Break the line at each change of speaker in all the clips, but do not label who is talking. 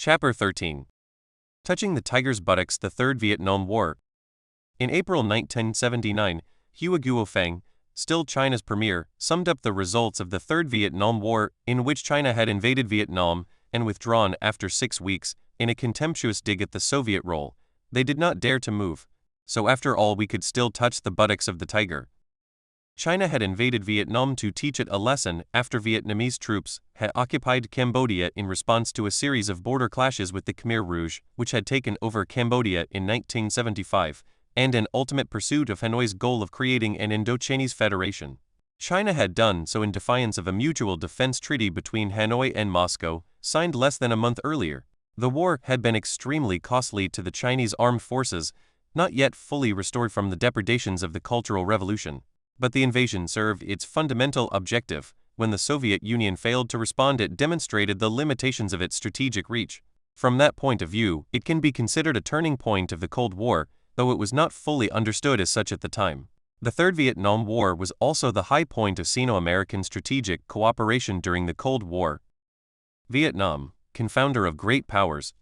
Chapter 13. Touching the Tiger's Buttocks, the Third Vietnam War. In April 1979, Hua Guofeng, still China's premier, summed up the results of the Third Vietnam War, in which China had invaded Vietnam and withdrawn after 6 weeks, in a contemptuous dig at the Soviet role. They did not dare to move. So after all, we could still touch the buttocks of the tiger. China had invaded Vietnam to teach it a lesson after Vietnamese troops had occupied Cambodia in response to a series of border clashes with the Khmer Rouge, which had taken over Cambodia in 1975, and in ultimate pursuit of Hanoi's goal of creating an Indo-Chinese federation. China had done so in defiance of a mutual defense treaty between Hanoi and Moscow, signed less than a month earlier. The war had been extremely costly to the Chinese armed forces, not yet fully restored from the depredations of the Cultural Revolution. But the invasion served its fundamental objective. When the Soviet Union failed to respond, it demonstrated the limitations of its strategic reach. From that point of view, it can be considered a turning point of the Cold War, though it was not fully understood as such at the time. The Third Vietnam War was also the high point of Sino-American strategic cooperation during the Cold War. Vietnam, confounder of great powers.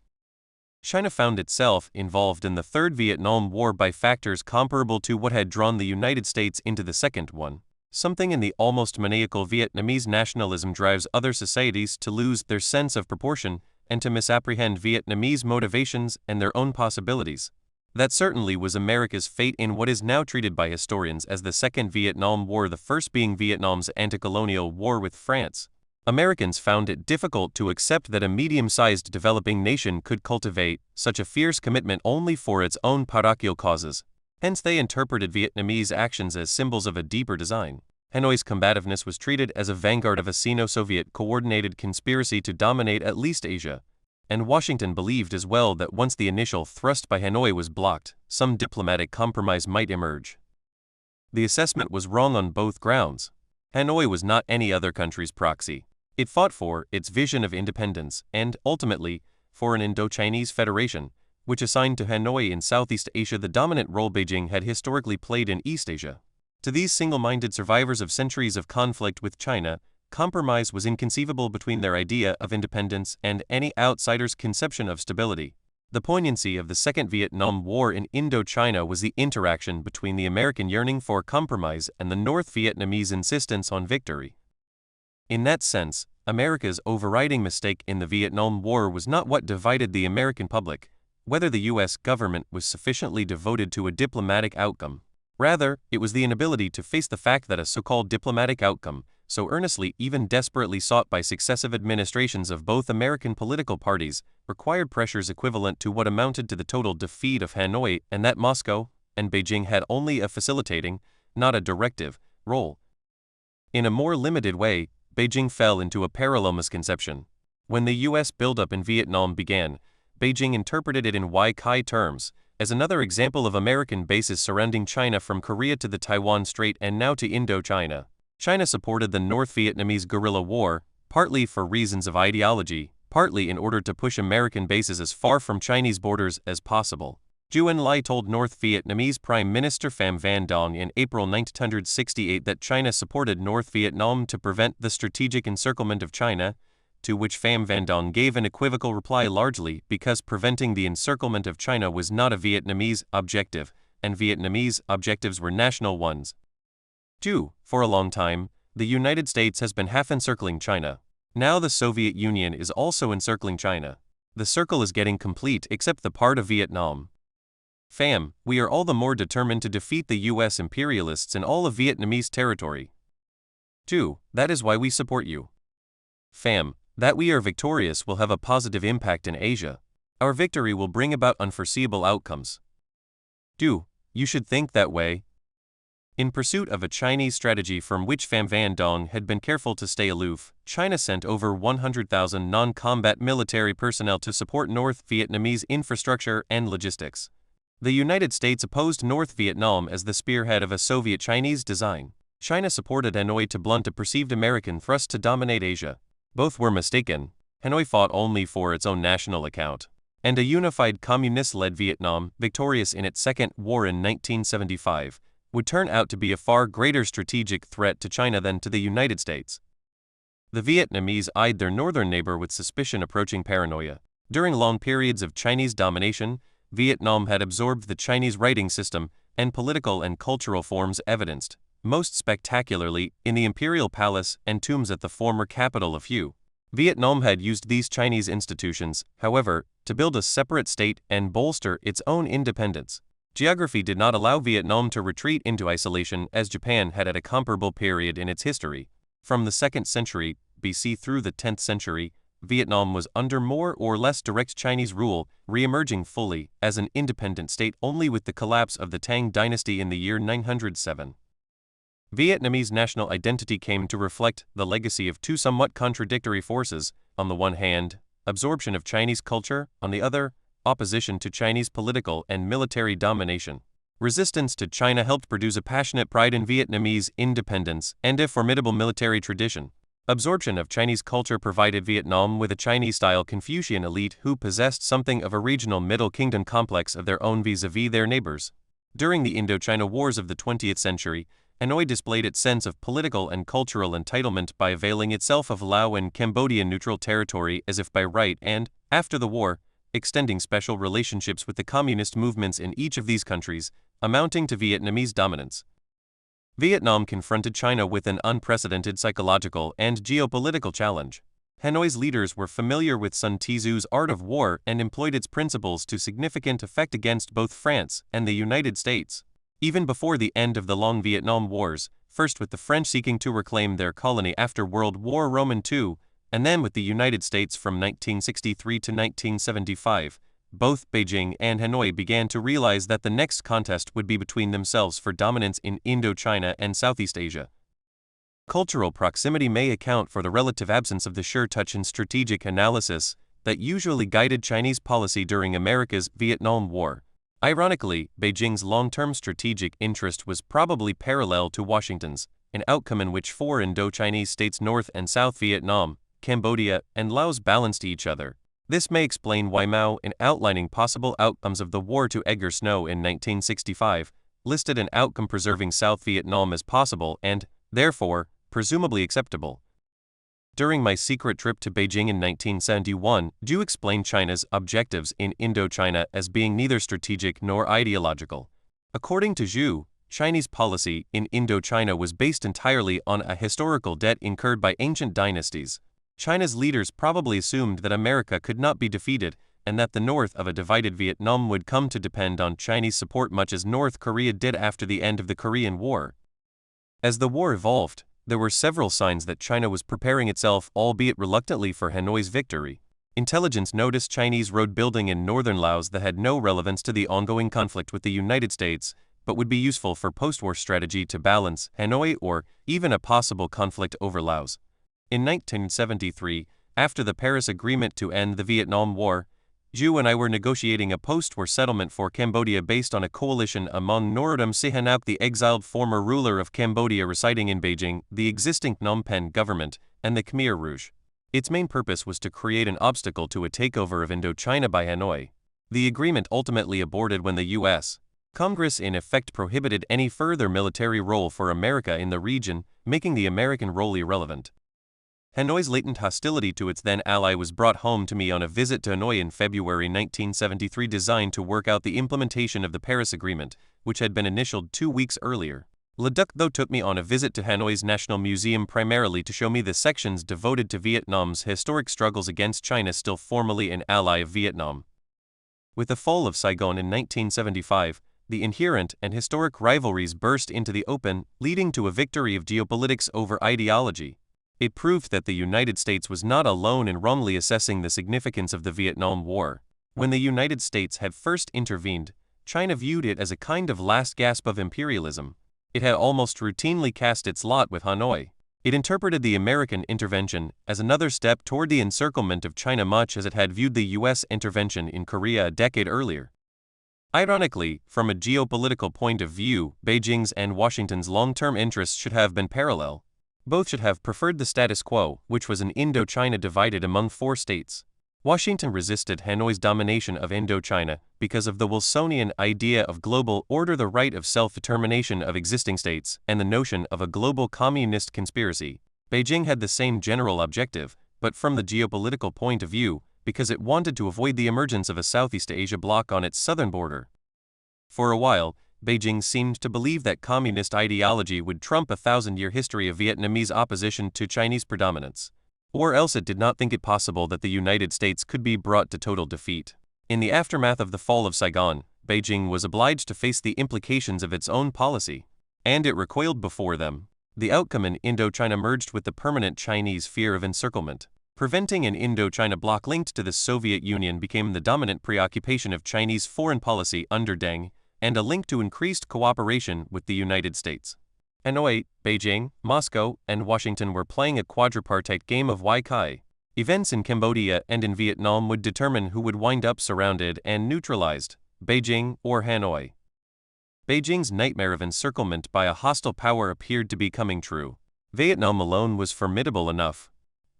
China found itself involved in the Third Vietnam War by factors comparable to what had drawn the United States into the second one. Something in the almost maniacal Vietnamese nationalism drives other societies to lose their sense of proportion and to misapprehend Vietnamese motivations and their own possibilities. That certainly was America's fate in what is now treated by historians as the Second Vietnam War, the first being Vietnam's anti-colonial war with France. Americans found it difficult to accept that a medium-sized developing nation could cultivate such a fierce commitment only for its own parochial causes. Hence they interpreted Vietnamese actions as symbols of a deeper design. Hanoi's combativeness was treated as a vanguard of a Sino-Soviet coordinated conspiracy to dominate at least Asia. And Washington believed as well that once the initial thrust by Hanoi was blocked, some diplomatic compromise might emerge. The assessment was wrong on both grounds. Hanoi was not any other country's proxy. It fought for its vision of independence and, ultimately, for an Indo-Chinese federation, which assigned to Hanoi in Southeast Asia the dominant role Beijing had historically played in East Asia. To these single-minded survivors of centuries of conflict with China, compromise was inconceivable between their idea of independence and any outsider's conception of stability. The poignancy of the Second Vietnam War in Indochina was the interaction between the American yearning for compromise and the North Vietnamese insistence on victory. In that sense, America's overriding mistake in the Vietnam War was not what divided the American public, whether the U.S. government was sufficiently devoted to a diplomatic outcome. Rather, it was the inability to face the fact that a so-called diplomatic outcome, so earnestly, even desperately sought by successive administrations of both American political parties, required pressures equivalent to what amounted to the total defeat of Hanoi, and that Moscow and Beijing had only a facilitating, not a directive, role. In a more limited way, Beijing fell into a parallel misconception. When the U.S. buildup in Vietnam began, Beijing interpreted it in Wai-Kai terms, as another example of American bases surrounding China from Korea to the Taiwan Strait and now to Indochina. China supported the North Vietnamese guerrilla war, partly for reasons of ideology, partly in order to push American bases as far from Chinese borders as possible. Zhou Enlai told North Vietnamese Prime Minister Pham Van Dong in April 1968 that China supported North Vietnam to prevent the strategic encirclement of China, to which Pham Van Dong gave an equivocal reply, largely because preventing the encirclement of China was not a Vietnamese objective, and Vietnamese objectives were national ones. 2. For a long time, the United States has been half encircling China. Now the Soviet Union is also encircling China. The circle is getting complete except the part of Vietnam. Pham, we are all the more determined to defeat the U.S. imperialists in all of Vietnamese territory. 2. That is why we support you. Pham, that we are victorious will have a positive impact in Asia. Our victory will bring about unforeseeable outcomes. 2. You should think that way. In pursuit of a Chinese strategy from which Pham Van Dong had been careful to stay aloof, China sent over 100,000 non-combat military personnel to support North Vietnamese infrastructure and logistics. The United States opposed North Vietnam as the spearhead of a Soviet-Chinese design. China supported Hanoi to blunt a perceived American thrust to dominate Asia. Both were mistaken. Hanoi fought only for its own national account. And a unified communist-led Vietnam, victorious in its second war in 1975, would turn out to be a far greater strategic threat to China than to the United States. The Vietnamese eyed their northern neighbor with suspicion approaching paranoia. During long periods of Chinese domination, Vietnam had absorbed the Chinese writing system and political and cultural forms evidenced, most spectacularly, in the imperial palace and tombs at the former capital of Hue. Vietnam had used these Chinese institutions, however, to build a separate state and bolster its own independence. Geography did not allow Vietnam to retreat into isolation as Japan had at a comparable period in its history. From the 2nd century BC through the 10th century, Vietnam was under more or less direct Chinese rule, re-emerging fully as an independent state only with the collapse of the Tang dynasty in the year 907. Vietnamese national identity came to reflect the legacy of two somewhat contradictory forces: on the one hand, absorption of Chinese culture, on the other, opposition to Chinese political and military domination. Resistance to China helped produce a passionate pride in Vietnamese independence and a formidable military tradition. Absorption of Chinese culture provided Vietnam with a Chinese-style Confucian elite who possessed something of a regional Middle Kingdom complex of their own vis-à-vis their neighbors. During the Indochina Wars of the 20th century, Hanoi displayed its sense of political and cultural entitlement by availing itself of Lao and Cambodian neutral territory as if by right and, after the war, extending special relationships with the communist movements in each of these countries, amounting to Vietnamese dominance. Vietnam confronted China with an unprecedented psychological and geopolitical challenge. Hanoi's leaders were familiar with Sun Tzu's art of war and employed its principles to significant effect against both France and the United States. Even before the end of the long Vietnam Wars, first with the French seeking to reclaim their colony after World War II, and then with the United States from 1963 to 1975, both Beijing and Hanoi began to realize that the next contest would be between themselves for dominance in Indochina and Southeast Asia. Cultural proximity may account for the relative absence of the sure touch in strategic analysis that usually guided Chinese policy during America's Vietnam War. Ironically, Beijing's long-term strategic interest was probably parallel to Washington's, an outcome in which four Indo-Chinese states North and South Vietnam, Cambodia, and Laos balanced each other. This may explain why Mao, in outlining possible outcomes of the war to Edgar Snow in 1965, listed an outcome preserving South Vietnam as possible and, therefore, presumably acceptable. During my secret trip to Beijing in 1971, Zhu explained China's objectives in Indochina as being neither strategic nor ideological. According to Zhu, Chinese policy in Indochina was based entirely on a historical debt incurred by ancient dynasties. China's leaders probably assumed that America could not be defeated and that the north of a divided Vietnam would come to depend on Chinese support much as North Korea did after the end of the Korean War. As the war evolved, there were several signs that China was preparing itself, albeit reluctantly, for Hanoi's victory. Intelligence noticed Chinese road building in northern Laos that had no relevance to the ongoing conflict with the United States, but would be useful for post-war strategy to balance Hanoi or even a possible conflict over Laos. In 1973, after the Paris Agreement to end the Vietnam War, Zhu and I were negotiating a post-war settlement for Cambodia based on a coalition among Norodom Sihanouk, the exiled former ruler of Cambodia residing in Beijing, the existing Phnom Penh government, and the Khmer Rouge. Its main purpose was to create an obstacle to a takeover of Indochina by Hanoi. The agreement ultimately aborted when the U.S. Congress in effect prohibited any further military role for America in the region, making the American role irrelevant. Hanoi's latent hostility to its then ally was brought home to me on a visit to Hanoi in February 1973 designed to work out the implementation of the Paris Agreement, which had been initialed 2 weeks earlier. Le Duc though took me on a visit to Hanoi's National Museum primarily to show me the sections devoted to Vietnam's historic struggles against China, still formerly an ally of Vietnam. With the fall of Saigon in 1975, the inherent and historic rivalries burst into the open, leading to a victory of geopolitics over ideology. It proved that the United States was not alone in wrongly assessing the significance of the Vietnam War. When the United States had first intervened, China viewed it as a kind of last gasp of imperialism. It had almost routinely cast its lot with Hanoi. It interpreted the American intervention as another step toward the encirclement of China, much as it had viewed the U.S. intervention in Korea a decade earlier. Ironically, from a geopolitical point of view, Beijing's and Washington's long-term interests should have been parallel. Both should have preferred the status quo, which was an Indochina divided among 4 states. Washington resisted Hanoi's domination of Indochina because of the Wilsonian idea of global order, the right of self-determination of existing states, and the notion of a global communist conspiracy. Beijing had the same general objective, but from the geopolitical point of view, because it wanted to avoid the emergence of a Southeast Asia bloc on its southern border. For a while, Beijing seemed to believe that communist ideology would trump a thousand-year history of Vietnamese opposition to Chinese predominance. Or else it did not think it possible that the United States could be brought to total defeat. In the aftermath of the fall of Saigon, Beijing was obliged to face the implications of its own policy, and it recoiled before them. The outcome in Indochina merged with the permanent Chinese fear of encirclement. Preventing an Indochina bloc linked to the Soviet Union became the dominant preoccupation of Chinese foreign policy under Deng, and a link to increased cooperation with the United States. Hanoi, Beijing, Moscow, and Washington were playing a quadripartite game of Wai Kai. Events in Cambodia and in Vietnam would determine who would wind up surrounded and neutralized, Beijing or Hanoi. Beijing's nightmare of encirclement by a hostile power appeared to be coming true. Vietnam alone was formidable enough,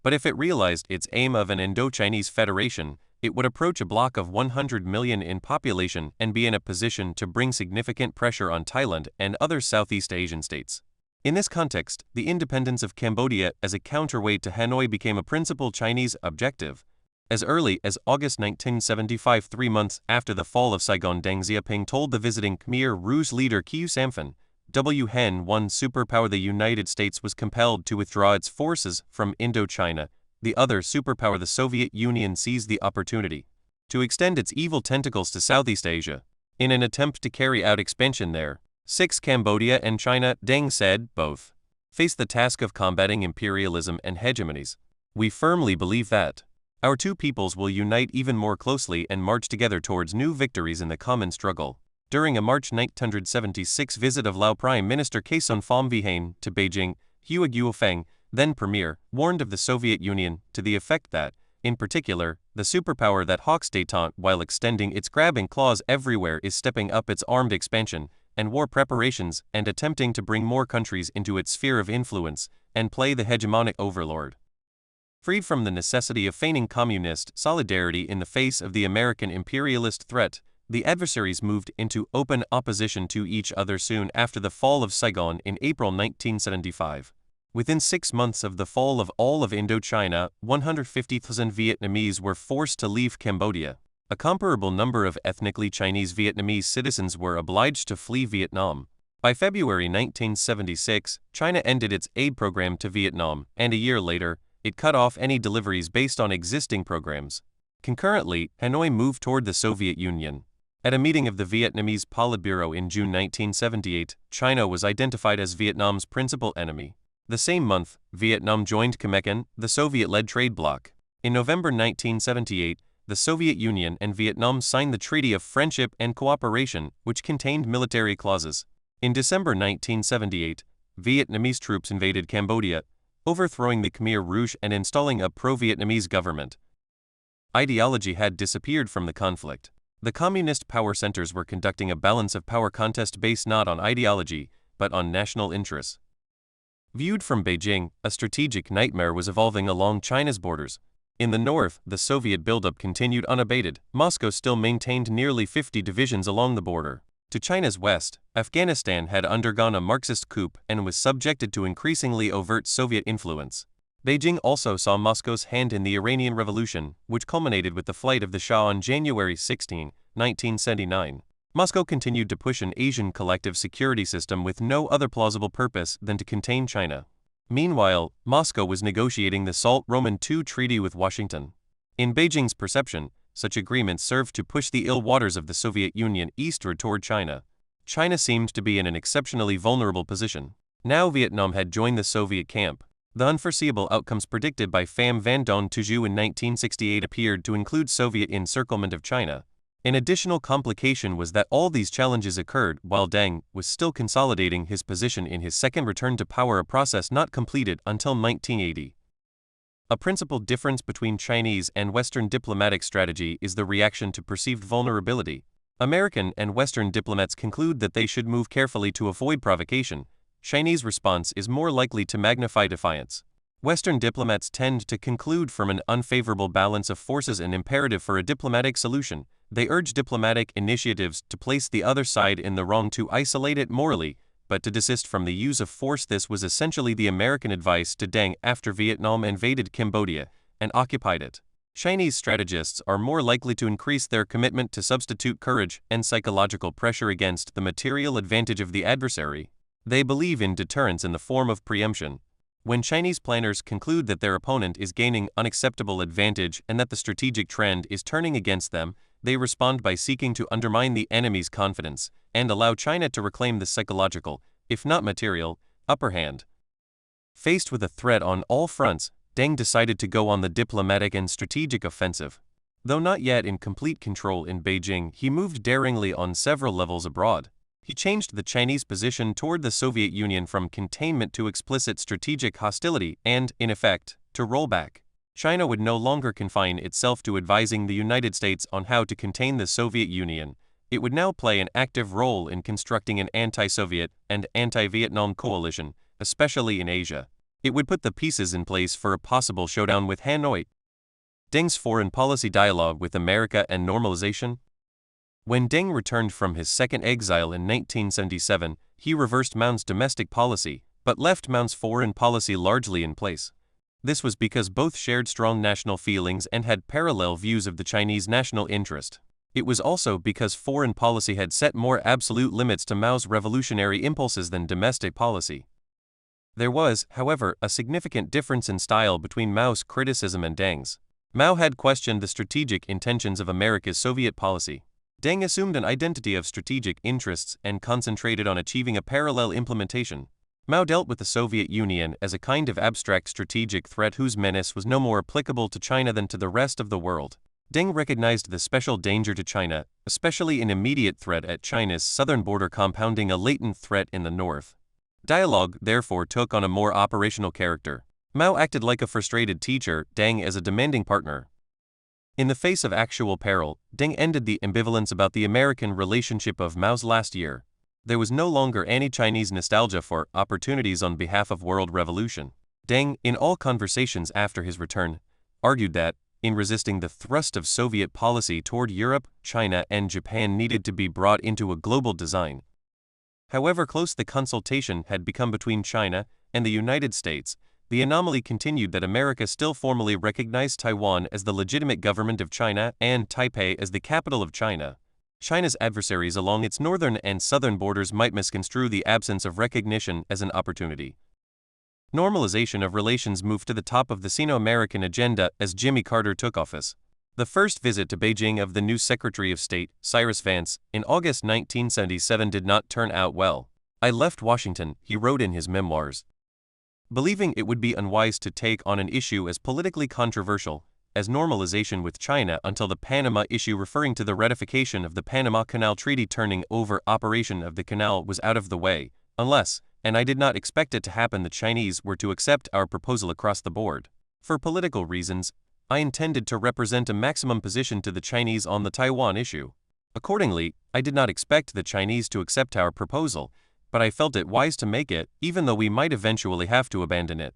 but if it realized its aim of an Indo-Chinese federation, it would approach a bloc of 100 million in population and be in a position to bring significant pressure on Thailand and other Southeast Asian states. In this context, the independence of Cambodia as a counterweight to Hanoi became a principal Chinese objective. As early as August 1975, 3 months after the fall of Saigon, Deng Xiaoping told the visiting Khmer Rouge leader Khieu Samphan, "When one superpower, the United States, was compelled to withdraw its forces from Indochina, the other superpower, the Soviet Union, seized the opportunity to extend its evil tentacles to Southeast Asia. In an attempt to carry out expansion there, Cambodia and China," Deng said, "both face the task of combating imperialism and hegemonies. We firmly believe that our two peoples will unite even more closely and march together towards new victories in the common struggle." During a March 1976 visit of Lao Prime Minister Kason Pham to Beijing, Hua Guofeng, then premier, warned of the Soviet Union to the effect that, in particular, the superpower that hawks détente while extending its grabbing claws everywhere is stepping up its armed expansion and war preparations and attempting to bring more countries into its sphere of influence and play the hegemonic overlord. Freed from the necessity of feigning communist solidarity in the face of the American imperialist threat, the adversaries moved into open opposition to each other soon after the fall of Saigon in April 1975. Within 6 months of the fall of all of Indochina, 150,000 Vietnamese were forced to leave Cambodia. A comparable number of ethnically Chinese Vietnamese citizens were obliged to flee Vietnam. By February 1976, China ended its aid program to Vietnam, and a year later, it cut off any deliveries based on existing programs. Concurrently, Hanoi moved toward the Soviet Union. At a meeting of the Vietnamese Politburo in June 1978, China was identified as Vietnam's principal enemy. The same month, Vietnam joined Comecon, the Soviet-led trade bloc. In November 1978, the Soviet Union and Vietnam signed the Treaty of Friendship and Cooperation, which contained military clauses. In December 1978, Vietnamese troops invaded Cambodia, overthrowing the Khmer Rouge and installing a pro-Vietnamese government. Ideology had disappeared from the conflict. The communist power centers were conducting a balance of power contest based not on ideology, but on national interests. Viewed from Beijing, a strategic nightmare was evolving along China's borders. In the north, the Soviet buildup continued unabated. Moscow still maintained nearly 50 divisions along the border. To China's west, Afghanistan had undergone a Marxist coup and was subjected to increasingly overt Soviet influence. Beijing also saw Moscow's hand in the Iranian Revolution, which culminated with the flight of the Shah on January 16, 1979. Moscow continued to push an Asian collective security system with no other plausible purpose than to contain China. Meanwhile, Moscow was negotiating the Salt-Roman II Treaty with Washington. In Beijing's perception, such agreements served to push the ill waters of the Soviet Union eastward toward China. China seemed to be in an exceptionally vulnerable position. Now Vietnam had joined the Soviet camp. The unforeseeable outcomes predicted by Pham Van Dong Tuju in 1968 appeared to include Soviet encirclement of China. An additional complication was that all these challenges occurred while Deng was still consolidating his position in his second return to power, a process not completed until 1980. A principal difference between Chinese and Western diplomatic strategy is the reaction to perceived vulnerability. American and Western diplomats conclude that they should move carefully to avoid provocation. Chinese response is more likely to magnify defiance. Western diplomats tend to conclude from an unfavorable balance of forces an imperative for a diplomatic solution. They urge diplomatic initiatives to place the other side in the wrong, to isolate it morally, but to desist from the use of force. This was essentially the American advice to Deng after Vietnam invaded Cambodia and occupied it. Chinese strategists are more likely to increase their commitment to substitute courage and psychological pressure against the material advantage of the adversary. They believe in deterrence in the form of preemption. When Chinese planners conclude that their opponent is gaining unacceptable advantage and that the strategic trend is turning against them, they respond by seeking to undermine the enemy's confidence and allow China to reclaim the psychological, if not material, upper hand. Faced with a threat on all fronts, Deng decided to go on the diplomatic and strategic offensive. Though not yet in complete control in Beijing, he moved daringly on several levels abroad. He changed the Chinese position toward the Soviet Union from containment to explicit strategic hostility and, in effect, to rollback. China would no longer confine itself to advising the United States on how to contain the Soviet Union. It would now play an active role in constructing an anti-Soviet and anti-Vietnam coalition, especially in Asia. It would put the pieces in place for a possible showdown with Hanoi. Deng's foreign policy dialogue with America and normalization. When Deng returned from his second exile in 1977, he reversed Mao's domestic policy, but left Mao's foreign policy largely in place. This was because both shared strong national feelings and had parallel views of the Chinese national interest. It was also because foreign policy had set more absolute limits to Mao's revolutionary impulses than domestic policy. There was, however, a significant difference in style between Mao's criticism and Deng's. Mao had questioned the strategic intentions of America's Soviet policy. Deng assumed an identity of strategic interests and concentrated on achieving a parallel implementation. Mao dealt with the Soviet Union as a kind of abstract strategic threat whose menace was no more applicable to China than to the rest of the world. Deng recognized the special danger to China, especially an immediate threat at China's southern border compounding a latent threat in the north. Dialogue, therefore, took on a more operational character. Mao acted like a frustrated teacher, Deng as a demanding partner. In the face of actual peril, Deng ended the ambivalence about the American relationship of Mao's last year. There was no longer any Chinese nostalgia for opportunities on behalf of world revolution. Deng, in all conversations after his return, argued that, in resisting the thrust of Soviet policy toward Europe, China and Japan needed to be brought into a global design. However close the consultation had become between China and the United States, the anomaly continued that America still formally recognized Taiwan as the legitimate government of China and Taipei as the capital of China. China's adversaries along its northern and southern borders might misconstrue the absence of recognition as an opportunity. Normalization of relations moved to the top of the Sino-American agenda as Jimmy Carter took office. The first visit to Beijing of the new Secretary of State, Cyrus Vance, in August 1977 did not turn out well. "I left Washington," he wrote in his memoirs, "believing it would be unwise to take on an issue as politically controversial as normalization with China until the Panama issue, referring to the ratification of the Panama Canal Treaty turning over operation of the canal, was out of the way, unless, and I did not expect it to happen, the Chinese were to accept our proposal across the board. For political reasons, I intended to represent a maximum position to the Chinese on the Taiwan issue. Accordingly, I did not expect the Chinese to accept our proposal, but I felt it wise to make it, even though we might eventually have to abandon it."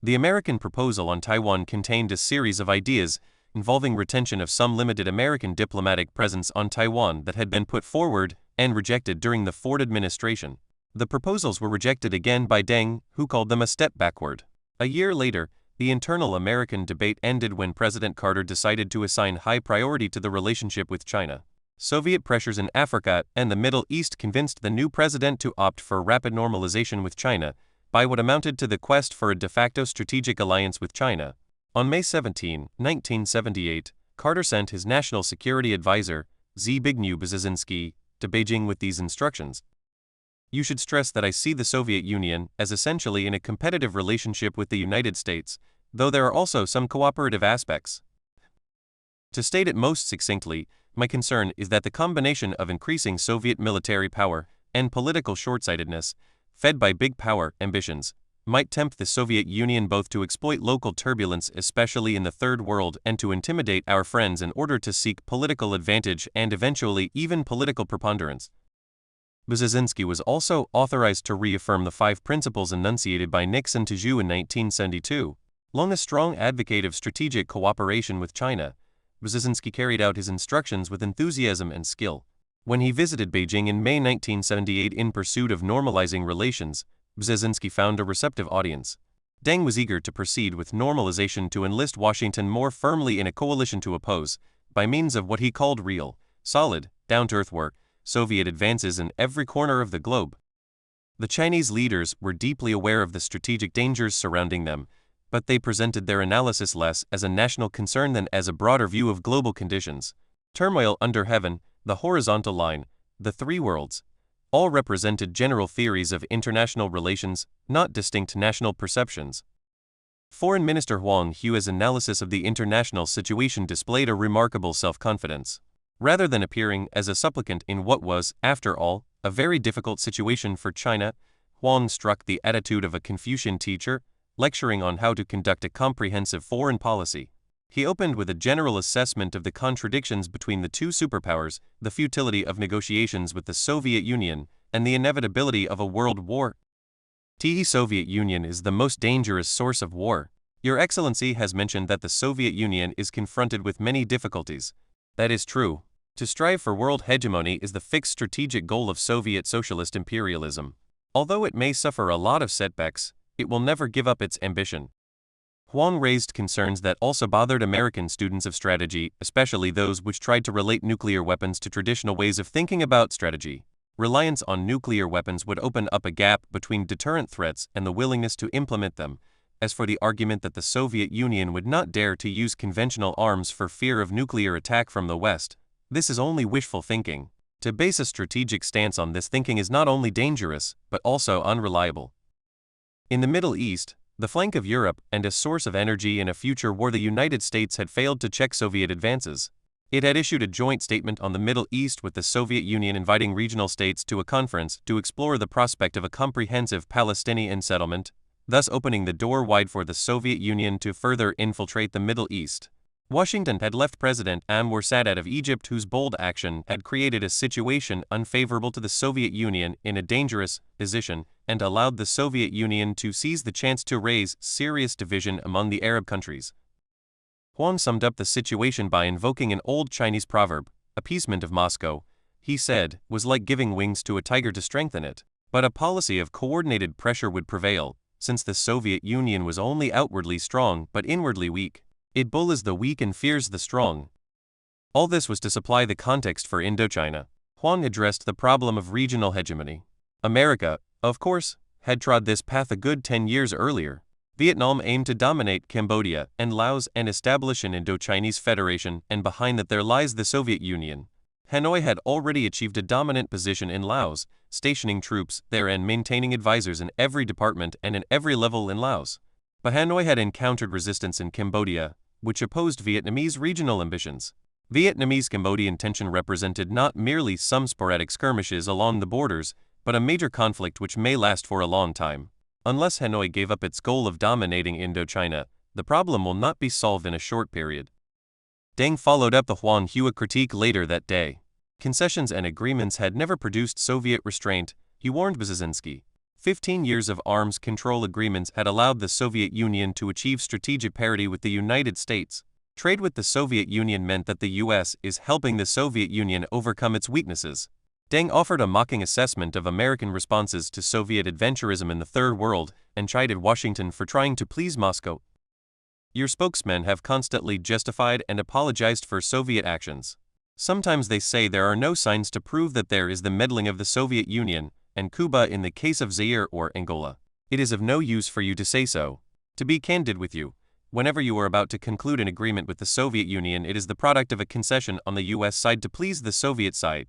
The American proposal on Taiwan contained a series of ideas involving retention of some limited American diplomatic presence on Taiwan that had been put forward and rejected during the Ford administration. The proposals were rejected again by Deng, who called them a step backward. A year later, the internal American debate ended when President Carter decided to assign high priority to the relationship with China. Soviet pressures in Africa and the Middle East convinced the new president to opt for rapid normalization with China, by what amounted to the quest for a de facto strategic alliance with China. On May 17, 1978, Carter sent his national security advisor, Zbigniew Brzezinski, to Beijing with these instructions. "You should stress that I see the Soviet Union as essentially in a competitive relationship with the United States, though there are also some cooperative aspects. To state it most succinctly, my concern is that the combination of increasing Soviet military power and political short-sightedness, fed by big power ambitions, might tempt the Soviet Union both to exploit local turbulence, especially in the Third World, and to intimidate our friends in order to seek political advantage and eventually even political preponderance." Brzezinski was also authorized to reaffirm the 5 principles enunciated by Nixon to Xu in 1972. Long a strong advocate of strategic cooperation with China, Brzezinski carried out his instructions with enthusiasm and skill. When he visited Beijing in May 1978 in pursuit of normalizing relations, Brzezinski found a receptive audience. Deng was eager to proceed with normalization to enlist Washington more firmly in a coalition to oppose, by means of what he called real, solid, down-to-earth work, Soviet advances in every corner of the globe. The Chinese leaders were deeply aware of the strategic dangers surrounding them, but they presented their analysis less as a national concern than as a broader view of global conditions. Turmoil under heaven, the horizontal line, the three worlds, all represented general theories of international relations, not distinct national perceptions. Foreign Minister Huang Hua's analysis of the international situation displayed a remarkable self-confidence. Rather than appearing as a supplicant in what was, after all, a very difficult situation for China, Huang struck the attitude of a Confucian teacher, lecturing on how to conduct a comprehensive foreign policy. He opened with a general assessment of the contradictions between the two superpowers, the futility of negotiations with the Soviet Union, and the inevitability of a world war. The Soviet Union is the most dangerous source of war. Your Excellency has mentioned that the Soviet Union is confronted with many difficulties. That is true. To strive for world hegemony is the fixed strategic goal of Soviet socialist imperialism. Although it may suffer a lot of setbacks, it will never give up its ambition. Huang raised concerns that also bothered American students of strategy, especially those which tried to relate nuclear weapons to traditional ways of thinking about strategy. Reliance on nuclear weapons would open up a gap between deterrent threats and the willingness to implement them. As for the argument that the Soviet Union would not dare to use conventional arms for fear of nuclear attack from the West, this is only wishful thinking. To base a strategic stance on this thinking is not only dangerous, but also unreliable. In the Middle East, the flank of Europe and a source of energy in a future war, the United States had failed to check Soviet advances. It had issued a joint statement on the Middle East with the Soviet Union inviting regional states to a conference to explore the prospect of a comprehensive Palestinian settlement, thus opening the door wide for the Soviet Union to further infiltrate the Middle East. Washington had left President Anwar Sadat of Egypt, whose bold action had created a situation unfavorable to the Soviet Union, in a dangerous position, and allowed the Soviet Union to seize the chance to raise serious division among the Arab countries. Huang summed up the situation by invoking an old Chinese proverb: appeasement of Moscow, he said, was like giving wings to a tiger to strengthen it. But a policy of coordinated pressure would prevail, since the Soviet Union was only outwardly strong but inwardly weak. It bullies the weak and fears the strong. All this was to supply the context for Indochina. Huang addressed the problem of regional hegemony. America, of course, had trod this path a good 10 years earlier. Vietnam aimed to dominate Cambodia and Laos and establish an Indo-Chinese Federation, and behind that there lies the Soviet Union. Hanoi had already achieved a dominant position in Laos, stationing troops there and maintaining advisors in every department and in every level in Laos. But Hanoi had encountered resistance in Cambodia, which opposed Vietnamese regional ambitions. Vietnamese-Cambodian tension represented not merely some sporadic skirmishes along the borders, but a major conflict which may last for a long time. Unless Hanoi gave up its goal of dominating Indochina, the problem will not be solved in a short period. Deng followed up the Huang Hua critique later that day. Concessions and agreements had never produced Soviet restraint, he warned Brzezinski. 15 years of arms control agreements had allowed the Soviet Union to achieve strategic parity with the United States. Trade with the Soviet Union meant that the US is helping the Soviet Union overcome its weaknesses. Deng offered a mocking assessment of American responses to Soviet adventurism in the Third World and chided Washington for trying to please Moscow. Your spokesmen have constantly justified and apologized for Soviet actions. Sometimes they say there are no signs to prove that there is the meddling of the Soviet Union and Cuba in the case of Zaire or Angola. It is of no use for you to say so. To be candid with you, whenever you are about to conclude an agreement with the Soviet Union, it is the product of a concession on the US side to please the Soviet side.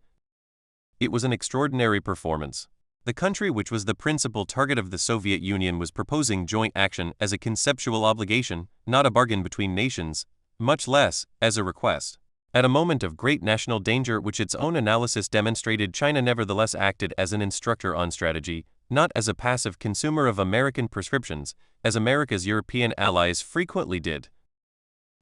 It was an extraordinary performance. The country which was the principal target of the Soviet Union was proposing joint action as a conceptual obligation, not a bargain between nations, much less as a request. At a moment of great national danger which its own analysis demonstrated, China nevertheless acted as an instructor on strategy, not as a passive consumer of American prescriptions, as America's European allies frequently did.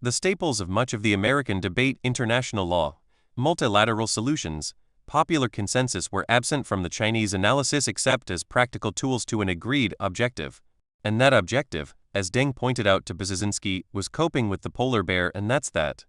The staples of much of the American debate, international law, multilateral solutions, popular consensus, were absent from the Chinese analysis except as practical tools to an agreed objective. And that objective, as Deng pointed out to Brzezinski, was coping with the polar bear, and that's that.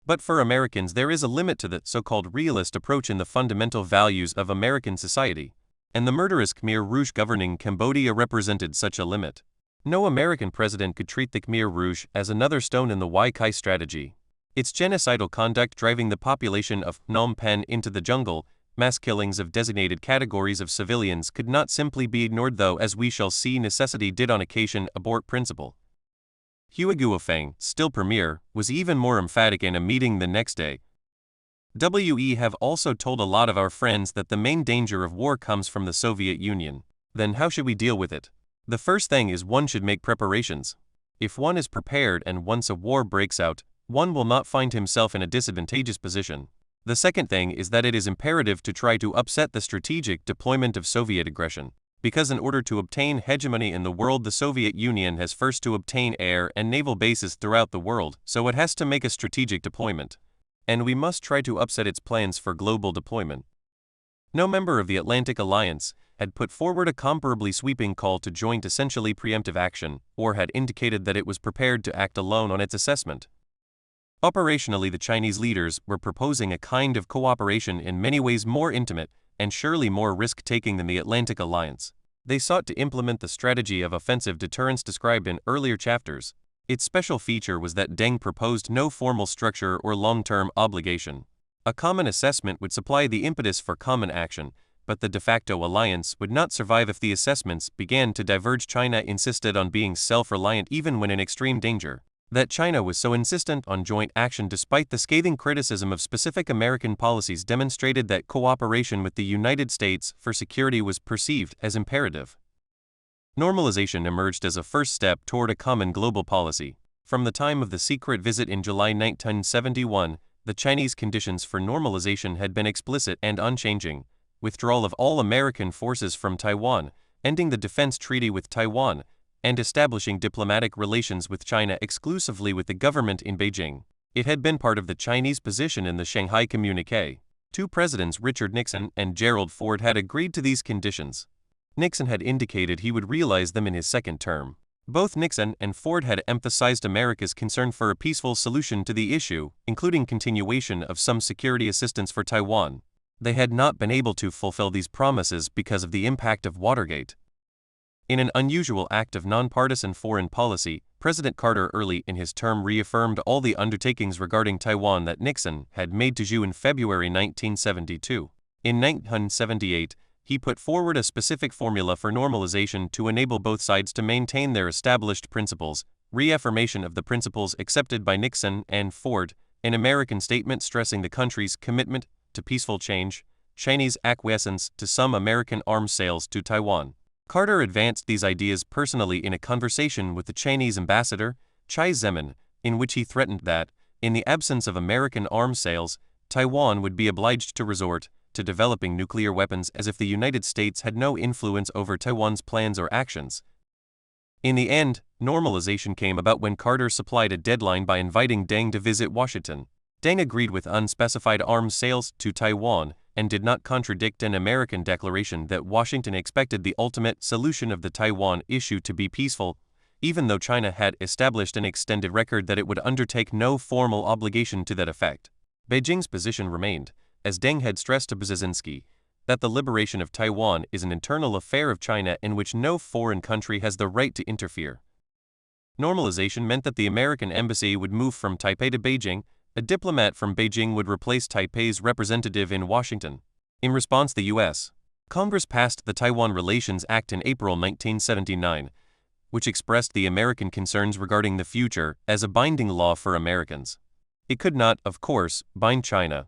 But for Americans there is a limit to the so-called realist approach in the fundamental values of American society, and the murderous Khmer Rouge governing Cambodia represented such a limit. No American president could treat the Khmer Rouge as another stone in the Wai-Kai strategy. Its genocidal conduct driving the population of Phnom Penh into the jungle, mass killings of designated categories of civilians could not simply be ignored, though, as we shall see, necessity did on occasion abort principle. Hua Guofeng, still premier, was even more emphatic in a meeting the next day. We have also told a lot of our friends that the main danger of war comes from the Soviet Union. Then how should we deal with it? The first thing is one should make preparations. If one is prepared and once a war breaks out, one will not find himself in a disadvantageous position. The second thing is that it is imperative to try to upset the strategic deployment of Soviet aggression, because in order to obtain hegemony in the world, the Soviet Union has first to obtain air and naval bases throughout the world, so it has to make a strategic deployment. And we must try to upset its plans for global deployment. No member of the Atlantic Alliance had put forward a comparably sweeping call to joint essentially preemptive action, or had indicated that it was prepared to act alone on its assessment. Operationally, the Chinese leaders were proposing a kind of cooperation in many ways more intimate and surely more risk-taking than the Atlantic Alliance. They sought to implement the strategy of offensive deterrence described in earlier chapters. Its special feature was that Deng proposed no formal structure or long-term obligation. A common assessment would supply the impetus for common action, but the de facto alliance would not survive if the assessments began to diverge. China insisted on being self-reliant even when in extreme danger. That China was so insistent on joint action despite the scathing criticism of specific American policies demonstrated that cooperation with the United States for security was perceived as imperative. Normalization emerged as a first step toward a common global policy. From the time of the secret visit in July 1971, the Chinese conditions for normalization had been explicit and unchanging: withdrawal of all American forces from Taiwan, ending the defense treaty with Taiwan, and establishing diplomatic relations with China exclusively with the government in Beijing. It had been part of the Chinese position in the Shanghai Communique. Two presidents, Richard Nixon and Gerald Ford, had agreed to these conditions. Nixon had indicated he would realize them in his second term. Both Nixon and Ford had emphasized America's concern for a peaceful solution to the issue, including continuation of some security assistance for Taiwan. They had not been able to fulfill these promises because of the impact of Watergate. In an unusual act of nonpartisan foreign policy, President Carter early in his term reaffirmed all the undertakings regarding Taiwan that Nixon had made to Xi in February 1972. In 1978, he put forward a specific formula for normalization to enable both sides to maintain their established principles, reaffirmation of the principles accepted by Nixon and Ford, an American statement stressing the country's commitment to peaceful change, Chinese acquiescence to some American arms sales to Taiwan. Carter advanced these ideas personally in a conversation with the Chinese ambassador, Chai Zemin, in which he threatened that, in the absence of American arms sales, Taiwan would be obliged to resort to developing nuclear weapons, as if the United States had no influence over Taiwan's plans or actions. In the end, normalization came about when Carter supplied a deadline by inviting Deng to visit Washington. Deng agreed with unspecified arms sales to Taiwan and did not contradict an American declaration that Washington expected the ultimate solution of the Taiwan issue to be peaceful, even though China had established an extended record that it would undertake no formal obligation to that effect. Beijing's position remained, as Deng had stressed to Brzezinski, that the liberation of Taiwan is an internal affair of China in which no foreign country has the right to interfere. Normalization meant that the American embassy would move from Taipei to Beijing. A diplomat from Beijing would replace Taipei's representative in Washington. In response, the U.S. Congress passed the Taiwan Relations Act in April 1979, which expressed the American concerns regarding the future as a binding law for Americans. It could not, of course, bind China.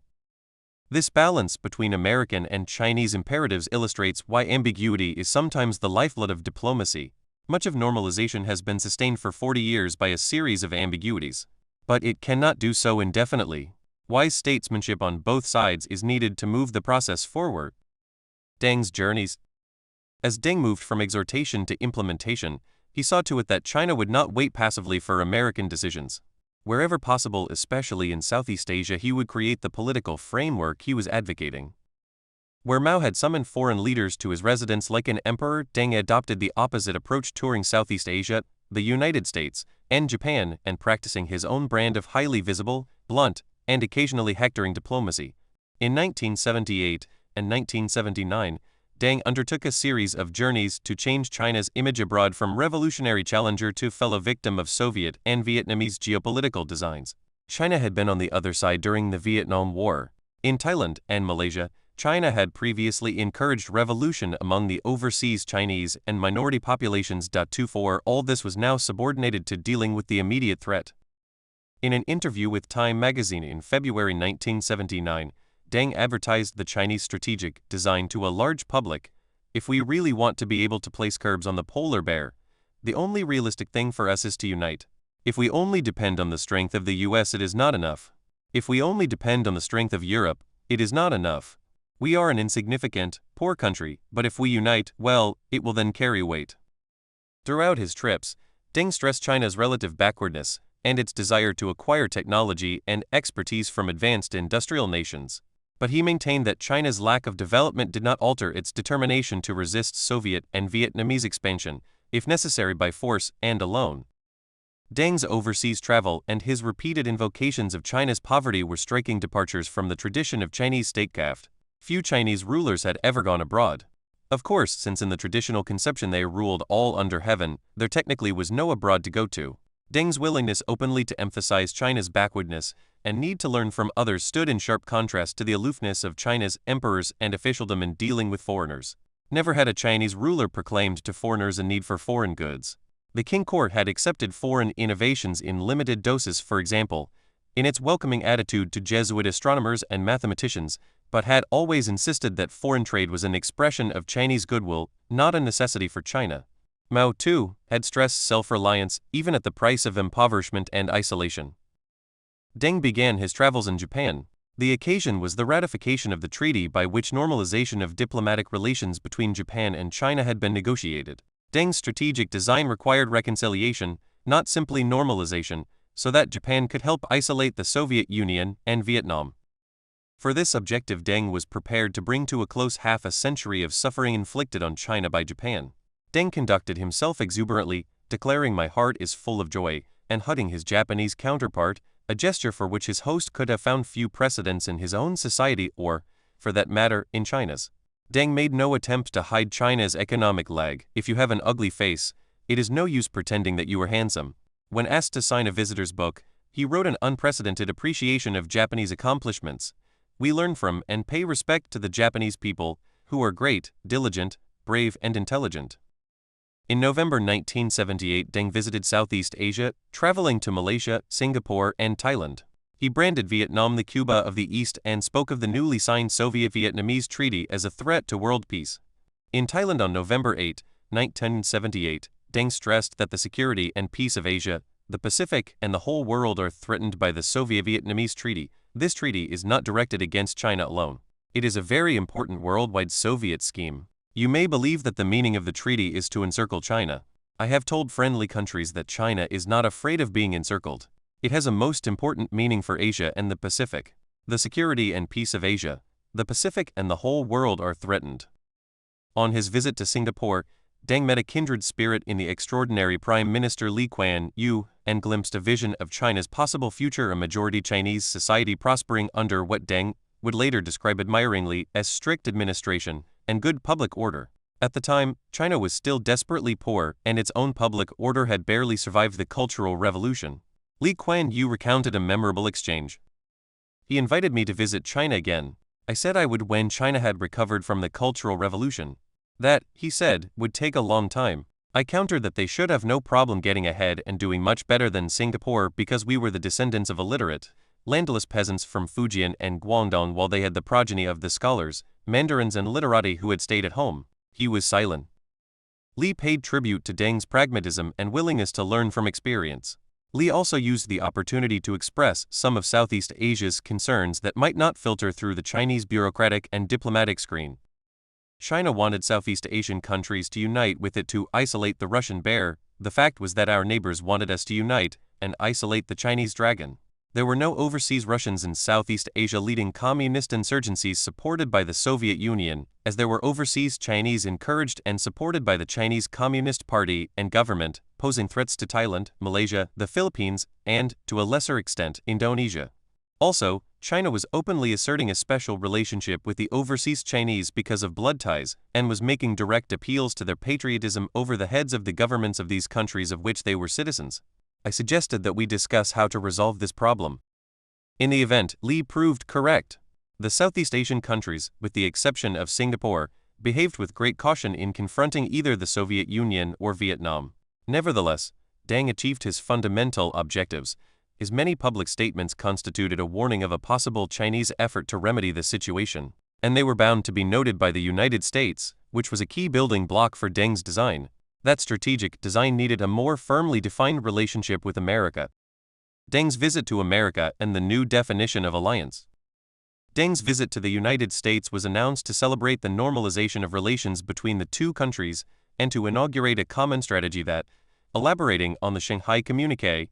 This balance between American and Chinese imperatives illustrates why ambiguity is sometimes the lifeblood of diplomacy. Much of normalization has been sustained for 40 years by a series of ambiguities. But it cannot do so indefinitely. Wise statesmanship on both sides is needed to move the process forward. Deng's journeys. As Deng moved from exhortation to implementation, he saw to it that China would not wait passively for American decisions. Wherever possible, especially in Southeast Asia, he would create the political framework he was advocating. Where Mao had summoned foreign leaders to his residence like an emperor, Deng adopted the opposite approach, touring Southeast Asia, the United States, and Japan, and practicing his own brand of highly visible, blunt, and occasionally hectoring diplomacy. In 1978 and 1979, Deng undertook a series of journeys to change China's image abroad from revolutionary challenger to fellow victim of Soviet and Vietnamese geopolitical designs. China had been on the other side during the Vietnam War. In Thailand and Malaysia, China had previously encouraged revolution among the overseas Chinese and minority populations. 24 All this was now subordinated to dealing with the immediate threat. In an interview with Time magazine in February 1979, Deng advertised the Chinese strategic design to a large public. If we really want to be able to place curbs on the polar bear, the only realistic thing for us is to unite. If we only depend on the strength of the US, it is not enough. If we only depend on the strength of Europe, it is not enough. We are an insignificant, poor country, but if we unite, well, it will then carry weight. Throughout his trips, Deng stressed China's relative backwardness and its desire to acquire technology and expertise from advanced industrial nations. But he maintained that China's lack of development did not alter its determination to resist Soviet and Vietnamese expansion, if necessary by force and alone. Deng's overseas travel and his repeated invocations of China's poverty were striking departures from the tradition of Chinese statecraft. Few Chinese rulers had ever gone abroad. Of course, since in the traditional conception they ruled all under heaven, there technically was no abroad to go to. Deng's willingness openly to emphasize China's backwardness and need to learn from others stood in sharp contrast to the aloofness of China's emperors and officialdom in dealing with foreigners. Never had a Chinese ruler proclaimed to foreigners a need for foreign goods. The King Court had accepted foreign innovations in limited doses, for example, in its welcoming attitude to Jesuit astronomers and mathematicians, but had always insisted that foreign trade was an expression of Chinese goodwill, not a necessity for China. Mao, too, had stressed self-reliance, even at the price of impoverishment and isolation. Deng began his travels in Japan. The occasion was the ratification of the treaty by which normalization of diplomatic relations between Japan and China had been negotiated. Deng's strategic design required reconciliation, not simply normalization, so that Japan could help isolate the Soviet Union and Vietnam. For this objective, Deng was prepared to bring to a close half a century of suffering inflicted on China by Japan. Deng conducted himself exuberantly, declaring "my heart is full of joy," and hugging his Japanese counterpart, a gesture for which his host could have found few precedents in his own society or, for that matter, in China's. Deng made no attempt to hide China's economic lag. If you have an ugly face, it is no use pretending that you are handsome. When asked to sign a visitor's book, he wrote an unprecedented appreciation of Japanese accomplishments. "We learn from and pay respect to the Japanese people, who are great, diligent, brave, and intelligent." In November 1978, Deng visited Southeast Asia, traveling to Malaysia, Singapore, and Thailand. He branded Vietnam the Cuba of the East and spoke of the newly signed Soviet-Vietnamese treaty as a threat to world peace. In Thailand on November 8, 1978, Deng stressed that the security and peace of Asia, the Pacific, and the whole world are threatened by the Soviet-Vietnamese treaty. This treaty is not directed against China alone. It is a very important worldwide Soviet scheme. You may believe that the meaning of the treaty is to encircle China. I have told friendly countries that China is not afraid of being encircled. It has a most important meaning for Asia and the Pacific. The security and peace of Asia, the Pacific, and the whole world are threatened. On his visit to Singapore, Deng met a kindred spirit in the extraordinary Prime Minister Lee Kuan Yew and glimpsed a vision of China's possible future, a majority Chinese society prospering under what Deng would later describe admiringly as strict administration and good public order. At the time, China was still desperately poor and its own public order had barely survived the Cultural Revolution. Lee Kuan Yew recounted a memorable exchange. "He invited me to visit China again. I said I would when China had recovered from the Cultural Revolution. That, he said, would take a long time. I countered that they should have no problem getting ahead and doing much better than Singapore because we were the descendants of illiterate, landless peasants from Fujian and Guangdong while they had the progeny of the scholars, mandarins and literati who had stayed at home." He was silent. Lee paid tribute to Deng's pragmatism and willingness to learn from experience. Lee also used the opportunity to express some of Southeast Asia's concerns that might not filter through the Chinese bureaucratic and diplomatic screen. China wanted Southeast Asian countries to unite with it to isolate the Russian bear. The fact was that our neighbors wanted us to unite and isolate the Chinese dragon. There were no overseas Russians in Southeast Asia leading communist insurgencies supported by the Soviet Union, as there were overseas Chinese encouraged and supported by the Chinese Communist Party and government, posing threats to Thailand, Malaysia, the Philippines, and, to a lesser extent, Indonesia. Also, China was openly asserting a special relationship with the overseas Chinese because of blood ties, and was making direct appeals to their patriotism over the heads of the governments of these countries of which they were citizens. I suggested that we discuss how to resolve this problem. In the event, Li proved correct. The Southeast Asian countries, with the exception of Singapore, behaved with great caution in confronting either the Soviet Union or Vietnam. Nevertheless, Deng achieved his fundamental objectives. His many public statements constituted a warning of a possible Chinese effort to remedy the situation, and they were bound to be noted by the United States, which was a key building block for Deng's design. That strategic design needed a more firmly defined relationship with America. Deng's visit to America and the new definition of alliance. Deng's visit to the United States was announced to celebrate the normalization of relations between the two countries and to inaugurate a common strategy that, elaborating on the Shanghai Communique,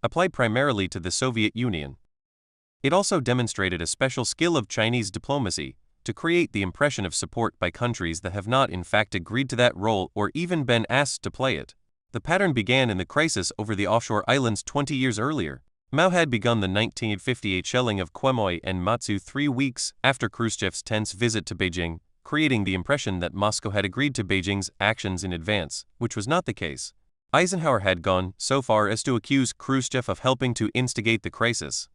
applied primarily to the Soviet Union. It also demonstrated a special skill of Chinese diplomacy to create the impression of support by countries that have not in fact agreed to that role or even been asked to play it. The pattern began in the crisis over the offshore islands 20 years earlier. Mao had begun the 1958 shelling of Quemoy and Matsu 3 weeks after Khrushchev's tense visit to Beijing, creating the impression that Moscow had agreed to Beijing's actions in advance, which was not the case. Eisenhower had gone so far as to accuse Khrushchev of helping to instigate the crisis.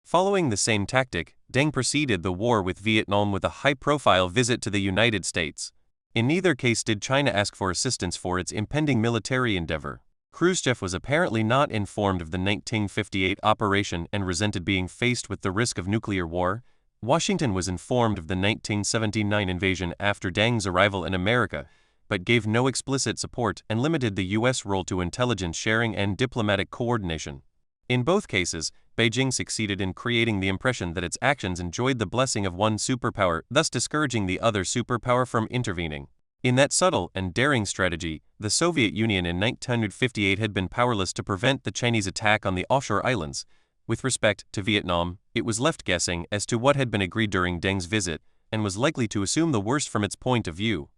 Following the same tactic, Deng preceded the war with Vietnam with a high-profile visit to the United States. In neither case did China ask for assistance for its impending military endeavor. Khrushchev was apparently not informed of the 1958 operation and resented being faced with the risk of nuclear war. Washington was informed of the 1979 invasion after Deng's arrival in America, but gave no explicit support and limited the U.S. role to intelligence sharing and diplomatic coordination. In both cases, Beijing succeeded in creating the impression that its actions enjoyed the blessing of one superpower, thus discouraging the other superpower from intervening. In that subtle and daring strategy, the Soviet Union in 1958 had been powerless to prevent the Chinese attack on the offshore islands. With respect to Vietnam, it was left guessing as to what had been agreed during Deng's visit, and was likely to assume the worst from its point of view.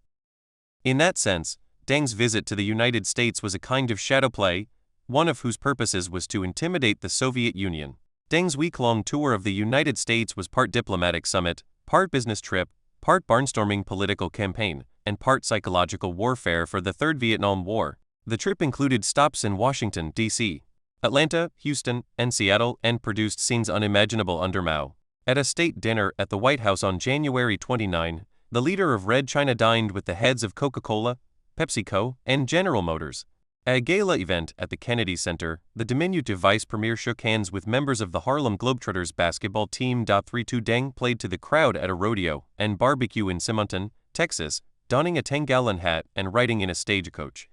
In that sense, Deng's visit to the United States was a kind of shadow play, one of whose purposes was to intimidate the Soviet Union. Deng's week-long tour of the United States was part diplomatic summit, part business trip, part barnstorming political campaign, and part psychological warfare for the Third Vietnam War. The trip included stops in Washington, D.C., Atlanta, Houston, and Seattle, and produced scenes unimaginable under Mao. At a state dinner at the White House on January 29, the leader of Red China dined with the heads of Coca-Cola, PepsiCo, and General Motors. At a gala event at the Kennedy Center, the diminutive vice premier shook hands with members of the Harlem Globetrotters basketball team. 32 Deng played to the crowd at a rodeo and barbecue in Simonton, Texas, donning a 10-gallon hat and riding in a stagecoach.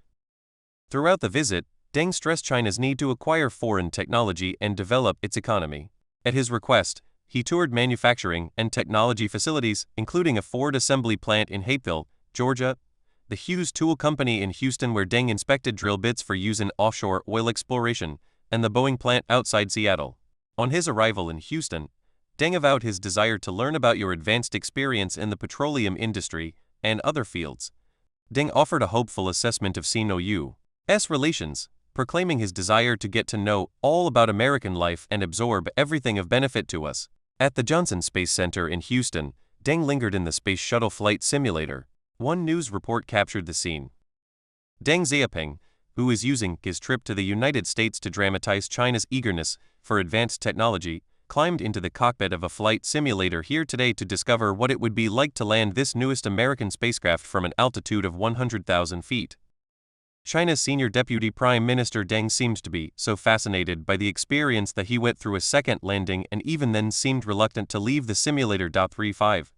Throughout the visit, Deng stressed China's need to acquire foreign technology and develop its economy. At his request, he toured manufacturing and technology facilities, including a Ford assembly plant in Hapeville, Georgia, the Hughes Tool Company in Houston where Deng inspected drill bits for use in offshore oil exploration, and the Boeing plant outside Seattle. On his arrival in Houston, Deng avowed his desire to learn about your advanced experience in the petroleum industry and other fields. Deng offered a hopeful assessment of Sino-U.S. relations, proclaiming his desire to get to know all about American life and absorb everything of benefit to us. At the Johnson Space Center in Houston, Deng lingered in the Space Shuttle flight simulator. One news report captured the scene. Deng Xiaoping, who is using his trip to the United States to dramatize China's eagerness for advanced technology, climbed into the cockpit of a flight simulator here today to discover what it would be like to land this newest American spacecraft from an altitude of 100,000 feet. China's senior deputy prime minister Deng seemed to be so fascinated by the experience that he went through a second landing and even then seemed reluctant to leave the simulator. 35.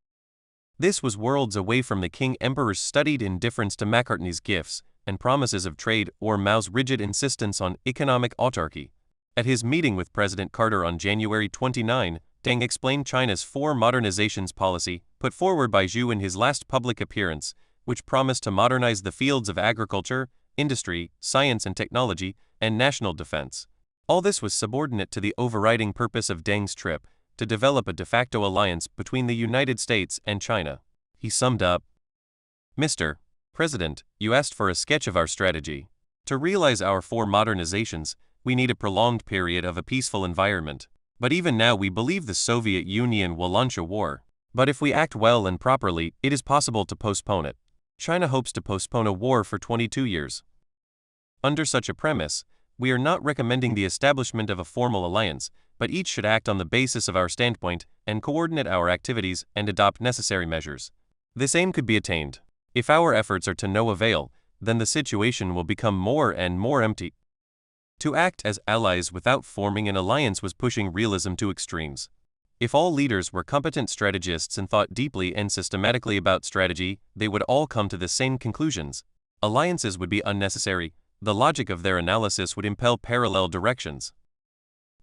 This was worlds away from the King Emperor's studied indifference to McCartney's gifts and promises of trade or Mao's rigid insistence on economic autarky. At his meeting with President Carter on January 29, Deng explained China's four modernizations policy, put forward by Xu in his last public appearance, which promised to modernize the fields of agriculture, industry, science and technology, and national defense. All this was subordinate to the overriding purpose of Deng's trip, to develop a de facto alliance between the United States and China. He summed up, "Mr. President, you asked for a sketch of our strategy. To realize our four modernizations, we need a prolonged period of a peaceful environment. But even now we believe the Soviet Union will launch a war. But if we act well and properly, it is possible to postpone it. China hopes to postpone a war for 22 years. Under such a premise, we are not recommending the establishment of a formal alliance, but each should act on the basis of our standpoint and coordinate our activities and adopt necessary measures. This aim could be attained. If our efforts are to no avail, then the situation will become more and more empty. To act as allies without forming an alliance was pushing realism to extremes. If all leaders were competent strategists and thought deeply and systematically about strategy, they would all come to the same conclusions. Alliances would be unnecessary. The logic of their analysis would impel parallel directions.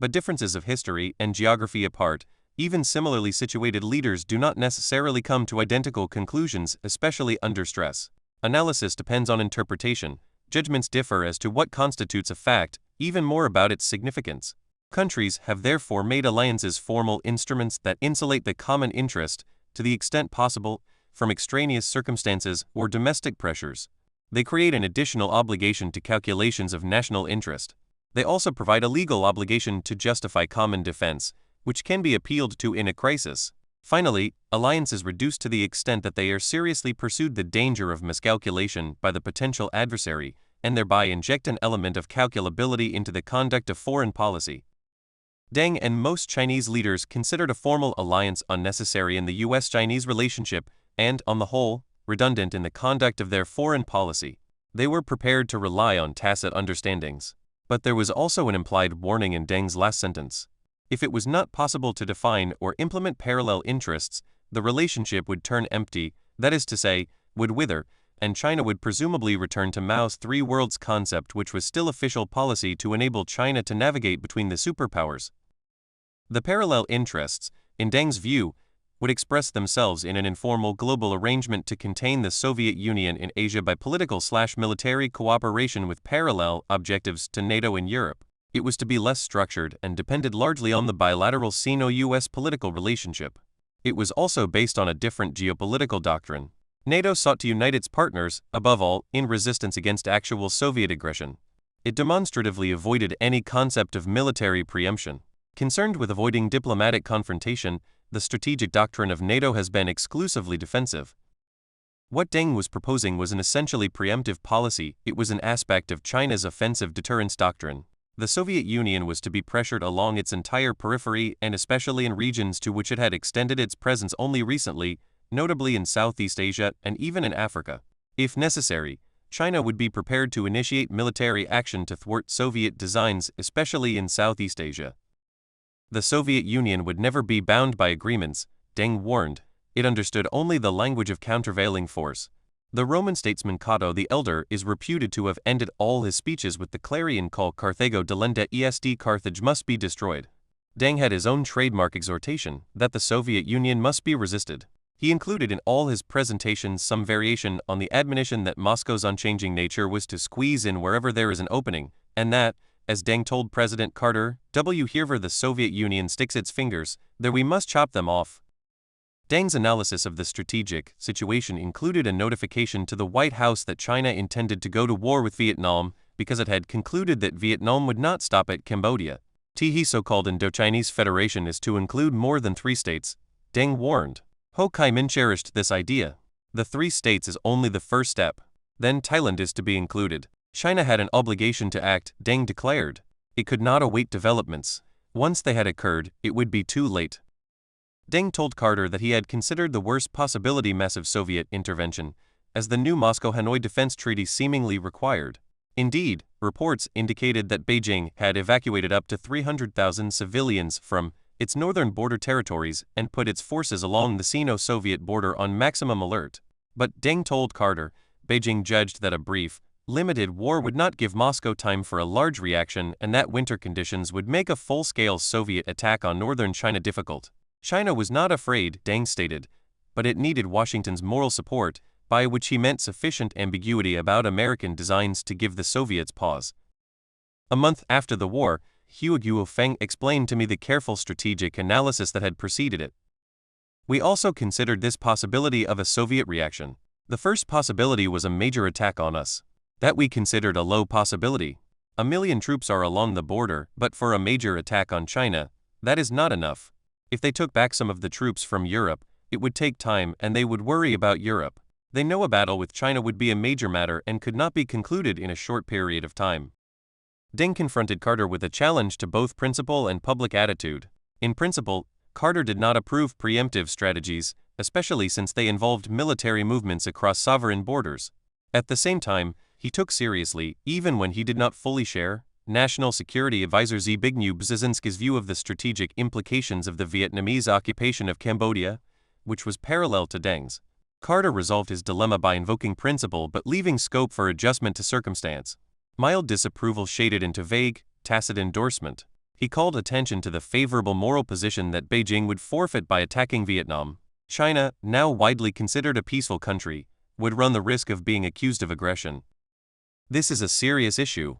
But differences of history and geography apart, even similarly situated leaders do not necessarily come to identical conclusions, especially under stress. Analysis depends on interpretation. Judgments differ as to what constitutes a fact, even more about its significance. Countries have therefore made alliances formal instruments that insulate the common interest, to the extent possible, from extraneous circumstances or domestic pressures. They create an additional obligation to calculations of national interest. They also provide a legal obligation to justify common defense, which can be appealed to in a crisis. Finally, alliances reduced to the extent that they are seriously pursued the danger of miscalculation by the potential adversary, and thereby inject an element of calculability into the conduct of foreign policy. Deng and most Chinese leaders considered a formal alliance unnecessary in the U.S.-Chinese relationship and, on the whole, redundant in the conduct of their foreign policy. They were prepared to rely on tacit understandings. But there was also an implied warning in Deng's last sentence. If it was not possible to define or implement parallel interests, the relationship would turn empty, that is to say, would wither, and China would presumably return to Mao's three worlds concept, which was still official policy to enable China to navigate between the superpowers. The parallel interests, in Deng's view, would express themselves in an informal global arrangement to contain the Soviet Union in Asia by political/military cooperation with parallel objectives to NATO in Europe. It was to be less structured and depended largely on the bilateral Sino-US political relationship. It was also based on a different geopolitical doctrine. NATO sought to unite its partners, above all, in resistance against actual Soviet aggression. It demonstratively avoided any concept of military preemption. Concerned with avoiding diplomatic confrontation, the strategic doctrine of NATO has been exclusively defensive. What Deng was proposing was an essentially preemptive policy. It was an aspect of China's offensive deterrence doctrine. The Soviet Union was to be pressured along its entire periphery and especially in regions to which it had extended its presence only recently, notably in Southeast Asia and even in Africa. If necessary, China would be prepared to initiate military action to thwart Soviet designs, especially in Southeast Asia. The Soviet Union would never be bound by agreements, Deng warned. It understood only the language of countervailing force. The Roman statesman Cato the Elder is reputed to have ended all his speeches with the clarion call Carthago delenda est, Carthage must be destroyed. Deng had his own trademark exhortation, that the Soviet Union must be resisted. He included in all his presentations some variation on the admonition that Moscow's unchanging nature was to squeeze in wherever there is an opening, and that, as Deng told President Carter, wherever the Soviet Union sticks its fingers, there we must chop them off. Deng's analysis of the strategic situation included a notification to the White House that China intended to go to war with Vietnam because it had concluded that Vietnam would not stop at Cambodia. The so-called Indo-Chinese Federation is to include more than 3 states, Deng warned. Ho Chi Minh cherished this idea. The 3 states is only the first step. Then Thailand is to be included. China had an obligation to act, Deng declared. It could not await developments. Once they had occurred, it would be too late. Deng told Carter that he had considered the worst possibility massive Soviet intervention, as the new Moscow-Hanoi Defense Treaty seemingly required. Indeed, reports indicated that Beijing had evacuated up to 300,000 civilians from its northern border territories and put its forces along the Sino-Soviet border on maximum alert. But Deng told Carter, Beijing judged that a brief, limited war would not give Moscow time for a large reaction and that winter conditions would make a full-scale Soviet attack on northern China difficult. China was not afraid, Deng stated, but it needed Washington's moral support, by which he meant sufficient ambiguity about American designs to give the Soviets pause. A month after the war, Guo explained to me the careful strategic analysis that had preceded it. We also considered this possibility of a Soviet reaction. The first possibility was a major attack on us. That we considered a low possibility. 1 million troops are along the border, but for a major attack on China, That is not enough. If they took back some of the troops from Europe, it would take time and they would worry about Europe. They know a battle with China would be a major matter and could not be concluded in a short period of time. Deng confronted Carter with a challenge to both principle and public attitude. In principle, Carter did not approve preemptive strategies, especially since they involved military movements across sovereign borders. At the same time, he took seriously, even when he did not fully share, National Security Advisor Zbigniew Brzezinski's view of the strategic implications of the Vietnamese occupation of Cambodia, which was parallel to Deng's. Carter resolved his dilemma by invoking principle but leaving scope for adjustment to circumstance. Mild disapproval shaded into vague, tacit endorsement. He called attention to the favorable moral position that Beijing would forfeit by attacking Vietnam. China, now widely considered a peaceful country, would run the risk of being accused of aggression. This is a serious issue.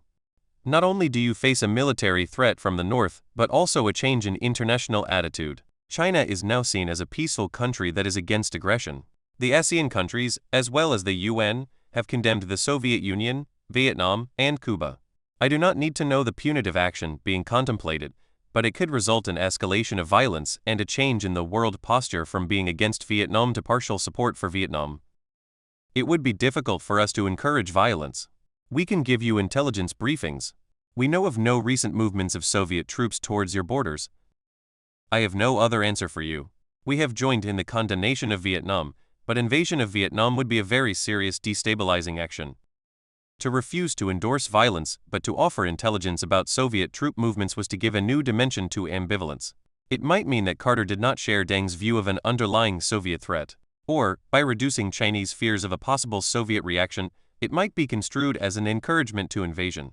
Not only do you face a military threat from the north, but also a change in international attitude. China is now seen as a peaceful country that is against aggression. The ASEAN countries, as well as the UN, have condemned the Soviet Union, Vietnam, and Cuba. I do not need to know the punitive action being contemplated, but it could result in escalation of violence and a change in the world posture from being against Vietnam to partial support for Vietnam. It would be difficult for us to encourage violence. We can give you intelligence briefings. We know of no recent movements of Soviet troops towards your borders. I have no other answer for you. We have joined in the condemnation of Vietnam, but invasion of Vietnam would be a very serious destabilizing action. To refuse to endorse violence but to offer intelligence about Soviet troop movements was to give a new dimension to ambivalence. It might mean that Carter did not share Deng's view of an underlying Soviet threat. Or, by reducing Chinese fears of a possible Soviet reaction, it might be construed as an encouragement to invasion.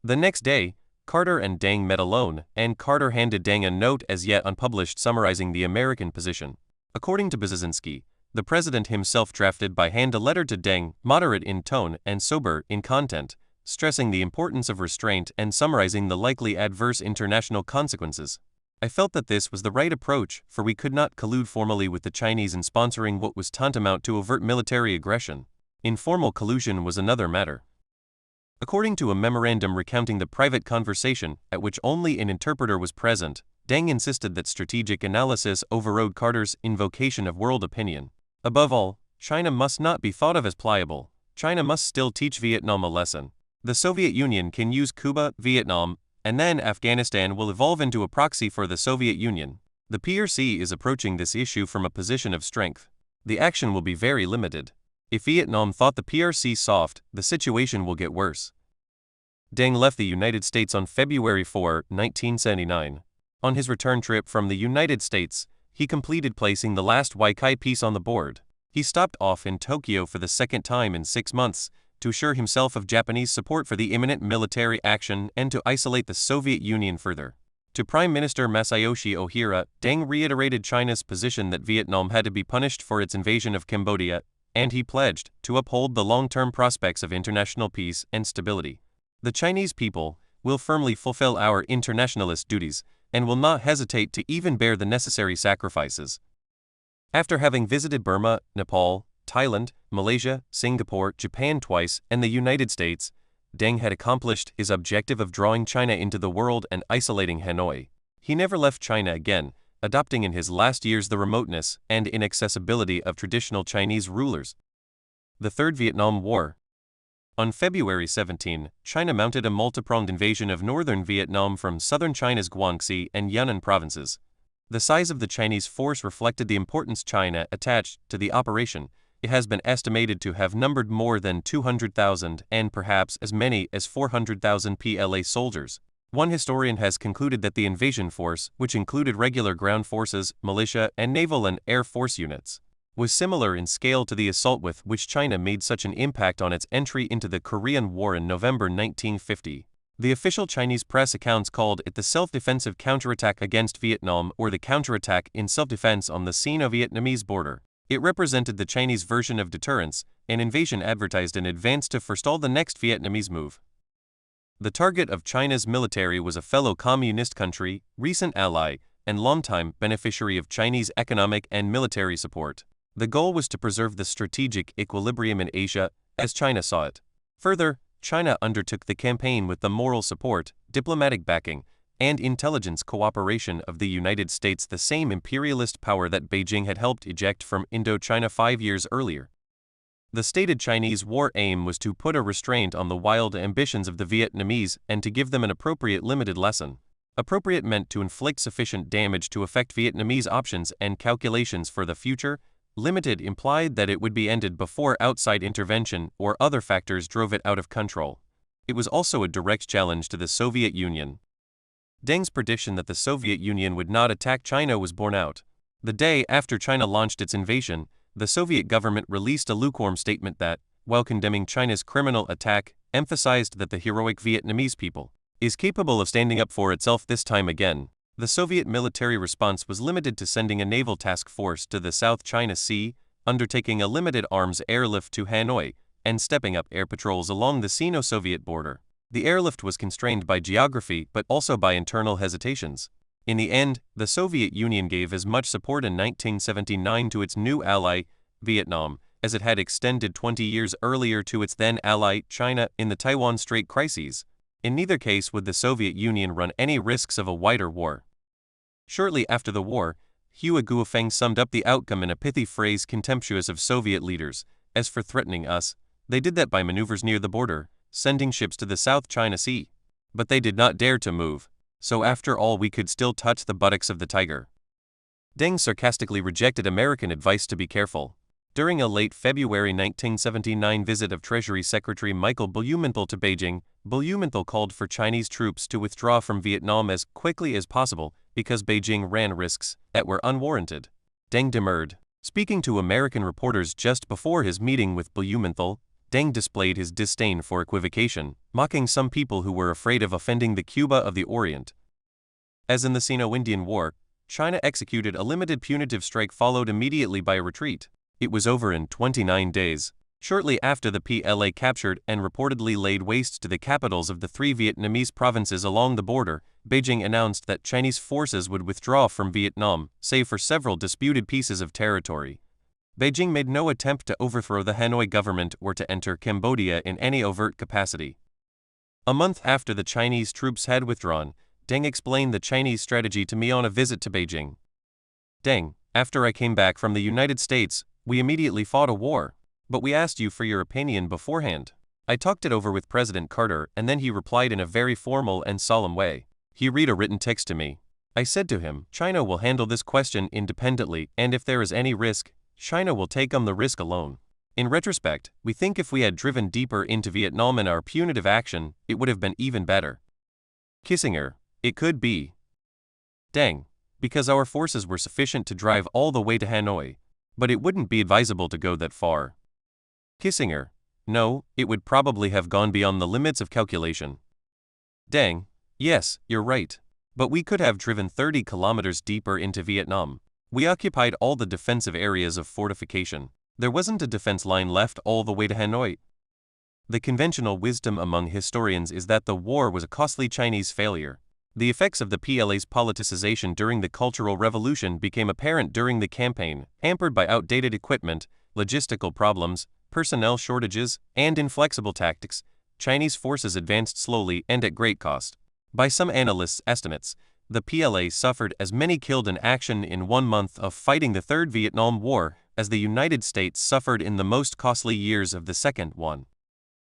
The next day, Carter and Deng met alone, and Carter handed Deng a note as yet unpublished summarizing the American position. According to Brzezinski, the president himself drafted by hand a letter to Deng, moderate in tone and sober in content, stressing the importance of restraint and summarizing the likely adverse international consequences. I felt that this was the right approach, for we could not collude formally with the Chinese in sponsoring what was tantamount to overt military aggression. Informal collusion was another matter. According to a memorandum recounting the private conversation, at which only an interpreter was present, Deng insisted that strategic analysis overrode Carter's invocation of world opinion. Above all, China must not be thought of as pliable. China must still teach Vietnam a lesson. The Soviet Union can use Cuba, Vietnam, and then Afghanistan will evolve into a proxy for the Soviet Union. The PRC is approaching this issue from a position of strength. The action will be very limited. If Vietnam thought the PRC soft, the situation will get worse. Deng left the United States on February 4, 1979. On his return trip from the United States, he completed placing the last Weikai piece on the board. He stopped off in Tokyo for the second time in 6 months, to assure himself of Japanese support for the imminent military action and to isolate the Soviet Union further. To Prime Minister Masayoshi Ohira, Deng reiterated China's position that Vietnam had to be punished for its invasion of Cambodia, and he pledged to uphold the long-term prospects of international peace and stability. The Chinese people will firmly fulfill our internationalist duties and will not hesitate to even bear the necessary sacrifices. After having visited Burma, Nepal, Thailand, Malaysia, Singapore, Japan twice, and the United States, Deng had accomplished his objective of drawing China into the world and isolating Hanoi. He never left China again, adopting in his last years the remoteness and inaccessibility of traditional Chinese rulers. The Third Vietnam War. On February 17, China mounted a multi-pronged invasion of northern Vietnam from southern China's Guangxi and Yunnan provinces. The size of the Chinese force reflected the importance China attached to the operation. It has been estimated to have numbered more than 200,000 and perhaps as many as 400,000 PLA soldiers. One historian has concluded that the invasion force, which included regular ground forces, militia, and naval and air force units, was similar in scale to the assault with which China made such an impact on its entry into the Korean War in November 1950. The official Chinese press accounts called it the self-defensive counterattack against Vietnam or the counterattack in self-defense on the Sino-Vietnamese border. It represented the Chinese version of deterrence, an invasion advertised in advance to forestall the next Vietnamese move. The target of China's military was a fellow communist country, recent ally, and longtime beneficiary of Chinese economic and military support. The goal was to preserve the strategic equilibrium in Asia, as China saw it. Further, China undertook the campaign with the moral support, diplomatic backing, and intelligence cooperation of the United States, the same imperialist power that Beijing had helped eject from Indochina 5 years earlier. The stated Chinese war aim was to put a restraint on the wild ambitions of the Vietnamese and to give them an appropriate limited lesson. Appropriate meant to inflict sufficient damage to affect Vietnamese options and calculations for the future. Limited implied that it would be ended before outside intervention or other factors drove it out of control. It was also a direct challenge to the Soviet Union. Deng's prediction that the Soviet Union would not attack China was borne out. The day after China launched its invasion, the Soviet government released a lukewarm statement that, while condemning China's criminal attack, emphasized that the heroic Vietnamese people is capable of standing up for itself this time again. The Soviet military response was limited to sending a naval task force to the South China Sea, undertaking a limited arms airlift to Hanoi, and stepping up air patrols along the Sino-Soviet border. The airlift was constrained by geography but also by internal hesitations. In the end, the Soviet Union gave as much support in 1979 to its new ally, Vietnam, as it had extended 20 years earlier to its then ally, China, in the Taiwan Strait crises. In neither case would the Soviet Union run any risks of a wider war. Shortly after the war, Hua Guofeng summed up the outcome in a pithy phrase contemptuous of Soviet leaders. As for threatening us, they did that by maneuvers near the border, sending ships to the South China Sea. But they did not dare to move. So after all, we could still touch the buttocks of the tiger. Deng sarcastically rejected American advice to be careful. During a late February 1979 visit of Treasury Secretary Michael Blumenthal to Beijing, Blumenthal called for Chinese troops to withdraw from Vietnam as quickly as possible because Beijing ran risks that were unwarranted. Deng demurred. Speaking to American reporters just before his meeting with Blumenthal, Deng displayed his disdain for equivocation, mocking some people who were afraid of offending the Cuba of the Orient. As in the Sino-Indian War, China executed a limited punitive strike followed immediately by a retreat. It was over in 29 days. Shortly after the PLA captured and reportedly laid waste to the capitals of the 3 Vietnamese provinces along the border, Beijing announced that Chinese forces would withdraw from Vietnam, save for several disputed pieces of territory. Beijing made no attempt to overthrow the Hanoi government or to enter Cambodia in any overt capacity. A month after the Chinese troops had withdrawn, Deng explained the Chinese strategy to me on a visit to Beijing. Deng, after I came back from the United States, we immediately fought a war. But we asked you for your opinion beforehand. I talked it over with President Carter and then he replied in a very formal and solemn way. He read a written text to me. I said to him, China will handle this question independently, and if there is any risk, China will take on the risk alone. In retrospect, we think if we had driven deeper into Vietnam in our punitive action, it would have been even better. Kissinger, it could be. Deng, because our forces were sufficient to drive all the way to Hanoi, but it wouldn't be advisable to go that far. Kissinger, no, it would probably have gone beyond the limits of calculation. Deng, yes, you're right. But we could have driven 30 kilometers deeper into Vietnam. We occupied all the defensive areas of fortification. There wasn't a defense line left all the way to Hanoi. The conventional wisdom among historians is that the war was a costly Chinese failure. The effects of the PLA's politicization during the Cultural Revolution became apparent during the campaign, hampered by outdated equipment, logistical problems, personnel shortages, and inflexible tactics. Chinese forces advanced slowly and at great cost. By some analysts' estimates, the PLA suffered as many killed in action in 1 month of fighting the Third Vietnam War as the United States suffered in the most costly years of the second one.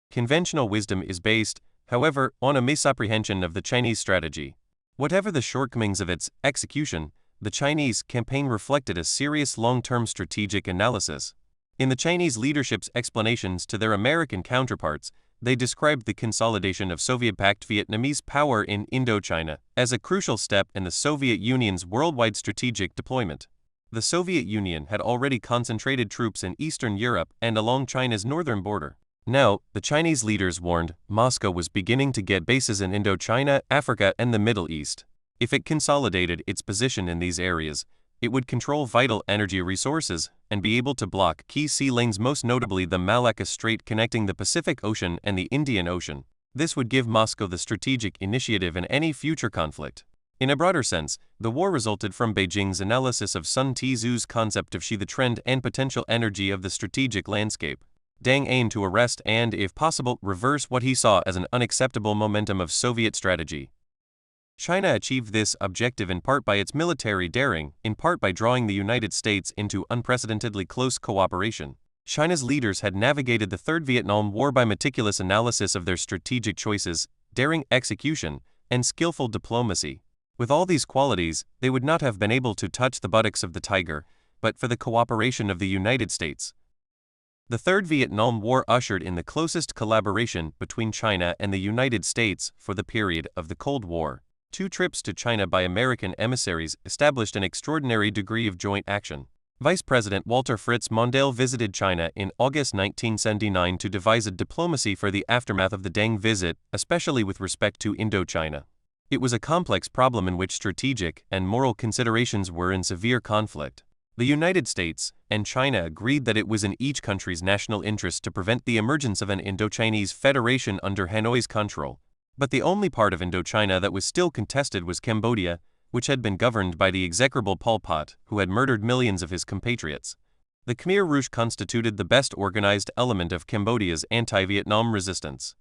Conventional wisdom is based, however, on a misapprehension of the Chinese strategy. Whatever the shortcomings of its execution, the Chinese campaign reflected a serious long-term strategic analysis. In the Chinese leadership's explanations to their American counterparts, they described the consolidation of Soviet-backed Vietnamese power in Indochina as a crucial step in the Soviet Union's worldwide strategic deployment. The Soviet Union had already concentrated troops in Eastern Europe and along China's northern border. Now, the Chinese leaders warned Moscow was beginning to get bases in Indochina, Africa, and the Middle East. If it consolidated its position in these areas, it would control vital energy resources and be able to block key sea lanes, most notably the Malacca Strait connecting the Pacific Ocean and the Indian Ocean. This would give Moscow the strategic initiative in any future conflict. In a broader sense, the war resulted from Beijing's analysis of Sun Tzu's concept of the trend and potential energy of the strategic landscape. Deng aimed to arrest and, if possible, reverse what he saw as an unacceptable momentum of Soviet strategy. China achieved this objective in part by its military daring, in part by drawing the United States into unprecedentedly close cooperation. China's leaders had navigated the Third Vietnam War by meticulous analysis of their strategic choices, daring execution, and skillful diplomacy. With all these qualities, they would not have been able to touch the buttocks of the tiger, but for the cooperation of the United States. The Third Vietnam War ushered in the closest collaboration between China and the United States for the period of the Cold War. 2 trips to China by American emissaries established an extraordinary degree of joint action. Vice President Walter Fritz Mondale visited China in August 1979 to devise a diplomacy for the aftermath of the Deng visit, especially with respect to Indochina. It was a complex problem in which strategic and moral considerations were in severe conflict. The United States and China agreed that it was in each country's national interest to prevent the emergence of an Indochinese federation under Hanoi's control. But the only part of Indochina that was still contested was Cambodia, which had been governed by the execrable Pol Pot, who had murdered millions of his compatriots. The Khmer Rouge constituted the best organized element of Cambodia's anti-Vietnam resistance.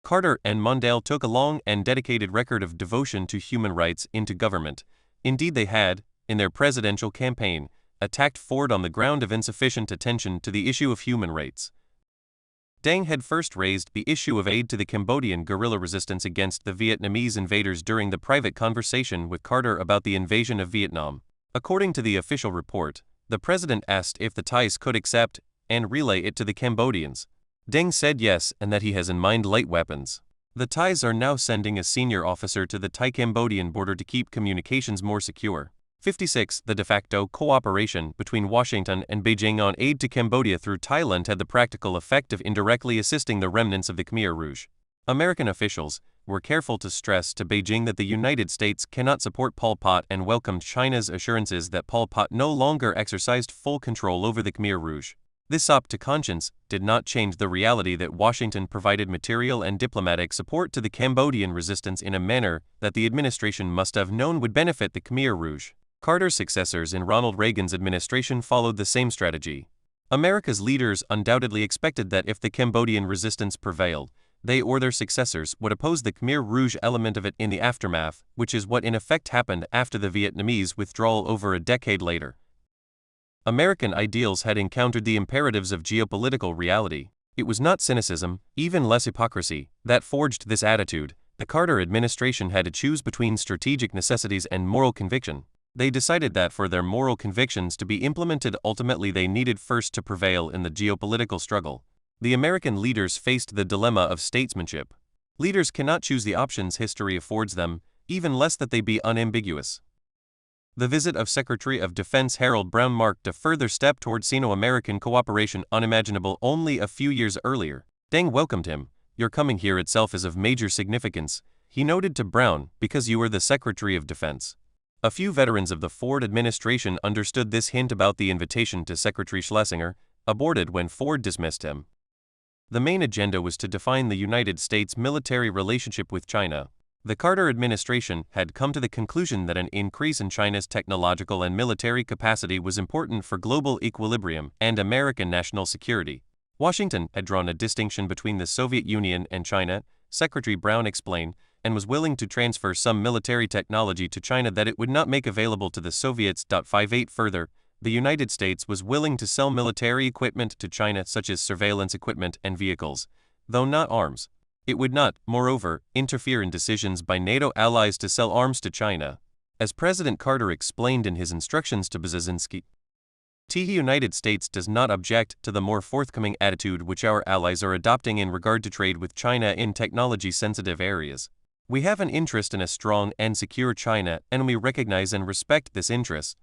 Carter and Mondale took a long and dedicated record of devotion to human rights into government. Indeed, they had, in their presidential campaign, attacked Ford on the ground of insufficient attention to the issue of human rights. Deng had first raised the issue of aid to the Cambodian guerrilla resistance against the Vietnamese invaders during the private conversation with Carter about the invasion of Vietnam. According to the official report, the president asked if the Thais could accept and relay it to the Cambodians. Deng said yes, and that he has in mind light weapons. The Thais are now sending a senior officer to the Thai-Cambodian border to keep communications more secure. 56. The de facto cooperation between Washington and Beijing on aid to Cambodia through Thailand had the practical effect of indirectly assisting the remnants of the Khmer Rouge. American officials were careful to stress to Beijing that the United States cannot support Pol Pot and welcomed China's assurances that Pol Pot no longer exercised full control over the Khmer Rouge. This sop to conscience did not change the reality that Washington provided material and diplomatic support to the Cambodian resistance in a manner that the administration must have known would benefit the Khmer Rouge. Carter's successors in Ronald Reagan's administration followed the same strategy. America's leaders undoubtedly expected that if the Cambodian resistance prevailed, they or their successors would oppose the Khmer Rouge element of it in the aftermath, which is what in effect happened after the Vietnamese withdrawal over a decade later. American ideals had encountered the imperatives of geopolitical reality. It was not cynicism, even less hypocrisy, that forged this attitude. The Carter administration had to choose between strategic necessities and moral conviction. They decided that for their moral convictions to be implemented, ultimately they needed first to prevail in the geopolitical struggle. The American leaders faced the dilemma of statesmanship. Leaders cannot choose the options history affords them, even less that they be unambiguous. The visit of Secretary of Defense Harold Brown marked a further step toward Sino-American cooperation unimaginable only a few years earlier. Deng welcomed him. "Your coming here itself is of major significance," he noted to Brown, "because you are the Secretary of Defense." A few veterans of the Ford administration understood this hint about the invitation to Secretary Schlesinger, aborted when Ford dismissed him. The main agenda was to define the United States' military relationship with China. The Carter administration had come to the conclusion that an increase in China's technological and military capacity was important for global equilibrium and American national security. Washington had drawn a distinction between the Soviet Union and China, Secretary Brown explained, and was willing to transfer some military technology to China that it would not make available to the Soviets. 58 Further, the United States was willing to sell military equipment to China such as surveillance equipment and vehicles, though not arms. It would not, moreover, interfere in decisions by NATO allies to sell arms to China. As President Carter explained in his instructions to Brzezinski, the United States does not object to the more forthcoming attitude which our allies are adopting in regard to trade with China in technology-sensitive areas. We have an interest in a strong and secure China, and we recognize and respect this interest.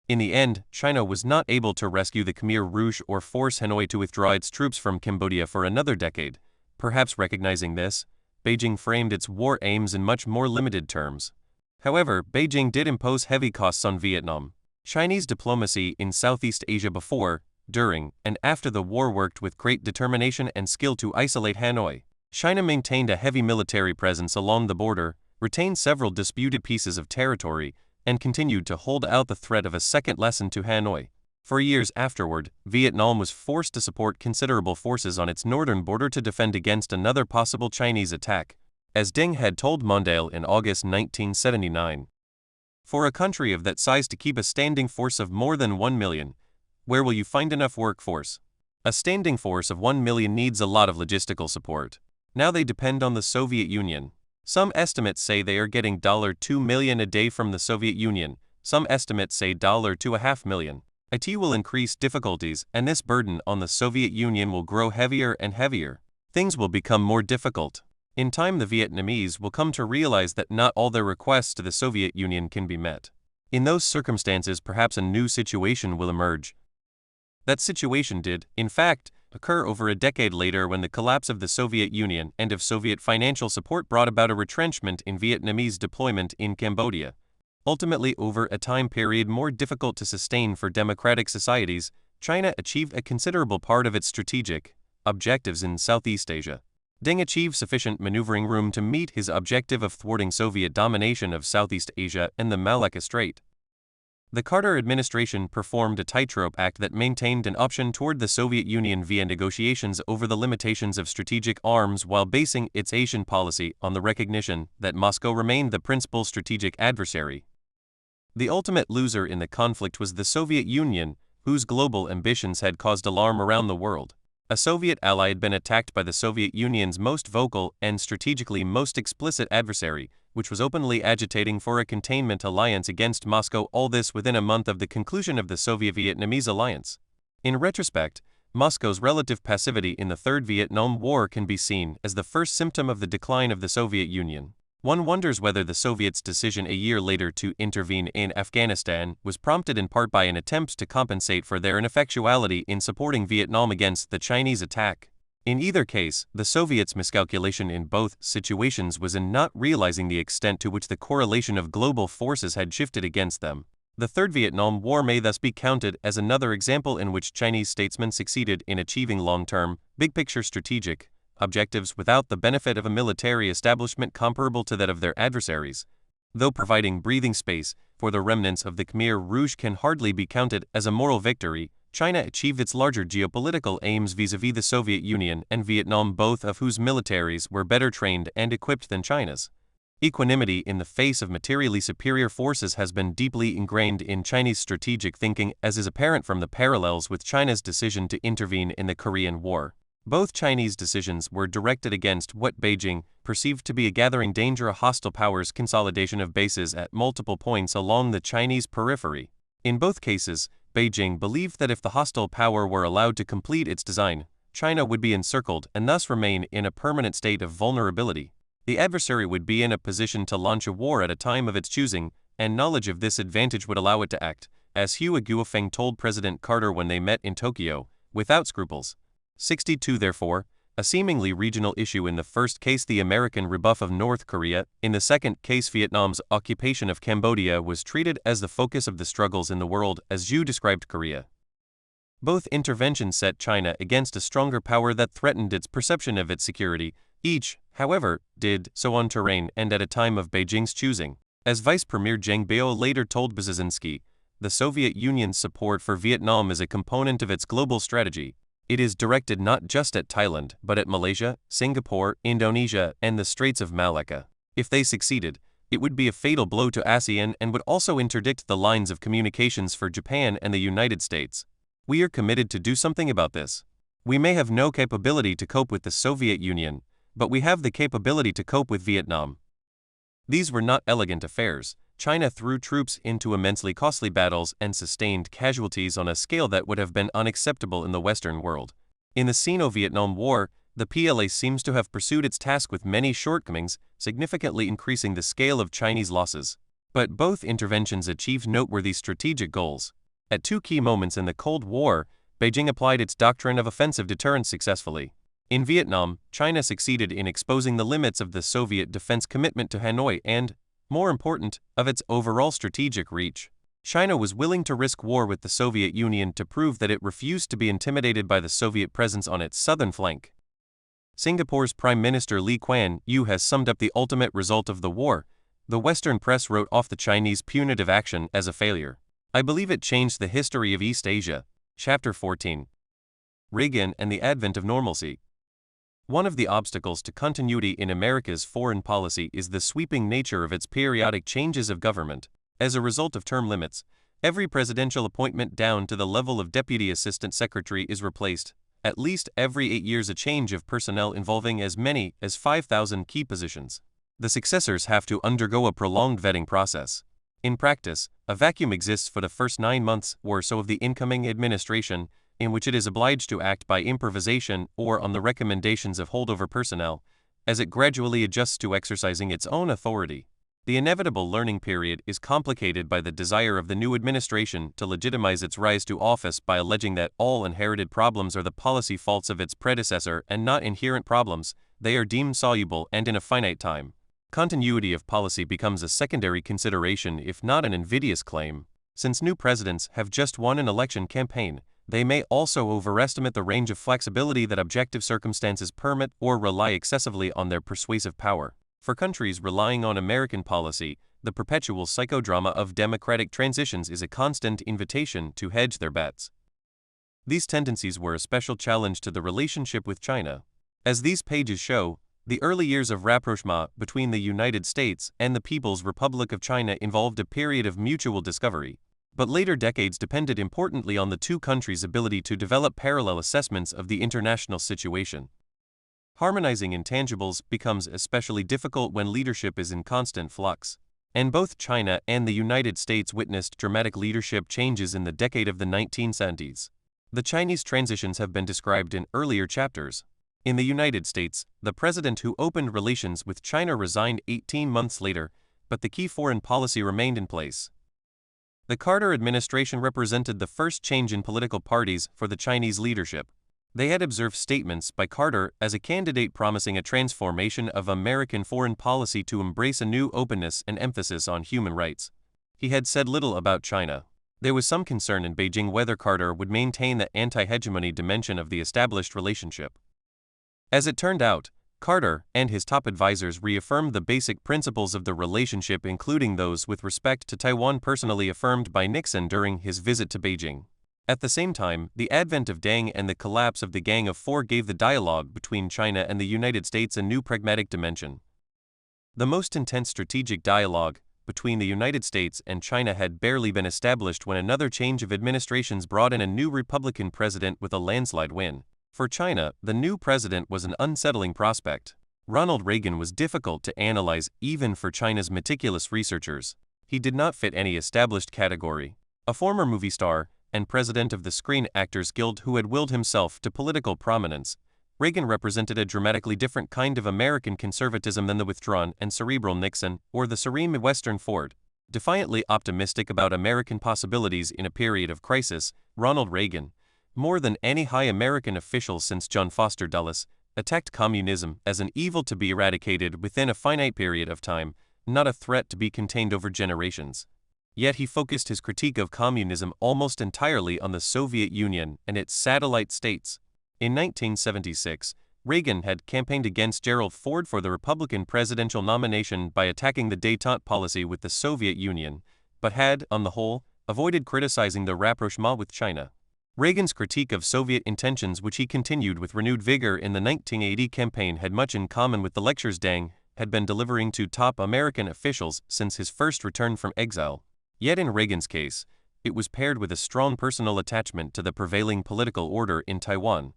In the end, China was not able to rescue the Khmer Rouge or force Hanoi to withdraw its troops from Cambodia for another decade. Perhaps recognizing this, Beijing framed its war aims in much more limited terms. However, Beijing did impose heavy costs on Vietnam. Chinese diplomacy in Southeast Asia before, during, and after the war worked with great determination and skill to isolate Hanoi. China maintained a heavy military presence along the border, retained several disputed pieces of territory, and continued to hold out the threat of a second lesson to Hanoi. For years afterward, Vietnam was forced to support considerable forces on its northern border to defend against another possible Chinese attack. as Deng had told Mondale in August 1979. For a country of that size to keep a standing force of more than 1 million, where will you find enough workforce? A standing force of 1 million needs a lot of logistical support. Now they depend on the Soviet Union. Some estimates say they are getting $2 million a day from the Soviet Union. Some estimates say $2.5 million. It will increase difficulties, and this burden on the Soviet Union will grow heavier and heavier. Things will become more difficult. In time, the Vietnamese will come to realize that not all their requests to the Soviet Union can be met. In those circumstances, perhaps a new situation will emerge. That situation did, in fact, occur over a decade later when the collapse of the Soviet Union and of Soviet financial support brought about a retrenchment in Vietnamese deployment in Cambodia. Ultimately, over a time period more difficult to sustain for democratic societies, China achieved a considerable part of its strategic objectives in Southeast Asia. Deng achieved sufficient maneuvering room to meet his objective of thwarting Soviet domination of Southeast Asia and the Malacca Strait. The Carter administration performed a tightrope act that maintained an option toward the Soviet Union via negotiations over the limitations of strategic arms while basing its Asian policy on the recognition that Moscow remained the principal strategic adversary. The ultimate loser in the conflict was the Soviet Union, whose global ambitions had caused alarm around the world. A Soviet ally had been attacked by the Soviet Union's most vocal and strategically most explicit adversary, which was openly agitating for a containment alliance against Moscow, all this within a month of the conclusion of the Soviet-Vietnamese alliance. In retrospect, Moscow's relative passivity in the Third Vietnam War can be seen as the first symptom of the decline of the Soviet Union. One wonders whether the Soviets' decision a year later to intervene in Afghanistan was prompted in part by an attempt to compensate for their ineffectuality in supporting Vietnam against the Chinese attack. In either case, the Soviets' miscalculation in both situations was in not realizing the extent to which the correlation of global forces had shifted against them. The Third Vietnam War may thus be counted as another example in which Chinese statesmen succeeded in achieving long-term, big-picture strategic objectives without the benefit of a military establishment comparable to that of their adversaries. Though providing breathing space for the remnants of the Khmer Rouge can hardly be counted as a moral victory, China achieved its larger geopolitical aims vis-à-vis the Soviet Union and Vietnam, both of whose militaries were better trained and equipped than China's. Equanimity in the face of materially superior forces has been deeply ingrained in Chinese strategic thinking, as is apparent from the parallels with China's decision to intervene in the Korean War. Both Chinese decisions were directed against what Beijing perceived to be a gathering danger: a hostile powers consolidation of bases at multiple points along the Chinese periphery. In both cases, Beijing believed that if the hostile power were allowed to complete its design, China would be encircled and thus remain in a permanent state of vulnerability. The adversary would be in a position to launch a war at a time of its choosing, and knowledge of this advantage would allow it to act, as Hua Guofeng told President Carter when they met in Tokyo, without scruples. 62 Therefore, a seemingly regional issue in the first case, the American rebuff of North Korea, in the second case, Vietnam's occupation of Cambodia, was treated as the focus of the struggles in the world, as Xu described Korea. Both interventions set China against a stronger power that threatened its perception of its security. Each, however, did so on terrain and at a time of Beijing's choosing. As Vice Premier Zhang Bao later told Brzezinski, the Soviet Union's support for Vietnam is a component of its global strategy. It is directed not just at Thailand, but at Malaysia, Singapore, Indonesia, and the Straits of Malacca. If they succeeded, it would be a fatal blow to ASEAN and would also interdict the lines of communications for Japan and the United States. We are committed to do something about this. We may have no capability to cope with the Soviet Union, but we have the capability to cope with Vietnam. These were not elegant affairs. China threw troops into immensely costly battles and sustained casualties on a scale that would have been unacceptable in the Western world. In the Sino-Vietnam War, the PLA seems to have pursued its task with many shortcomings, significantly increasing the scale of Chinese losses. But both interventions achieved noteworthy strategic goals. At two key moments in the Cold War, Beijing applied its doctrine of offensive deterrence successfully. In Vietnam, China succeeded in exposing the limits of the Soviet defense commitment to Hanoi and, more important, of its overall strategic reach. China was willing to risk war with the Soviet Union to prove that it refused to be intimidated by the Soviet presence on its southern flank. Singapore's Prime Minister Lee Kuan Yew has summed up the ultimate result of the war. The Western press wrote off the Chinese punitive action as a failure. I believe it changed the history of East Asia. Chapter 14. Reagan and the Advent of Normalcy. One of the obstacles to continuity in America's foreign policy is the sweeping nature of its periodic changes of government. As a result of term limits, every presidential appointment down to the level of Deputy Assistant Secretary is replaced. At least every 8 years a change of personnel involving as many as 5,000 key positions. The successors have to undergo a prolonged vetting process. In practice, a vacuum exists for the first 9 months or so of the incoming administration, in which it is obliged to act by improvisation or on the recommendations of holdover personnel, as it gradually adjusts to exercising its own authority. The inevitable learning period is complicated by the desire of the new administration to legitimize its rise to office by alleging that all inherited problems are the policy faults of its predecessor and not inherent problems. They are deemed soluble and in a finite time. Continuity of policy becomes a secondary consideration if not an invidious claim. Since new presidents have just won an election campaign, they may also overestimate the range of flexibility that objective circumstances permit or rely excessively on their persuasive power. For countries relying on American policy, the perpetual psychodrama of democratic transitions is a constant invitation to hedge their bets. These tendencies were a special challenge to the relationship with China. As these pages show, the early years of rapprochement between the United States and the People's Republic of China involved a period of mutual discovery, but later decades depended importantly on the two countries' ability to develop parallel assessments of the international situation. Harmonizing intangibles becomes especially difficult when leadership is in constant flux, and both China and the United States witnessed dramatic leadership changes in the decade of the 1970s. The Chinese transitions have been described in earlier chapters. In the United States, the president who opened relations with China resigned 18 months later, but the key foreign policy remained in place. The Carter administration represented the first change in political parties for the Chinese leadership. They had observed statements by Carter as a candidate promising a transformation of American foreign policy to embrace a new openness and emphasis on human rights. He had said little about China. There was some concern in Beijing whether Carter would maintain the anti-hegemony dimension of the established relationship. As it turned out, Carter and his top advisors reaffirmed the basic principles of the relationship, including those with respect to Taiwan personally affirmed by Nixon during his visit to Beijing. At the same time, the advent of Deng and the collapse of the Gang of Four gave the dialogue between China and the United States a new pragmatic dimension. The most intense strategic dialogue between the United States and China had barely been established when another change of administrations brought in a new Republican president with a landslide win. For China, the new president was an unsettling prospect. Ronald Reagan was difficult to analyze even for China's meticulous researchers. He did not fit any established category. A former movie star and president of the Screen Actors Guild who had willed himself to political prominence, Reagan represented a dramatically different kind of American conservatism than the withdrawn and cerebral Nixon or the serene Midwestern Ford. Defiantly optimistic about American possibilities in a period of crisis, Ronald Reagan, more than any high American official since John Foster Dulles, attacked communism as an evil to be eradicated within a finite period of time, not a threat to be contained over generations. Yet he focused his critique of communism almost entirely on the Soviet Union and its satellite states. In 1976, Reagan had campaigned against Gerald Ford for the Republican presidential nomination by attacking the détente policy with the Soviet Union, but had, on the whole, avoided criticizing the rapprochement with China. Reagan's critique of Soviet intentions, which he continued with renewed vigor in the 1980 campaign, had much in common with the lectures Deng had been delivering to top American officials since his first return from exile. Yet in Reagan's case, it was paired with a strong personal attachment to the prevailing political order in Taiwan.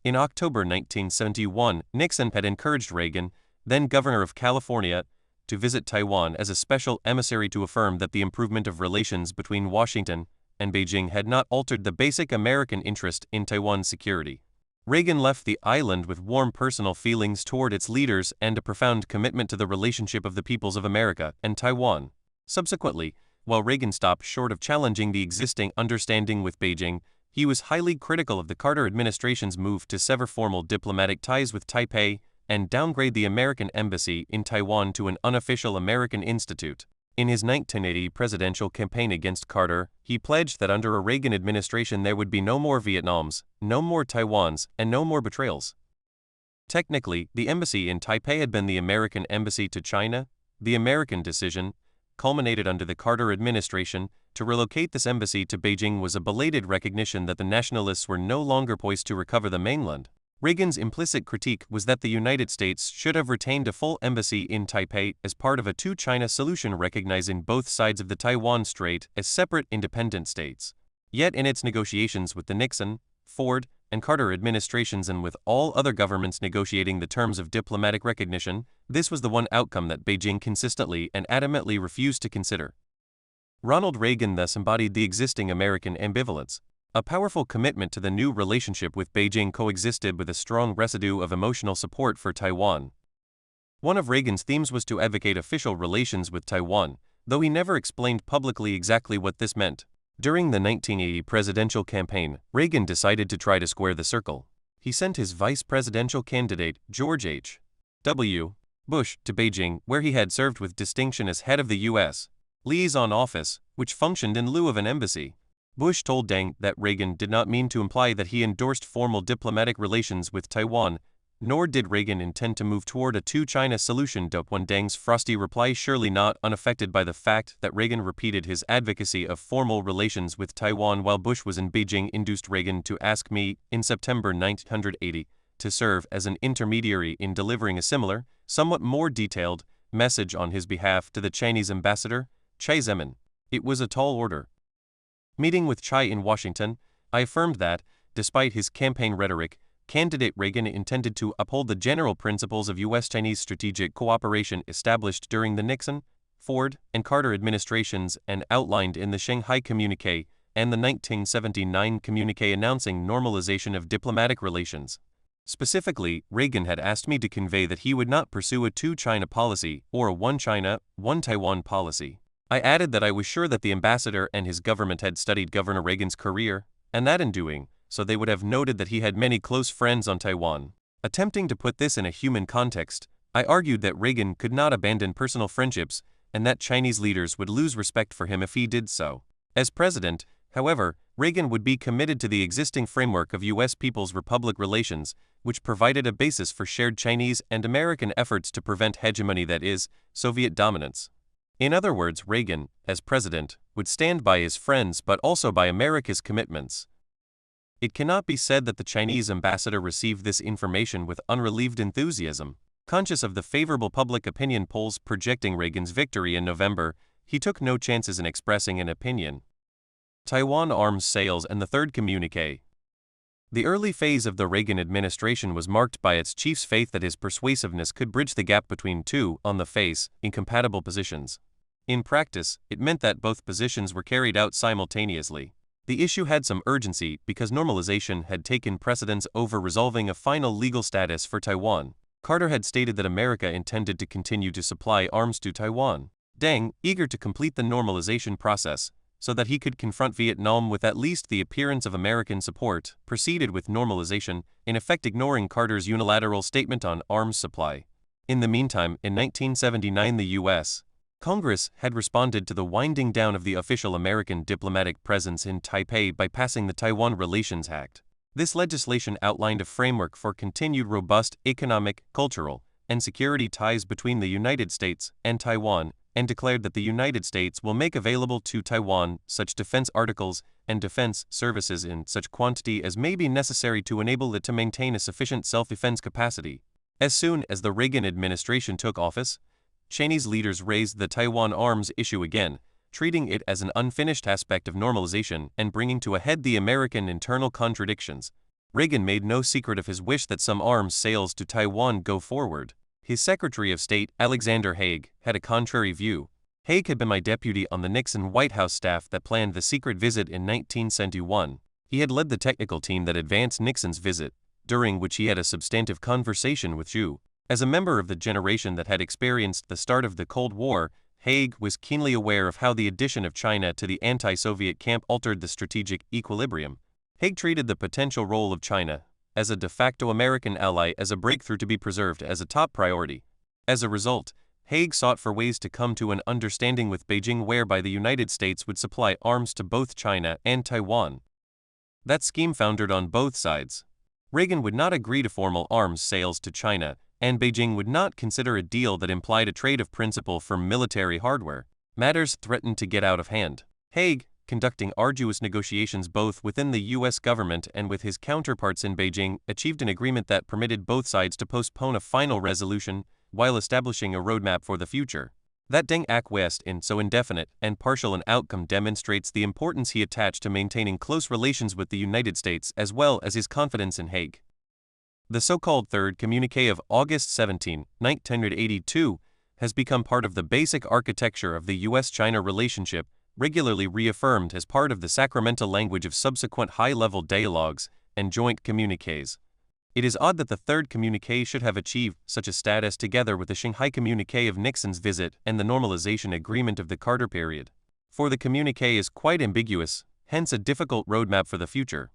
In October 1971, Nixon had encouraged Reagan, then governor of California, to visit Taiwan as a special emissary to affirm that the improvement of relations between Washington and Beijing had not altered the basic American interest in Taiwan's security. Reagan left the island with warm personal feelings toward its leaders and a profound commitment to the relationship of the peoples of America and Taiwan. Subsequently, while Reagan stopped short of challenging the existing understanding with Beijing, he was highly critical of the Carter administration's move to sever formal diplomatic ties with Taipei and downgrade the American embassy in Taiwan to an unofficial American institute. In his 1980 presidential campaign against Carter, he pledged that under a Reagan administration there would be no more Vietnams, no more Taiwans, and no more betrayals. Technically, the embassy in Taipei had been the American embassy to China. The American decision, culminated under the Carter administration, to relocate this embassy to Beijing was a belated recognition that the nationalists were no longer poised to recover the mainland. Reagan's implicit critique was that the United States should have retained a full embassy in Taipei as part of a two-China solution, recognizing both sides of the Taiwan Strait as separate independent states. Yet in its negotiations with the Nixon, Ford, and Carter administrations and with all other governments negotiating the terms of diplomatic recognition, this was the one outcome that Beijing consistently and adamantly refused to consider. Ronald Reagan thus embodied the existing American ambivalence. A powerful commitment to the new relationship with Beijing coexisted with a strong residue of emotional support for Taiwan. One of Reagan's themes was to advocate official relations with Taiwan, though he never explained publicly exactly what this meant. During the 1980 presidential campaign, Reagan decided to try to square the circle. He sent his vice presidential candidate, George H.W. Bush, to Beijing, where he had served with distinction as head of the U.S. liaison office, which functioned in lieu of an embassy. Bush told Deng that Reagan did not mean to imply that he endorsed formal diplomatic relations with Taiwan, nor did Reagan intend to move toward a two-China solution. When Deng's frosty reply, surely not unaffected by the fact that Reagan repeated his advocacy of formal relations with Taiwan while Bush was in Beijing, induced Reagan to ask me, in September 1980, to serve as an intermediary in delivering a similar, somewhat more detailed, message on his behalf to the Chinese ambassador, Chai Zemin. It was a tall order. Meeting with Chai in Washington, I affirmed that, despite his campaign rhetoric, candidate Reagan intended to uphold the general principles of U.S.-Chinese strategic cooperation established during the Nixon, Ford, and Carter administrations and outlined in the Shanghai Communique and the 1979 Communique announcing normalization of diplomatic relations. Specifically, Reagan had asked me to convey that he would not pursue a two-China policy or a one-China, one-Taiwan policy. I added that I was sure that the ambassador and his government had studied Governor Reagan's career, and that in doing so they would have noted that he had many close friends on Taiwan. Attempting to put this in a human context, I argued that Reagan could not abandon personal friendships and that Chinese leaders would lose respect for him if he did so. As president, however, Reagan would be committed to the existing framework of U.S. People's Republic relations, which provided a basis for shared Chinese and American efforts to prevent hegemony, that is, Soviet dominance. In other words, Reagan, as president, would stand by his friends but also by America's commitments. It cannot be said that the Chinese ambassador received this information with unrelieved enthusiasm. Conscious of the favorable public opinion polls projecting Reagan's victory in November, he took no chances in expressing an opinion. Taiwan arms sales and the third communique. The early phase of the Reagan administration was marked by its chief's faith that his persuasiveness could bridge the gap between two, on the face, incompatible positions. In practice, it meant that both positions were carried out simultaneously. The issue had some urgency because normalization had taken precedence over resolving a final legal status for Taiwan. Carter had stated that America intended to continue to supply arms to Taiwan. Deng, eager to complete the normalization process, so that he could confront Vietnam with at least the appearance of American support, proceeded with normalization, in effect ignoring Carter's unilateral statement on arms supply. In the meantime, in 1979 the U.S. Congress had responded to the winding down of the official American diplomatic presence in Taipei by passing the Taiwan Relations Act. This legislation outlined a framework for continued robust economic, cultural, and security ties between the United States and Taiwan, and declared that the United States will make available to Taiwan such defense articles and defense services in such quantity as may be necessary to enable it to maintain a sufficient self-defense capacity. As soon as the Reagan administration took office, Chinese leaders raised the Taiwan arms issue again, treating it as an unfinished aspect of normalization and bringing to a head the American internal contradictions. Reagan made no secret of his wish that some arms sales to Taiwan go forward. His Secretary of State, Alexander Haig, had a contrary view. Haig had been my deputy on the Nixon White House staff that planned the secret visit in 1971. He had led the technical team that advanced Nixon's visit, during which he had a substantive conversation with Xu. As a member of the generation that had experienced the start of the Cold War, Haig was keenly aware of how the addition of China to the anti-Soviet camp altered the strategic equilibrium. Haig treated the potential role of China as a de facto American ally as a breakthrough to be preserved as a top priority. As a result, Haig sought for ways to come to an understanding with Beijing whereby the United States would supply arms to both China and Taiwan. That scheme foundered on both sides. Reagan would not agree to formal arms sales to China, and Beijing would not consider a deal that implied a trade of principle for military hardware. Matters threatened to get out of hand. Haig, conducting arduous negotiations both within the U.S. government and with his counterparts in Beijing, achieved an agreement that permitted both sides to postpone a final resolution while establishing a roadmap for the future. That Deng acquiesced in so indefinite and partial an outcome demonstrates the importance he attached to maintaining close relations with the United States as well as his confidence in Hague. The so-called Third Communiqué of August 17, 1982, has become part of the basic architecture of the U.S.-China relationship, regularly reaffirmed as part of the sacramental language of subsequent high-level dialogues and joint communiques. It is odd that the Third Communiqué should have achieved such a status together with the Shanghai Communiqué of Nixon's visit and the Normalization Agreement of the Carter period. For the communiqué is quite ambiguous, hence a difficult roadmap for the future.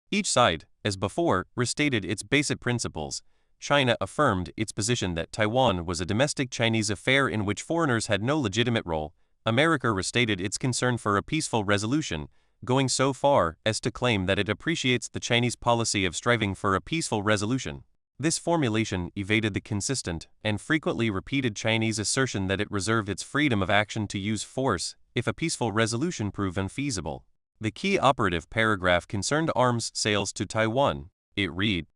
Each side, as before, restated its basic principles. China affirmed its position that Taiwan was a domestic Chinese affair in which foreigners had no legitimate role. America restated its concern for a peaceful resolution, going so far as to claim that it appreciates the Chinese policy of striving for a peaceful resolution. This formulation evaded the consistent and frequently repeated Chinese assertion that it reserved its freedom of action to use force if a peaceful resolution proved unfeasible. The key operative paragraph concerned arms sales to Taiwan. It read,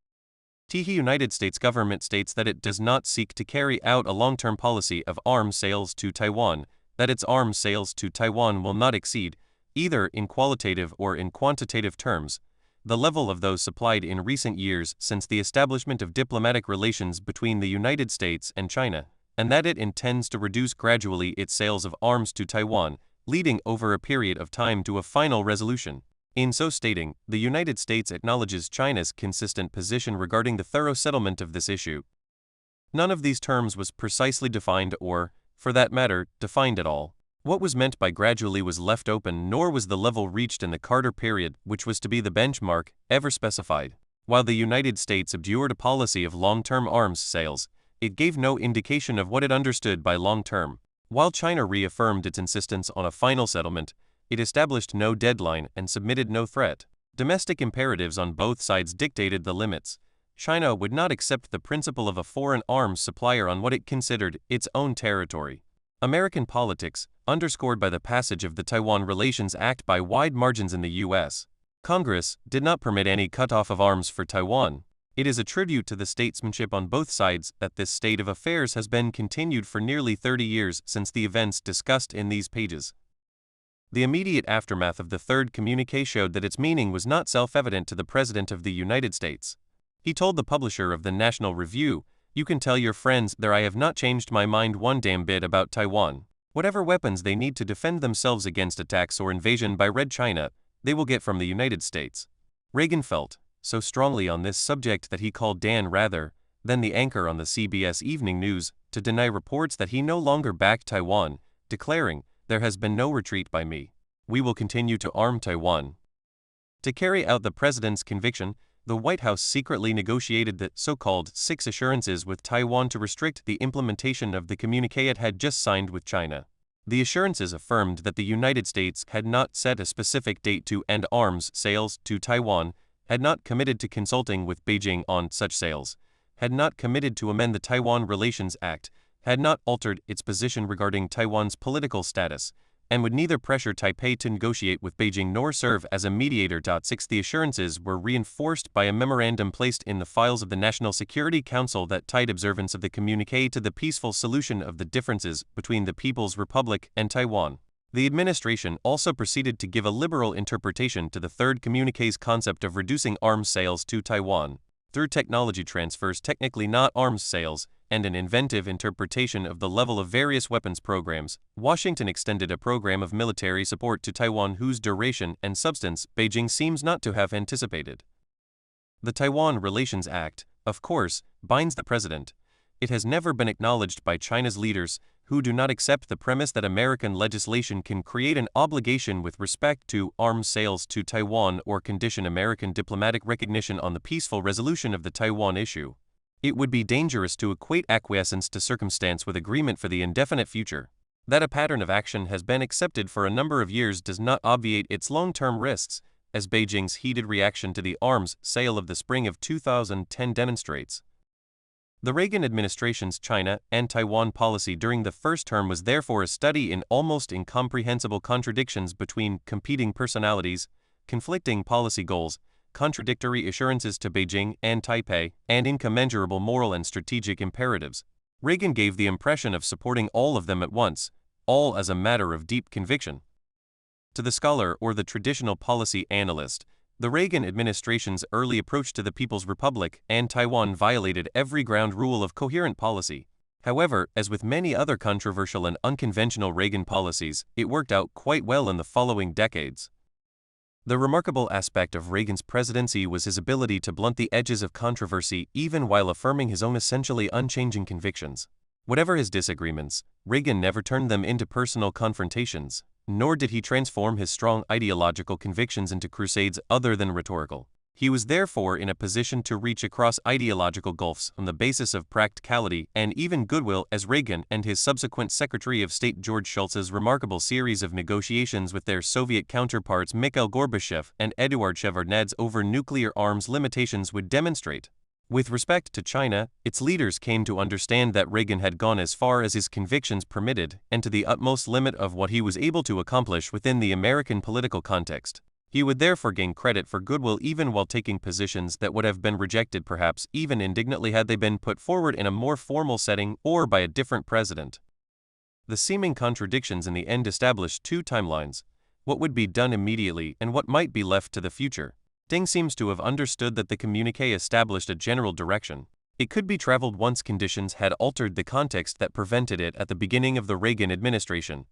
The United States government states that it does not seek to carry out a long-term policy of arms sales to Taiwan, that its arms sales to Taiwan will not exceed, either in qualitative or in quantitative terms, the level of those supplied in recent years since the establishment of diplomatic relations between the United States and China, and that it intends to reduce gradually its sales of arms to Taiwan, leading over a period of time to a final resolution. In so stating, the United States acknowledges China's consistent position regarding the thorough settlement of this issue. None of these terms was precisely defined or, for that matter, defined at all. What was meant by gradually was left open, nor was the level reached in the Carter period, which was to be the benchmark, ever specified. While the United States abjured a policy of long-term arms sales, it gave no indication of what it understood by long-term. While China reaffirmed its insistence on a final settlement, it established no deadline and submitted no threat. Domestic imperatives on both sides dictated the limits. China would not accept the principle of a foreign arms supplier on what it considered its own territory. American politics, underscored by the passage of the Taiwan Relations Act by wide margins in the U.S. Congress, did not permit any cutoff of arms for Taiwan. It is a tribute to the statesmanship on both sides that this state of affairs has been continued for nearly 30 years since the events discussed in these pages. The immediate aftermath of the Third Communiqué showed that its meaning was not self-evident to the President of the United States. He told the publisher of the National Review, "You can tell your friends there I have not changed my mind one damn bit about Taiwan. Whatever weapons they need to defend themselves against attacks or invasion by Red China, they will get from the United States." Reagan felt so strongly on this subject that he called Dan Rather, then the anchor on the CBS Evening News, to deny reports that he no longer backed Taiwan, declaring, "There has been no retreat by me. We will continue to arm Taiwan." To carry out the president's conviction, the White House secretly negotiated the so-called 6 assurances with Taiwan to restrict the implementation of the communiqué it had just signed with China. The assurances affirmed that the United States had not set a specific date to end arms sales to Taiwan, had not committed to consulting with Beijing on such sales, had not committed to amend the Taiwan Relations Act, had not altered its position regarding Taiwan's political status, and would neither pressure Taipei to negotiate with Beijing nor serve as a mediator. 6. The assurances were reinforced by a memorandum placed in the files of the National Security Council that tied observance of the communiqué to the peaceful solution of the differences between the People's Republic and Taiwan. The administration also proceeded to give a liberal interpretation to the Third Communiqué's concept of reducing arms sales to Taiwan through technology transfers, technically not arms sales, and an inventive interpretation of the level of various weapons programs. Washington extended a program of military support to Taiwan whose duration and substance Beijing seems not to have anticipated. The Taiwan Relations Act, of course, binds the president. It has never been acknowledged by China's leaders, who do not accept the premise that American legislation can create an obligation with respect to arms sales to Taiwan or condition American diplomatic recognition on the peaceful resolution of the Taiwan issue. It would be dangerous to equate acquiescence to circumstance with agreement for the indefinite future. That a pattern of action has been accepted for a number of years does not obviate its long-term risks, as Beijing's heated reaction to the arms sale of the spring of 2010 demonstrates. The Reagan administration's China and Taiwan policy during the first term was therefore a study in almost incomprehensible contradictions between competing personalities, conflicting policy goals, contradictory assurances to Beijing and Taipei, and incommensurable moral and strategic imperatives. Reagan gave the impression of supporting all of them at once, all as a matter of deep conviction. To the scholar or the traditional policy analyst, the Reagan administration's early approach to the People's Republic and Taiwan violated every ground rule of coherent policy. However, as with many other controversial and unconventional Reagan policies, it worked out quite well in the following decades. The remarkable aspect of Reagan's presidency was his ability to blunt the edges of controversy even while affirming his own essentially unchanging convictions. Whatever his disagreements, Reagan never turned them into personal confrontations, nor did he transform his strong ideological convictions into crusades other than rhetorical. He was therefore in a position to reach across ideological gulfs on the basis of practicality and even goodwill, as Reagan and his subsequent Secretary of State George Shultz's remarkable series of negotiations with their Soviet counterparts Mikhail Gorbachev and Eduard Shevardnadze over nuclear arms limitations would demonstrate. With respect to China, its leaders came to understand that Reagan had gone as far as his convictions permitted and to the utmost limit of what he was able to accomplish within the American political context. He would therefore gain credit for goodwill even while taking positions that would have been rejected perhaps even indignantly had they been put forward in a more formal setting or by a different president. The seeming contradictions in the end established two timelines: what would be done immediately and what might be left to the future. Deng seems to have understood that the communiqué established a general direction. It could be traveled once conditions had altered the context that prevented it at the beginning of the Reagan administration.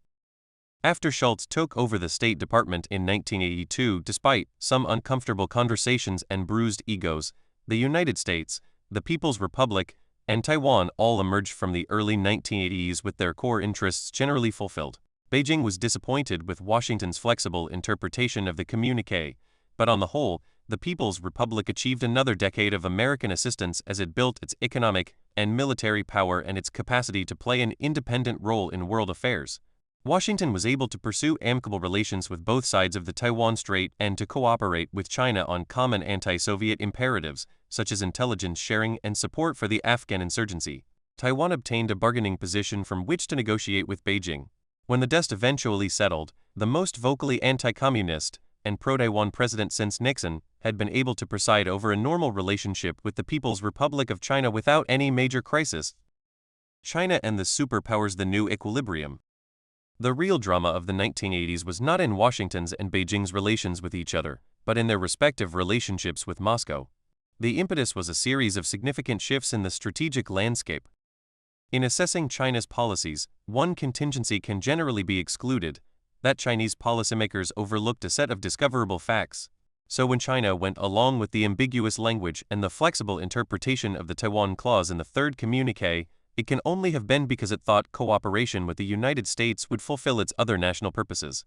After Shultz took over the State Department in 1982, despite some uncomfortable conversations and bruised egos, the United States, the People's Republic, and Taiwan all emerged from the early 1980s with their core interests generally fulfilled. Beijing was disappointed with Washington's flexible interpretation of the communiqué, but on the whole, the People's Republic achieved another decade of American assistance as it built its economic and military power and its capacity to play an independent role in world affairs. Washington was able to pursue amicable relations with both sides of the Taiwan Strait and to cooperate with China on common anti-Soviet imperatives, such as intelligence sharing and support for the Afghan insurgency. Taiwan obtained a bargaining position from which to negotiate with Beijing. When the dust eventually settled, the most vocally anti-communist and pro-Taiwan president since Nixon had been able to preside over a normal relationship with the People's Republic of China without any major crisis. China and the superpowers: the new equilibrium. The real drama of the 1980s was not in Washington's and Beijing's relations with each other, but in their respective relationships with Moscow. The impetus was a series of significant shifts in the strategic landscape. In assessing China's policies, one contingency can generally be excluded: that Chinese policymakers overlooked a set of discoverable facts. So when China went along with the ambiguous language and the flexible interpretation of the Taiwan Clause in the third communiqué, it can only have been because it thought cooperation with the United States would fulfill its other national purposes.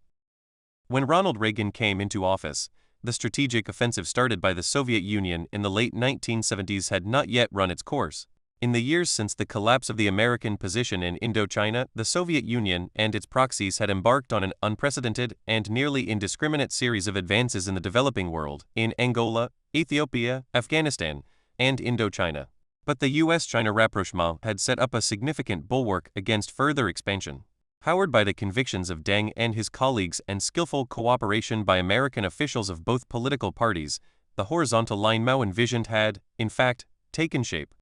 When Ronald Reagan came into office, the strategic offensive started by the Soviet Union in the late 1970s had not yet run its course. In the years since the collapse of the American position in Indochina, the Soviet Union and its proxies had embarked on an unprecedented and nearly indiscriminate series of advances in the developing world, in Angola, Ethiopia, Afghanistan, and Indochina. But the US-China rapprochement had set up a significant bulwark against further expansion. Powered by the convictions of Deng and his colleagues and skillful cooperation by American officials of both political parties, the horizontal line Mao envisioned had, in fact, taken shape.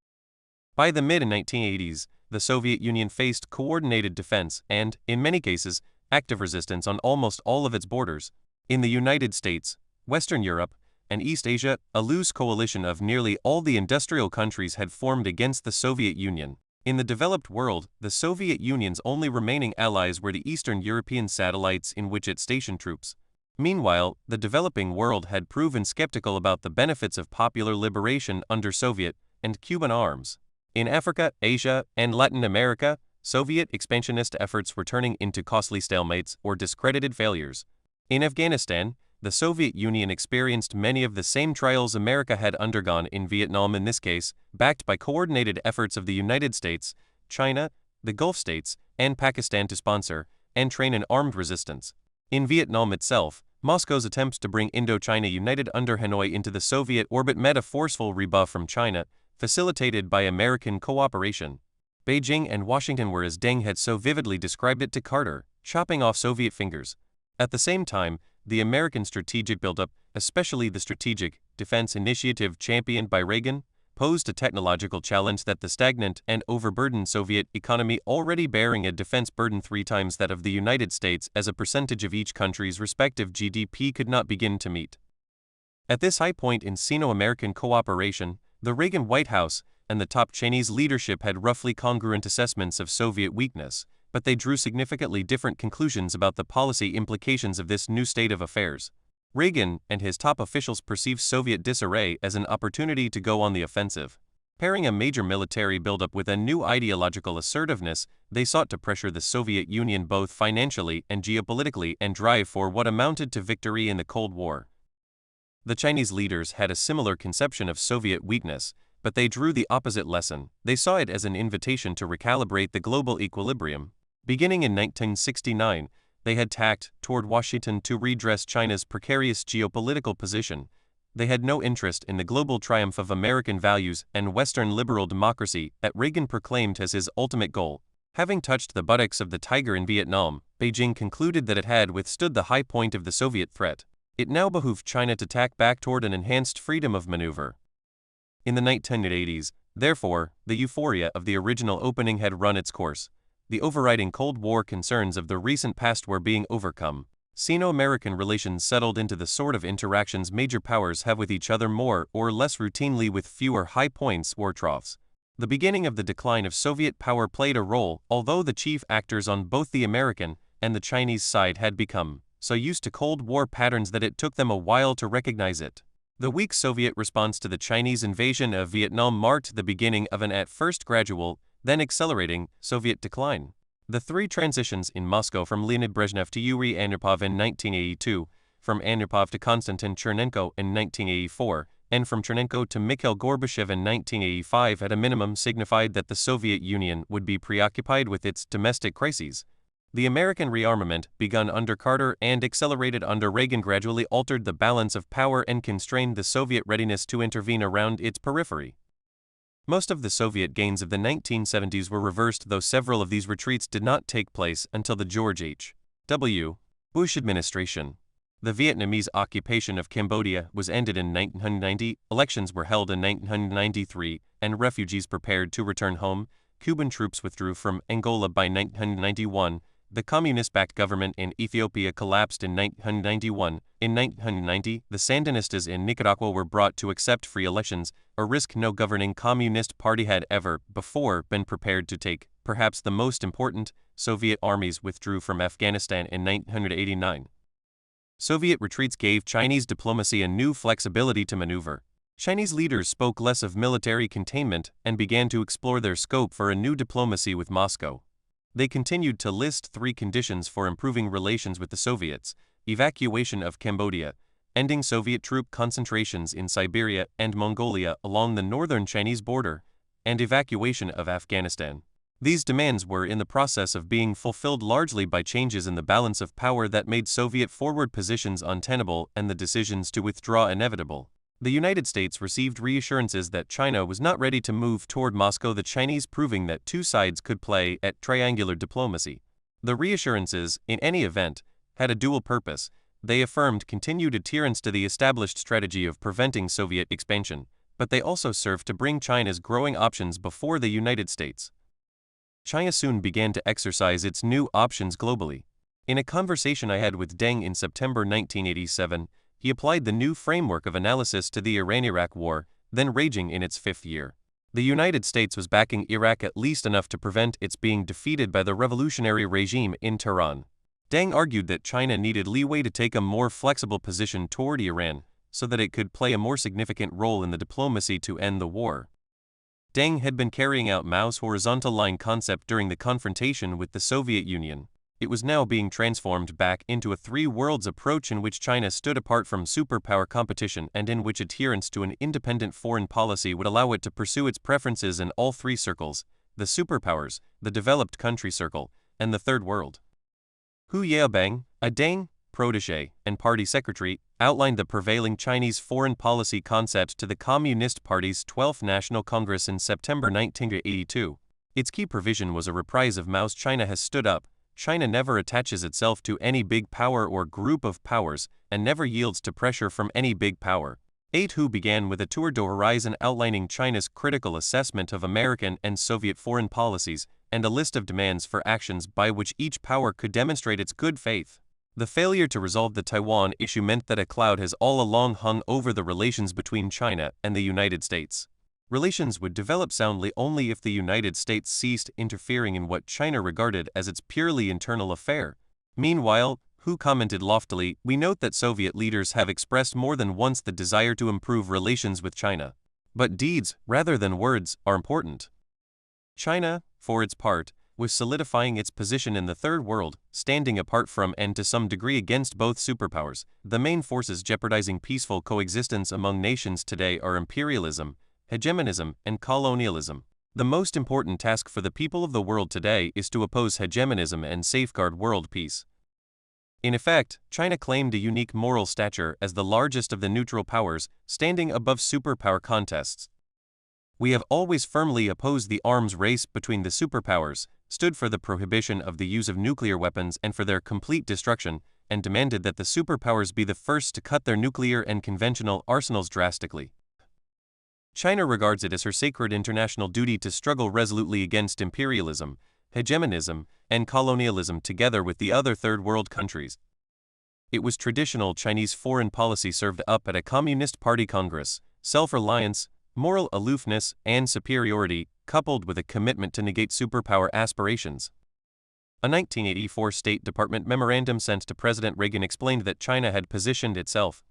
By the mid-1980s, the Soviet Union faced coordinated defense and, in many cases, active resistance on almost all of its borders. In the United States, Western Europe, and East Asia, a loose coalition of nearly all the industrial countries had formed against the Soviet Union. In the developed world, the Soviet Union's only remaining allies were the Eastern European satellites in which it stationed troops. Meanwhile, the developing world had proven skeptical about the benefits of popular liberation under Soviet and Cuban arms. In Africa, Asia, and Latin America, Soviet expansionist efforts were turning into costly stalemates or discredited failures. In Afghanistan, the Soviet Union experienced many of the same trials America had undergone in Vietnam, in this case, backed by coordinated efforts of the United States, China, the Gulf states, and Pakistan to sponsor and train an armed resistance. In Vietnam itself, Moscow's attempts to bring Indochina united under Hanoi into the Soviet orbit met a forceful rebuff from China, facilitated by American cooperation. Beijing and Washington were, as Deng had so vividly described it to Carter, chopping off Soviet fingers. At the same time, the American strategic buildup, especially the Strategic Defense Initiative championed by Reagan, posed a technological challenge that the stagnant and overburdened Soviet economy, already bearing a defense burden 3 times that of the United States as a percentage of each country's respective GDP, could not begin to meet. At this high point in Sino-American cooperation, the Reagan White House and the top Chinese leadership had roughly congruent assessments of Soviet weakness, but they drew significantly different conclusions about the policy implications of this new state of affairs. Reagan and his top officials perceived Soviet disarray as an opportunity to go on the offensive. Pairing a major military buildup with a new ideological assertiveness, they sought to pressure the Soviet Union both financially and geopolitically and drive for what amounted to victory in the Cold War. The Chinese leaders had a similar conception of Soviet weakness, but they drew the opposite lesson. They saw it as an invitation to recalibrate the global equilibrium. Beginning in 1969, they had tacked toward Washington to redress China's precarious geopolitical position. They had no interest in the global triumph of American values and Western liberal democracy that Reagan proclaimed as his ultimate goal. Having touched the buttocks of the tiger in Vietnam, Beijing concluded that it had withstood the high point of the Soviet threat. It now behooved China to tack back toward an enhanced freedom of maneuver. In the 1980s, therefore, the euphoria of the original opening had run its course. The overriding Cold War concerns of the recent past were being overcome. Sino-American relations settled into the sort of interactions major powers have with each other, more or less routinely, with fewer high points or troughs. The beginning of the decline of Soviet power played a role, although the chief actors on both the American and the Chinese side had become so used to Cold War patterns that it took them a while to recognize it. The weak Soviet response to the Chinese invasion of Vietnam marked the beginning of an at first gradual, then accelerating, Soviet decline. The 3 transitions in Moscow from Leonid Brezhnev to Yuri Andropov in 1982, from Andropov to Konstantin Chernenko in 1984, and from Chernenko to Mikhail Gorbachev in 1985 at a minimum signified that the Soviet Union would be preoccupied with its domestic crises. The American rearmament, begun under Carter and accelerated under Reagan, gradually altered the balance of power and constrained the Soviet readiness to intervene around its periphery. Most of the Soviet gains of the 1970s were reversed, though several of these retreats did not take place until the George H.W. Bush administration. The Vietnamese occupation of Cambodia was ended in 1990, elections were held in 1993, and refugees prepared to return home. Cuban troops withdrew from Angola by 1991. The communist-backed government in Ethiopia collapsed in 1991. In 1990, the Sandinistas in Nicaragua were brought to accept free elections, a risk no governing communist party had ever before been prepared to take. Perhaps the most important, Soviet armies withdrew from Afghanistan in 1989. Soviet retreats gave Chinese diplomacy a new flexibility to maneuver. Chinese leaders spoke less of military containment and began to explore their scope for a new diplomacy with Moscow. They continued to list 3 conditions for improving relations with the Soviets: evacuation of Cambodia, ending Soviet troop concentrations in Siberia and Mongolia along the northern Chinese border, and evacuation of Afghanistan. These demands were in the process of being fulfilled largely by changes in the balance of power that made Soviet forward positions untenable and the decisions to withdraw inevitable. The United States received reassurances that China was not ready to move toward Moscow, the Chinese proving that 2 sides could play at triangular diplomacy. The reassurances, in any event, had a dual purpose. They affirmed continued adherence to the established strategy of preventing Soviet expansion, but they also served to bring China's growing options before the United States. China soon began to exercise its new options globally. In a conversation I had with Deng in September 1987, he applied the new framework of analysis to the Iran-Iraq war, then raging in its 5th year. The United States was backing Iraq at least enough to prevent its being defeated by the revolutionary regime in Tehran. Deng argued that China needed leeway to take a more flexible position toward Iran, so that it could play a more significant role in the diplomacy to end the war. Deng had been carrying out Mao's horizontal line concept during the confrontation with the Soviet Union. It was now being transformed back into a 3 worlds approach in which China stood apart from superpower competition and in which adherence to an independent foreign policy would allow it to pursue its preferences in all 3 circles: the superpowers, the developed country circle, and the Third World. Hu Yaobang, a Deng, protege, and party secretary, outlined the prevailing Chinese foreign policy concept to the Communist Party's 12th National Congress in September 1982. Its key provision was a reprise of Mao's "China has stood up. China never attaches itself to any big power or group of powers, and never yields to pressure from any big power." 8. Who began with a tour de horizon outlining China's critical assessment of American and Soviet foreign policies, and a list of demands for actions by which each power could demonstrate its good faith. The failure to resolve the Taiwan issue meant that a cloud has all along hung over the relations between China and the United States. Relations would develop soundly only if the United States ceased interfering in what China regarded as its purely internal affair. Meanwhile, Hu commented loftily, "We note that Soviet leaders have expressed more than once the desire to improve relations with China. But deeds, rather than words, are important." China, for its part, was solidifying its position in the Third World, standing apart from and to some degree against both superpowers. The main forces jeopardizing peaceful coexistence among nations today are imperialism, hegemonism, and colonialism. The most important task for the people of the world today is to oppose hegemonism and safeguard world peace. In effect, China claimed a unique moral stature as the largest of the neutral powers, standing above superpower contests. "We have always firmly opposed the arms race between the superpowers, stood for the prohibition of the use of nuclear weapons and for their complete destruction, and demanded that the superpowers be the first to cut their nuclear and conventional arsenals drastically. China regards it as her sacred international duty to struggle resolutely against imperialism, hegemonism, and colonialism together with the other Third World countries." It was traditional Chinese foreign policy served up at a Communist Party Congress: self-reliance, moral aloofness, and superiority, coupled with a commitment to negate superpower aspirations. A 1984 State Department memorandum sent to President Reagan explained that China had positioned itself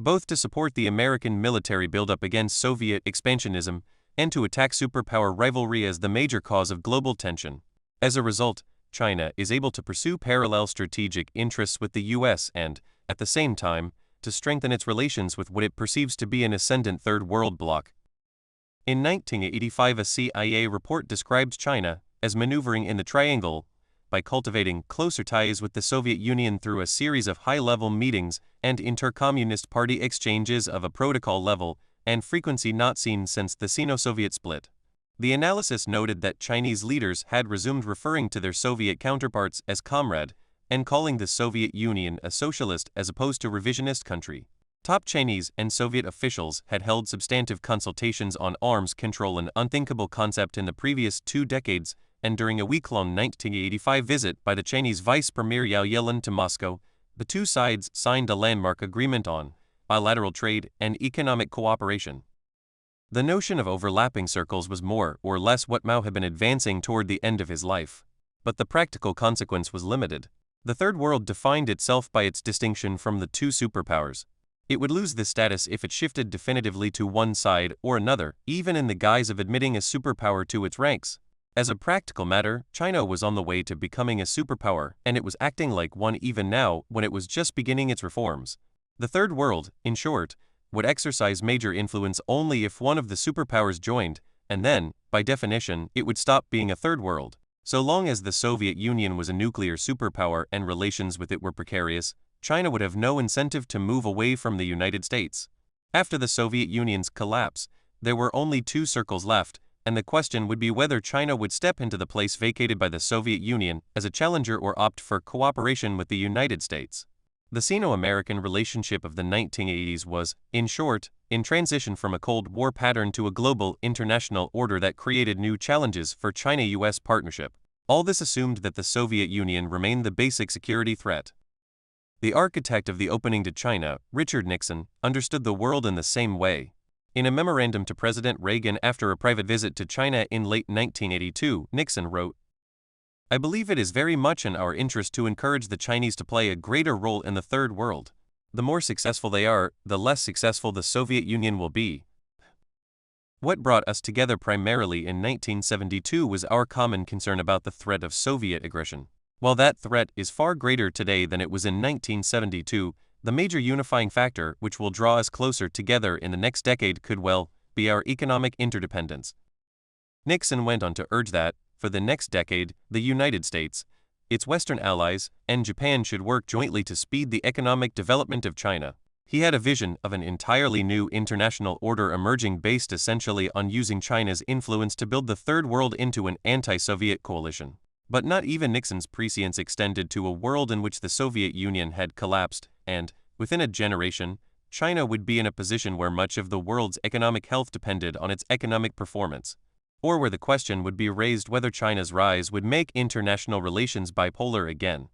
both to support the American military buildup against Soviet expansionism and to attack superpower rivalry as the major cause of global tension. As a result, China is able to pursue parallel strategic interests with the US and, at the same time, to strengthen its relations with what it perceives to be an ascendant Third World bloc. In 1985, a CIA report described China as maneuvering in the triangle by cultivating closer ties with the Soviet Union through a series of high-level meetings and inter-communist party exchanges of a protocol level and frequency not seen since the Sino-Soviet split. The analysis noted that Chinese leaders had resumed referring to their Soviet counterparts as comrade and calling the Soviet Union a socialist as opposed to revisionist country. Top Chinese and Soviet officials had held substantive consultations on arms control, an unthinkable concept in the previous 2 decades, and during a week-long 1985 visit by the Chinese Vice Premier Yao Yelin to Moscow, the two sides signed a landmark agreement on bilateral trade and economic cooperation. The notion of overlapping circles was more or less what Mao had been advancing toward the end of his life. But the practical consequence was limited. The Third World defined itself by its distinction from the two superpowers. It would lose this status if it shifted definitively to one side or another, even in the guise of admitting a superpower to its ranks. As a practical matter, China was on the way to becoming a superpower, and it was acting like one even now when it was just beginning its reforms. The Third World, in short, would exercise major influence only if one of the superpowers joined, and then, by definition, it would stop being a Third World. So long as the Soviet Union was a nuclear superpower and relations with it were precarious, China would have no incentive to move away from the United States. After the Soviet Union's collapse, there were only 2 circles left, and the question would be whether China would step into the place vacated by the Soviet Union as a challenger or opt for cooperation with the United States. The Sino-American relationship of the 1980s was, in short, in transition from a Cold War pattern to a global, international order that created new challenges for China-US partnership. All this assumed that the Soviet Union remained the basic security threat. The architect of the opening to China, Richard Nixon, understood the world in the same way. In a memorandum to President Reagan after a private visit to China in late 1982, Nixon wrote, "I believe it is very much in our interest to encourage the Chinese to play a greater role in the Third World. The more successful they are, the less successful the Soviet Union will be." What brought us together primarily in 1972 was our common concern about the threat of Soviet aggression. While that threat is far greater today than it was in 1972, the major unifying factor which will draw us closer together in the next decade could well be our economic interdependence. Nixon went on to urge that, for the next decade, the United States, its Western allies, and Japan should work jointly to speed the economic development of China. He had a vision of an entirely new international order emerging based essentially on using China's influence to build the Third World into an anti-Soviet coalition. But not even Nixon's prescience extended to a world in which the Soviet Union had collapsed, and, within a generation, China would be in a position where much of the world's economic health depended on its economic performance, or where the question would be raised whether China's rise would make international relations bipolar again.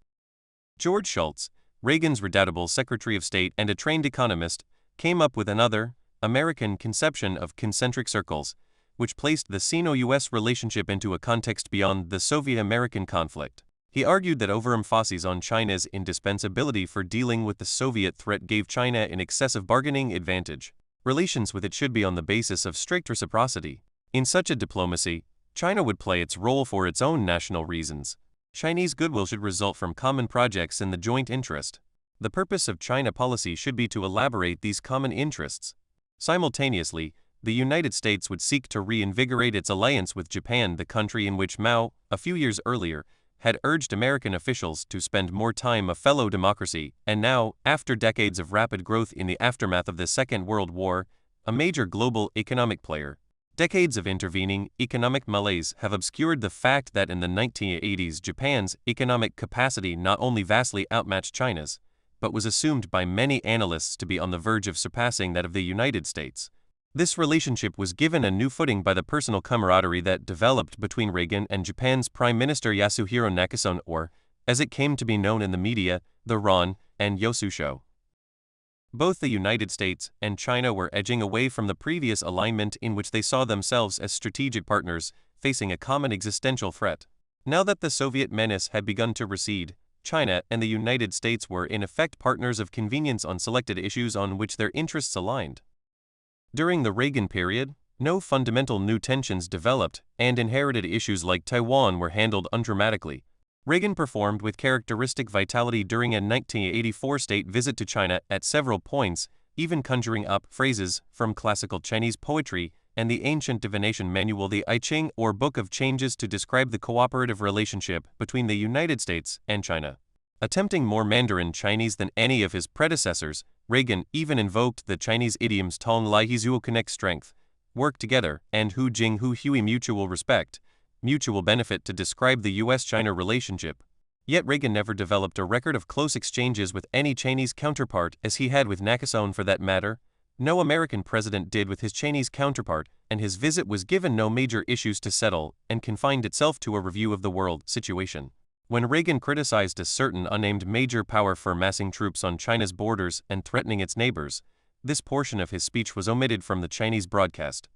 George Shultz, Reagan's redoubtable Secretary of State and a trained economist, came up with another, American conception of concentric circles, which placed the Sino-US relationship into a context beyond the Soviet-American conflict. He argued that overemphasis on China's indispensability for dealing with the Soviet threat gave China an excessive bargaining advantage. Relations with it should be on the basis of strict reciprocity. In such a diplomacy, China would play its role for its own national reasons. Chinese goodwill should result from common projects in the joint interest. The purpose of China policy should be to elaborate these common interests. Simultaneously, the United States would seek to reinvigorate its alliance with Japan, the country in which Mao, a few years earlier, had urged American officials to spend more time a fellow democracy, and now, after decades of rapid growth in the aftermath of the Second World War, a major global economic player. Decades of intervening economic malaise have obscured the fact that in the 1980s Japan's economic capacity not only vastly outmatched China's, but was assumed by many analysts to be on the verge of surpassing that of the United States. This relationship was given a new footing by the personal camaraderie that developed between Reagan and Japan's Prime Minister Yasuhiro Nakasone, or, as it came to be known in the media, the Ron and Yosu Show. Both the United States and China were edging away from the previous alignment in which they saw themselves as strategic partners, facing a common existential threat. Now that the Soviet menace had begun to recede, China and the United States were in effect partners of convenience on selected issues on which their interests aligned. During the Reagan period, no fundamental new tensions developed, and inherited issues like Taiwan were handled undramatically. Reagan performed with characteristic vitality during a 1984 state visit to China at several points, even conjuring up phrases from classical Chinese poetry and the ancient divination manual, the I Ching, or Book of Changes, to describe the cooperative relationship between the United States and China. Attempting more Mandarin Chinese than any of his predecessors, Reagan even invoked the Chinese idioms Tong Lai Hizuo, connect strength, work together, and Hu Jing Hu Hui, mutual respect, mutual benefit, to describe the US-China relationship. Yet Reagan never developed a record of close exchanges with any Chinese counterpart, as he had with Nakasone for that matter. No American president did with his Chinese counterpart, and his visit was given no major issues to settle and confined itself to a review of the world situation. When Reagan criticized a certain unnamed major power for massing troops on China's borders and threatening its neighbors, this portion of his speech was omitted from the Chinese broadcast.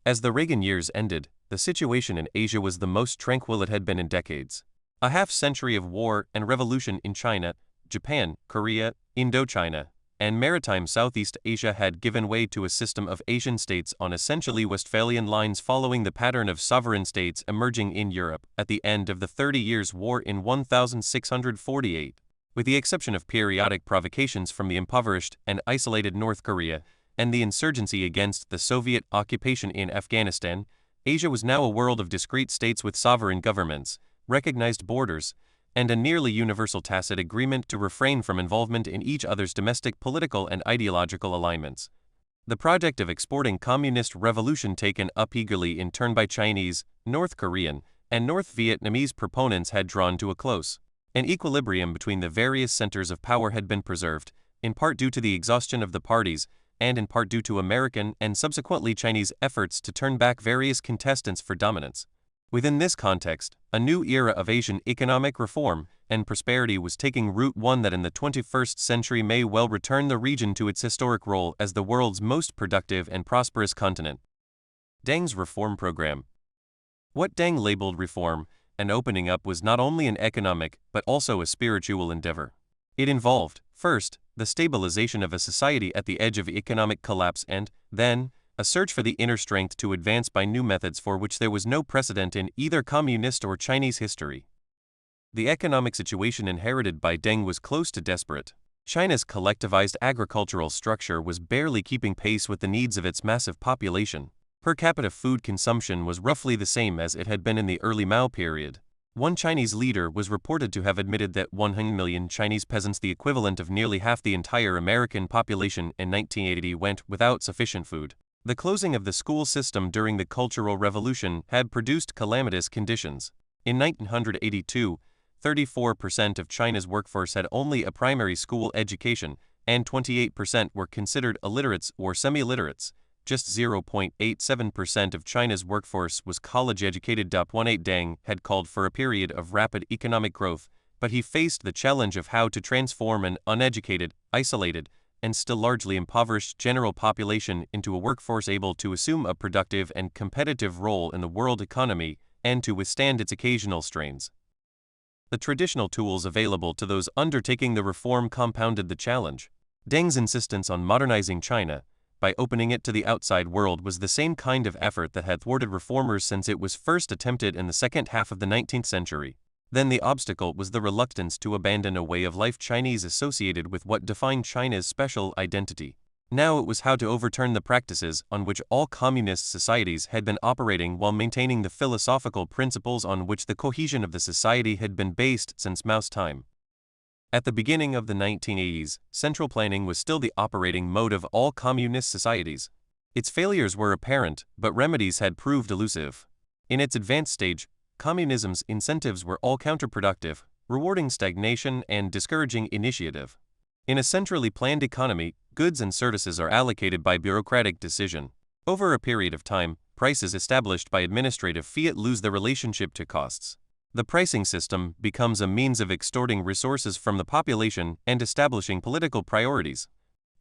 As the Reagan years ended, the situation in Asia was the most tranquil it had been in decades. A half-century of war and revolution in China, Japan, Korea, Indochina, and maritime Southeast Asia had given way to a system of Asian states on essentially Westphalian lines, following the pattern of sovereign states emerging in Europe at the end of the 30 Years' War in 1648. With the exception of periodic provocations from the impoverished and isolated North Korea and the insurgency against the Soviet occupation in Afghanistan, Asia was now a world of discrete states with sovereign governments, recognized borders, and a nearly universal tacit agreement to refrain from involvement in each other's domestic political and ideological alignments. The project of exporting communist revolution, taken up eagerly in turn by Chinese, North Korean, and North Vietnamese proponents, had drawn to a close. An equilibrium between the various centers of power had been preserved, in part due to the exhaustion of the parties, and in part due to American and subsequently Chinese efforts to turn back various contestants for dominance. Within this context, a new era of Asian economic reform and prosperity was taking root, one that in the 21st century may well return the region to its historic role as the world's most productive and prosperous continent. Deng's reform program. What Deng labeled reform and opening up was not only an economic but also a spiritual endeavor. It involved, first, the stabilization of a society at the edge of economic collapse, and, then, a search for the inner strength to advance by new methods for which there was no precedent in either communist or Chinese history. The economic situation inherited by Deng was close to desperate. China's collectivized agricultural structure was barely keeping pace with the needs of its massive population. Per capita food consumption was roughly the same as it had been in the early Mao period. One Chinese leader was reported to have admitted that 100 million Chinese peasants, the equivalent of nearly half the entire American population in 1980, went without sufficient food. The closing of the school system during the Cultural Revolution had produced calamitous conditions. In 1982, 34% of China's workforce had only a primary school education, and 28% were considered illiterates or semi-illiterates. Just 0.87% of China's workforce was college-educated. 18 Deng had called for a period of rapid economic growth, but he faced the challenge of how to transform an uneducated, isolated, and still largely impoverished general population into a workforce able to assume a productive and competitive role in the world economy and to withstand its occasional strains. The traditional tools available to those undertaking the reform compounded the challenge. Deng's insistence on modernizing China, by opening it to the outside world, was the same kind of effort that had thwarted reformers since it was first attempted in the second half of the 19th century. Then the obstacle was the reluctance to abandon a way of life Chinese associated with what defined China's special identity. Now it was how to overturn the practices on which all communist societies had been operating while maintaining the philosophical principles on which the cohesion of the society had been based since Mao's time. At the beginning of the 1980s, central planning was still the operating mode of all communist societies. Its failures were apparent, but remedies had proved elusive. In its advanced stage, communism's incentives were all counterproductive, rewarding stagnation and discouraging initiative. In a centrally planned economy, goods and services are allocated by bureaucratic decision. Over a period of time, prices established by administrative fiat lose their relationship to costs. The pricing system becomes a means of extorting resources from the population and establishing political priorities.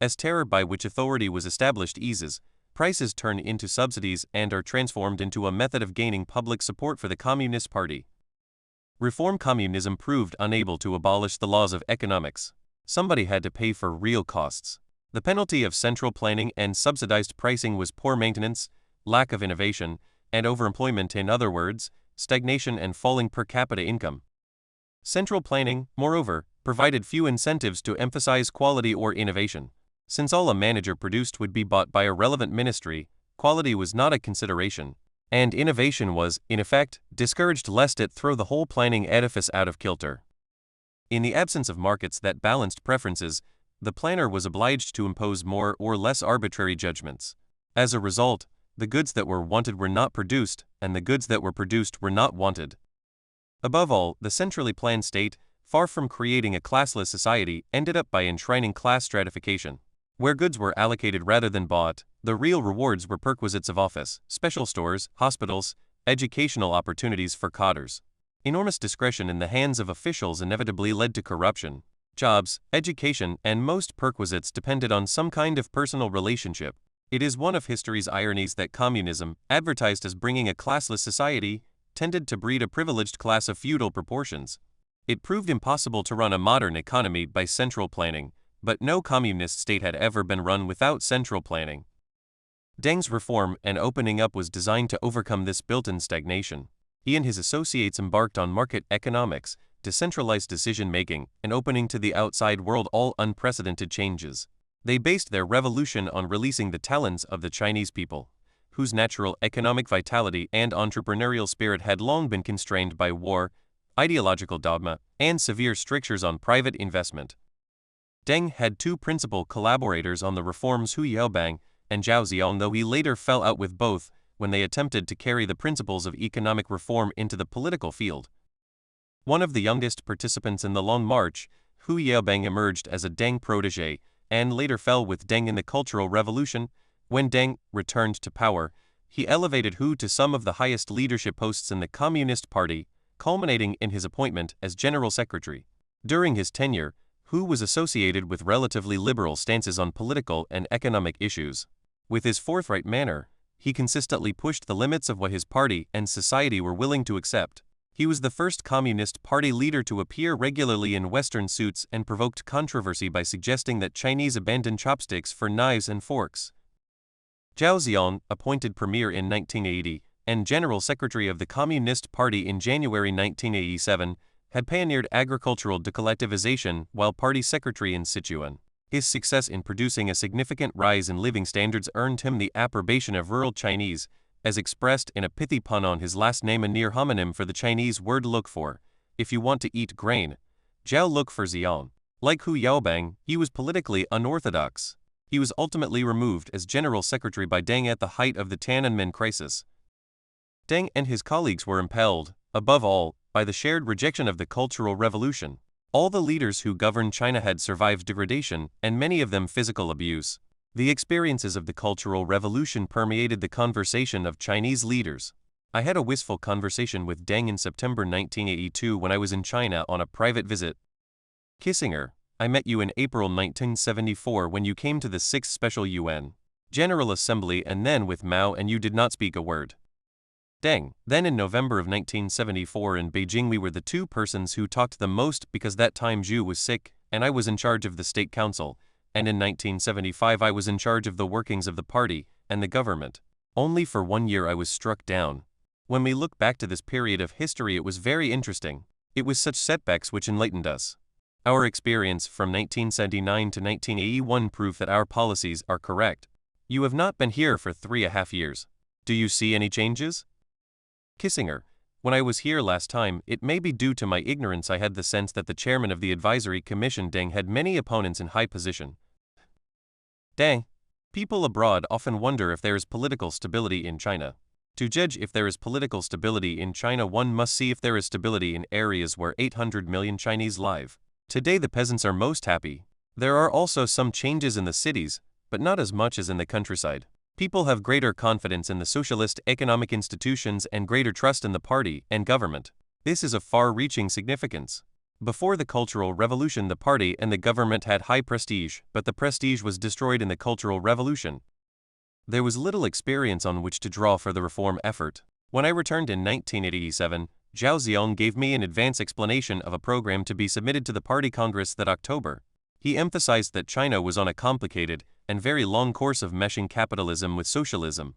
As terror by which authority was established eases, prices turn into subsidies and are transformed into a method of gaining public support for the Communist Party. Reform communism proved unable to abolish the laws of economics. Somebody had to pay for real costs. The penalty of central planning and subsidized pricing was poor maintenance, lack of innovation, and overemployment. In other words, stagnation and falling per capita income. Central planning, moreover, provided few incentives to emphasize quality or innovation. Since all a manager produced would be bought by a relevant ministry, quality was not a consideration, and innovation was, in effect, discouraged lest it throw the whole planning edifice out of kilter. In the absence of markets that balanced preferences, the planner was obliged to impose more or less arbitrary judgments. As a result, the goods that were wanted were not produced, and the goods that were produced were not wanted. Above all, the centrally planned state, far from creating a classless society, ended up by enshrining class stratification. Where goods were allocated rather than bought, the real rewards were perquisites of office, special stores, hospitals, educational opportunities for cadres. Enormous discretion in the hands of officials inevitably led to corruption. Jobs, education, and most perquisites depended on some kind of personal relationship. It is one of history's ironies that communism, advertised as bringing a classless society, tended to breed a privileged class of feudal proportions. It proved impossible to run a modern economy by central planning, but no communist state had ever been run without central planning. Deng's reform and opening up was designed to overcome this built-in stagnation. He and his associates embarked on market economics, decentralized decision-making, and opening to the outside world all unprecedented changes. They based their revolution on releasing the talents of the Chinese people, whose natural economic vitality and entrepreneurial spirit had long been constrained by war, ideological dogma, and severe strictures on private investment. Deng had two principal collaborators on the reforms, Hu Yaobang and Zhao Ziong, though he later fell out with both when they attempted to carry the principles of economic reform into the political field. One of the youngest participants in the Long March, Hu Yaobang emerged as a Deng protege, and later fell with Deng in the Cultural Revolution. When Deng returned to power, he elevated Hu to some of the highest leadership posts in the Communist Party, culminating in his appointment as General Secretary. During his tenure, Hu was associated with relatively liberal stances on political and economic issues. With his forthright manner, he consistently pushed the limits of what his party and society were willing to accept. He was the first Communist Party leader to appear regularly in Western suits and provoked controversy by suggesting that Chinese abandon chopsticks for knives and forks. Zhao Ziong, appointed premier in 1980 and General Secretary of the Communist Party in January 1987, had pioneered agricultural decollectivization while party secretary in Sichuan. His success in producing a significant rise in living standards earned him the approbation of rural Chinese, as expressed in a pithy pun on his last name, a near homonym for the Chinese word look for. If you want to eat grain, Zhao look for Xiang. Like Hu Yaobang, he was politically unorthodox. He was ultimately removed as general secretary by Deng at the height of the Tiananmen crisis. Deng and his colleagues were impelled, above all, by the shared rejection of the Cultural Revolution. All the leaders who governed China had survived degradation, and many of them physical abuse. The experiences of the Cultural Revolution permeated the conversation of Chinese leaders. I had a wistful conversation with Deng in September 1982 when I was in China on a private visit. Kissinger, I met you in April 1974 when you came to the 6th Special UN General Assembly and then with Mao, and you did not speak a word. Deng, then in November of 1974 in Beijing we were the two persons who talked the most because that time Zhu was sick and I was in charge of the State Council, and in 1975 I was in charge of the workings of the party and the government. Only for 1 year I was struck down. When we look back to this period of history it was very interesting. It was such setbacks which enlightened us. Our experience from 1979 to 1981 prove that our policies are correct. You have not been here for 3.5 years. Do you see any changes? Kissinger, when I was here last time, it may be due to my ignorance. I had the sense that the chairman of the advisory commission Deng had many opponents in high position. Deng, people abroad often wonder if there is political stability in China. To judge if there is political stability in China, one must see if there is stability in areas where 800 million Chinese live. Today the peasants are most happy. There are also some changes in the cities, but not as much as in the countryside. People have greater confidence in the socialist economic institutions and greater trust in the party and government. This is of far-reaching significance. Before the Cultural Revolution the party and the government had high prestige, but the prestige was destroyed in the Cultural Revolution. There was little experience on which to draw for the reform effort. When I returned in 1987, Zhao Ziyang gave me an advance explanation of a program to be submitted to the Party Congress that October. He emphasized that China was on a complicated and very long course of meshing capitalism with socialism.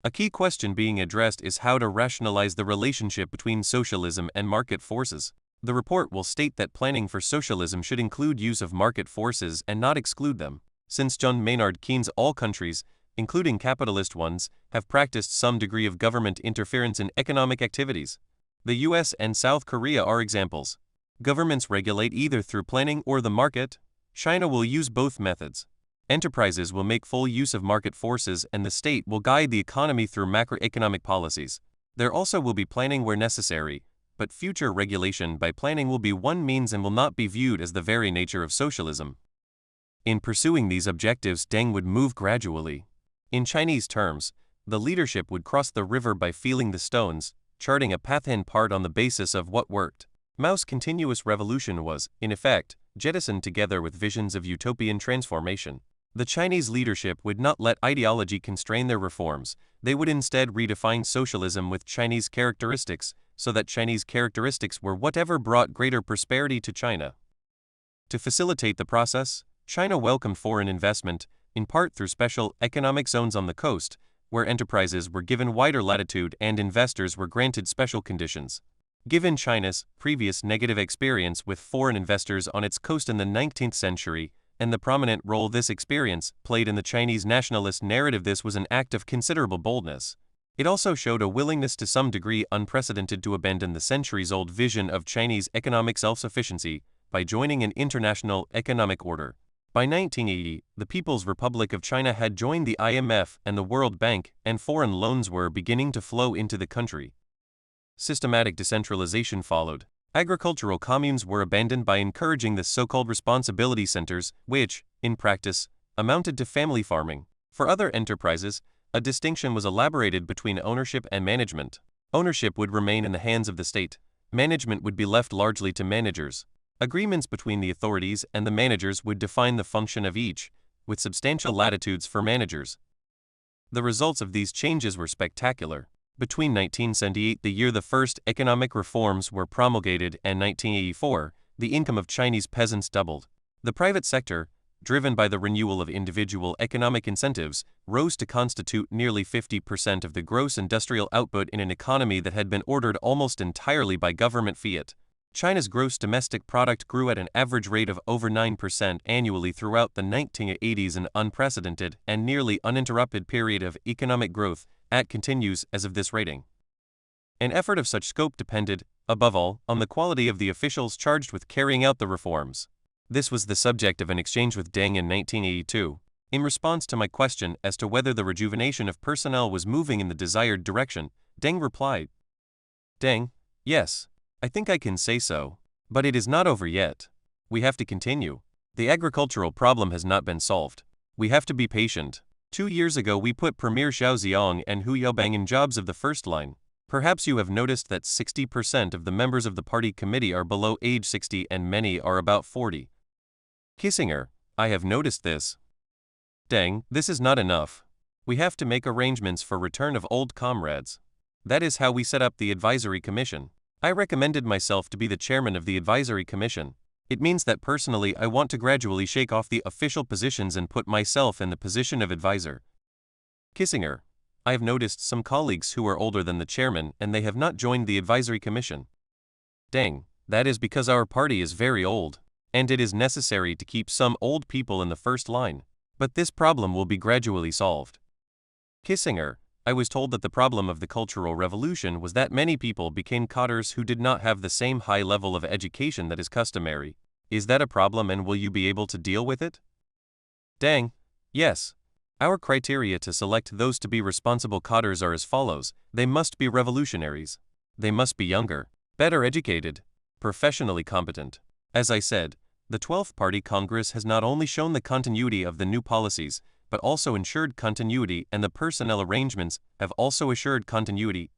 A key question being addressed is how to rationalize the relationship between socialism and market forces. The report will state that planning for socialism should include use of market forces and not exclude them. Since John Maynard Keynes, all countries, including capitalist ones, have practiced some degree of government interference in economic activities. The US and South Korea are examples. Governments regulate either through planning or the market. China will use both methods. Enterprises will make full use of market forces and the state will guide the economy through macroeconomic policies. There also will be planning where necessary, but future regulation by planning will be one means and will not be viewed as the very nature of socialism. In pursuing these objectives, Deng would move gradually. In Chinese terms, the leadership would cross the river by feeling the stones, charting a path in part on the basis of what worked. Mao's continuous revolution was, in effect, jettisoned together with visions of utopian transformation. The Chinese leadership would not let ideology constrain their reforms. They would instead redefine socialism with Chinese characteristics, so that Chinese characteristics were whatever brought greater prosperity to China. To facilitate the process, China welcomed foreign investment, in part through special economic zones on the coast, where enterprises were given wider latitude and investors were granted special conditions. Given China's previous negative experience with foreign investors on its coast in the 19th century, and the prominent role this experience played in the Chinese nationalist narrative, this was an act of considerable boldness. It also showed a willingness to some degree unprecedented to abandon the centuries-old vision of Chinese economic self-sufficiency by joining an international economic order. By 1980, the People's Republic of China had joined the IMF and the World Bank, and foreign loans were beginning to flow into the country. Systematic decentralization followed. Agricultural communes were abandoned by encouraging the so-called responsibility centers, which, in practice, amounted to family farming. For other enterprises, a distinction was elaborated between ownership and management. Ownership would remain in the hands of the state. Management would be left largely to managers. Agreements between the authorities and the managers would define the function of each, with substantial latitudes for managers. The results of these changes were spectacular. Between 1978, the year the first economic reforms were promulgated, and 1984, the income of Chinese peasants doubled. The private sector, driven by the renewal of individual economic incentives, rose to constitute nearly 50% of the gross industrial output in an economy that had been ordered almost entirely by government fiat. China's gross domestic product grew at an average rate of over 9% annually throughout the 1980s, an unprecedented and nearly uninterrupted period of economic growth, continues as of this rating. An effort of such scope depended, above all, on the quality of the officials charged with carrying out the reforms. This was the subject of an exchange with Deng in 1982. In response to my question as to whether the rejuvenation of personnel was moving in the desired direction, Deng replied, "Deng, yes, I think I can say so. But it is not over yet. We have to continue. The agricultural problem has not been solved. We have to be patient. 2 years ago we put Premier Xiao Ziyang and Hu Yaobang in jobs of the first line. Perhaps you have noticed that 60% of the members of the party committee are below age 60 and many are about 40. Kissinger, I have noticed this. Deng, this is not enough. We have to make arrangements for return of old comrades. That is how we set up the advisory commission. I recommended myself to be the chairman of the advisory commission. It means that personally I want to gradually shake off the official positions and put myself in the position of advisor. Kissinger, I have noticed some colleagues who are older than the chairman and they have not joined the advisory commission. Deng, that is because our party is very old, and it is necessary to keep some old people in the first line. But this problem will be gradually solved. Kissinger, I was told that the problem of the Cultural Revolution was that many people became cadres who did not have the same high level of education that is customary. Is that a problem and will you be able to deal with it? Deng, yes. Our criteria to select those to be responsible cadres are as follows. They must be revolutionaries. They must be younger, better educated, professionally competent. As I said, the 12th Party Congress has not only shown the continuity of the new policies, but also ensured continuity, and the personnel arrangements have also assured continuity.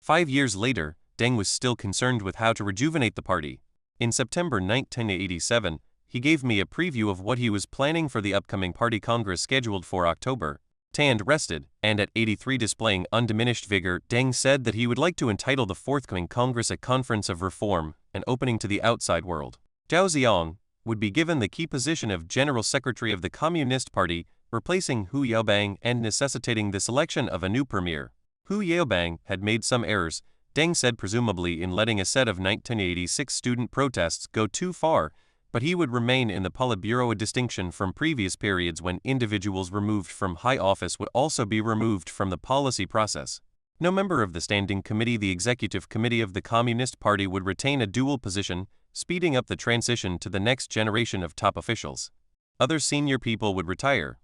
5 years later, Deng was still concerned with how to rejuvenate the party. In September 1987, he gave me a preview of what he was planning for the upcoming party congress scheduled for October. Tanned rested, and at 83 displaying undiminished vigor, Deng said that he would like to entitle the forthcoming congress a conference of reform, an opening to the outside world. Zhao Ziyang would be given the key position of General Secretary of the Communist Party, replacing Hu Yaobang and necessitating the selection of a new premier. Hu Yaobang had made some errors, Deng said, presumably in letting a set of 1986 student protests go too far, but he would remain in the Politburo. A distinction from previous periods when individuals removed from high office would also be removed from the policy process. No member of the Standing Committee, the Executive Committee of the Communist Party, would retain a dual position, speeding up the transition to the next generation of top officials. Other senior people would retire.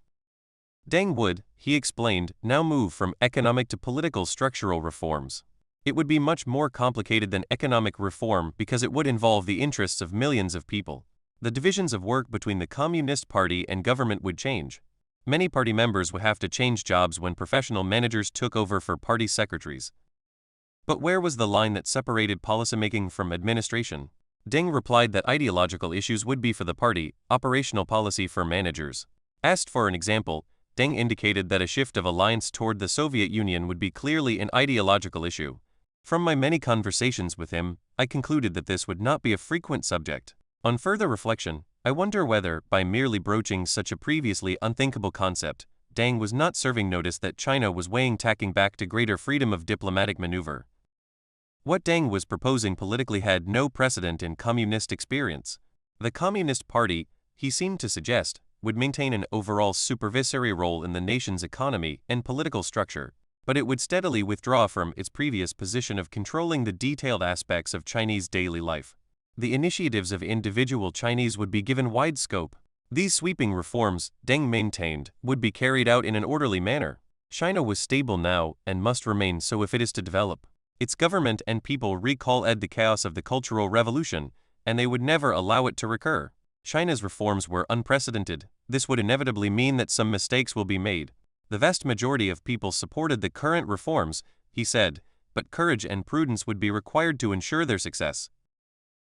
Deng would, he explained, now move from economic to political structural reforms. It would be much more complicated than economic reform because it would involve the interests of millions of people. The divisions of work between the Communist Party and government would change. Many party members would have to change jobs when professional managers took over for party secretaries. But where was the line that separated policymaking from administration? Deng replied that ideological issues would be for the party, operational policy for managers. Asked for an example, Deng indicated that a shift of alliance toward the Soviet Union would be clearly an ideological issue. From my many conversations with him, I concluded that this would not be a frequent subject. On further reflection, I wonder whether, by merely broaching such a previously unthinkable concept, Deng was not serving notice that China was weighing tacking back to greater freedom of diplomatic maneuver. What Deng was proposing politically had no precedent in communist experience. The Communist Party, he seemed to suggest, would maintain an overall supervisory role in the nation's economy and political structure, but it would steadily withdraw from its previous position of controlling the detailed aspects of Chinese daily life. The initiatives of individual Chinese would be given wide scope. These sweeping reforms, Deng maintained, would be carried out in an orderly manner. China was stable now and must remain so if it is to develop. Its government and people recalled the chaos of the Cultural Revolution, and they would never allow it to recur. China's reforms were unprecedented. This would inevitably mean that some mistakes will be made. The vast majority of people supported the current reforms, he said, but courage and prudence would be required to ensure their success.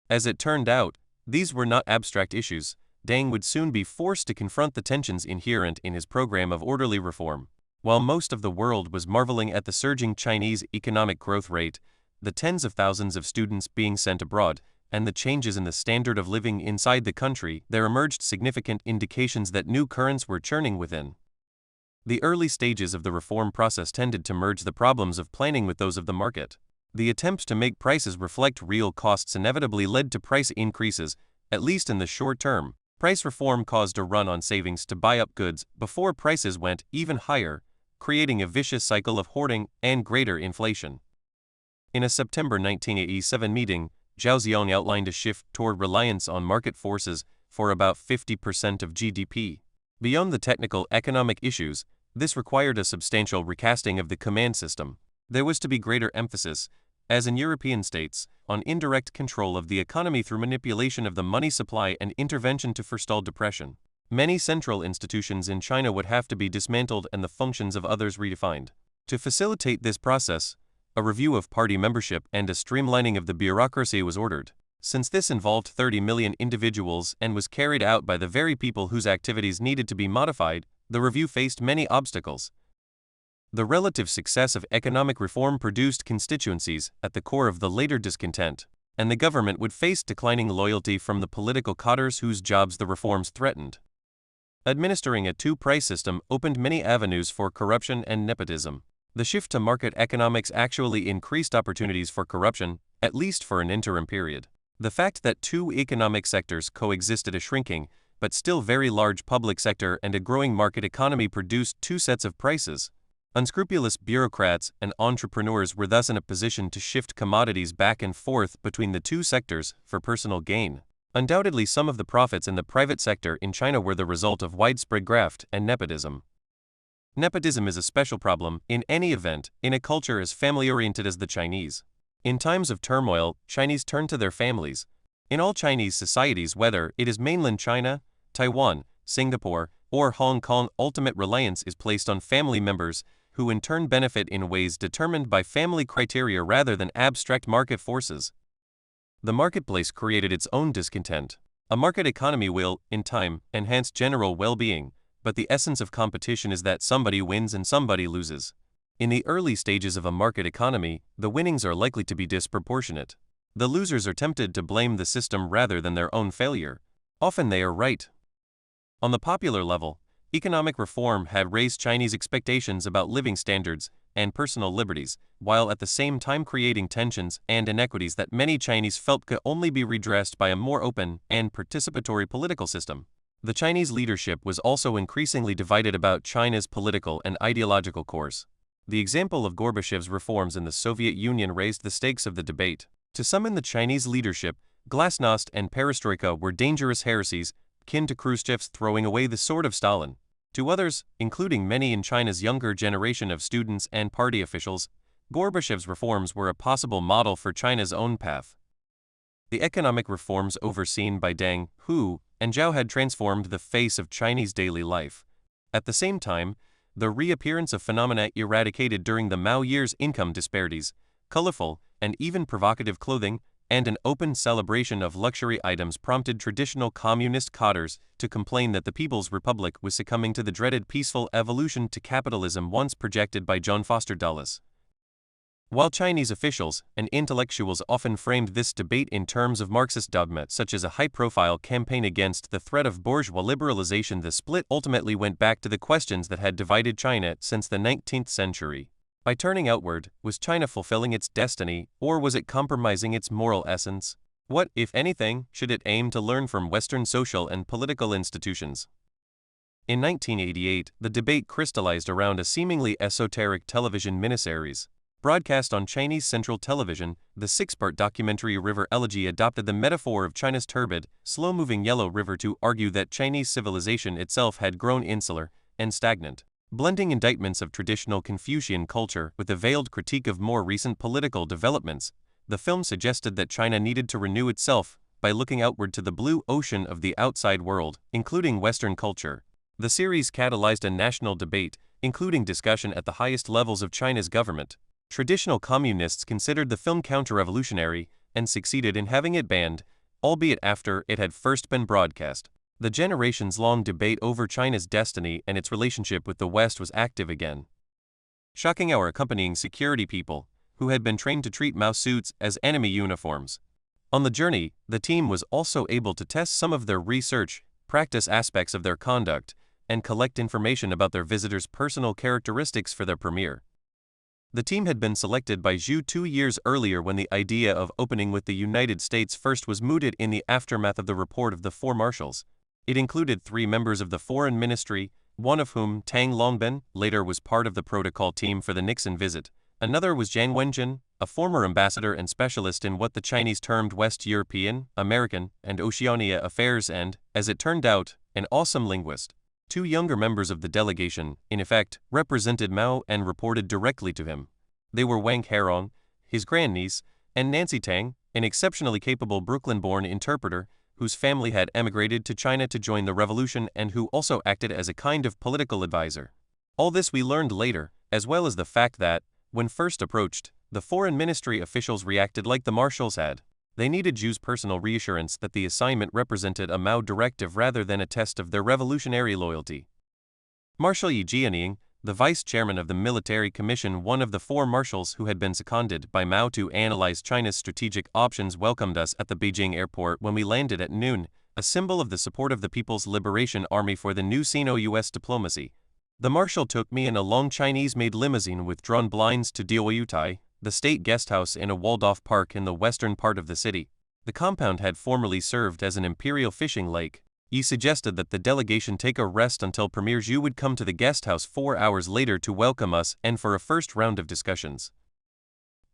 As it turned out, these were not abstract issues. Deng would soon be forced to confront the tensions inherent in his program of orderly reform. While most of the world was marveling at the surging Chinese economic growth rate, the tens of thousands of students being sent abroad, and the changes in the standard of living inside the country, there emerged significant indications that new currents were churning within. The early stages of the reform process tended to merge the problems of planning with those of the market. The attempts to make prices reflect real costs inevitably led to price increases, at least in the short term. Price reform caused a run on savings to buy up goods before prices went even higher, creating a vicious cycle of hoarding and greater inflation. In a September 1987 meeting, Zhao Ziong outlined a shift toward reliance on market forces for about 50% of GDP. Beyond the technical economic issues, this required a substantial recasting of the command system. There was to be greater emphasis, as in European states, on indirect control of the economy through manipulation of the money supply and intervention to forestall depression. Many central institutions in China would have to be dismantled and the functions of others redefined. To facilitate this process, a review of party membership and a streamlining of the bureaucracy was ordered. Since this involved 30 million individuals and was carried out by the very people whose activities needed to be modified, the review faced many obstacles. The relative success of economic reform produced constituencies at the core of the later discontent, and the government would face declining loyalty from the political cadres whose jobs the reforms threatened. Administering a two-price system opened many avenues for corruption and nepotism. The shift to market economics actually increased opportunities for corruption, at least for an interim period. The fact that two economic sectors coexisted, a shrinking, but still very large public sector and a growing market economy, produced two sets of prices. Unscrupulous bureaucrats and entrepreneurs were thus in a position to shift commodities back and forth between the two sectors for personal gain. Undoubtedly, some of the profits in the private sector in China were the result of widespread graft and nepotism. Nepotism is a special problem, in any event, in a culture as family-oriented as the Chinese. In times of turmoil, Chinese turn to their families. In all Chinese societies, whether it is mainland China, Taiwan, Singapore, or Hong Kong, ultimate reliance is placed on family members, who in turn benefit in ways determined by family criteria rather than abstract market forces. The marketplace created its own discontent. A market economy will, in time, enhance general well-being, but the essence of competition is that somebody wins and somebody loses. In the early stages of a market economy, the winnings are likely to be disproportionate. The losers are tempted to blame the system rather than their own failure. Often they are right. On the popular level, economic reform had raised Chinese expectations about living standards and personal liberties, while at the same time creating tensions and inequities that many Chinese felt could only be redressed by a more open and participatory political system. The Chinese leadership was also increasingly divided about China's political and ideological course. The example of Gorbachev's reforms in the Soviet Union raised the stakes of the debate. To some in the Chinese leadership, glasnost and perestroika were dangerous heresies, akin to Khrushchev's throwing away the sword of Stalin. To others, including many in China's younger generation of students and party officials, Gorbachev's reforms were a possible model for China's own path. The economic reforms overseen by Deng, Hu, and Zhao had transformed the face of Chinese daily life. At the same time, the reappearance of phenomena eradicated during the Mao years, income disparities, colorful and even provocative clothing, and an open celebration of luxury items prompted traditional communist cadres to complain that the People's Republic was succumbing to the dreaded peaceful evolution to capitalism once projected by John Foster Dulles. While Chinese officials and intellectuals often framed this debate in terms of Marxist dogma, such as a high-profile campaign against the threat of bourgeois liberalization, the split ultimately went back to the questions that had divided China since the 19th century. By turning outward, was China fulfilling its destiny, or was it compromising its moral essence? What, if anything, should it aim to learn from Western social and political institutions? In 1988, the debate crystallized around a seemingly esoteric television miniseries. Broadcast on Chinese Central Television, the six-part documentary River Elegy adopted the metaphor of China's turbid, slow-moving Yellow River to argue that Chinese civilization itself had grown insular and stagnant. Blending indictments of traditional Confucian culture with a veiled critique of more recent political developments, the film suggested that China needed to renew itself by looking outward to the blue ocean of the outside world, including Western culture. The series catalyzed a national debate, including discussion at the highest levels of China's government. Traditional communists considered the film counter-revolutionary and succeeded in having it banned, albeit after it had first been broadcast. The generations-long debate over China's destiny and its relationship with the West was active again. Shocking our accompanying security people, who had been trained to treat Mao suits as enemy uniforms. On the journey, the team was also able to test some of their research, practice aspects of their conduct, and collect information about their visitors' personal characteristics for their premiere. The team had been selected by Zhu 2 years earlier when the idea of opening with the United States first was mooted in the aftermath of the report of the four marshals. It included 3 members of the Foreign Ministry one of whom, Tang Longbin, later was part of the protocol team for the Nixon visit. Another was Jiang Wenjin, a former ambassador and specialist in what the Chinese termed West European, American, and Oceania affairs and, as it turned out, an awesome linguist. Two younger members of the delegation, in effect, represented Mao and reported directly to him. They were Wang Herong, his grandniece, and Nancy Tang, an exceptionally capable Brooklyn-born interpreter whose family had emigrated to China to join the revolution and who also acted as a kind of political advisor. All this we learned later, as well as the fact that, when first approached, the foreign ministry officials reacted like the marshals had. They needed Zhu's personal reassurance that the assignment represented a Mao directive rather than a test of their revolutionary loyalty. Marshal Yi Jianying, the vice chairman of the military commission, one of the four marshals who had been seconded by Mao to analyze China's strategic options, welcomed us at the Beijing airport when we landed at noon, a symbol of the support of the People's Liberation Army for the new Sino-US diplomacy. The marshal took me in a long Chinese-made limousine with drawn blinds to Diaoyutai, the state guesthouse in a walled-off park in the western part of the city. The compound had formerly served as an imperial fishing lake. Yi suggested that the delegation take a rest until Premier Zhu would come to the guesthouse 4 hours later to welcome us and for a first round of discussions.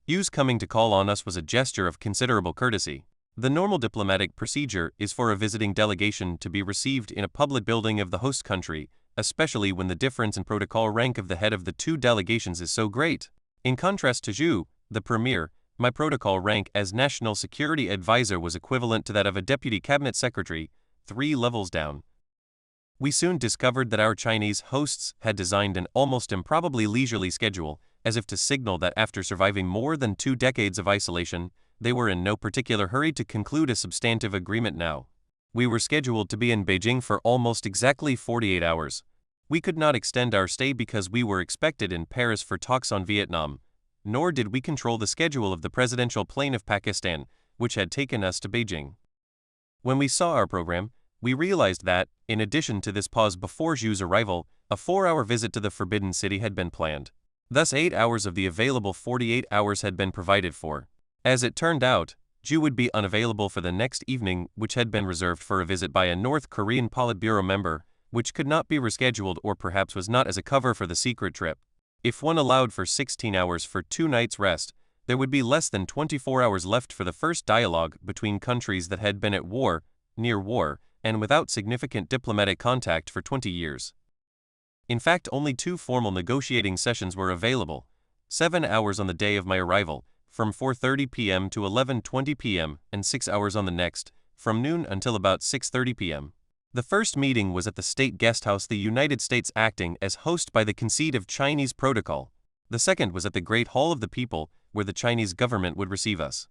Yu's coming to call on us was a gesture of considerable courtesy. The normal diplomatic procedure is for a visiting delegation to be received in a public building of the host country, especially when the difference in protocol rank of the head of the two delegations is so great. In contrast to Zhu, the premier, my protocol rank as National Security Advisor was equivalent to that of a Deputy Cabinet Secretary, 3 levels down. We soon discovered that our Chinese hosts had designed an almost improbably leisurely schedule, as if to signal that after surviving more than 2 decades of isolation, they were in no particular hurry to conclude a substantive agreement now. We were scheduled to be in Beijing for almost exactly 48 hours. We could not extend our stay because we were expected in Paris for talks on Vietnam, nor did we control the schedule of the presidential plane of Pakistan, which had taken us to Beijing. When we saw our program, we realized that, in addition to this pause before Zhu's arrival, a 4-hour visit to the Forbidden City had been planned. Thus 8 hours of the available 48 hours had been provided for. As it turned out, Zhu would be unavailable for the next evening, which had been reserved for a visit by a North Korean Politburo member, which could not be rescheduled or perhaps was not as a cover for the secret trip. If one allowed for 16 hours for 2 nights' rest, there would be less than 24 hours left for the first dialogue between countries that had been at war, near war, and without significant diplomatic contact for 20 years. In fact, only 2 formal negotiating sessions were available, 7 hours on the day of my arrival, from 4:30 p.m. to 11:20 p.m., and 6 hours on the next, from noon until about 6:30 p.m. The first meeting was at the State Guesthouse, the United States acting as host by the conceit of Chinese protocol. The second was at the Great Hall of the People, where the Chinese government would receive us.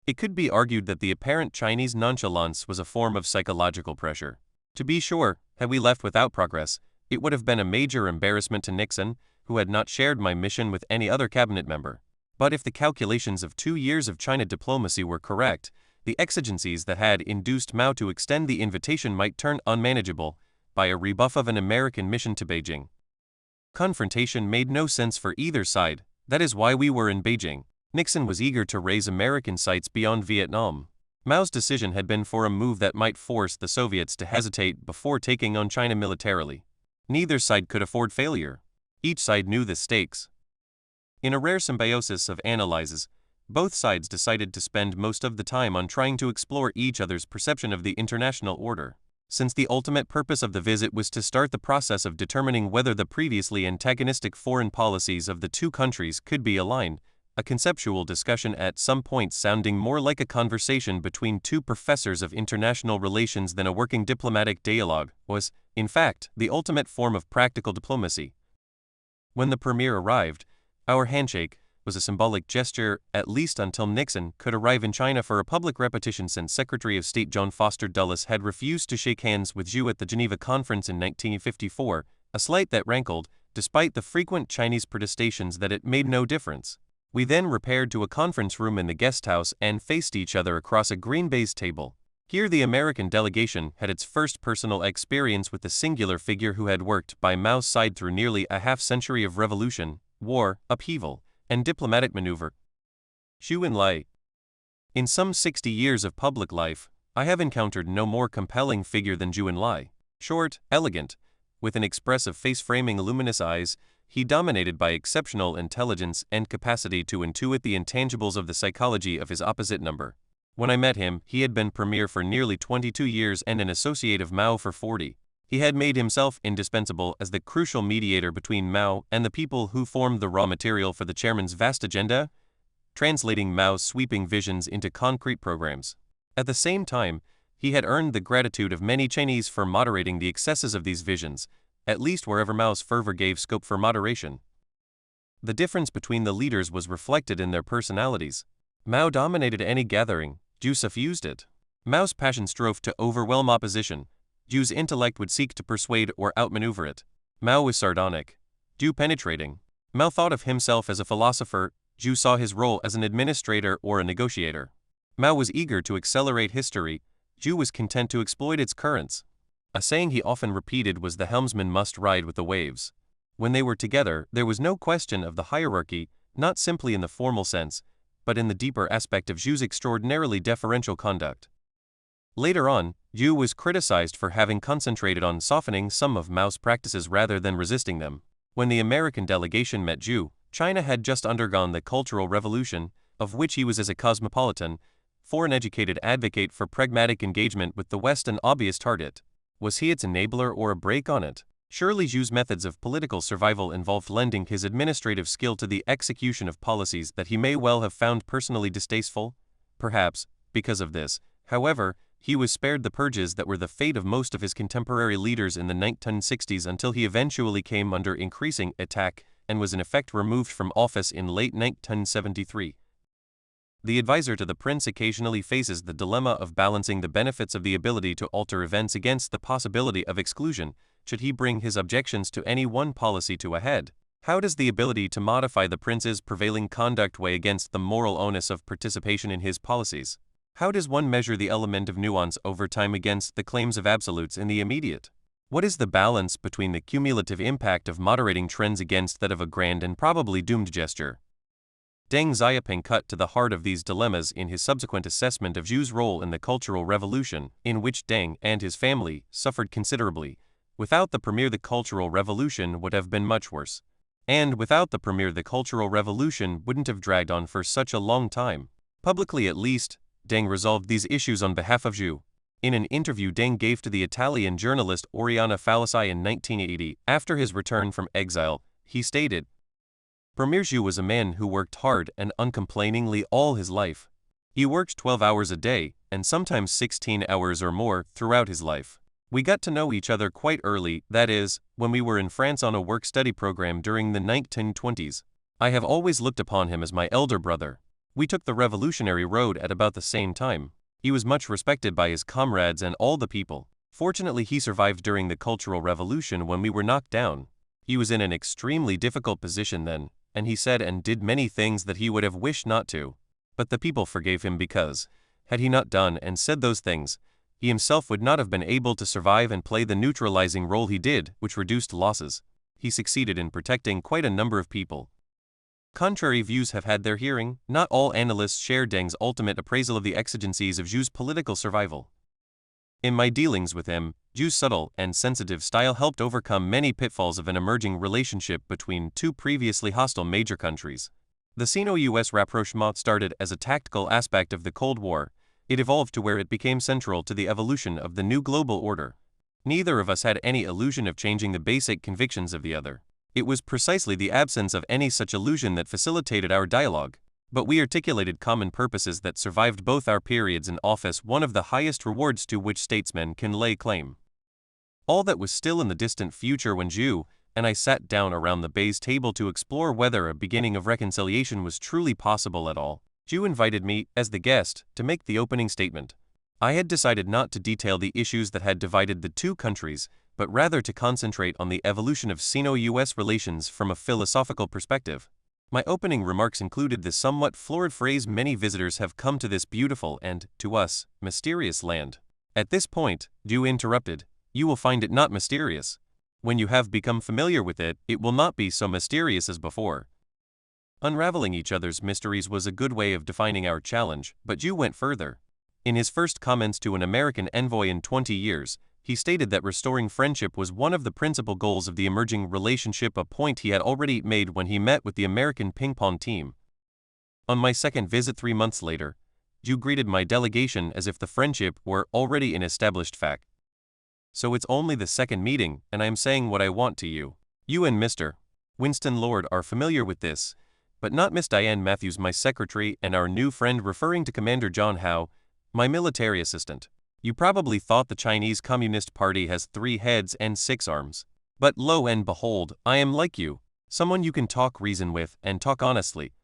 It could be argued that the apparent Chinese nonchalance was a form of psychological pressure. To be sure, had we left without progress, it would have been a major embarrassment to Nixon, who had not shared my mission with any other cabinet member. But if the calculations of 2 years of China diplomacy were correct, the exigencies that had induced Mao to extend the invitation might turn unmanageable by a rebuff of an American mission to Beijing. Confrontation made no sense for either side. That is why we were in Beijing. Nixon was eager to raise American sights beyond Vietnam. Mao's decision had been for a move that might force the Soviets to hesitate before taking on China militarily. Neither side could afford failure. Each side knew the stakes. In a rare symbiosis of analyses, both sides decided to spend most of the time on trying to explore each other's perception of the international order. Since the ultimate purpose of the visit was to start the process of determining whether the previously antagonistic foreign policies of the two countries could be aligned, a conceptual discussion at some point sounding more like a conversation between two professors of international relations than a working diplomatic dialogue was, in fact, the ultimate form of practical diplomacy. When the premier arrived, our handshake was a symbolic gesture, at least until Nixon could arrive in China for a public repetition, since Secretary of State John Foster Dulles had refused to shake hands with Zhu at the Geneva Conference in 1954, a slight that rankled, despite the frequent Chinese protestations that it made no difference. We then repaired to a conference room in the guest house and faced each other across a green baize table. Here the American delegation had its first personal experience with the singular figure who had worked by Mao's side through nearly a half-century of revolution, war, upheaval, and diplomatic maneuver. Zhu Enlai. In some 60 years of public life, I have encountered no more compelling figure than Zhu Enlai. Short, elegant, With an expressive face framing luminous eyes, he dominated by exceptional intelligence and capacity to intuit the intangibles of the psychology of his opposite number. When I met him, he had been premier for nearly 22 years and an associate of Mao for 40. He had made himself indispensable as the crucial mediator between Mao and the people who formed the raw material for the chairman's vast agenda, translating Mao's sweeping visions into concrete programs. At the same time, he had earned the gratitude of many Chinese for moderating the excesses of these visions, at least wherever Mao's fervor gave scope for moderation. The difference between the leaders was reflected in their personalities. Mao dominated any gathering, Zhu suffused it. Mao's passion strove to overwhelm opposition, Zhu's intellect would seek to persuade or outmaneuver it. Mao was sardonic, Zhu penetrating. Mao thought of himself as a philosopher, Zhu saw his role as an administrator or a negotiator. Mao was eager to accelerate history, Zhu was content to exploit its currents. A saying he often repeated was the helmsman must ride with the waves. When they were together, there was no question of the hierarchy, not simply in the formal sense, but in the deeper aspect of Zhu's extraordinarily deferential conduct. Later on, Zhu was criticized for having concentrated on softening some of Mao's practices rather than resisting them. When the American delegation met Zhu, China had just undergone the Cultural Revolution, of which he was as a cosmopolitan, foreign-educated advocate for pragmatic engagement with the West an obvious target. Was he its enabler or a brake on it? Surely Zhu's methods of political survival involved lending his administrative skill to the execution of policies that he may well have found personally distasteful? Perhaps, because of this, however, he was spared the purges that were the fate of most of his contemporary leaders in the 1960s until he eventually came under increasing attack and was in effect removed from office in late 1973. The advisor to the prince occasionally faces the dilemma of balancing the benefits of the ability to alter events against the possibility of exclusion, should he bring his objections to any one policy to a head. How does the ability to modify the prince's prevailing conduct weigh against the moral onus of participation in his policies? How does one measure the element of nuance over time against the claims of absolutes in the immediate? What is the balance between the cumulative impact of moderating trends against that of a grand and probably doomed gesture? Deng Xiaoping cut to the heart of these dilemmas in his subsequent assessment of Zhu's role in the Cultural Revolution, in which Deng and his family suffered considerably. Without the premier, the Cultural Revolution would have been much worse. And without the premier, the Cultural Revolution wouldn't have dragged on for such a long time. Publicly at least, Deng resolved these issues on behalf of Zhu. In an interview Deng gave to the Italian journalist Oriana Fallaci in 1980, after his return from exile, he stated, "Premier Zhu was a man who worked hard and uncomplainingly all his life. He worked 12 hours a day, and sometimes 16 hours or more, throughout his life. We got to know each other quite early, that is, when we were in France on a work-study program during the 1920s. I have always looked upon him as my elder brother. We took the revolutionary road at about the same time. He was much respected by his comrades and all the people. Fortunately, he survived during the Cultural Revolution when we were knocked down. He was in an extremely difficult position then, and he said and did many things that he would have wished not to. But the people forgave him because, had he not done and said those things, he himself would not have been able to survive and play the neutralizing role he did, which reduced losses. He succeeded in protecting quite a number of people." Contrary views have had their hearing. Not all analysts share Deng's ultimate appraisal of the exigencies of Zhu's political survival. In my dealings with him, Zhu's subtle and sensitive style helped overcome many pitfalls of an emerging relationship between two previously hostile major countries. The Sino-US rapprochement started as a tactical aspect of the Cold War. It evolved to where it became central to the evolution of the new global order. Neither of us had any illusion of changing the basic convictions of the other. It was precisely the absence of any such illusion that facilitated our dialogue. But we articulated common purposes that survived both our periods in office, one of the highest rewards to which statesmen can lay claim. All that was still in the distant future when Zhu and I sat down around the baize table to explore whether a beginning of reconciliation was truly possible at all. Zhu invited me, as the guest, to make the opening statement. I had decided not to detail the issues that had divided the two countries, but rather to concentrate on the evolution of Sino-US relations from a philosophical perspective. My opening remarks included the somewhat florid phrase, "Many visitors have come to this beautiful and, to us, mysterious land." At this point, Zhu interrupted, "You will find it not mysterious. When you have become familiar with it, it will not be so mysterious as before." Unraveling each other's mysteries was a good way of defining our challenge, but Zhu went further. In his first comments to an American envoy in 20 years, he stated that restoring friendship was one of the principal goals of the emerging relationship, a point he had already made when he met with the American ping pong team. On my second visit 3 months later, Zhu greeted my delegation as if the friendship were already an established fact. So it's only the second meeting, and I am saying what I want to you. You and Mr. Winston Lord are familiar with this, but not Miss Diane Matthews, my secretary, and our new friend, referring to Commander John Howe, my military assistant. You probably thought the Chinese Communist Party has 3 heads and 6 arms. But lo and behold, I am like you, someone you can talk reason with and talk honestly.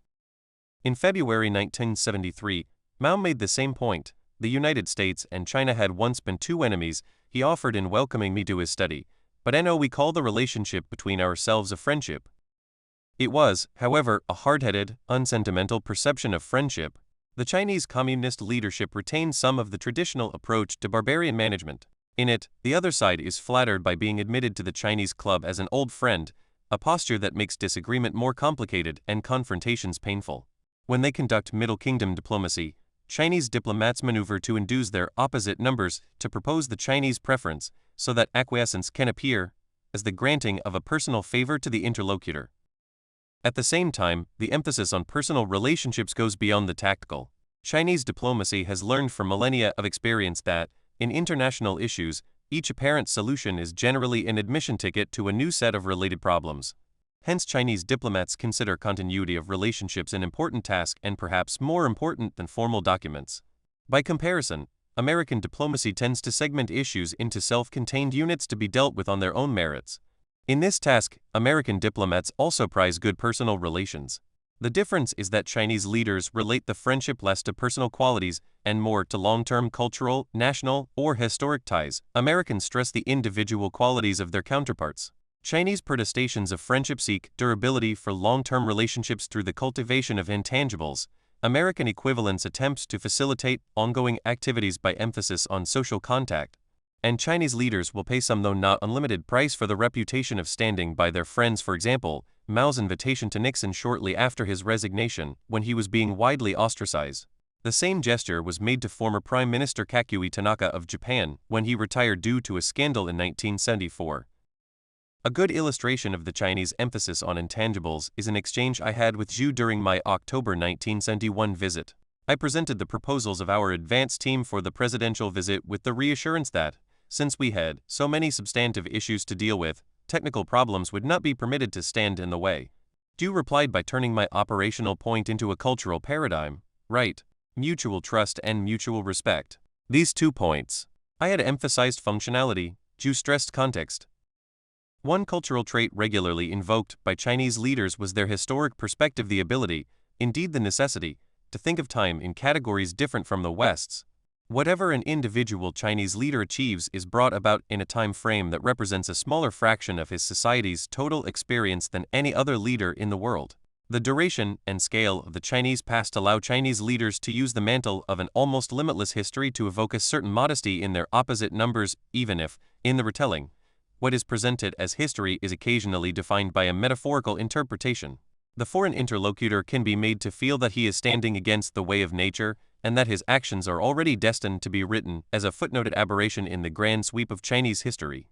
In February 1973, Mao made the same point. The United States and China had once been 2 enemies. He offered in welcoming me to his study, but I know we call the relationship between ourselves a friendship. It was, however, a hard-headed, unsentimental perception of friendship. The Chinese communist leadership retained some of the traditional approach to barbarian management. In it, the other side is flattered by being admitted to the Chinese club as an old friend, a posture that makes disagreement more complicated and confrontations painful. When they conduct Middle Kingdom diplomacy, Chinese diplomats maneuver to induce their opposite numbers to propose the Chinese preference, so that acquiescence can appear as the granting of a personal favor to the interlocutor. At the same time, the emphasis on personal relationships goes beyond the tactical. Chinese diplomacy has learned from millennia of experience that, in international issues, each apparent solution is generally an admission ticket to a new set of related problems. Hence, Chinese diplomats consider continuity of relationships an important task and perhaps more important than formal documents. By comparison, American diplomacy tends to segment issues into self-contained units to be dealt with on their own merits. In this task, American diplomats also prize good personal relations. The difference is that Chinese leaders relate the friendship less to personal qualities and more to long-term cultural, national, or historic ties. Americans stress the individual qualities of their counterparts. Chinese protestations of friendship seek durability for long-term relationships through the cultivation of intangibles. American equivalents attempt to facilitate ongoing activities by emphasis on social contact. And Chinese leaders will pay some, though not unlimited, price for the reputation of standing by their friends. For example, Mao's invitation to Nixon shortly after his resignation, when he was being widely ostracized. The same gesture was made to former Prime Minister Kakuei Tanaka of Japan when he retired due to a scandal in 1974. A good illustration of the Chinese emphasis on intangibles is an exchange I had with Zhu during my October 1971 visit. I presented the proposals of our advance team for the presidential visit with the reassurance that, since we had so many substantive issues to deal with, technical problems would not be permitted to stand in the way. Zhu replied by turning my operational point into a cultural paradigm. Right. Mutual trust and mutual respect. These 2 points. I had emphasized functionality. Zhu stressed context. One cultural trait regularly invoked by Chinese leaders was their historic perspective, the ability, indeed the necessity, to think of time in categories different from the West's. Whatever an individual Chinese leader achieves is brought about in a time frame that represents a smaller fraction of his society's total experience than any other leader in the world. The duration and scale of the Chinese past allow Chinese leaders to use the mantle of an almost limitless history to evoke a certain modesty in their opposite numbers, even if, in the retelling, what is presented as history is occasionally defined by a metaphorical interpretation. The foreign interlocutor can be made to feel that he is standing against the way of nature, and that his actions are already destined to be written as a footnoted aberration in the grand sweep of Chinese history.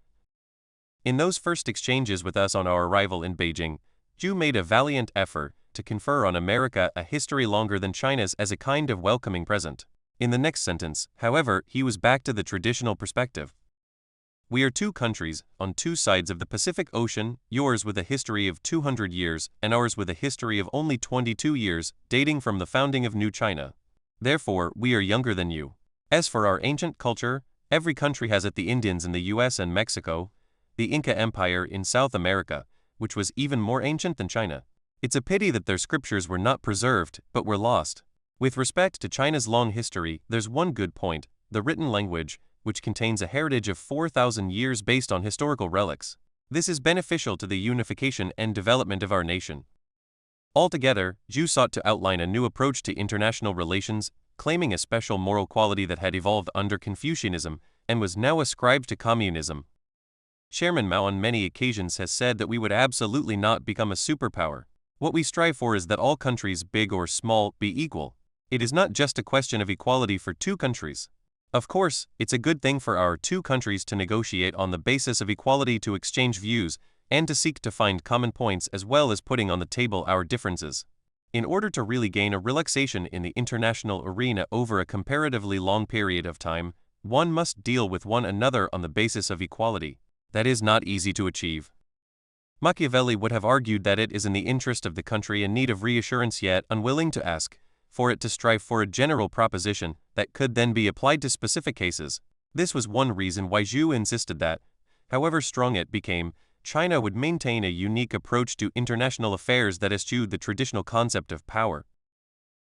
In those first exchanges with us on our arrival in Beijing, Zhu made a valiant effort to confer on America a history longer than China's as a kind of welcoming present. In the next sentence, however, he was back to the traditional perspective. We are 2 countries, on 2 sides of the Pacific Ocean, yours with a history of 200 years, and ours with a history of only 22 years, dating from the founding of New China. Therefore, we are younger than you. As for our ancient culture, every country has it: the Indians in the US and Mexico, the Inca Empire in South America, which was even more ancient than China. It's a pity that their scriptures were not preserved, but were lost. With respect to China's long history, there's one good point: the written language, which contains a heritage of 4,000 years based on historical relics. This is beneficial to the unification and development of our nation. Altogether, Zhu sought to outline a new approach to international relations, claiming a special moral quality that had evolved under Confucianism and was now ascribed to communism. Chairman Mao on many occasions has said that we would absolutely not become a superpower. What we strive for is that all countries, big or small, be equal. It is not just a question of equality for 2 countries. Of course, it's a good thing for our two countries to negotiate on the basis of equality, to exchange views, and to seek to find common points, as well as putting on the table our differences. In order to really gain a relaxation in the international arena over a comparatively long period of time, one must deal with one another on the basis of equality. That is not easy to achieve. Machiavelli would have argued that it is in the interest of the country in need of reassurance, yet unwilling to ask for it, to strive for a general proposition that could then be applied to specific cases. This was one reason why Zhu insisted that, however strong it became, China would maintain a unique approach to international affairs that eschewed the traditional concept of power.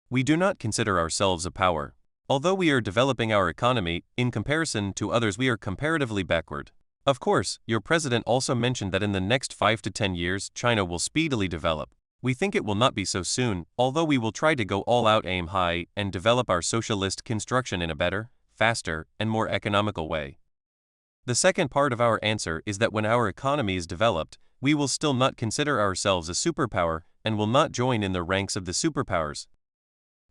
We do not consider ourselves a power. Although we are developing our economy, in comparison to others we are comparatively backward. Of course, your president also mentioned that in the next 5 to 10 years, China will speedily develop. We think it will not be so soon, although we will try to go all out, aim high, and develop our socialist construction in a better, faster, and more economical way. The second part of our answer is that when our economy is developed, we will still not consider ourselves a superpower and will not join in the ranks of the superpowers.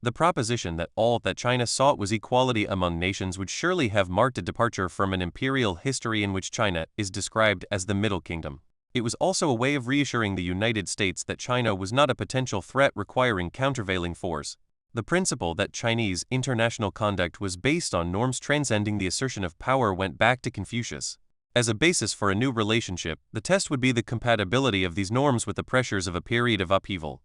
The proposition that all that China sought was equality among nations would surely have marked a departure from an imperial history in which China is described as the Middle Kingdom. It was also a way of reassuring the United States that China was not a potential threat requiring countervailing force. The principle that Chinese international conduct was based on norms transcending the assertion of power went back to Confucius. As a basis for a new relationship, the test would be the compatibility of these norms with the pressures of a period of upheaval.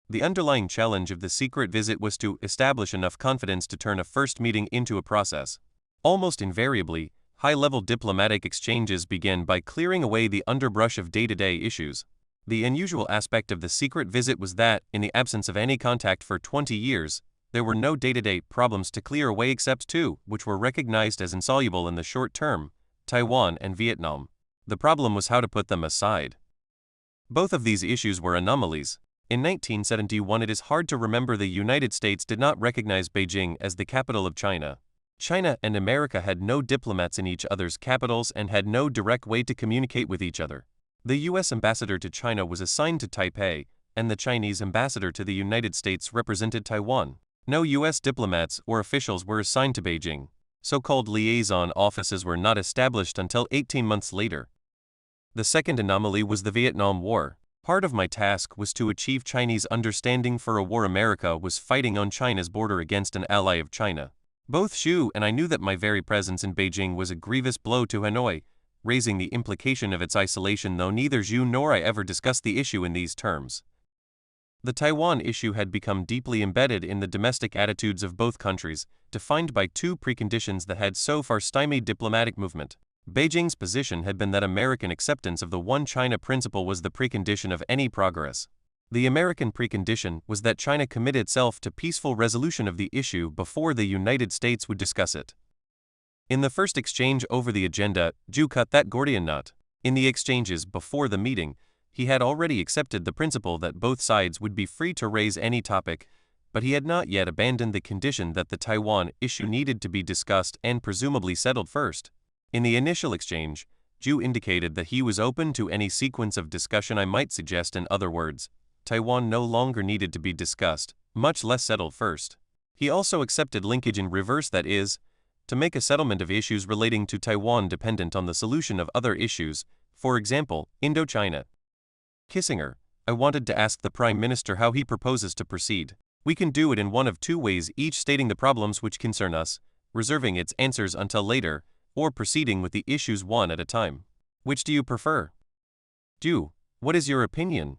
The underlying challenge of the secret visit was to establish enough confidence to turn a first meeting into a process. Almost invariably, high-level diplomatic exchanges began by clearing away the underbrush of day-to-day issues. The unusual aspect of the secret visit was that, in the absence of any contact for 20 years, there were no day-to-day problems to clear away except two, which were recognized as insoluble in the short term: Taiwan and Vietnam. The problem was how to put them aside. Both of these issues were anomalies. In 1971, it is hard to remember the United States did not recognize Beijing as the capital of China. China and America had no diplomats in each other's capitals and had no direct way to communicate with each other. The U.S. ambassador to China was assigned to Taipei, and the Chinese ambassador to the United States represented Taiwan. No U.S. diplomats or officials were assigned to Beijing. So-called liaison offices were not established until 18 months later. The second anomaly was the Vietnam War. Part of my task was to achieve Chinese understanding for a war America was fighting on China's border against an ally of China. Both Xu and I knew that my very presence in Beijing was a grievous blow to Hanoi, raising the implication of its isolation, though neither Xu nor I ever discussed the issue in these terms. The Taiwan issue had become deeply embedded in the domestic attitudes of both countries, defined by two preconditions that had so far stymied diplomatic movement. Beijing's position had been that American acceptance of the One China principle was the precondition of any progress. The American precondition was that China commit itself to peaceful resolution of the issue before the United States would discuss it. In the first exchange over the agenda, Zhu cut that Gordian knot. In the exchanges before the meeting, he had already accepted the principle that both sides would be free to raise any topic, but he had not yet abandoned the condition that the Taiwan issue needed to be discussed and presumably settled first. In the initial exchange, Zhu indicated that he was open to any sequence of discussion I might suggest. In other words, Taiwan no longer needed to be discussed, much less settled first. He also accepted linkage in reverse, that is, to make a settlement of issues relating to Taiwan dependent on the solution of other issues, for example, Indochina. Kissinger, I wanted to ask the Prime Minister how he proposes to proceed. We can do it in one of two ways, each stating the problems which concern us, reserving its answers until later, or proceeding with the issues one at a time. Which do you prefer? Zhu, what is your opinion?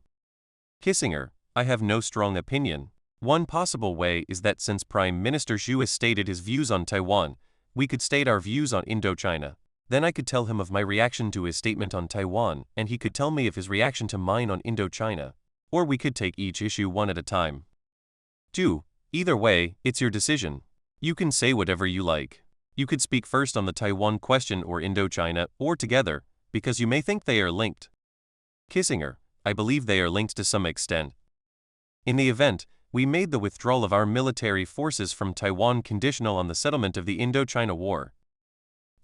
Kissinger, I have no strong opinion. One possible way is that since Prime Minister Xu has stated his views on Taiwan, we could state our views on Indochina. Then I could tell him of my reaction to his statement on Taiwan, and he could tell me of his reaction to mine on Indochina. Or we could take each issue one at a time. Zhu, either way, it's your decision. You can say whatever you like. You could speak first on the Taiwan question or Indochina, or together, because you may think they are linked. Kissinger, I believe they are linked to some extent. In the event, we made the withdrawal of our military forces from Taiwan conditional on the settlement of the Indochina War.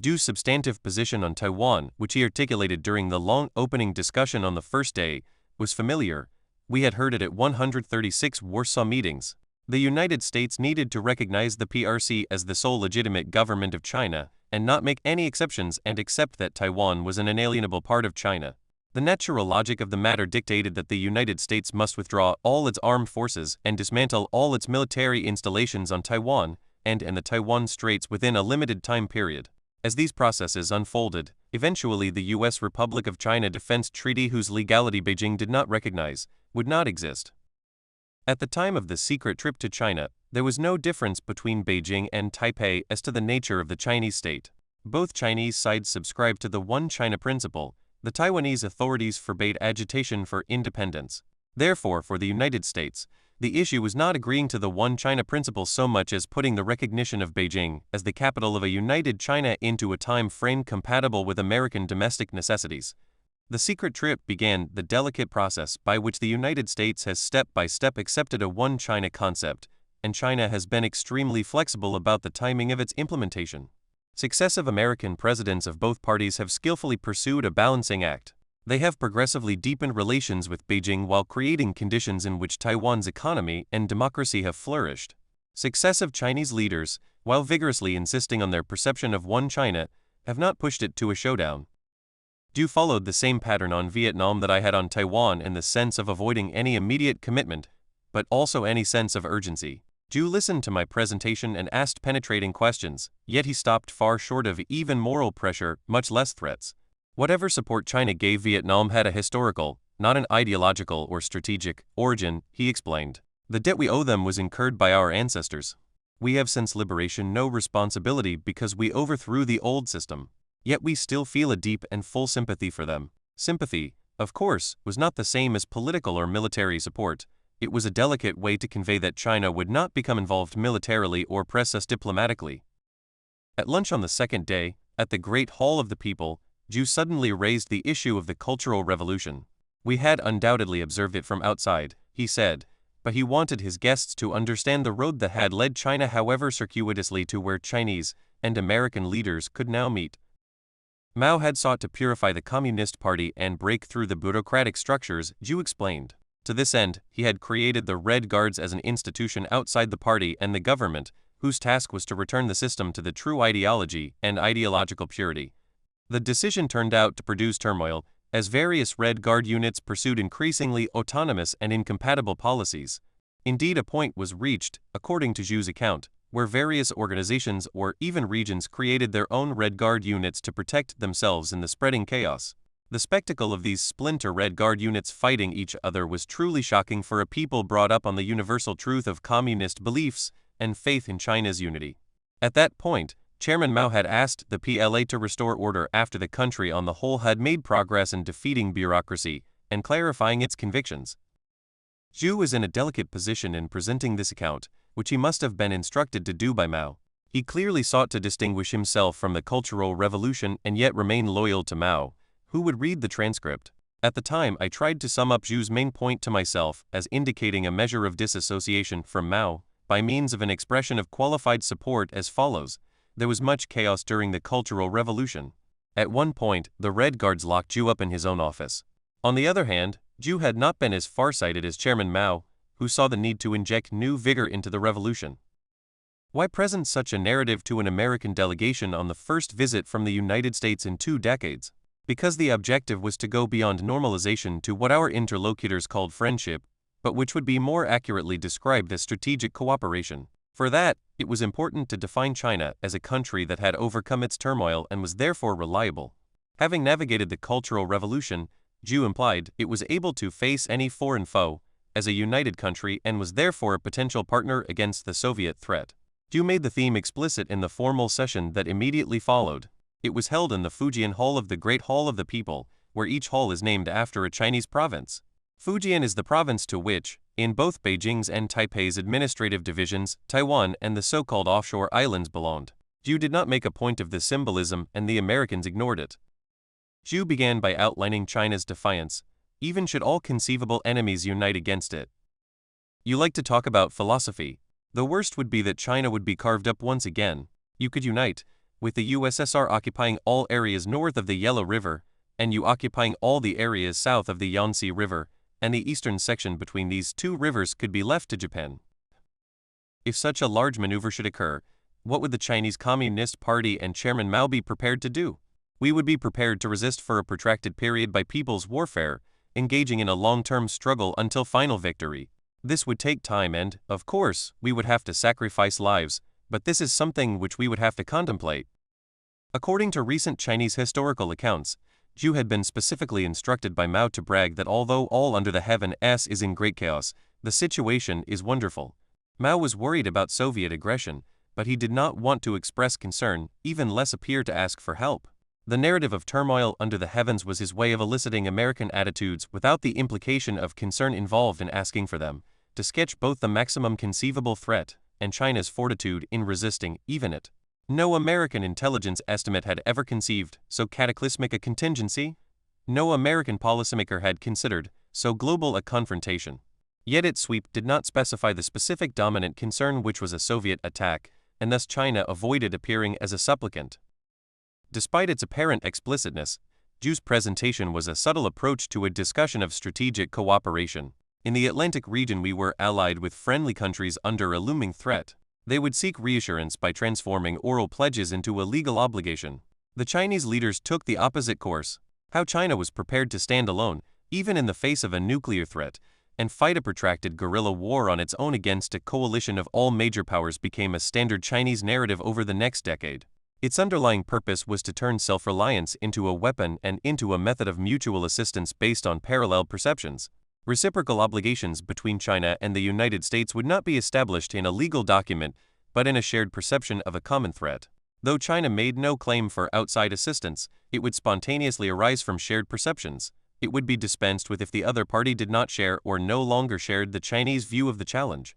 Zhu's substantive position on Taiwan, which he articulated during the long opening discussion on the first day, was familiar. We had heard it at 136 Warsaw meetings. The United States needed to recognize the PRC as the sole legitimate government of China, and not make any exceptions and accept that Taiwan was an inalienable part of China. The natural logic of the matter dictated that the United States must withdraw all its armed forces and dismantle all its military installations on Taiwan and in the Taiwan Straits within a limited time period. As these processes unfolded, eventually the U.S. Republic of China Defense Treaty, whose legality Beijing did not recognize, would not exist. At the time of the secret trip to China, there was no difference between Beijing and Taipei as to the nature of the Chinese state. Both Chinese sides subscribed to the One China principle. The Taiwanese authorities forbade agitation for independence. Therefore, for the United States, the issue was not agreeing to the One China principle so much as putting the recognition of Beijing as the capital of a united China into a time frame compatible with American domestic necessities. The secret trip began the delicate process by which the United States has step by step accepted a One China concept, and China has been extremely flexible about the timing of its implementation. Successive American presidents of both parties have skillfully pursued a balancing act. They have progressively deepened relations with Beijing while creating conditions in which Taiwan's economy and democracy have flourished. Successive Chinese leaders, while vigorously insisting on their perception of One China, have not pushed it to a showdown. Zhu followed the same pattern on Vietnam that I had on Taiwan in the sense of avoiding any immediate commitment, but also any sense of urgency. Zhu listened to my presentation and asked penetrating questions, yet he stopped far short of even moral pressure, much less threats. Whatever support China gave Vietnam had a historical, not an ideological or strategic, origin, he explained. The debt we owe them was incurred by our ancestors. We have since liberation no responsibility because we overthrew the old system. Yet we still feel a deep and full sympathy for them. Sympathy, of course, was not the same as political or military support. It was a delicate way to convey that China would not become involved militarily or press us diplomatically. At lunch on the second day, at the Great Hall of the People, Zhu suddenly raised the issue of the Cultural Revolution. We had undoubtedly observed it from outside, he said, but he wanted his guests to understand the road that had led China, however circuitously, to where Chinese and American leaders could now meet. Mao had sought to purify the Communist Party and break through the bureaucratic structures, Zhu explained. To this end, he had created the Red Guards as an institution outside the party and the government, whose task was to return the system to the true ideology and ideological purity. The decision turned out to produce turmoil, as various Red Guard units pursued increasingly autonomous and incompatible policies. Indeed, a point was reached, according to Zhu's account, where various organizations or even regions created their own Red Guard units to protect themselves in the spreading chaos. The spectacle of these splinter Red Guard units fighting each other was truly shocking for a people brought up on the universal truth of communist beliefs and faith in China's unity. At that point, Chairman Mao had asked the PLA to restore order after the country on the whole had made progress in defeating bureaucracy and clarifying its convictions. Zhu was in a delicate position in presenting this account, which he must have been instructed to do by Mao. He clearly sought to distinguish himself from the Cultural Revolution and yet remain loyal to Mao, who would read the transcript. At the time, I tried to sum up Zhu's main point to myself as indicating a measure of disassociation from Mao by means of an expression of qualified support as follows. There was much chaos during the Cultural Revolution. At one point, the Red Guards locked Zhu up in his own office. On the other hand, Zhu had not been as far-sighted as Chairman Mao, who saw the need to inject new vigor into the revolution. Why present such a narrative to an American delegation on the first visit from the United States in 2 decades? Because the objective was to go beyond normalization to what our interlocutors called friendship, but which would be more accurately described as strategic cooperation. For that, it was important to define China as a country that had overcome its turmoil and was therefore reliable. Having navigated the Cultural Revolution, Zhu implied it was able to face any foreign foe as a united country and was therefore a potential partner against the Soviet threat. Zhu made the theme explicit in the formal session that immediately followed. It was held in the Fujian Hall of the Great Hall of the People, where each hall is named after a Chinese province. Fujian is the province to which, in both Beijing's and Taipei's administrative divisions, Taiwan and the so-called offshore islands belonged. Zhu did not make a point of this symbolism, and the Americans ignored it. Zhu began by outlining China's defiance, even should all conceivable enemies unite against it. You like to talk about philosophy. The worst would be that China would be carved up once again. You could unite, with the USSR occupying all areas north of the Yellow River, and you occupying all the areas south of the Yangtze River, and the eastern section between these 2 rivers could be left to Japan. If such a large maneuver should occur, what would the Chinese Communist Party and Chairman Mao be prepared to do? We would be prepared to resist for a protracted period by people's warfare, engaging in a long-term struggle until final victory. This would take time and, of course, we would have to sacrifice lives, but this is something which we would have to contemplate. According to recent Chinese historical accounts, Zhu had been specifically instructed by Mao to brag that although all under the heaven is in great chaos, the situation is wonderful. Mao was worried about Soviet aggression, but he did not want to express concern, even less appear to ask for help. The narrative of turmoil under the heavens was his way of eliciting American attitudes without the implication of concern involved in asking for them, to sketch both the maximum conceivable threat and China's fortitude in resisting even it. No American intelligence estimate had ever conceived so cataclysmic a contingency. No American policymaker had considered so global a confrontation. Yet its sweep did not specify the specific dominant concern, which was a Soviet attack, and thus China avoided appearing as a supplicant. Despite its apparent explicitness, Zhu's presentation was a subtle approach to a discussion of strategic cooperation. In the Atlantic region we were allied with friendly countries under a looming threat. They would seek reassurance by transforming oral pledges into a legal obligation. The Chinese leaders took the opposite course. How China was prepared to stand alone, even in the face of a nuclear threat, and fight a protracted guerrilla war on its own against a coalition of all major powers became a standard Chinese narrative over the next decade. Its underlying purpose was to turn self-reliance into a weapon and into a method of mutual assistance based on parallel perceptions. Reciprocal obligations between China and the United States would not be established in a legal document, but in a shared perception of a common threat. Though China made no claim for outside assistance, it would spontaneously arise from shared perceptions. It would be dispensed with if the other party did not share or no longer shared the Chinese view of the challenge.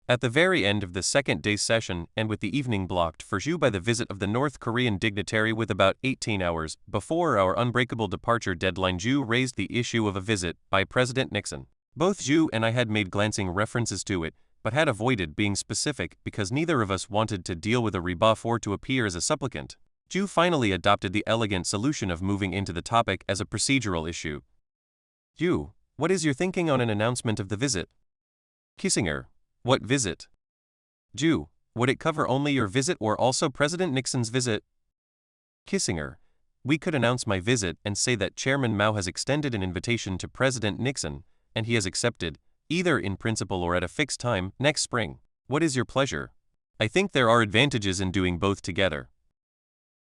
At the very end of the second day's session, and with the evening blocked for Zhu by the visit of the North Korean dignitary with about 18 hours before our unbreakable departure deadline, Zhu raised the issue of a visit by President Nixon. Both Zhu and I had made glancing references to it, but had avoided being specific because neither of us wanted to deal with a rebuff or to appear as a supplicant. Zhu finally adopted the elegant solution of moving into the topic as a procedural issue. Zhu, what is your thinking on an announcement of the visit? Kissinger, what visit? Zhu, would it cover only your visit or also President Nixon's visit? Kissinger, we could announce my visit and say that Chairman Mao has extended an invitation to President Nixon, and he has accepted, either in principle or at a fixed time, next spring. What is your pleasure? I think there are advantages in doing both together.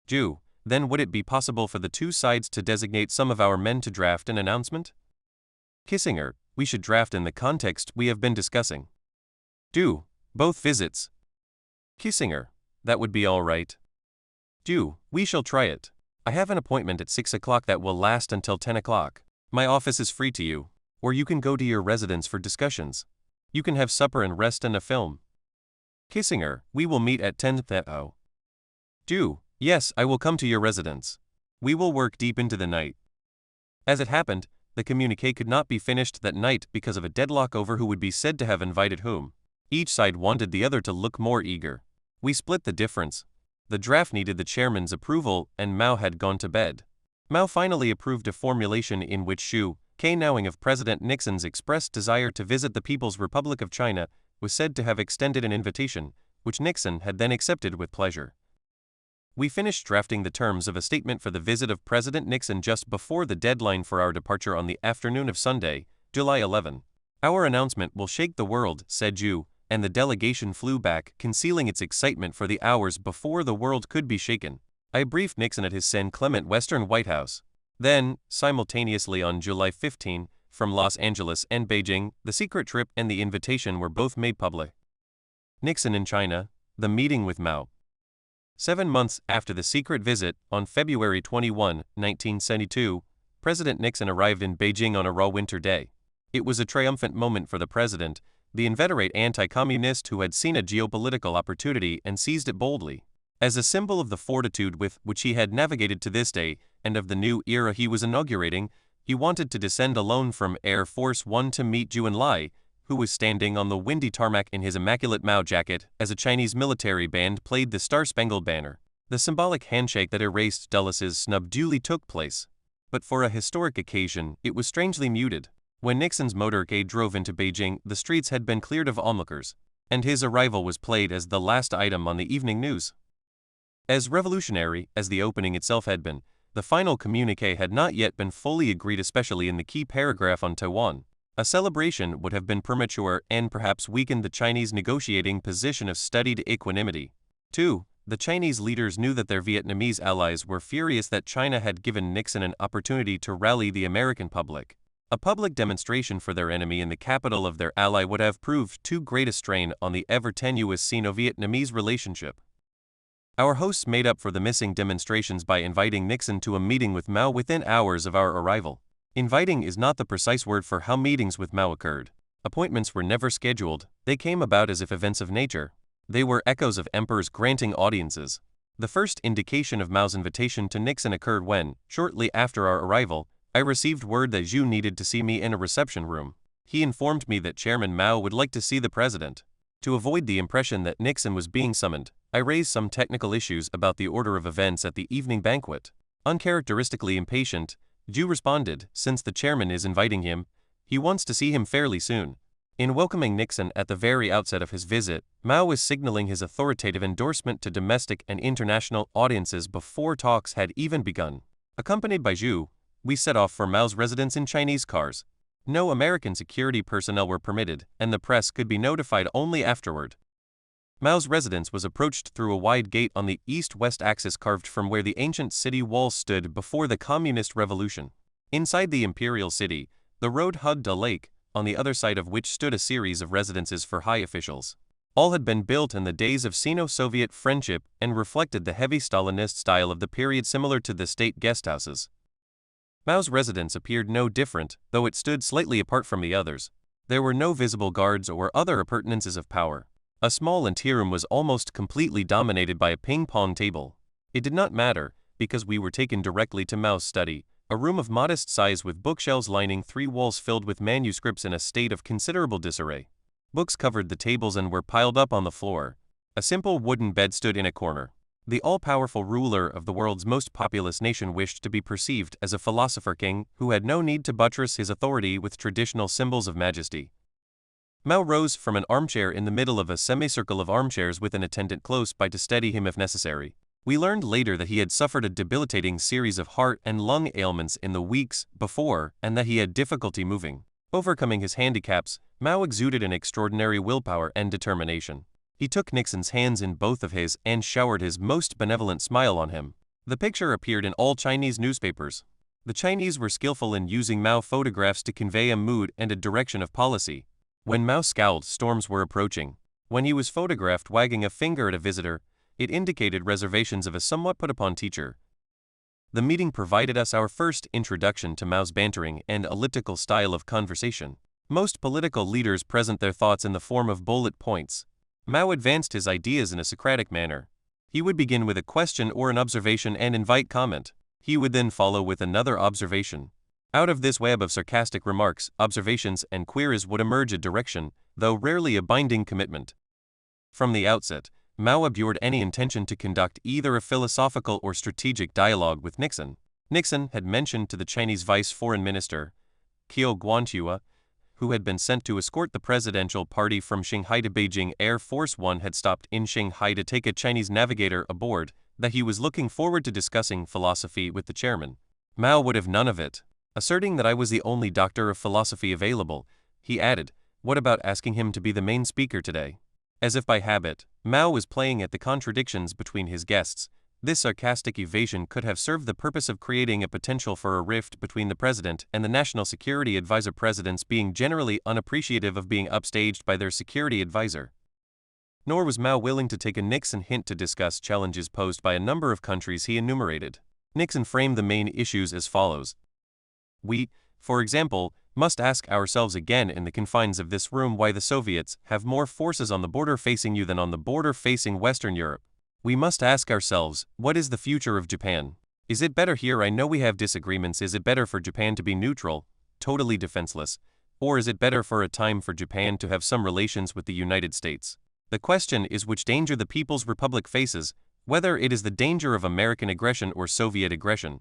Zhu, then would it be possible for the two sides to designate some of our men to draft an announcement? Kissinger, we should draft in the context we have been discussing. Zhu, both visits. Kissinger, that would be all right. Zhu, we shall try it. I have an appointment at 6 o'clock that will last until 10 o'clock. My office is free to you, or you can go to your residence for discussions. You can have supper and rest and a film. Kissinger, we will meet at 10:00. Zhu, yes, I will come to your residence. We will work deep into the night. As it happened, the communiqué could not be finished that night because of a deadlock over who would be said to have invited whom. Each side wanted the other to look more eager. We split the difference. The draft needed the chairman's approval, and Mao had gone to bed. Mao finally approved a formulation in which Xu, knowing of President Nixon's expressed desire to visit the People's Republic of China, was said to have extended an invitation, which Nixon had then accepted with pleasure. We finished drafting the terms of a statement for the visit of President Nixon just before the deadline for our departure on the afternoon of Sunday, July 11. Our announcement will shake the world, said Zhu, and the delegation flew back, concealing its excitement for the hours before the world could be shaken. I briefed Nixon at his San Clemente Western White House. Then, simultaneously on July 15, from Los Angeles and Beijing, the secret trip and the invitation were both made public. Nixon in China, the meeting with Mao. 7 months after the secret visit, on February 21, 1972, President Nixon arrived in Beijing on a raw winter day. It was a triumphant moment for the president, the inveterate anti-communist who had seen a geopolitical opportunity and seized it boldly. As a symbol of the fortitude with which he had navigated to this day, and of the new era he was inaugurating, he wanted to descend alone from Air Force One to meet Zhu Enlai, who was standing on the windy tarmac in his immaculate Mao jacket as a Chinese military band played the Star-Spangled Banner. The symbolic handshake that erased Dulles' snub duly took place. But for a historic occasion, it was strangely muted. When Nixon's motorcade drove into Beijing, the streets had been cleared of onlookers. and his arrival was played as the last item on the evening news. As revolutionary as the opening itself had been, the final communiqué had not yet been fully agreed, especially in the key paragraph on Taiwan. A celebration would have been premature and perhaps weakened the Chinese negotiating position of studied equanimity. 2. The Chinese leaders knew that their Vietnamese allies were furious that China had given Nixon an opportunity to rally the American public. A public demonstration for their enemy in the capital of their ally would have proved too great a strain on the ever-tenuous Sino-Vietnamese relationship. Our hosts made up for the missing demonstrations by inviting Nixon to a meeting with Mao within hours of our arrival. Inviting is not the precise word for how meetings with Mao occurred. Appointments were never scheduled, they came about as if events of nature. They were echoes of emperors granting audiences. The first indication of Mao's invitation to Nixon occurred when, shortly after our arrival, I received word that Zhu needed to see me in a reception room. He informed me that Chairman Mao would like to see the president. To avoid the impression that Nixon was being summoned, I raised some technical issues about the order of events at the evening banquet. Uncharacteristically impatient, Zhu responded, since the chairman is inviting him, he wants to see him fairly soon. In welcoming Nixon at the very outset of his visit, Mao was signaling his authoritative endorsement to domestic and international audiences before talks had even begun. Accompanied by Zhu, we set off for Mao's residence in Chinese cars. No American security personnel were permitted, and the press could be notified only afterward. Mao's residence was approached through a wide gate on the east-west axis carved from where the ancient city walls stood before the Communist Revolution. Inside the imperial city, the road hugged a lake, on the other side of which stood a series of residences for high officials. All had been built in the days of Sino-Soviet friendship and reflected the heavy Stalinist style of the period, similar to the state guesthouses. Mao's residence appeared no different, though it stood slightly apart from the others. There were no visible guards or other appurtenances of power. A small anteroom was almost completely dominated by a ping-pong table. It did not matter, because we were taken directly to Mao's study, a room of modest size with bookshelves lining 3 walls filled with manuscripts in a state of considerable disarray. Books covered the tables and were piled up on the floor. A simple wooden bed stood in a corner. The all-powerful ruler of the world's most populous nation wished to be perceived as a philosopher king who had no need to buttress his authority with traditional symbols of majesty. Mao rose from an armchair in the middle of a semicircle of armchairs with an attendant close by to steady him if necessary. We learned later that he had suffered a debilitating series of heart and lung ailments in the weeks before and that he had difficulty moving. Overcoming his handicaps, Mao exuded an extraordinary willpower and determination. He took Nixon's hands in both of his and showered his most benevolent smile on him. The picture appeared in all Chinese newspapers. The Chinese were skillful in using Mao photographs to convey a mood and a direction of policy. When Mao scowled, storms were approaching. When he was photographed wagging a finger at a visitor, it indicated reservations of a somewhat put-upon teacher. The meeting provided us our first introduction to Mao's bantering and elliptical style of conversation. Most political leaders present their thoughts in the form of bullet points. Mao advanced his ideas in a Socratic manner. He would begin with a question or an observation and invite comment. He would then follow with another observation. Out of this web of sarcastic remarks, observations, and queries would emerge a direction, though rarely a binding commitment. From the outset, Mao abjured any intention to conduct either a philosophical or strategic dialogue with Nixon. Nixon had mentioned to the Chinese Vice Foreign Minister, Qiu Guantua, who had been sent to escort the presidential party from Shanghai to Beijing. Air Force One had stopped in Shanghai to take a Chinese navigator aboard, that he was looking forward to discussing philosophy with the chairman. Mao would have none of it. Asserting that I was the only doctor of philosophy available, he added, "What about asking him to be the main speaker today?" As if by habit, Mao was playing at the contradictions between his guests. This sarcastic evasion could have served the purpose of creating a potential for a rift between the president and the National Security Advisor, presidents being generally unappreciative of being upstaged by their security advisor. Nor was Mao willing to take a Nixon hint to discuss challenges posed by a number of countries he enumerated. Nixon framed the main issues as follows. We, for example, must ask ourselves again in the confines of this room why the Soviets have more forces on the border facing you than on the border facing Western Europe. We must ask ourselves, what is the future of Japan? Is it better here? I know we have disagreements. Is it better for Japan to be neutral, totally defenseless, or is it better for a time for Japan to have some relations with the United States? The question is which danger the People's Republic faces, whether it is the danger of American aggression or Soviet aggression.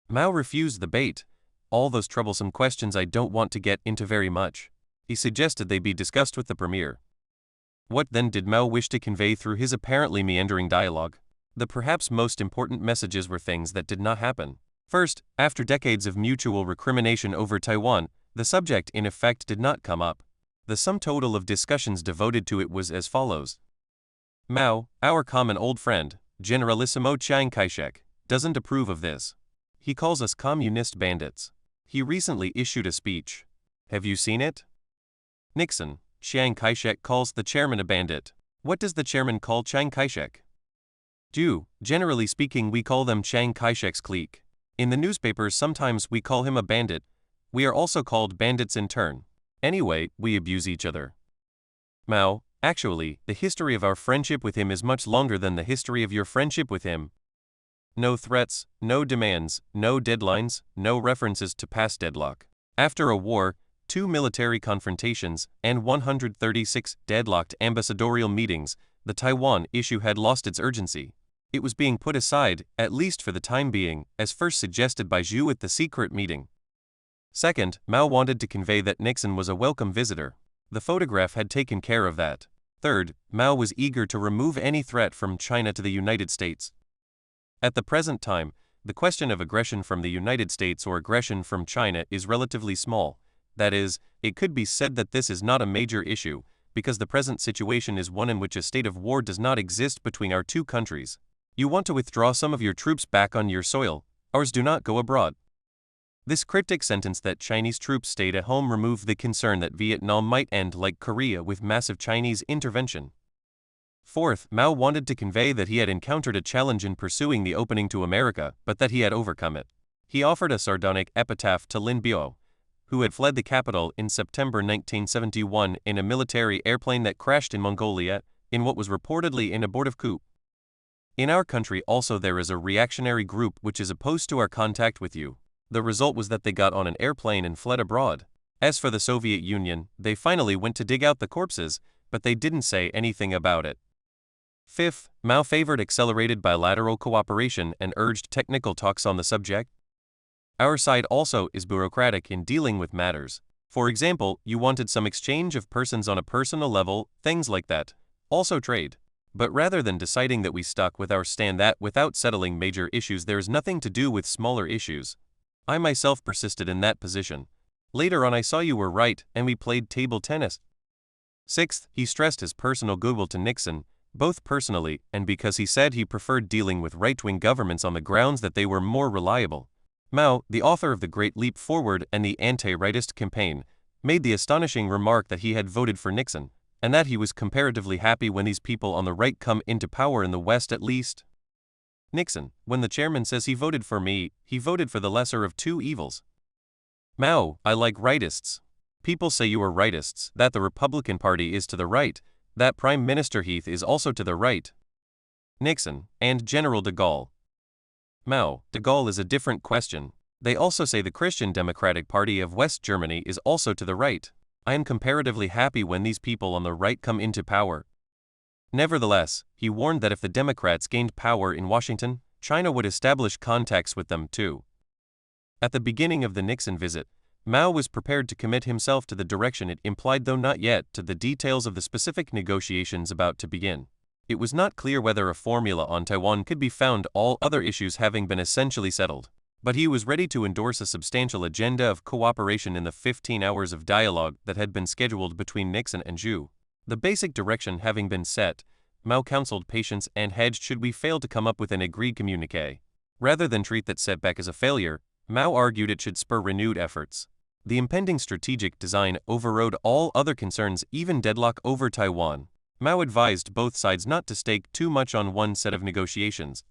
Mao refused the bait. All those troublesome questions I don't want to get into very much. He suggested they be discussed with the premier. What then did Mao wish to convey through his apparently meandering dialogue? The perhaps most important messages were things that did not happen. First, after decades of mutual recrimination over Taiwan, the subject in effect did not come up. The sum total of discussions devoted to it was as follows. Mao, our common old friend, Generalissimo Chiang Kai-shek, doesn't approve of this. He calls us communist bandits. He recently issued a speech. Have you seen it? Nixon, Chiang Kai-shek calls the chairman a bandit. What does the chairman call Chiang Kai-shek? Generally speaking, we call them Chiang Kai-shek's clique. In the newspapers sometimes we call him a bandit. We are also called bandits in turn. Anyway, we abuse each other. Mao, actually, the history of our friendship with him is much longer than the history of your friendship with him. No threats, no demands, no deadlines, no references to past deadlock. After a war, 2 military confrontations, and 136 deadlocked ambassadorial meetings, the Taiwan issue had lost its urgency. It was being put aside, at least for the time being, as first suggested by Zhu at the secret meeting. Second, Mao wanted to convey that Nixon was a welcome visitor. The photograph had taken care of that. Third, Mao was eager to remove any threat from China to the United States. At the present time, the question of aggression from the United States or aggression from China is relatively small. That is, it could be said that this is not a major issue, because the present situation is one in which a state of war does not exist between our two countries. You want to withdraw some of your troops back on your soil, ours do not go abroad. This cryptic sentence that Chinese troops stayed at home removed the concern that Vietnam might end like Korea with massive Chinese intervention. Fourth, Mao wanted to convey that he had encountered a challenge in pursuing the opening to America, but that he had overcome it. He offered a sardonic epitaph to Lin Biao, who had fled the capital in September 1971 in a military airplane that crashed in Mongolia, in what was reportedly an abortive coup. In our country also there is a reactionary group which is opposed to our contact with you. The result was that they got on an airplane and fled abroad. As for the Soviet Union, they finally went to dig out the corpses, but they didn't say anything about it. Fifth, Mao favored accelerated bilateral cooperation and urged technical talks on the subject. Our side also is bureaucratic in dealing with matters. For example, you wanted some exchange of persons on a personal level, things like that. Also trade. But rather than deciding that we stuck with our stand that without settling major issues there is nothing to do with smaller issues. I myself persisted in that position. Later on I saw you were right, and we played table tennis. Sixth, he stressed his personal goodwill to Nixon, both personally and because he said he preferred dealing with right-wing governments on the grounds that they were more reliable. Mao, the author of The Great Leap Forward and the anti-rightist campaign, made the astonishing remark that he had voted for Nixon, and that he was comparatively happy when these people on the right come into power in the West at least. Nixon, when the chairman says he voted for me, he voted for the lesser of two evils. Mao, I like rightists. People say you are rightists, that the Republican Party is to the right, that Prime Minister Heath is also to the right. Nixon, and General de Gaulle. Mao, de Gaulle is a different question. They also say the Christian Democratic Party of West Germany is also to the right. I am comparatively happy when these people on the right come into power. Nevertheless, he warned that if the Democrats gained power in Washington, China would establish contacts with them too. At the beginning of the Nixon visit, Mao was prepared to commit himself to the direction it implied, though not yet to the details of the specific negotiations about to begin. It was not clear whether a formula on Taiwan could be found, all other issues having been essentially settled. But he was ready to endorse a substantial agenda of cooperation in the 15 hours of dialogue that had been scheduled between Nixon and Zhu. The basic direction having been set, Mao counseled patience and hedged should we fail to come up with an agreed communique. Rather than treat that setback as a failure, Mao argued it should spur renewed efforts. The impending strategic design overrode all other concerns, even deadlock over Taiwan. Mao advised both sides not to stake too much on one set of negotiations.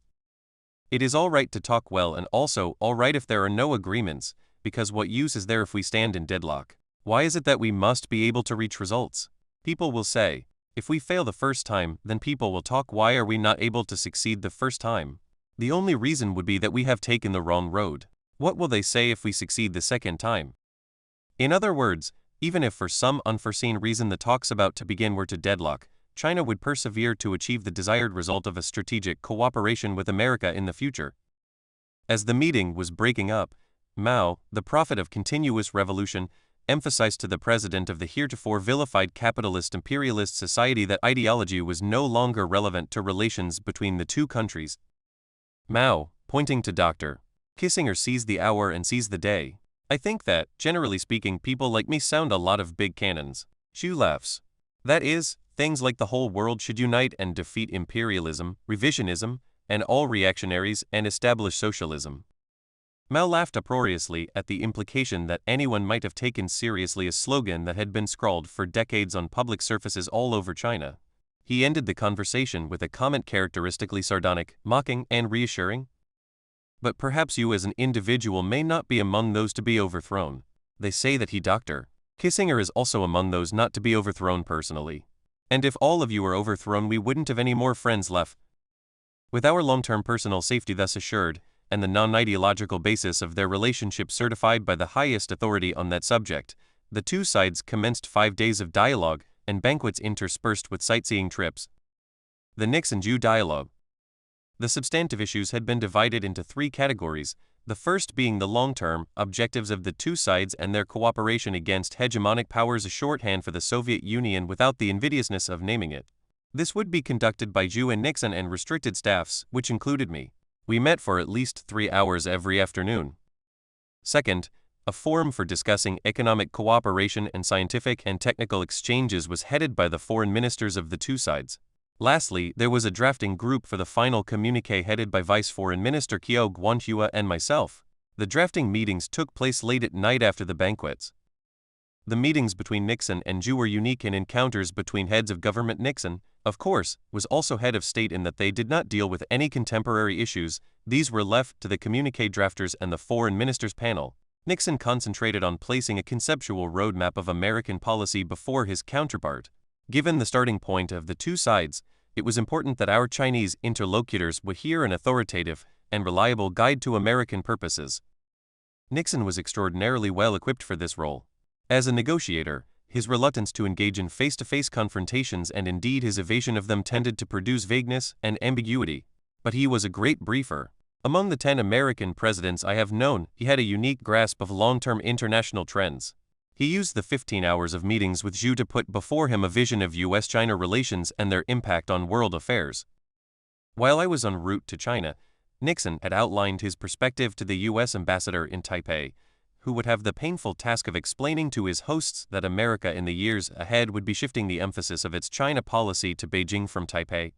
It is all right to talk well and also all right if there are no agreements, because what use is there if we stand in deadlock? Why is it that we must be able to reach results? People will say, if we fail the first time, then people will talk, why are we not able to succeed the first time? The only reason would be that we have taken the wrong road. What will they say if we succeed the second time? In other words, even if for some unforeseen reason the talks about to begin were to deadlock, China would persevere to achieve the desired result of a strategic cooperation with America in the future. As the meeting was breaking up, Mao, the prophet of continuous revolution, emphasized to the president of the heretofore vilified capitalist imperialist society that ideology was no longer relevant to relations between the two countries. Mao, pointing to Dr. Kissinger, sees the hour and sees the day. I think that, generally speaking, people like me sound a lot of big cannons. Xu laughs. That is, things like the whole world should unite and defeat imperialism, revisionism, and all reactionaries and establish socialism. Mao laughed uproariously at the implication that anyone might have taken seriously a slogan that had been scrawled for decades on public surfaces all over China. He ended the conversation with a comment characteristically sardonic, mocking, and reassuring. But perhaps you as an individual may not be among those to be overthrown. They say that Dr. Kissinger is also among those not to be overthrown personally. And if all of you are overthrown, we wouldn't have any more friends left. With our long-term personal safety thus assured, and the non-ideological basis of their relationship certified by the highest authority on that subject, the two sides commenced 5 days of dialogue and banquets interspersed with sightseeing trips. The Nixon-Xu dialogue. The substantive issues had been divided into 3 categories, the first being the long-term objectives of the two sides and their cooperation against hegemonic powers, a shorthand for the Soviet Union without the invidiousness of naming it. This would be conducted by Xu and Nixon and restricted staffs, which included me. We met for at least 3 hours every afternoon. Second, a forum for discussing economic cooperation and scientific and technical exchanges was headed by the foreign ministers of the two sides. Lastly, there was a drafting group for the final communiqué headed by Vice Foreign Minister Qiu Guanhua and myself. The drafting meetings took place late at night after the banquets. The meetings between Nixon and Xu were unique in encounters between heads of government. Nixon, of course, was also head of state in that they did not deal with any contemporary issues. These were left to the communiqué drafters and the foreign ministers panel. Nixon concentrated on placing a conceptual roadmap of American policy before his counterpart. Given the starting point of the two sides, it was important that our Chinese interlocutors would hear an authoritative and reliable guide to American purposes. Nixon was extraordinarily well equipped for this role. As a negotiator, his reluctance to engage in face-to-face confrontations and indeed his evasion of them tended to produce vagueness and ambiguity. But he was a great briefer. Among the 10 American presidents I have known, he had a unique grasp of long-term international trends. He used the 15 hours of meetings with Xu to put before him a vision of U.S.-China relations and their impact on world affairs. While I was en route to China, Nixon had outlined his perspective to the U.S. ambassador in Taipei, who would have the painful task of explaining to his hosts that America in the years ahead would be shifting the emphasis of its China policy to Beijing from Taipei.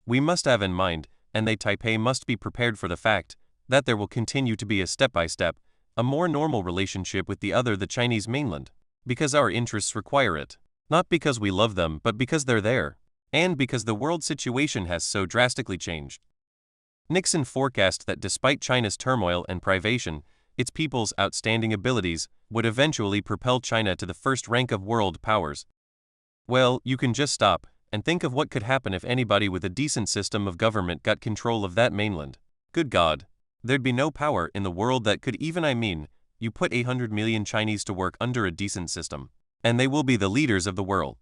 We must have in mind, and Taipei must be prepared for the fact, that there will continue to be a step-by-step, a more normal relationship with the Chinese mainland, because our interests require it, not because we love them but because they're there, and because the world situation has so drastically changed. Nixon forecast that despite China's turmoil and privation, its people's outstanding abilities would eventually propel China to the first rank of world powers. Well, you can just stop and think of what could happen if anybody with a decent system of government got control of that mainland. Good God, there'd be no power in the world that could even, you put 800 million Chinese to work under a decent system, and they will be the leaders of the world.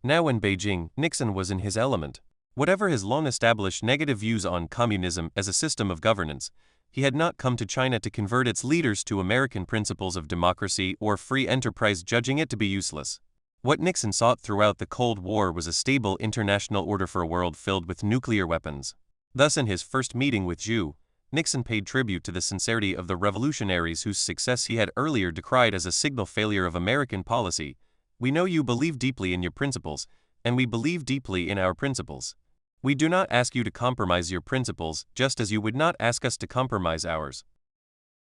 Now in Beijing, Nixon was in his element. Whatever his long-established negative views on communism as a system of governance, he had not come to China to convert its leaders to American principles of democracy or free enterprise, judging it to be useless. What Nixon sought throughout the Cold War was a stable international order for a world filled with nuclear weapons. Thus, in his first meeting with Xu, Nixon paid tribute to the sincerity of the revolutionaries whose success he had earlier decried as a signal failure of American policy. We know you believe deeply in your principles, and we believe deeply in our principles. We do not ask you to compromise your principles, just as you would not ask us to compromise ours.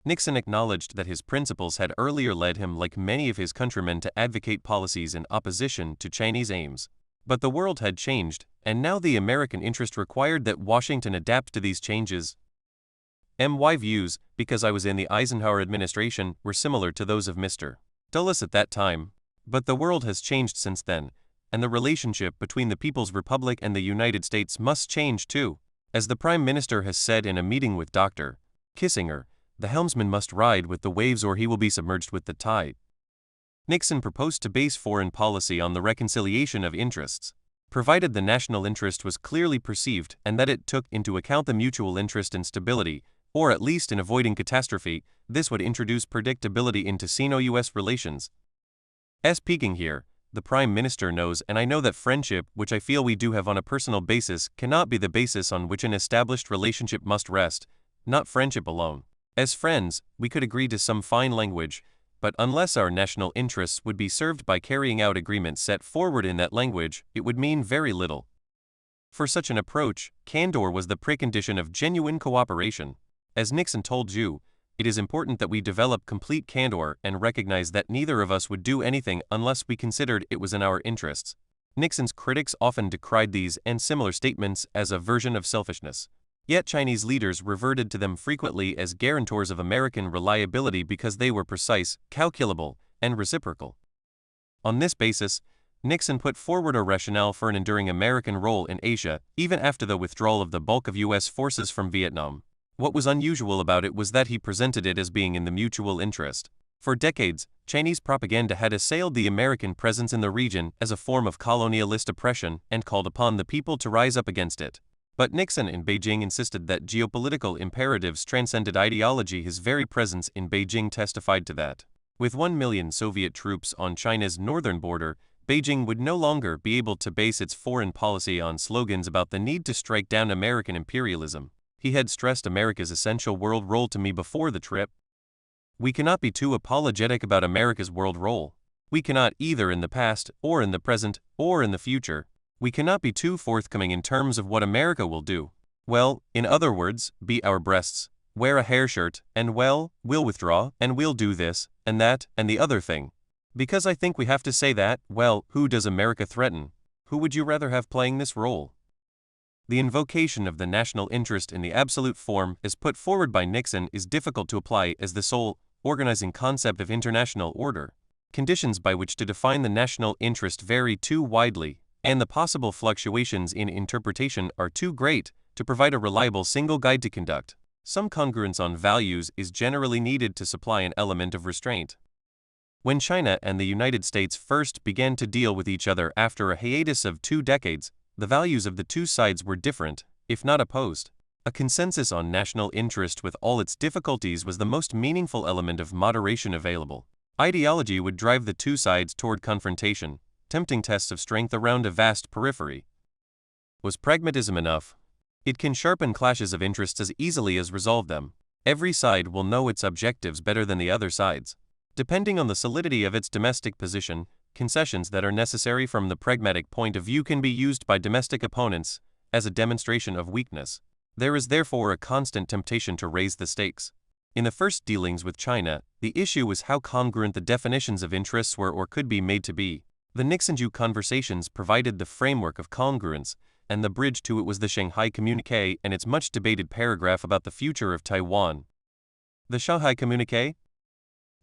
Nixon acknowledged that his principles had earlier led him, like many of his countrymen, to advocate policies in opposition to Chinese aims. But the world had changed, and now the American interest required that Washington adapt to these changes. My views, because I was in the Eisenhower administration, were similar to those of Mr. Dulles at that time. But the world has changed since then, and the relationship between the People's Republic and the United States must change too. As the Prime Minister has said in a meeting with Dr. Kissinger, the helmsman must ride with the waves or he will be submerged with the tide. Nixon proposed to base foreign policy on the reconciliation of interests, provided the national interest was clearly perceived and that it took into account the mutual interest in stability, or at least in avoiding catastrophe. This would introduce predictability into Sino-US relations. Speaking here, the Prime Minister knows, and I know, that friendship, which I feel we do have on a personal basis, cannot be the basis on which an established relationship must rest, not friendship alone. As friends, we could agree to some fine language, but unless our national interests would be served by carrying out agreements set forward in that language, it would mean very little. For such an approach, candor was the precondition of genuine cooperation. As Nixon told you, it is important that we develop complete candor and recognize that neither of us would do anything unless we considered it was in our interests. Nixon's critics often decried these and similar statements as a version of selfishness. Yet Chinese leaders reverted to them frequently as guarantors of American reliability because they were precise, calculable, and reciprocal. On this basis, Nixon put forward a rationale for an enduring American role in Asia, even after the withdrawal of the bulk of U.S. forces from Vietnam. What was unusual about it was that he presented it as being in the mutual interest. For decades, Chinese propaganda had assailed the American presence in the region as a form of colonialist oppression and called upon the people to rise up against it. But Nixon in Beijing insisted that geopolitical imperatives transcended ideology. His very presence in Beijing testified to that. With 1 million Soviet troops on China's northern border, Beijing would no longer be able to base its foreign policy on slogans about the need to strike down American imperialism. He had stressed America's essential world role to me before the trip. We cannot be too apologetic about America's world role. We cannot, either in the past, or in the present, or in the future. We cannot be too forthcoming in terms of what America will do. Well, in other words, beat our breasts, wear a hair shirt, and well, we'll withdraw, and we'll do this, and that, and the other thing. Because I think we have to say that. Well, who does America threaten? Who would you rather have playing this role? The invocation of the national interest in the absolute form as put forward by Nixon is difficult to apply as the sole organizing concept of international order. Conditions by which to define the national interest vary too widely, and the possible fluctuations in interpretation are too great to provide a reliable single guide to conduct. Some congruence on values is generally needed to supply an element of restraint. When China and the United States first began to deal with each other after a hiatus of 2 decades, the values of the two sides were different, if not opposed. A consensus on national interest with all its difficulties was the most meaningful element of moderation available. Ideology would drive the two sides toward confrontation, tempting tests of strength around a vast periphery. Was pragmatism enough? It can sharpen clashes of interests as easily as resolve them. Every side will know its objectives better than the other sides. Depending on the solidity of its domestic position, concessions that are necessary from the pragmatic point of view can be used by domestic opponents as a demonstration of weakness. There is therefore a constant temptation to raise the stakes. In the first dealings with China, the issue was how congruent the definitions of interests were or could be made to be. The Nixon-Ju conversations provided the framework of congruence, and the bridge to it was the Shanghai Communiqué and its much-debated paragraph about the future of Taiwan. The Shanghai Communiqué?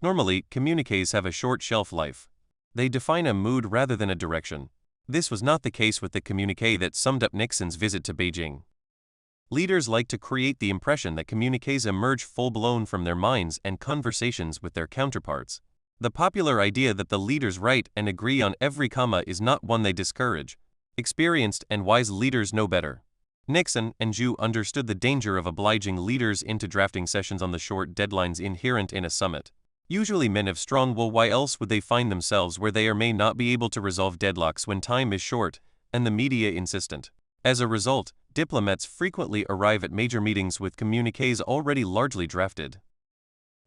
Normally, communiques have a short shelf life. They define a mood rather than a direction. This was not the case with the communiqué that summed up Nixon's visit to Beijing. Leaders like to create the impression that communiques emerge full-blown from their minds and conversations with their counterparts. The popular idea that the leaders write and agree on every comma is not one they discourage. Experienced and wise leaders know better. Nixon and Ju understood the danger of obliging leaders into drafting sessions on the short deadlines inherent in a summit. Usually men of strong will. Why else would they find themselves where they may not be able to resolve deadlocks when time is short, and the media insistent? As a result, diplomats frequently arrive at major meetings with communiques already largely drafted.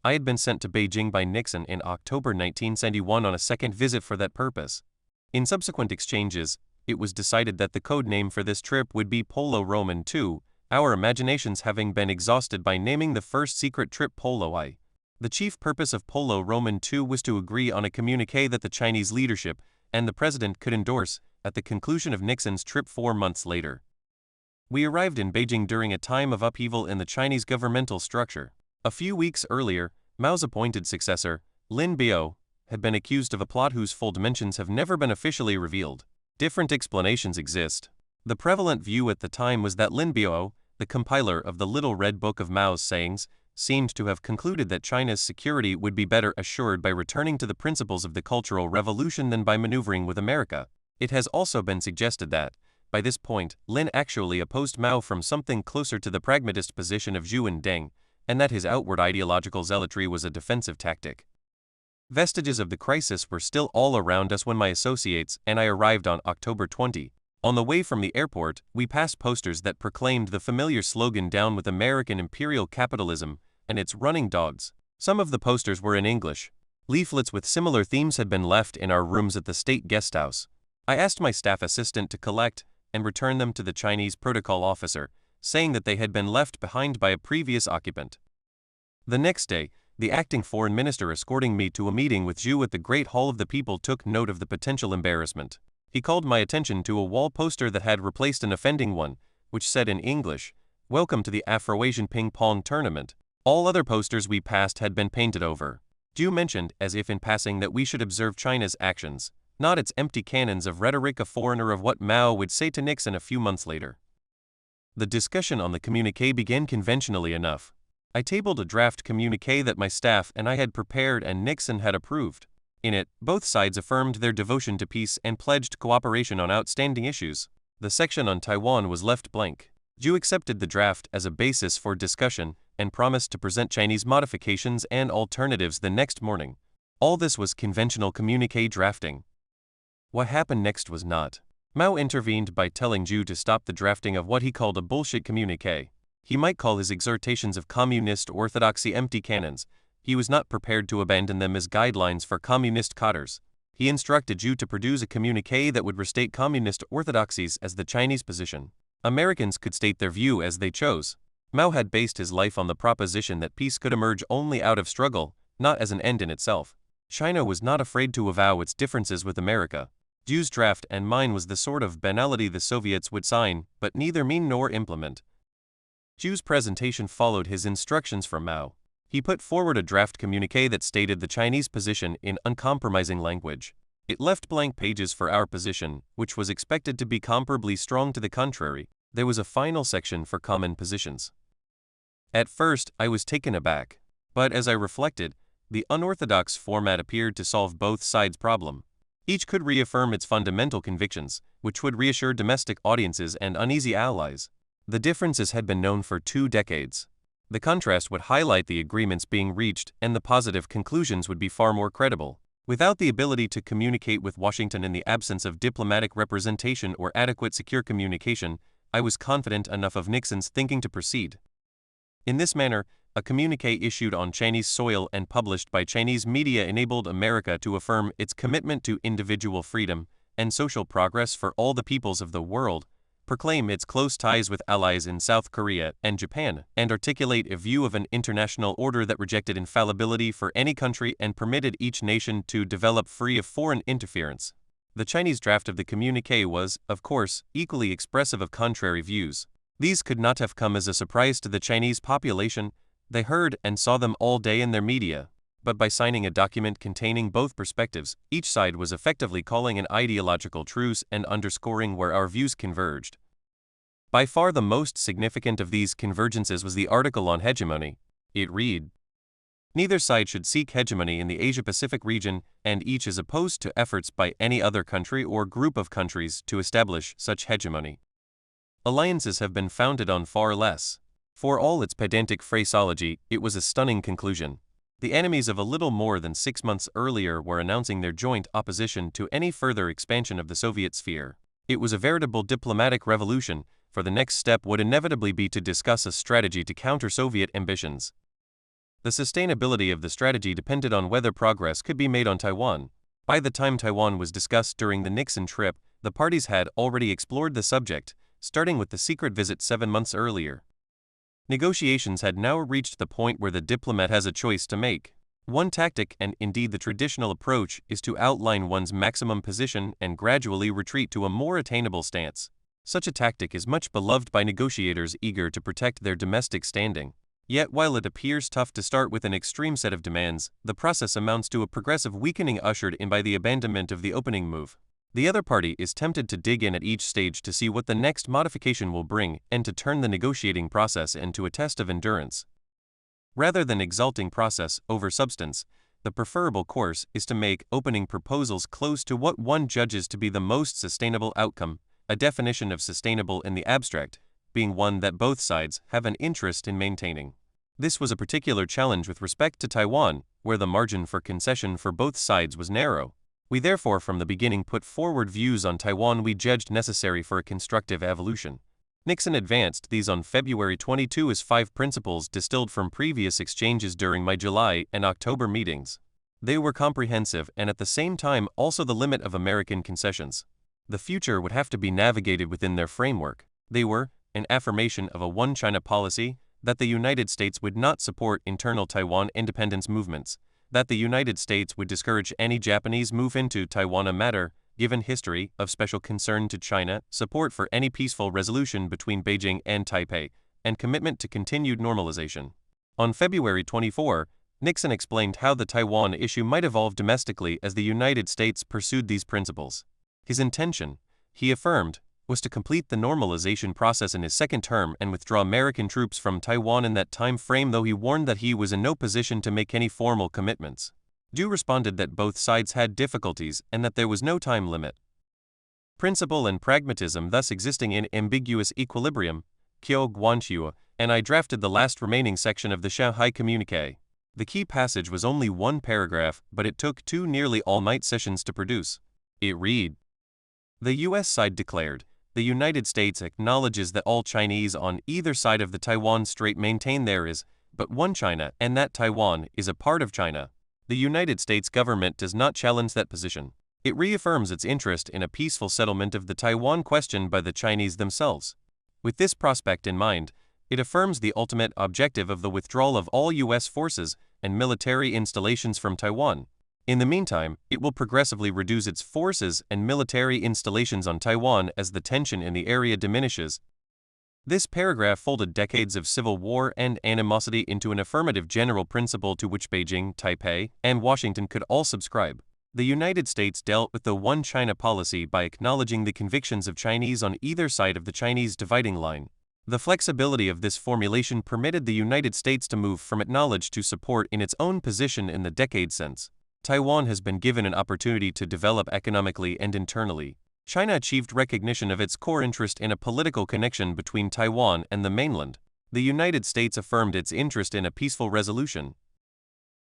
I had been sent to Beijing by Nixon in October 1971 on a second visit for that purpose. In subsequent exchanges, it was decided that the code name for this trip would be Polo Roman II, our imaginations having been exhausted by naming the first secret trip Polo I. The chief purpose of Polo Roman II was to agree on a communiqué that the Chinese leadership and the president could endorse at the conclusion of Nixon's trip 4 months later. We arrived in Beijing during a time of upheaval in the Chinese governmental structure. A few weeks earlier, Mao's appointed successor, Lin Biao, had been accused of a plot whose full dimensions have never been officially revealed. Different explanations exist. The prevalent view at the time was that Lin Biao, the compiler of the Little Red Book of Mao's sayings, seemed to have concluded that China's security would be better assured by returning to the principles of the Cultural Revolution than by maneuvering with America. It has also been suggested that, by this point, Lin actually opposed Mao from something closer to the pragmatist position of Zhu and Deng, and that his outward ideological zealotry was a defensive tactic. Vestiges of the crisis were still all around us when my associates and I arrived on October 20. On the way from the airport, we passed posters that proclaimed the familiar slogan "Down with American imperial capitalism" and its running dogs. Some of the posters were in English. Leaflets with similar themes had been left in our rooms at the state guest house. I asked my staff assistant to collect and return them to the Chinese protocol officer, saying that they had been left behind by a previous occupant. The next day, the acting foreign minister escorting me to a meeting with Zhu at the Great Hall of the People took note of the potential embarrassment. He called my attention to a wall poster that had replaced an offending one, which said in English, "Welcome to the Afro-Asian Ping Pong Tournament." All other posters we passed had been painted over. Zhu mentioned, as if in passing, that we should observe China's actions, not its empty cannons of rhetoric, a foreigner of what Mao would say to Nixon a few months later. The discussion on the communiqué began conventionally enough. I tabled a draft communiqué that my staff and I had prepared and Nixon had approved. In it, both sides affirmed their devotion to peace and pledged cooperation on outstanding issues. The section on Taiwan was left blank. Zhu accepted the draft as a basis for discussion and promised to present Chinese modifications and alternatives the next morning. All this was conventional communiqué drafting. What happened next was not. Mao intervened by telling Zhu to stop the drafting of what he called a bullshit communiqué. He might call his exhortations of communist orthodoxy empty cannons. He was not prepared to abandon them as guidelines for communist codders. He instructed Zhu to produce a communiqué that would restate communist orthodoxies as the Chinese position. Americans could state their view as they chose. Mao had based his life on the proposition that peace could emerge only out of struggle, not as an end in itself. China was not afraid to avow its differences with America. Zhu's draft and mine was the sort of banality the Soviets would sign, but neither mean nor implement. Zhu's presentation followed his instructions from Mao. He put forward a draft communiqué that stated the Chinese position in uncompromising language. It left blank pages for our position, which was expected to be comparably strong. To the contrary, there was a final section for common positions. At first, I was taken aback. But as I reflected, the unorthodox format appeared to solve both sides' problem. Each could reaffirm its fundamental convictions, which would reassure domestic audiences and uneasy allies. The differences had been known for 2 decades. The contrast would highlight the agreements being reached, and the positive conclusions would be far more credible. Without the ability to communicate with Washington in the absence of diplomatic representation or adequate secure communication, I was confident enough of Nixon's thinking to proceed. In this manner, a communiqué issued on Chinese soil and published by Chinese media enabled America to affirm its commitment to individual freedom and social progress for all the peoples of the world, proclaim its close ties with allies in South Korea and Japan, and articulate a view of an international order that rejected infallibility for any country and permitted each nation to develop free of foreign interference. The Chinese draft of the communiqué was, of course, equally expressive of contrary views. These could not have come as a surprise to the Chinese population. They heard and saw them all day in their media. But by signing a document containing both perspectives, each side was effectively calling an ideological truce and underscoring where our views converged. By far the most significant of these convergences was the article on hegemony. It read, "Neither side should seek hegemony in the Asia-Pacific region, and each is opposed to efforts by any other country or group of countries to establish such hegemony. Alliances have been founded on far less." For all its pedantic phraseology, it was a stunning conclusion. The enemies of a little more than 6 months earlier were announcing their joint opposition to any further expansion of the Soviet sphere. It was a veritable diplomatic revolution, for the next step would inevitably be to discuss a strategy to counter Soviet ambitions. The sustainability of the strategy depended on whether progress could be made on Taiwan. By the time Taiwan was discussed during the Nixon trip, the parties had already explored the subject, starting with the secret visit 7 months earlier. Negotiations had now reached the point where the diplomat has a choice to make. One tactic, and indeed the traditional approach, is to outline one's maximum position and gradually retreat to a more attainable stance. Such a tactic is much beloved by negotiators eager to protect their domestic standing. Yet while it appears tough to start with an extreme set of demands, the process amounts to a progressive weakening ushered in by the abandonment of the opening move. The other party is tempted to dig in at each stage to see what the next modification will bring and to turn the negotiating process into a test of endurance. Rather than exalting process over substance, the preferable course is to make opening proposals close to what one judges to be the most sustainable outcome, a definition of sustainable in the abstract being one that both sides have an interest in maintaining. This was a particular challenge with respect to Taiwan, where the margin for concession for both sides was narrow. We therefore from the beginning put forward views on Taiwan we judged necessary for a constructive evolution. Nixon advanced these on February 22 as 5 principles distilled from previous exchanges during my July and October meetings. They were comprehensive and at the same time also the limit of American concessions. The future would have to be navigated within their framework. They were an affirmation of a one China policy, that the United States would not support internal Taiwan independence movements, that the United States would discourage any Japanese move into Taiwan, a matter, given history, of special concern to China, support for any peaceful resolution between Beijing and Taipei, and commitment to continued normalization. On February 24, Nixon explained how the Taiwan issue might evolve domestically as the United States pursued these principles. His intention, he affirmed, was to complete the normalization process in his second term and withdraw American troops from Taiwan in that time frame, though he warned that he was in no position to make any formal commitments. Zhu responded that both sides had difficulties and that there was no time limit. Principle and pragmatism thus existing in ambiguous equilibrium, Qiu Guanqiu, and I drafted the last remaining section of the Shanghai Communique. The key passage was only one paragraph, but it took 2 nearly all-night sessions to produce. It read: The U.S. side declared, the United States acknowledges that all Chinese on either side of the Taiwan Strait maintain there is but one China and that Taiwan is a part of China. The United States government does not challenge that position. It reaffirms its interest in a peaceful settlement of the Taiwan question by the Chinese themselves. With this prospect in mind, it affirms the ultimate objective of the withdrawal of all U.S. forces and military installations from Taiwan. In the meantime, it will progressively reduce its forces and military installations on Taiwan as the tension in the area diminishes. This paragraph folded decades of civil war and animosity into an affirmative general principle to which Beijing, Taipei, and Washington could all subscribe. The United States dealt with the one China policy by acknowledging the convictions of Chinese on either side of the Chinese dividing line. The flexibility of this formulation permitted the United States to move from acknowledge to support in its own position in the decade since. Taiwan has been given an opportunity to develop economically and internally. China achieved recognition of its core interest in a political connection between Taiwan and the mainland. The United States affirmed its interest in a peaceful resolution.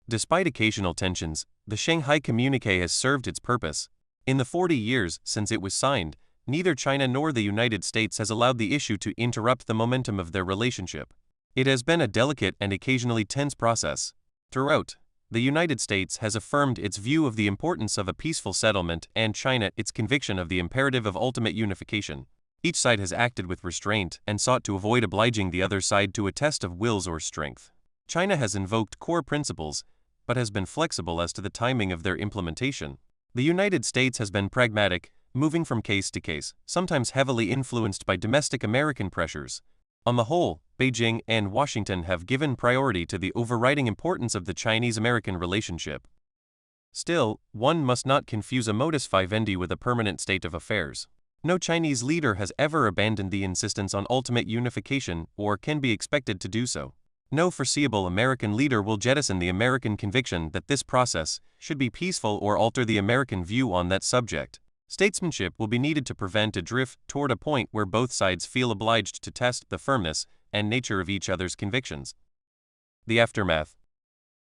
Despite occasional tensions, the Shanghai Communique has served its purpose. In the 40 years since it was signed, neither China nor the United States has allowed the issue to interrupt the momentum of their relationship. It has been a delicate and occasionally tense process. Throughout, the United States has affirmed its view of the importance of a peaceful settlement and China its conviction of the imperative of ultimate unification. Each side has acted with restraint and sought to avoid obliging the other side to a test of wills or strength. China has invoked core principles, but has been flexible as to the timing of their implementation. The United States has been pragmatic, moving from case to case, sometimes heavily influenced by domestic American pressures. On the whole, Beijing and Washington have given priority to the overriding importance of the Chinese-American relationship. Still, one must not confuse a modus vivendi with a permanent state of affairs. No Chinese leader has ever abandoned the insistence on ultimate unification or can be expected to do so. No foreseeable American leader will jettison the American conviction that this process should be peaceful or alter the American view on that subject. Statesmanship will be needed to prevent a drift toward a point where both sides feel obliged to test the firmness and nature of each other's convictions. The aftermath.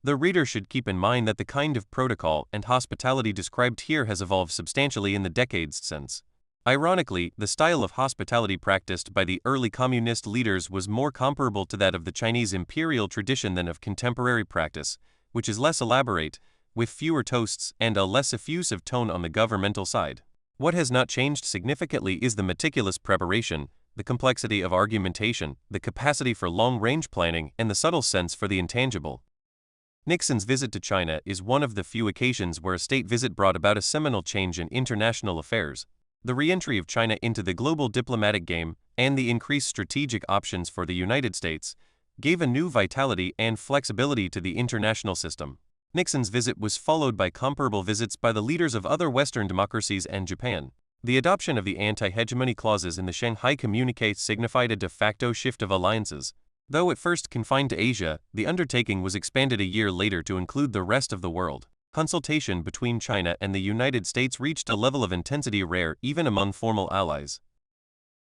The reader should keep in mind that the kind of protocol and hospitality described here has evolved substantially in the decades since. Ironically, the style of hospitality practiced by the early communist leaders was more comparable to that of the Chinese imperial tradition than of contemporary practice, which is less elaborate, with fewer toasts and a less effusive tone on the governmental side. What has not changed significantly is the meticulous preparation, the complexity of argumentation, the capacity for long-range planning, and the subtle sense for the intangible. Nixon's visit to China is one of the few occasions where a state visit brought about a seminal change in international affairs. The re-entry of China into the global diplomatic game and the increased strategic options for the United States gave a new vitality and flexibility to the international system. Nixon's visit was followed by comparable visits by the leaders of other Western democracies and Japan. The adoption of the anti-hegemony clauses in the Shanghai Communique signified a de facto shift of alliances. Though at first confined to Asia, the undertaking was expanded a year later to include the rest of the world. Consultation between China and the United States reached a level of intensity rare even among formal allies.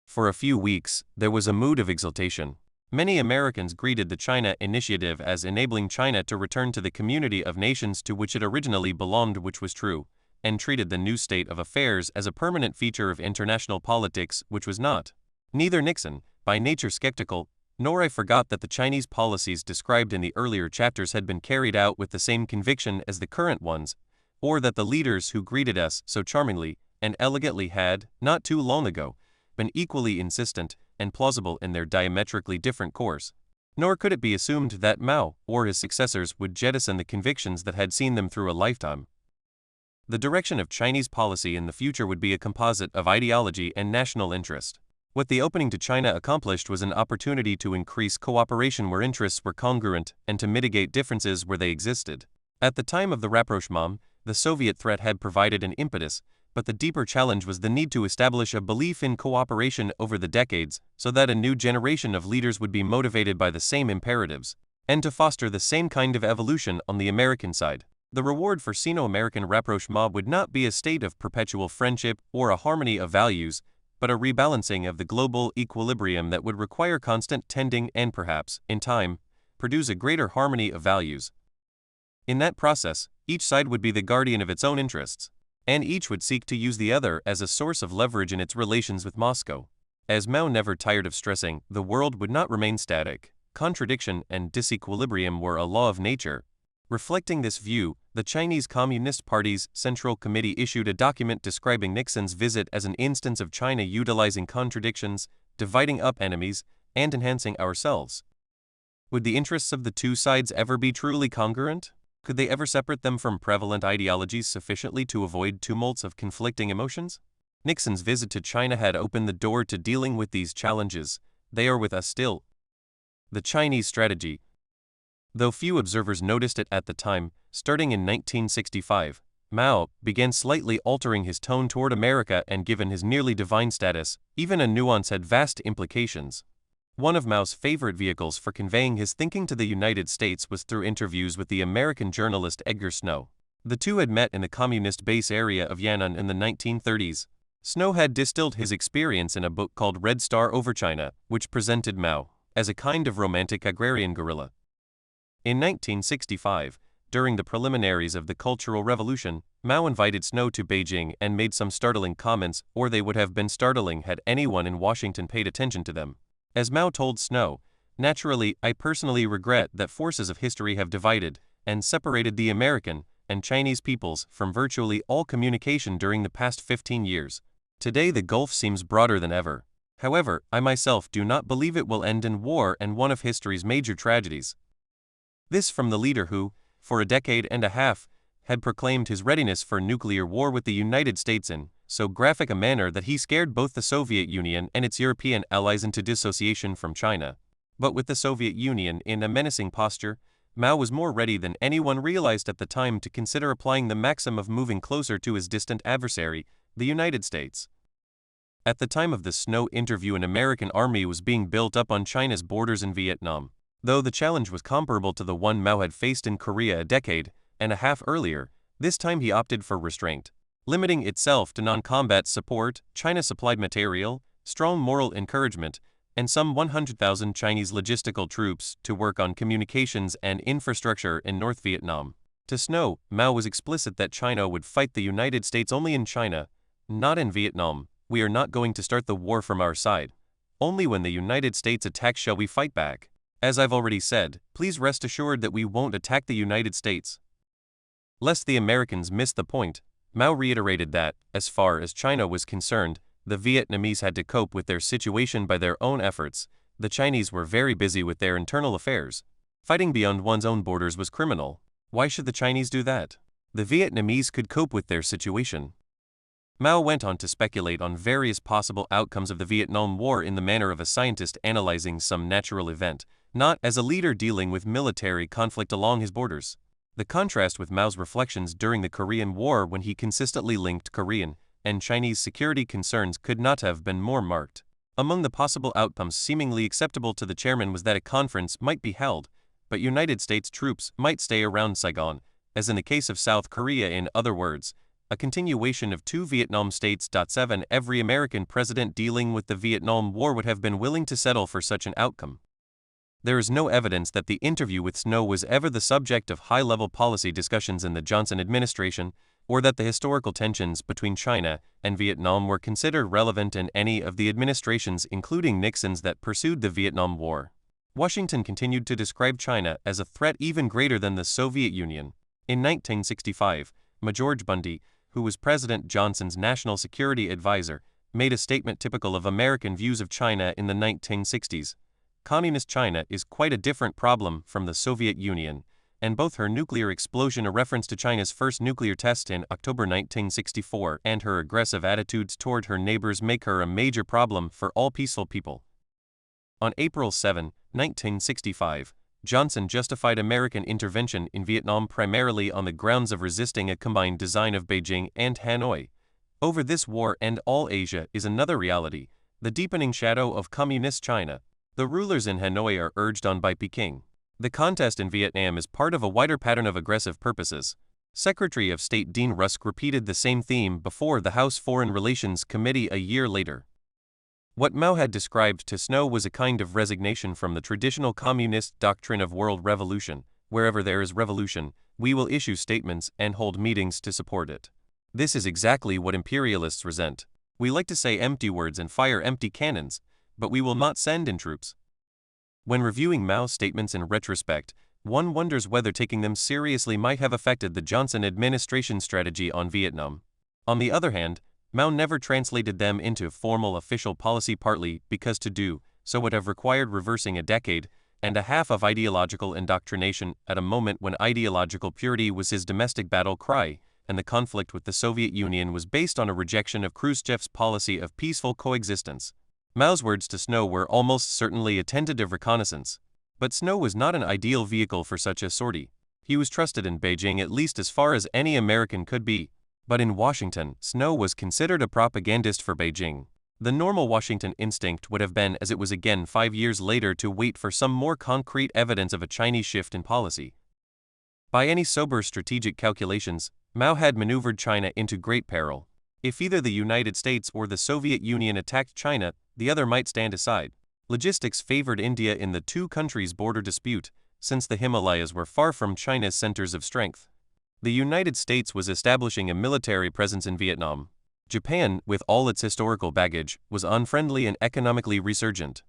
For a few weeks, there was a mood of exultation. Many Americans greeted the China Initiative as enabling China to return to the community of nations to which it originally belonged, which was true, and treated the new state of affairs as a permanent feature of international politics, which was not. Neither Nixon, by nature skeptical, nor I forgot that the Chinese policies described in the earlier chapters had been carried out with the same conviction as the current ones, or that the leaders who greeted us so charmingly and elegantly had, not too long ago, been equally insistent and plausible in their diametrically different course. Nor could it be assumed that Mao or his successors would jettison the convictions that had seen them through a lifetime. The direction of Chinese policy in the future would be a composite of ideology and national interest. What the opening to China accomplished was an opportunity to increase cooperation where interests were congruent and to mitigate differences where they existed. At the time of the rapprochement, the Soviet threat had provided an impetus, but the deeper challenge was the need to establish a belief in cooperation over the decades so that a new generation of leaders would be motivated by the same imperatives, and to foster the same kind of evolution on the American side. The reward for Sino-American rapprochement would not be a state of perpetual friendship or a harmony of values, but a rebalancing of the global equilibrium that would require constant tending and perhaps, in time, produce a greater harmony of values. In that process, each side would be the guardian of its own interests, and each would seek to use the other as a source of leverage in its relations with Moscow. As Mao never tired of stressing, the world would not remain static. Contradiction and disequilibrium were a law of nature. Reflecting this view, the Chinese Communist Party's Central Committee issued a document describing Nixon's visit as an instance of China utilizing contradictions, dividing up enemies, and enhancing ourselves. Would the interests of the two sides ever be truly congruent? Could they ever separate them from prevalent ideologies sufficiently to avoid tumults of conflicting emotions? Nixon's visit to China had opened the door to dealing with these challenges. They are with us still. The Chinese strategy. Though few observers noticed it at the time, starting in 1965, Mao began slightly altering his tone toward America, and given his nearly divine status, even a nuance had vast implications. One of Mao's favorite vehicles for conveying his thinking to the United States was through interviews with the American journalist Edgar Snow. The two had met in the communist base area of Yan'an in the 1930s. Snow had distilled his experience in a book called Red Star Over China, which presented Mao as a kind of romantic agrarian guerrilla. In 1965, during the preliminaries of the Cultural Revolution, Mao invited Snow to Beijing and made some startling comments, or they would have been startling had anyone in Washington paid attention to them. As Mao told Snow, "Naturally, I personally regret that forces of history have divided and separated the American and Chinese peoples from virtually all communication during the past 15 years. Today the gulf seems broader than ever. However, I myself do not believe it will end in war and one of history's major tragedies." This from the leader who, for a decade and a half, had proclaimed his readiness for nuclear war with the United States in so graphic a manner that he scared both the Soviet Union and its European allies into dissociation from China. But with the Soviet Union in a menacing posture, Mao was more ready than anyone realized at the time to consider applying the maxim of moving closer to his distant adversary, the United States. At the time of the Snow interview, an American army was being built up on China's borders in Vietnam. Though the challenge was comparable to the one Mao had faced in Korea a decade and a half earlier, this time he opted for restraint. Limiting itself to non-combat support, China supplied material, strong moral encouragement, and some 100,000 Chinese logistical troops to work on communications and infrastructure in North Vietnam. To Snow, Mao was explicit that China would fight the United States only in China, not in Vietnam. "We are not going to start the war from our side. Only when the United States attacks shall we fight back. As I've already said, please rest assured that we won't attack the United States." Lest the Americans miss the point, Mao reiterated that, as far as China was concerned, the Vietnamese had to cope with their situation by their own efforts. The Chinese were very busy with their internal affairs. Fighting beyond one's own borders was criminal. Why should the Chinese do that? The Vietnamese could cope with their situation. Mao went on to speculate on various possible outcomes of the Vietnam War in the manner of a scientist analyzing some natural event, not as a leader dealing with military conflict along his borders. The contrast with Mao's reflections during the Korean War, when he consistently linked Korean and Chinese security concerns, could not have been more marked. Among the possible outcomes seemingly acceptable to the chairman was that a conference might be held, but United States troops might stay around Saigon, as in the case of South Korea. In other words, a continuation of two Vietnam states. 7 Every American president dealing with the Vietnam War would have been willing to settle for such an outcome. There is no evidence that the interview with Snow was ever the subject of high-level policy discussions in the Johnson administration, or that the historical tensions between China and Vietnam were considered relevant in any of the administrations, including Nixon's, that pursued the Vietnam War. Washington continued to describe China as a threat even greater than the Soviet Union. In 1965, George Bundy, who was President Johnson's national security advisor, made a statement typical of American views of China in the 1960s. Communist China is quite a different problem from the Soviet Union, and both her nuclear explosion, a reference to China's first nuclear test in October 1964, and her aggressive attitudes toward her neighbors make her a major problem for all peaceful people. On April 7, 1965, Johnson justified American intervention in Vietnam primarily on the grounds of resisting a combined design of Beijing and Hanoi. Over this war and all Asia is another reality, the deepening shadow of Communist China. The rulers in Hanoi are urged on by Peking. The contest in Vietnam is part of a wider pattern of aggressive purposes. Secretary of State Dean Rusk repeated the same theme before the House Foreign Relations Committee a year later. What Mao had described to Snow was a kind of resignation from the traditional communist doctrine of world revolution. Wherever there is revolution, we will issue statements and hold meetings to support it. This is exactly what imperialists resent. We like to say empty words and fire empty cannons, but we will not send in troops. When reviewing Mao's statements in retrospect, one wonders whether taking them seriously might have affected the Johnson administration's strategy on Vietnam. On the other hand, Mao never translated them into formal official policy, partly because to do so would have required reversing a decade and a half of ideological indoctrination at a moment when ideological purity was his domestic battle cry, and the conflict with the Soviet Union was based on a rejection of Khrushchev's policy of peaceful coexistence. Mao's words to Snow were almost certainly a tentative reconnaissance, but Snow was not an ideal vehicle for such a sortie. He was trusted in Beijing at least as far as any American could be, but in Washington, Snow was considered a propagandist for Beijing. The normal Washington instinct would have been, as it was again 5 years later, to wait for some more concrete evidence of a Chinese shift in policy. By any sober strategic calculations, Mao had maneuvered China into great peril. If either the United States or the Soviet Union attacked China, the other might stand aside. Logistics favored India in the two countries' border dispute, since the Himalayas were far from China's centers of strength. The United States was establishing a military presence in Vietnam. Japan, with all its historical baggage, was unfriendly and economically resurgent.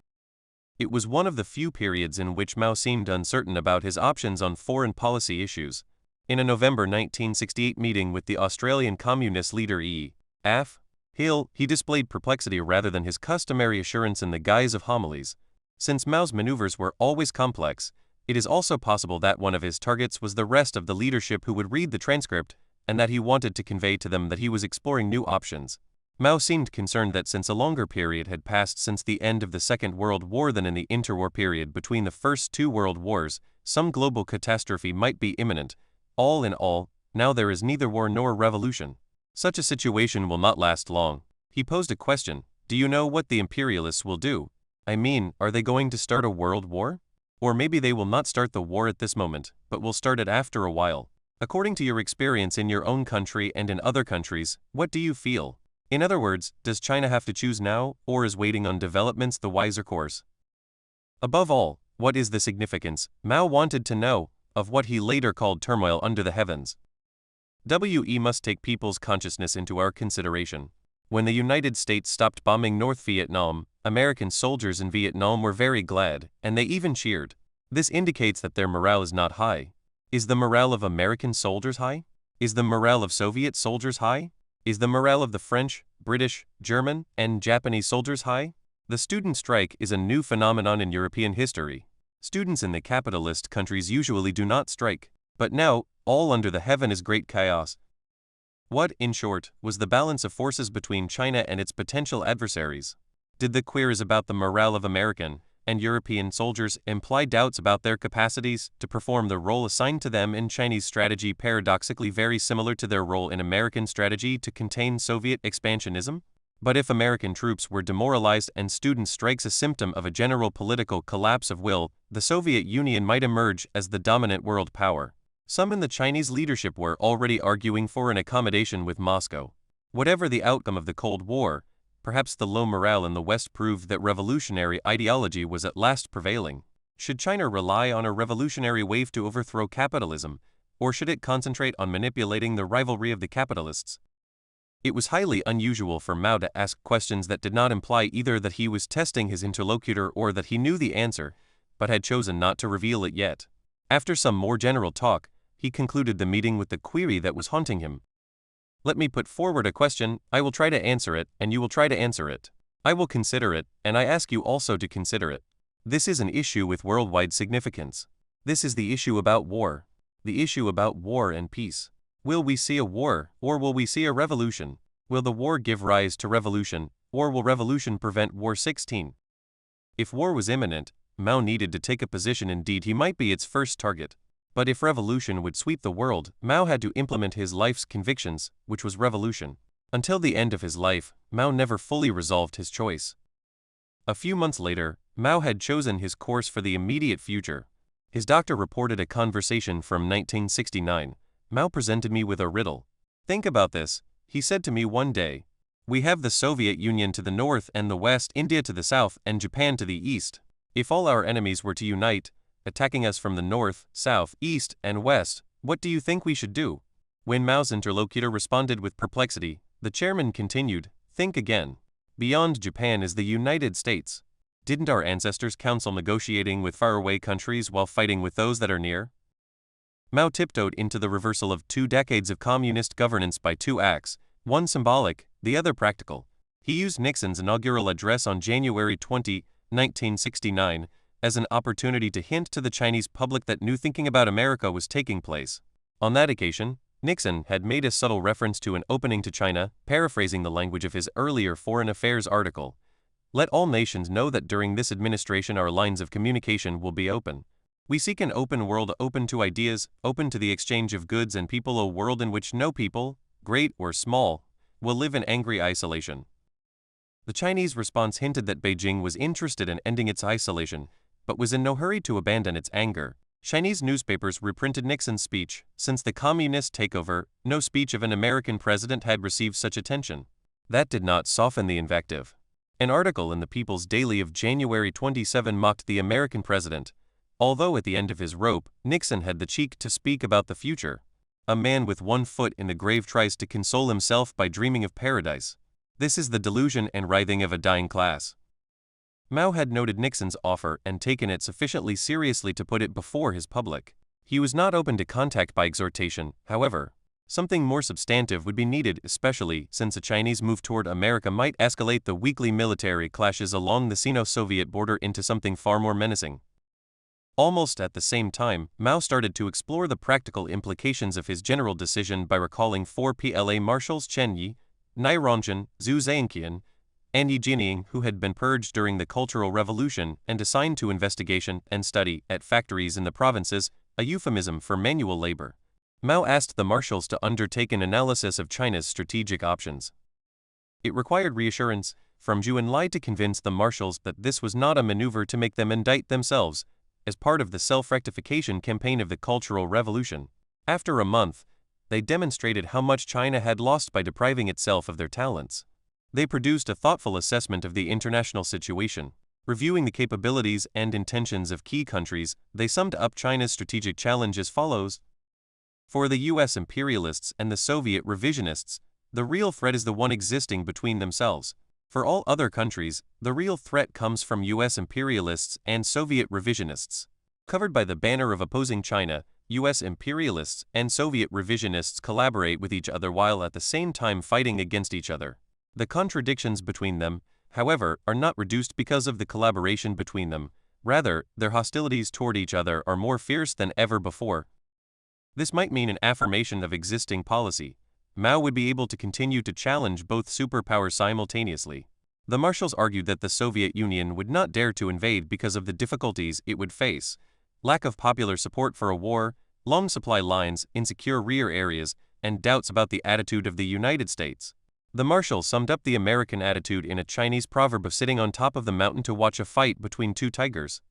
It was one of the few periods in which Mao seemed uncertain about his options on foreign policy issues. In a November 1968 meeting with the Australian Communist leader E.F. Hill, he displayed perplexity rather than his customary assurance in the guise of homilies. Since Mao's maneuvers were always complex, it is also possible that one of his targets was the rest of the leadership who would read the transcript, and that he wanted to convey to them that he was exploring new options. Mao seemed concerned that since a longer period had passed since the end of the Second World War than in the interwar period between the first two world wars, some global catastrophe might be imminent. All in all, now there is neither war nor revolution. Such a situation will not last long. He posed a question: do you know what the imperialists will do? I mean, are they going to start a world war? Or maybe they will not start the war at this moment, but will start it after a while. According to your experience in your own country and in other countries, what do you feel? In other words, does China have to choose now, or is waiting on developments the wiser course? Above all, what is the significance, Mao wanted to know, of what he later called turmoil under the heavens? We must take people's consciousness into our consideration. When the United States stopped bombing North Vietnam, American soldiers in Vietnam were very glad, and they even cheered. This indicates that their morale is not high. Is the morale of American soldiers high? Is the morale of Soviet soldiers high? Is the morale of the French, British, German, and Japanese soldiers high? The student strike is a new phenomenon in European history. Students in the capitalist countries usually do not strike, but now, all under the heaven is great chaos. What, in short, was the balance of forces between China and its potential adversaries? Did the queries about the morale of American and European soldiers imply doubts about their capacities to perform the role assigned to them in Chinese strategy, paradoxically very similar to their role in American strategy to contain Soviet expansionism? But if American troops were demoralized and student strikes a symptom of a general political collapse of will, the Soviet Union might emerge as the dominant world power. Some in the Chinese leadership were already arguing for an accommodation with Moscow. Whatever the outcome of the Cold War, perhaps the low morale in the West proved that revolutionary ideology was at last prevailing. Should China rely on a revolutionary wave to overthrow capitalism, or should it concentrate on manipulating the rivalry of the capitalists? It was highly unusual for Mao to ask questions that did not imply either that he was testing his interlocutor or that he knew the answer, but had chosen not to reveal it yet. After some more general talk, he concluded the meeting with the query that was haunting him. Let me put forward a question, I will try to answer it, and you will try to answer it. I will consider it, and I ask you also to consider it. This is an issue with worldwide significance. This is the issue about war. The issue about war and peace. Will we see a war, or will we see a revolution? Will the war give rise to revolution, or will revolution prevent war? 16. If war was imminent, Mao needed to take a position. Indeed, he might be its first target. But if revolution would sweep the world, Mao had to implement his life's convictions, which was revolution. Until the end of his life, Mao never fully resolved his choice. A few months later, Mao had chosen his course for the immediate future. His doctor reported a conversation from 1969. Mao presented me with a riddle. Think about this, he said to me one day. We have the Soviet Union to the north and the west, India to the south, and Japan to the east. If all our enemies were to unite, attacking us from the north, south, east, and west, what do you think we should do? When Mao's interlocutor responded with perplexity, the chairman continued, think again. Beyond Japan is the United States. Didn't our ancestors counsel negotiating with faraway countries while fighting with those that are near? Mao tiptoed into the reversal of 2 decades of communist governance by 2 acts, one symbolic, the other practical. He used Nixon's inaugural address on January 20, 1969, as an opportunity to hint to the Chinese public that new thinking about America was taking place. On that occasion, Nixon had made a subtle reference to an opening to China, paraphrasing the language of his earlier Foreign Affairs article. Let all nations know that during this administration our lines of communication will be open. We seek an open world open to ideas, open to the exchange of goods and people, a world in which no people, great or small, will live in angry isolation. The Chinese response hinted that Beijing was interested in ending its isolation, but was in no hurry to abandon its anger. Chinese newspapers reprinted Nixon's speech. Since the communist takeover, no speech of an American president had received such attention. That did not soften the invective. An article in the People's Daily of January 27 mocked the American president. Although at the end of his rope, Nixon had the cheek to speak about the future. A man with one foot in the grave tries to console himself by dreaming of paradise. This is the delusion and writhing of a dying class. Mao had noted Nixon's offer and taken it sufficiently seriously to put it before his public. He was not open to contact by exhortation, however. Something more substantive would be needed, especially since a Chinese move toward America might escalate the weekly military clashes along the Sino-Soviet border into something far more menacing. Almost at the same time, Mao started to explore the practical implications of his general decision by recalling 4 PLA marshals Chen Yi, Nai Rongzhen, Zhu Zhangqian, and Yi Jianying, who had been purged during the Cultural Revolution and assigned to investigation and study at factories in the provinces, a euphemism for manual labor. Mao asked the marshals to undertake an analysis of China's strategic options. It required reassurance from Zhu Enlai to convince the marshals that this was not a maneuver to make them indict themselves, as part of the self-rectification campaign of the Cultural Revolution. After a month, they demonstrated how much China had lost by depriving itself of their talents. They produced a thoughtful assessment of the international situation. Reviewing the capabilities and intentions of key countries, they summed up China's strategic challenge as follows. For the US imperialists and the Soviet revisionists, the real threat is the one existing between themselves. For all other countries, the real threat comes from US imperialists and Soviet revisionists. Covered by the banner of opposing China, US imperialists and Soviet revisionists collaborate with each other while at the same time fighting against each other. The contradictions between them, however, are not reduced because of the collaboration between them. Rather, their hostilities toward each other are more fierce than ever before. This might mean an affirmation of existing policy. Mao would be able to continue to challenge both superpowers simultaneously. The marshals argued that the Soviet Union would not dare to invade because of the difficulties it would face: lack of popular support for a war, long supply lines, insecure rear areas, and doubts about the attitude of the United States. The marshals summed up the American attitude in a Chinese proverb of sitting on top of the mountain to watch a fight between 2 tigers.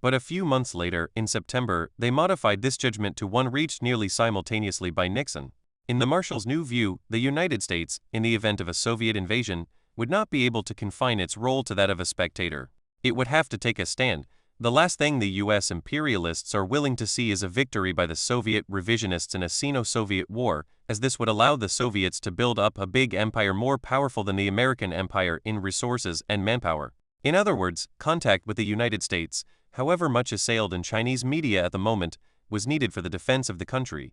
But a few months later, in September, they modified this judgment to one reached nearly simultaneously by Nixon. In the marshals' new view, the United States, in the event of a Soviet invasion, would not be able to confine its role to that of a spectator. It would have to take a stand, The last thing the US imperialists are willing to see is a victory by the Soviet revisionists in a Sino-Soviet war, as this would allow the Soviets to build up a big empire more powerful than the American empire in resources and manpower. In other words, contact with the United States, however much assailed in Chinese media at the moment, was needed for the defense of the country.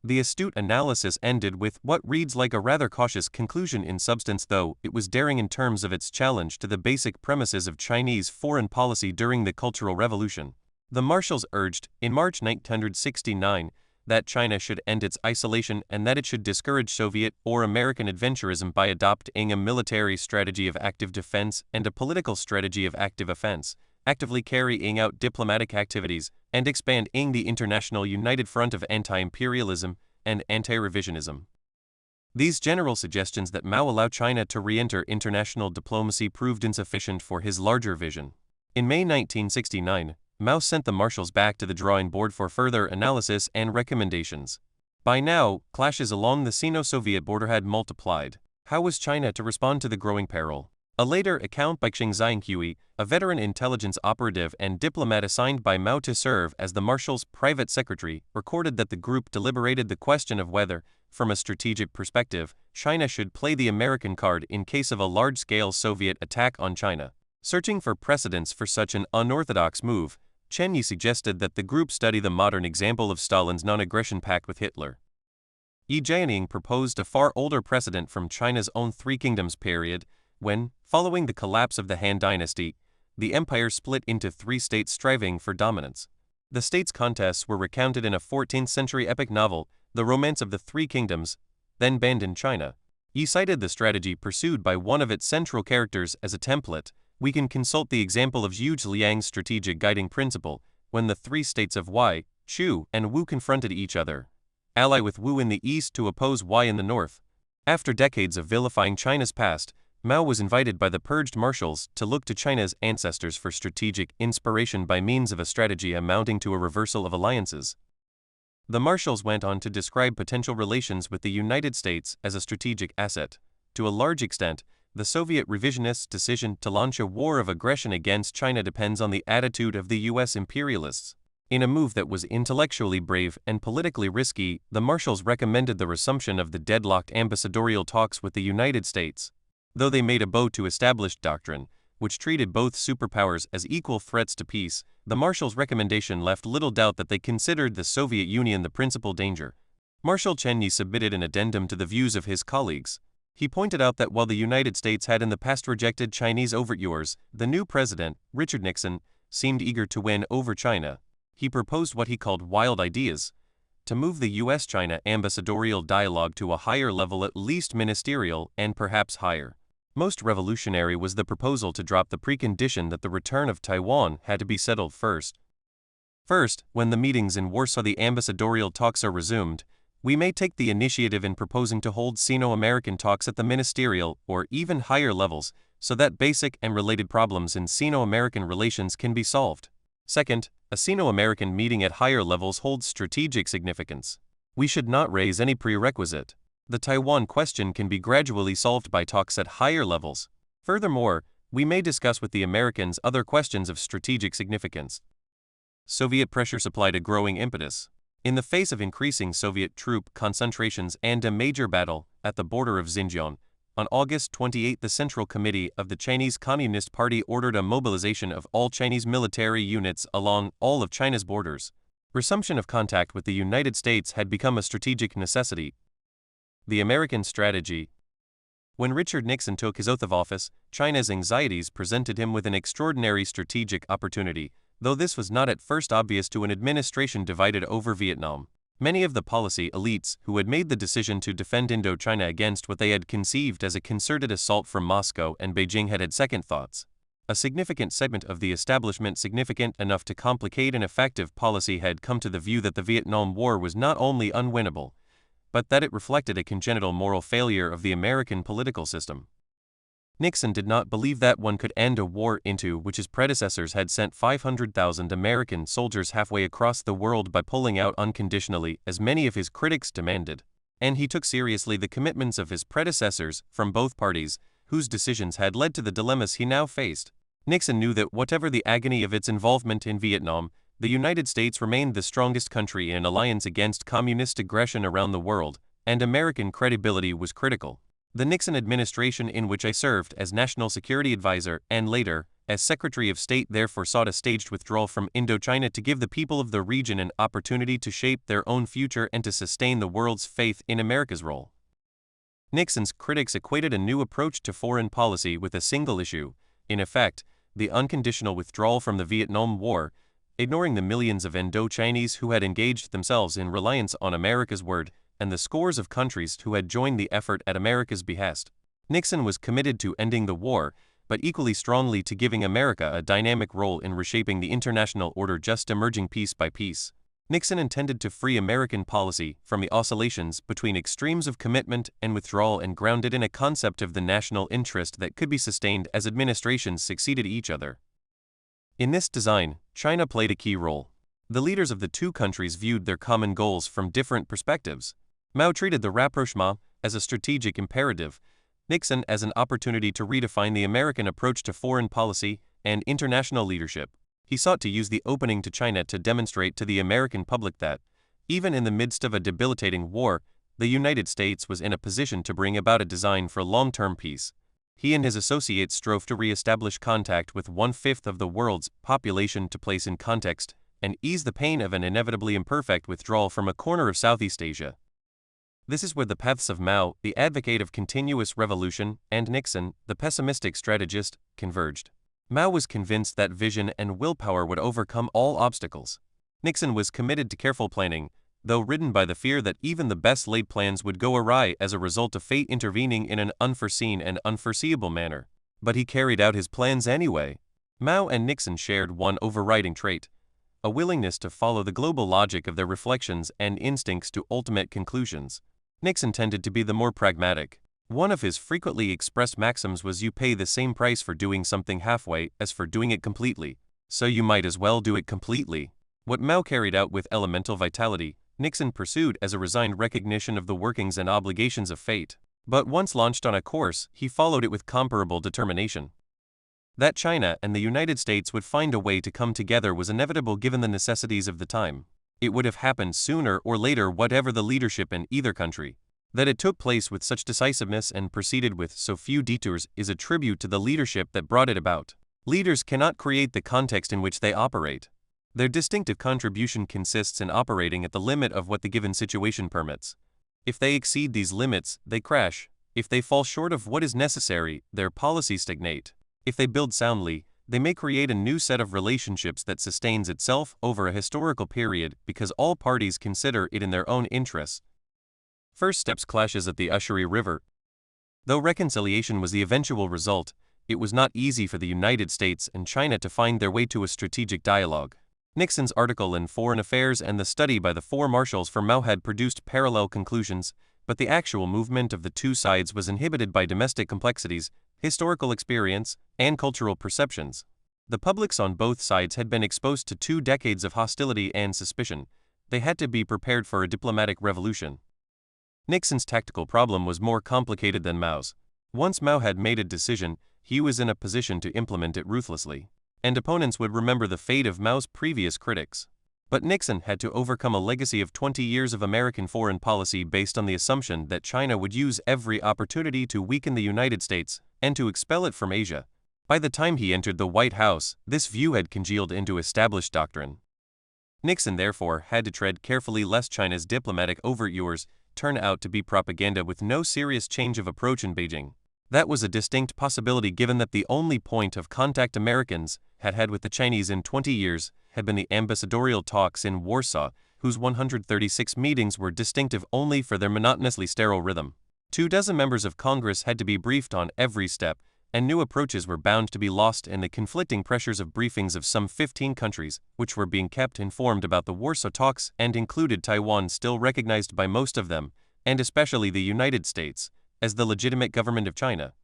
The astute analysis ended with what reads like a rather cautious conclusion. In substance, though, it was daring in terms of its challenge to the basic premises of Chinese foreign policy during the Cultural Revolution. The marshals urged, in March 1969, that China should end its isolation and that it should discourage Soviet or American adventurism by adopting a military strategy of active defense and a political strategy of active offense, actively carrying out diplomatic activities, and expanding the international united front of anti-imperialism and anti-revisionism. These general suggestions that Mao allow China to re-enter international diplomacy proved insufficient for his larger vision. In May 1969, Mao sent the marshals back to the drawing board for further analysis and recommendations. By now, clashes along the Sino-Soviet border had multiplied. How was China to respond to the growing peril? A later account by Xing Xianghui, a veteran intelligence operative and diplomat assigned by Mao to serve as the marshal's private secretary, recorded that the group deliberated the question of whether, from a strategic perspective, China should play the American card in case of a large-scale Soviet attack on China. Searching for precedents for such an unorthodox move, Chen Yi suggested that the group study the modern example of Stalin's non-aggression pact with Hitler. Yi Jianing proposed a far older precedent from China's own Three Kingdoms period, when, following the collapse of the Han Dynasty, the empire split into three states striving for dominance. The states' contests were recounted in a 14th-century epic novel, The Romance of the Three Kingdoms, then banned in China. Yi cited the strategy pursued by one of its central characters as a template. We can consult the example of Zhu Ziyang's strategic guiding principle, when the three states of Wei, Chu, and Wu confronted each other. Ally with Wu in the east to oppose Wei in the north. After decades of vilifying China's past, Mao was invited by the purged marshals to look to China's ancestors for strategic inspiration by means of a strategy amounting to a reversal of alliances. The marshals went on to describe potential relations with the United States as a strategic asset. To a large extent, the Soviet revisionists' decision to launch a war of aggression against China depends on the attitude of the US imperialists. In a move that was intellectually brave and politically risky, the marshals recommended the resumption of the deadlocked ambassadorial talks with the United States. Though they made a bow to established doctrine, which treated both superpowers as equal threats to peace, the marshals' recommendation left little doubt that they considered the Soviet Union the principal danger. Marshal Chen Yi submitted an addendum to the views of his colleagues. He pointed out that while the United States had in the past rejected Chinese overtures, the new president, Richard Nixon, seemed eager to win over China. He proposed what he called wild ideas, to move the US-China ambassadorial dialogue to a higher level, at least ministerial, and perhaps higher. Most revolutionary was the proposal to drop the precondition that the return of Taiwan had to be settled first. First, when the meetings in Warsaw the ambassadorial talks are resumed, we may take the initiative in proposing to hold Sino-American talks at the ministerial or even higher levels, so that basic and related problems in Sino-American relations can be solved. Second, a Sino-American meeting at higher levels holds strategic significance. We should not raise any prerequisite. The Taiwan question can be gradually solved by talks at higher levels. Furthermore, we may discuss with the Americans other questions of strategic significance. Soviet pressure supplied a growing impetus. In the face of increasing Soviet troop concentrations and a major battle at the border of Xinjiang, on August 28 the Central Committee of the Chinese Communist Party ordered a mobilization of all Chinese military units along all of China's borders. Resumption of contact with the United States had become a strategic necessity. The American strategy. When Richard Nixon took his oath of office, China's anxieties presented him with an extraordinary strategic opportunity, though this was not at first obvious to an administration divided over Vietnam. Many of the policy elites who had made the decision to defend Indochina against what they had conceived as a concerted assault from Moscow and Beijing had second thoughts. A significant segment of the establishment significant enough to complicate an effective policy had come to the view that the Vietnam War was not only unwinnable, but that it reflected a congenital moral failure of the American political system. Nixon did not believe that one could end a war into which his predecessors had sent 500,000 American soldiers halfway across the world by pulling out unconditionally, as many of his critics demanded. And he took seriously the commitments of his predecessors from both parties, whose decisions had led to the dilemmas he now faced. Nixon knew that whatever the agony of its involvement in Vietnam, the United States remained the strongest country in alliance against communist aggression around the world, and American credibility was critical. The Nixon administration, in which I served as National Security Advisor and later as Secretary of State, therefore sought a staged withdrawal from Indochina to give the people of the region an opportunity to shape their own future and to sustain the world's faith in America's role. Nixon's critics equated a new approach to foreign policy with a single issue, in effect, the unconditional withdrawal from the Vietnam War, ignoring the millions of Indo-Chinese who had engaged themselves in reliance on America's word, and the scores of countries who had joined the effort at America's behest. Nixon was committed to ending the war, but equally strongly to giving America a dynamic role in reshaping the international order just emerging piece by piece. Nixon intended to free American policy from the oscillations between extremes of commitment and withdrawal and ground it in a concept of the national interest that could be sustained as administrations succeeded each other. In this design, China played a key role. The leaders of the two countries viewed their common goals from different perspectives. Mao treated the rapprochement as a strategic imperative, Nixon as an opportunity to redefine the American approach to foreign policy and international leadership. He sought to use the opening to China to demonstrate to the American public that, even in the midst of a debilitating war, the United States was in a position to bring about a design for long-term peace. He and his associates strove to re-establish contact with one-fifth of the world's population to place in context and ease the pain of an inevitably imperfect withdrawal from a corner of Southeast Asia. This is where the paths of Mao, the advocate of continuous revolution, and Nixon, the pessimistic strategist, converged. Mao was convinced that vision and willpower would overcome all obstacles. Nixon was committed to careful planning, though ridden by the fear that even the best laid plans would go awry as a result of fate intervening in an unforeseen and unforeseeable manner. But he carried out his plans anyway. Mao and Nixon shared one overriding trait: a willingness to follow the global logic of their reflections and instincts to ultimate conclusions. Nixon tended to be the more pragmatic. One of his frequently expressed maxims was, "You pay the same price for doing something halfway as for doing it completely, so you might as well do it completely." What Mao carried out with elemental vitality, Nixon pursued as a resigned recognition of the workings and obligations of fate. But once launched on a course, he followed it with comparable determination. That China and the United States would find a way to come together was inevitable given the necessities of the time. It would have happened sooner or later, whatever the leadership in either country. That it took place with such decisiveness and proceeded with so few detours is a tribute to the leadership that brought it about. Leaders cannot create the context in which they operate. Their distinctive contribution consists in operating at the limit of what the given situation permits. If they exceed these limits, they crash. If they fall short of what is necessary, their policies stagnate. If they build soundly, they may create a new set of relationships that sustains itself over a historical period because all parties consider it in their own interests. First Steps clashes at the Usheri River. Though reconciliation was the eventual result, it was not easy for the United States and China to find their way to a strategic dialogue. Nixon's article in Foreign Affairs and the study by the four marshals for Mao had produced parallel conclusions, but the actual movement of the two sides was inhibited by domestic complexities, historical experience, and cultural perceptions. The publics on both sides had been exposed to 2 decades of hostility and suspicion. They had to be prepared for a diplomatic revolution. Nixon's tactical problem was more complicated than Mao's. Once Mao had made a decision, he was in a position to implement it ruthlessly. And opponents would remember the fate of Mao's previous critics. But Nixon had to overcome a legacy of 20 years of American foreign policy based on the assumption that China would use every opportunity to weaken the United States and to expel it from Asia. By the time he entered the White House, this view had congealed into established doctrine. Nixon therefore had to tread carefully lest China's diplomatic overtures turn out to be propaganda with no serious change of approach in Beijing. That was a distinct possibility given that the only point of contact Americans had had with the Chinese in 20 years had been the ambassadorial talks in Warsaw, whose 136 meetings were distinctive only for their monotonously sterile rhythm. 24 members of Congress had to be briefed on every step, and new approaches were bound to be lost in the conflicting pressures of briefings of some 15 countries, which were being kept informed about the Warsaw talks and included Taiwan, still recognized by most of them, and especially the United States, as the legitimate government of China.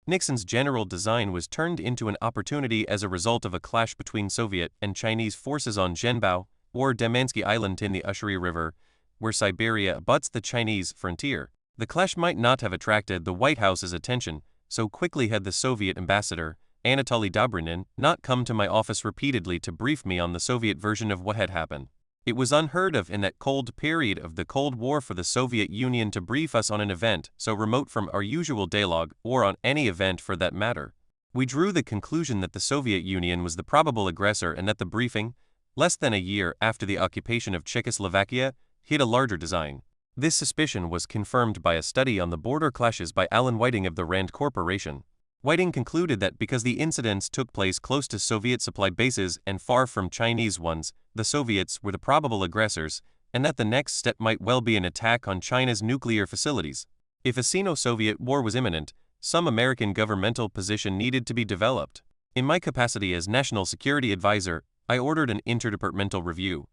Nixon's general design was turned into an opportunity as a result of a clash between Soviet and Chinese forces on Zhenbao, or Damansky Island in the Usheri River, where Siberia abuts the Chinese frontier. The clash might not have attracted the White House's attention, so quickly had the Soviet ambassador, Anatoly Dobrinin, not come to my office repeatedly to brief me on the Soviet version of what had happened. It was unheard of in that cold period of the Cold War for the Soviet Union to brief us on an event so remote from our usual dialogue, or on any event for that matter. We drew the conclusion that the Soviet Union was the probable aggressor and that the briefing, less than a year after the occupation of Czechoslovakia, hid a larger design. This suspicion was confirmed by a study on the border clashes by Alan Whiting of the Rand Corporation. Whiting concluded that because the incidents took place close to Soviet supply bases and far from Chinese ones, the Soviets were the probable aggressors, and that the next step might well be an attack on China's nuclear facilities. If a Sino-Soviet war was imminent, some American governmental position needed to be developed. In my capacity as National Security Advisor, I ordered an interdepartmental review.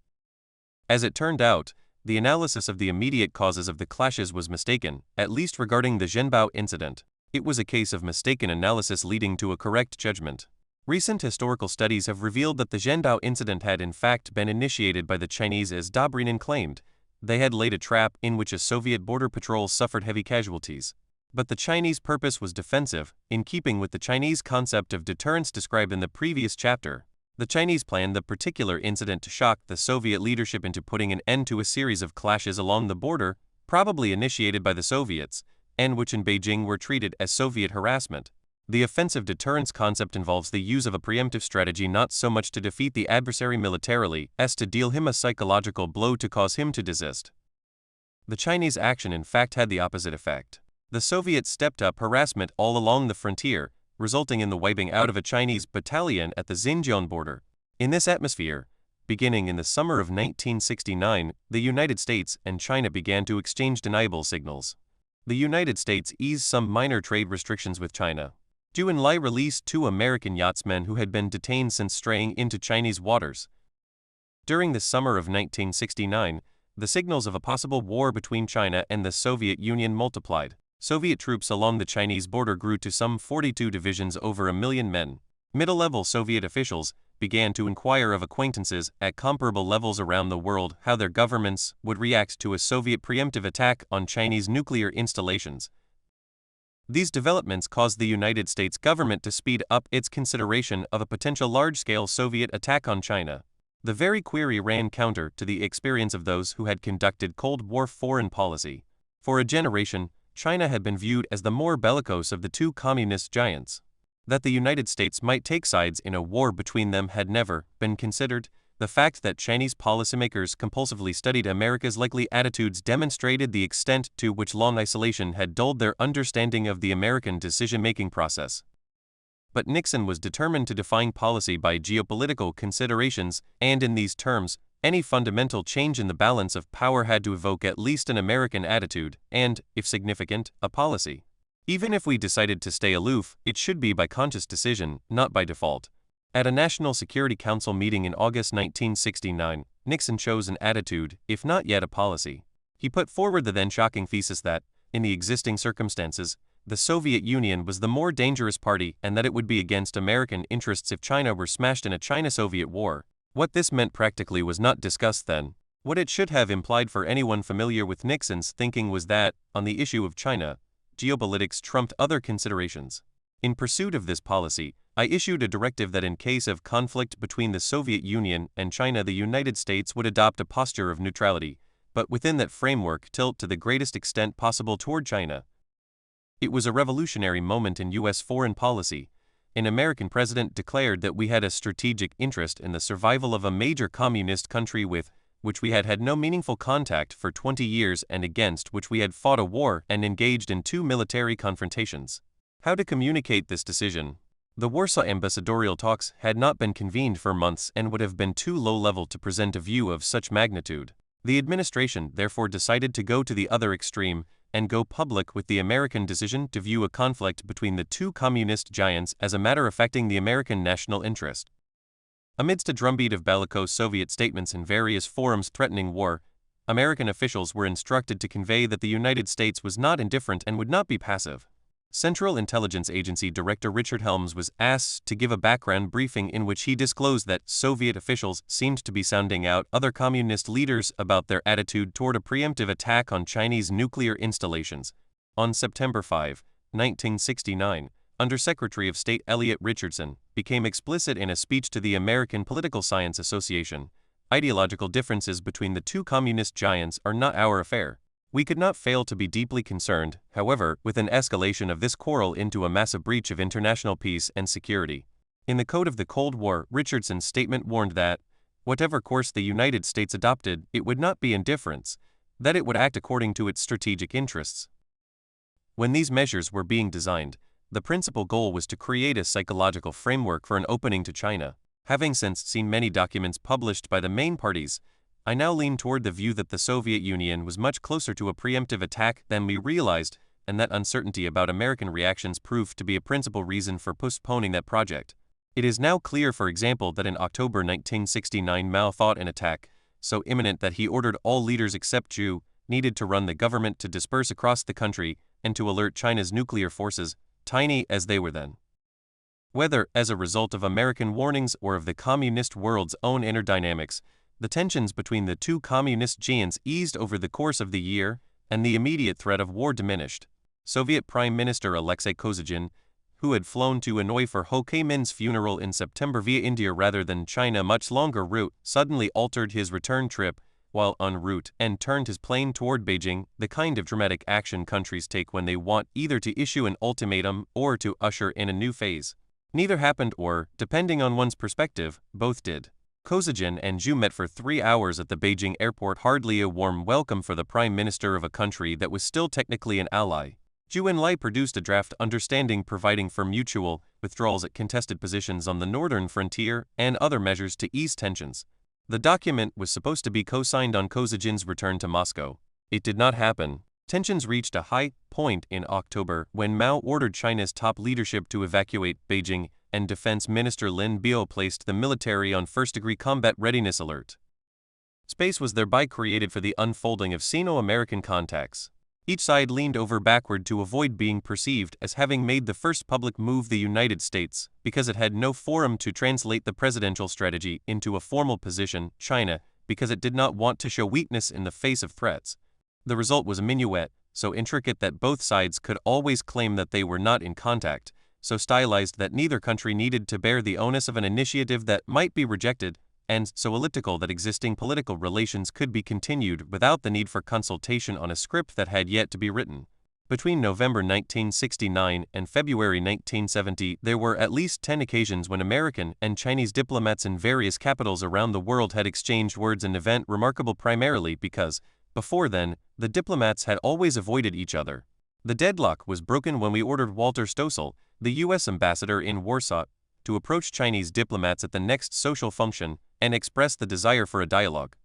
As it turned out, the analysis of the immediate causes of the clashes was mistaken, at least regarding the Zhenbao incident. It was a case of mistaken analysis leading to a correct judgment. Recent historical studies have revealed that the Zhenbao incident had in fact been initiated by the Chinese as Dobrinin claimed. They had laid a trap in which a Soviet border patrol suffered heavy casualties. But the Chinese purpose was defensive, in keeping with the Chinese concept of deterrence described in the previous chapter. The Chinese planned the particular incident to shock the Soviet leadership into putting an end to a series of clashes along the border, probably initiated by the Soviets, and which in Beijing were treated as Soviet harassment. The offensive deterrence concept involves the use of a preemptive strategy not so much to defeat the adversary militarily as to deal him a psychological blow to cause him to desist. The Chinese action in fact had the opposite effect. The Soviets stepped up harassment all along the frontier, resulting in the wiping out of a Chinese battalion at the Xinjiang border. In this atmosphere, beginning in the summer of 1969, the United States and China began to exchange deniable signals. The United States eased some minor trade restrictions with China. Zhou Enlai released 2 American yachtsmen who had been detained since straying into Chinese waters. During the summer of 1969, the signals of a possible war between China and the Soviet Union multiplied. Soviet troops along the Chinese border grew to some 42 divisions, over 1 million men. Middle-level Soviet officials began to inquire of acquaintances at comparable levels around the world how their governments would react to a Soviet preemptive attack on Chinese nuclear installations. These developments caused the United States government to speed up its consideration of a potential large-scale Soviet attack on China. The very query ran counter to the experience of those who had conducted Cold War foreign policy. For a generation, China had been viewed as the more bellicose of the 2 communist giants. That the United States might take sides in a war between them had never been considered. The fact that Chinese policymakers compulsively studied America's likely attitudes demonstrated the extent to which long isolation had dulled their understanding of the American decision-making process. But Nixon was determined to define policy by geopolitical considerations, and in these terms, any fundamental change in the balance of power had to evoke at least an American attitude and, if significant, a policy. Even if we decided to stay aloof, it should be by conscious decision, not by default. At a National Security Council meeting in August 1969, Nixon chose an attitude, if not yet a policy. He put forward the then shocking thesis that, in the existing circumstances, the Soviet Union was the more dangerous party and that it would be against American interests if China were smashed in a China-Soviet war. What this meant practically was not discussed then. What it should have implied for anyone familiar with Nixon's thinking was that, on the issue of China, geopolitics trumped other considerations. In pursuit of this policy, I issued a directive that in case of conflict between the Soviet Union and China, the United States would adopt a posture of neutrality, but within that framework tilt to the greatest extent possible toward China. It was a revolutionary moment in U.S. foreign policy. An American president declared that we had a strategic interest in the survival of a major communist country with which we had had no meaningful contact for 20 years and against which we had fought a war and engaged in 2 military confrontations. How to communicate this decision? The Warsaw ambassadorial talks had not been convened for months and would have been too low-level to present a view of such magnitude. The administration therefore decided to go to the other extreme and go public with the American decision to view a conflict between the 2 communist giants as a matter affecting the American national interest. Amidst a drumbeat of bellicose Soviet statements in various forums threatening war, American officials were instructed to convey that the United States was not indifferent and would not be passive. Central Intelligence Agency Director Richard Helms was asked to give a background briefing in which he disclosed that Soviet officials seemed to be sounding out other communist leaders about their attitude toward a preemptive attack on Chinese nuclear installations. On September 5, 1969, Under-Secretary of State Elliot Richardson, became explicit in a speech to the American Political Science Association. Ideological differences between the two communist giants are not our affair. We could not fail to be deeply concerned, however, with an escalation of this quarrel into a massive breach of international peace and security. In the code of the Cold War, Richardson's statement warned that, whatever course the United States adopted, it would not be indifference, that it would act according to its strategic interests. When these measures were being designed, the principal goal was to create a psychological framework for an opening to China. Having since seen many documents published by the main parties, I now lean toward the view that the Soviet Union was much closer to a preemptive attack than we realized, and that uncertainty about American reactions proved to be a principal reason for postponing that project. It is now clear, for example, that in October 1969 Mao thought an attack, so imminent that he ordered all leaders except Zhu, needed to run the government to disperse across the country and to alert China's nuclear forces, tiny as they were then. Whether as a result of American warnings or of the communist world's own inner dynamics, the tensions between the two communist giants eased over the course of the year, and the immediate threat of war diminished. Soviet Prime Minister Alexei Kosygin, who had flown to Hanoi for Ho Chi Minh's funeral in September via India rather than China, much longer route, suddenly altered his return trip while en route and turned his plane toward Beijing, the kind of dramatic action countries take when they want either to issue an ultimatum or to usher in a new phase. Neither happened, or, depending on one's perspective, both did. Kosygin and Zhu met for 3 hours at the Beijing airport, hardly a warm welcome for the prime minister of a country that was still technically an ally. Zhu Enlai produced a draft understanding providing for mutual withdrawals at contested positions on the northern frontier and other measures to ease tensions. The document was supposed to be co-signed on Kosygin's return to Moscow. It did not happen. Tensions reached a high point in October when Mao ordered China's top leadership to evacuate Beijing, and Defense Minister Lin Biao placed the military on first-degree combat readiness alert. Space was thereby created for the unfolding of Sino-American contacts. Each side leaned over backward to avoid being perceived as having made the first public move, the United States, because it had no forum to translate the presidential strategy into a formal position, China, because it did not want to show weakness in the face of threats. The result was a minuet, so intricate that both sides could always claim that they were not in contact, so stylized that neither country needed to bear the onus of an initiative that might be rejected, and so elliptical that existing political relations could be continued without the need for consultation on a script that had yet to be written. Between November 1969 and February 1970, there were at least 10 occasions when American and Chinese diplomats in various capitals around the world had exchanged words, an event remarkable primarily because, before then, the diplomats had always avoided each other. The deadlock was broken when we ordered Walter Stossel, the U.S. ambassador in Warsaw, to approach Chinese diplomats at the next social function and express the desire for a dialogue.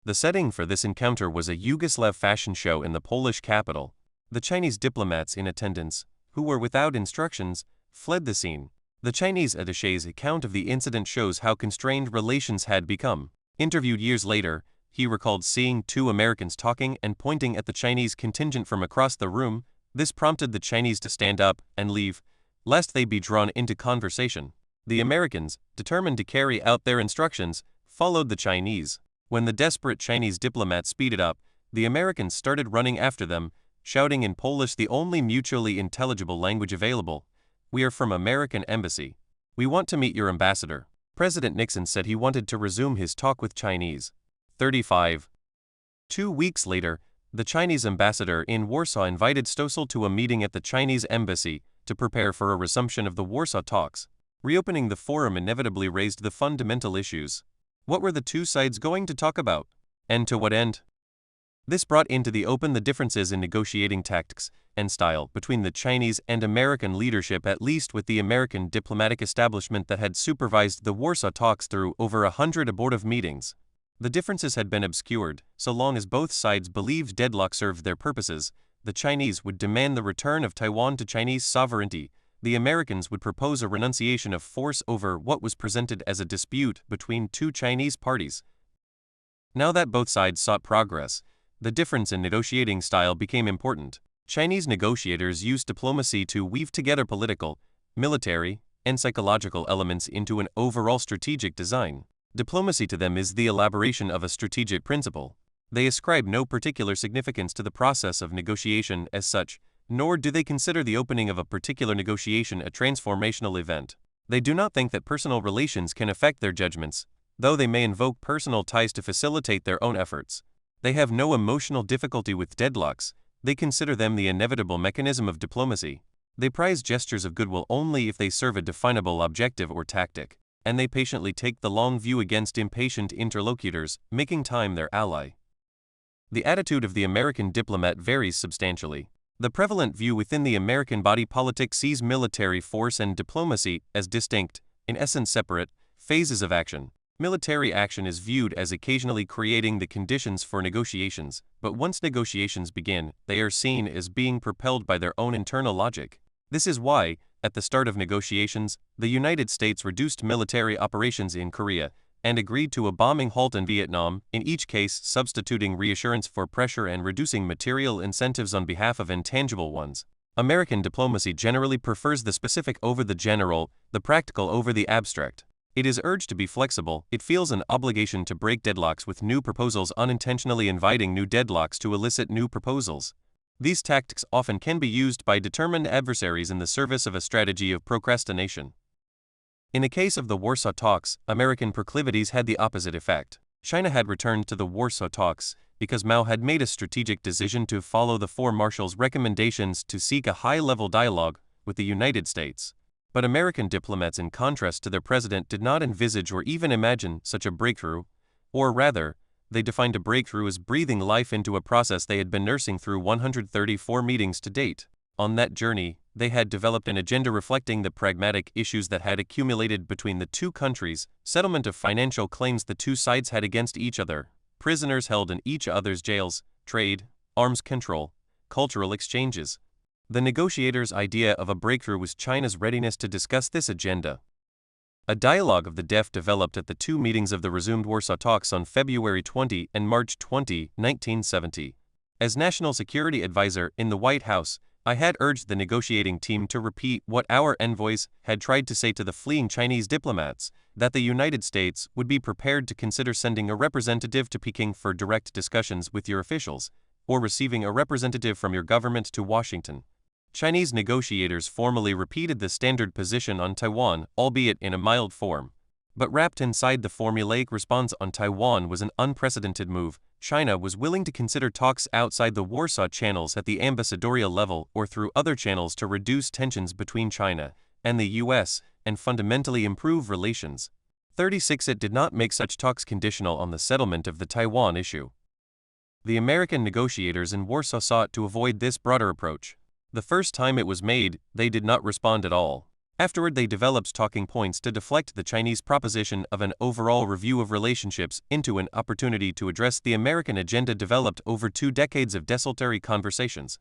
The setting for this encounter was a Yugoslav fashion show in the Polish capital. The Chinese diplomats in attendance, who were without instructions, fled the scene. The Chinese attaché's account of the incident shows how constrained relations had become. Interviewed years later, he recalled seeing 2 Americans talking and pointing at the Chinese contingent from across the room. This prompted the Chinese to stand up and leave, lest they be drawn into conversation. The Americans, determined to carry out their instructions, followed the Chinese. When the desperate Chinese diplomats speeded up, the Americans started running after them, shouting in Polish, the only mutually intelligible language available, "We are from American Embassy. We want to meet your ambassador." President Nixon said he wanted to resume his talk with Chinese. 35. 2 weeks later, the Chinese ambassador in Warsaw invited Stossel to a meeting at the Chinese embassy to prepare for a resumption of the Warsaw talks. Reopening the forum inevitably raised the fundamental issues. What were the two sides going to talk about? And to what end? This brought into the open the differences in negotiating tactics and style between the Chinese and American leadership, at least with the American diplomatic establishment that had supervised the Warsaw talks through over 100 abortive meetings. The differences had been obscured. So long as both sides believed deadlock served their purposes, the Chinese would demand the return of Taiwan to Chinese sovereignty. The Americans would propose a renunciation of force over what was presented as a dispute between 2 Chinese parties. Now that both sides sought progress, the difference in negotiating style became important. Chinese negotiators used diplomacy to weave together political, military, and psychological elements into an overall strategic design. Diplomacy to them is the elaboration of a strategic principle. They ascribe no particular significance to the process of negotiation as such, nor do they consider the opening of a particular negotiation a transformational event. They do not think that personal relations can affect their judgments, though they may invoke personal ties to facilitate their own efforts. They have no emotional difficulty with deadlocks, they consider them the inevitable mechanism of diplomacy. They prize gestures of goodwill only if they serve a definable objective or tactic, and they patiently take the long view against impatient interlocutors, making time their ally. The attitude of the American diplomat varies substantially. The prevalent view within the American body politic sees military force and diplomacy as distinct, in essence separate, phases of action. Military action is viewed as occasionally creating the conditions for negotiations, but once negotiations begin, they are seen as being propelled by their own internal logic. This is why, at the start of negotiations, the United States reduced military operations in Korea and agreed to a bombing halt in Vietnam, in each case substituting reassurance for pressure and reducing material incentives on behalf of intangible ones. American diplomacy generally prefers the specific over the general, the practical over the abstract. It is urged to be flexible, it feels an obligation to break deadlocks with new proposals, unintentionally inviting new deadlocks to elicit new proposals. These tactics often can be used by determined adversaries in the service of a strategy of procrastination. In the case of the Warsaw talks, American proclivities had the opposite effect. China had returned to the Warsaw talks because Mao had made a strategic decision to follow the four marshals' recommendations to seek a high-level dialogue with the United States. But American diplomats, in contrast to their president, did not envisage or even imagine such a breakthrough, or rather, they defined a breakthrough as breathing life into a process they had been nursing through 134 meetings to date. On that journey, they had developed an agenda reflecting the pragmatic issues that had accumulated between the two countries, settlement of financial claims the two sides had against each other, prisoners held in each other's jails, trade, arms control, cultural exchanges. The negotiators' idea of a breakthrough was China's readiness to discuss this agenda. A dialogue of the depth developed at the two meetings of the resumed Warsaw talks on February 20 and March 20, 1970. As National Security Advisor in the White House, I had urged the negotiating team to repeat what our envoys had tried to say to the fleeing Chinese diplomats, that the United States would be prepared to consider sending a representative to Peking for direct discussions with your officials, or receiving a representative from your government to Washington. Chinese negotiators formally repeated the standard position on Taiwan, albeit in a mild form. But wrapped inside the formulaic response on Taiwan was an unprecedented move. China was willing to consider talks outside the Warsaw channels at the ambassadorial level or through other channels to reduce tensions between China and the U.S. and fundamentally improve relations. 36. It did not make such talks conditional on the settlement of the Taiwan issue. The American negotiators in Warsaw sought to avoid this broader approach. The first time it was made, they did not respond at all. Afterward, they developed talking points to deflect the Chinese proposition of an overall review of relationships into an opportunity to address the American agenda developed over 2 decades of desultory conversations.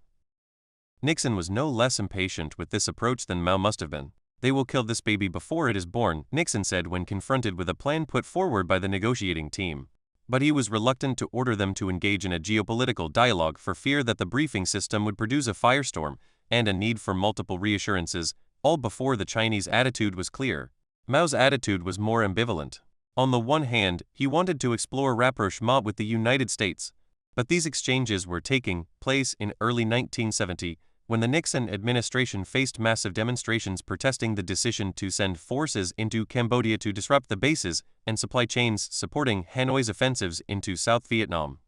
Nixon was no less impatient with this approach than Mao must have been. "They will kill this baby before it is born," Nixon said when confronted with a plan put forward by the negotiating team. But he was reluctant to order them to engage in a geopolitical dialogue for fear that the briefing system would produce a firestorm and a need for multiple reassurances, all before the Chinese attitude was clear. Mao's attitude was more ambivalent. On the one hand, he wanted to explore rapprochement with the United States, but these exchanges were taking place in early 1970, when the Nixon administration faced massive demonstrations protesting the decision to send forces into Cambodia to disrupt the bases and supply chains supporting Hanoi's offensives into South Vietnam.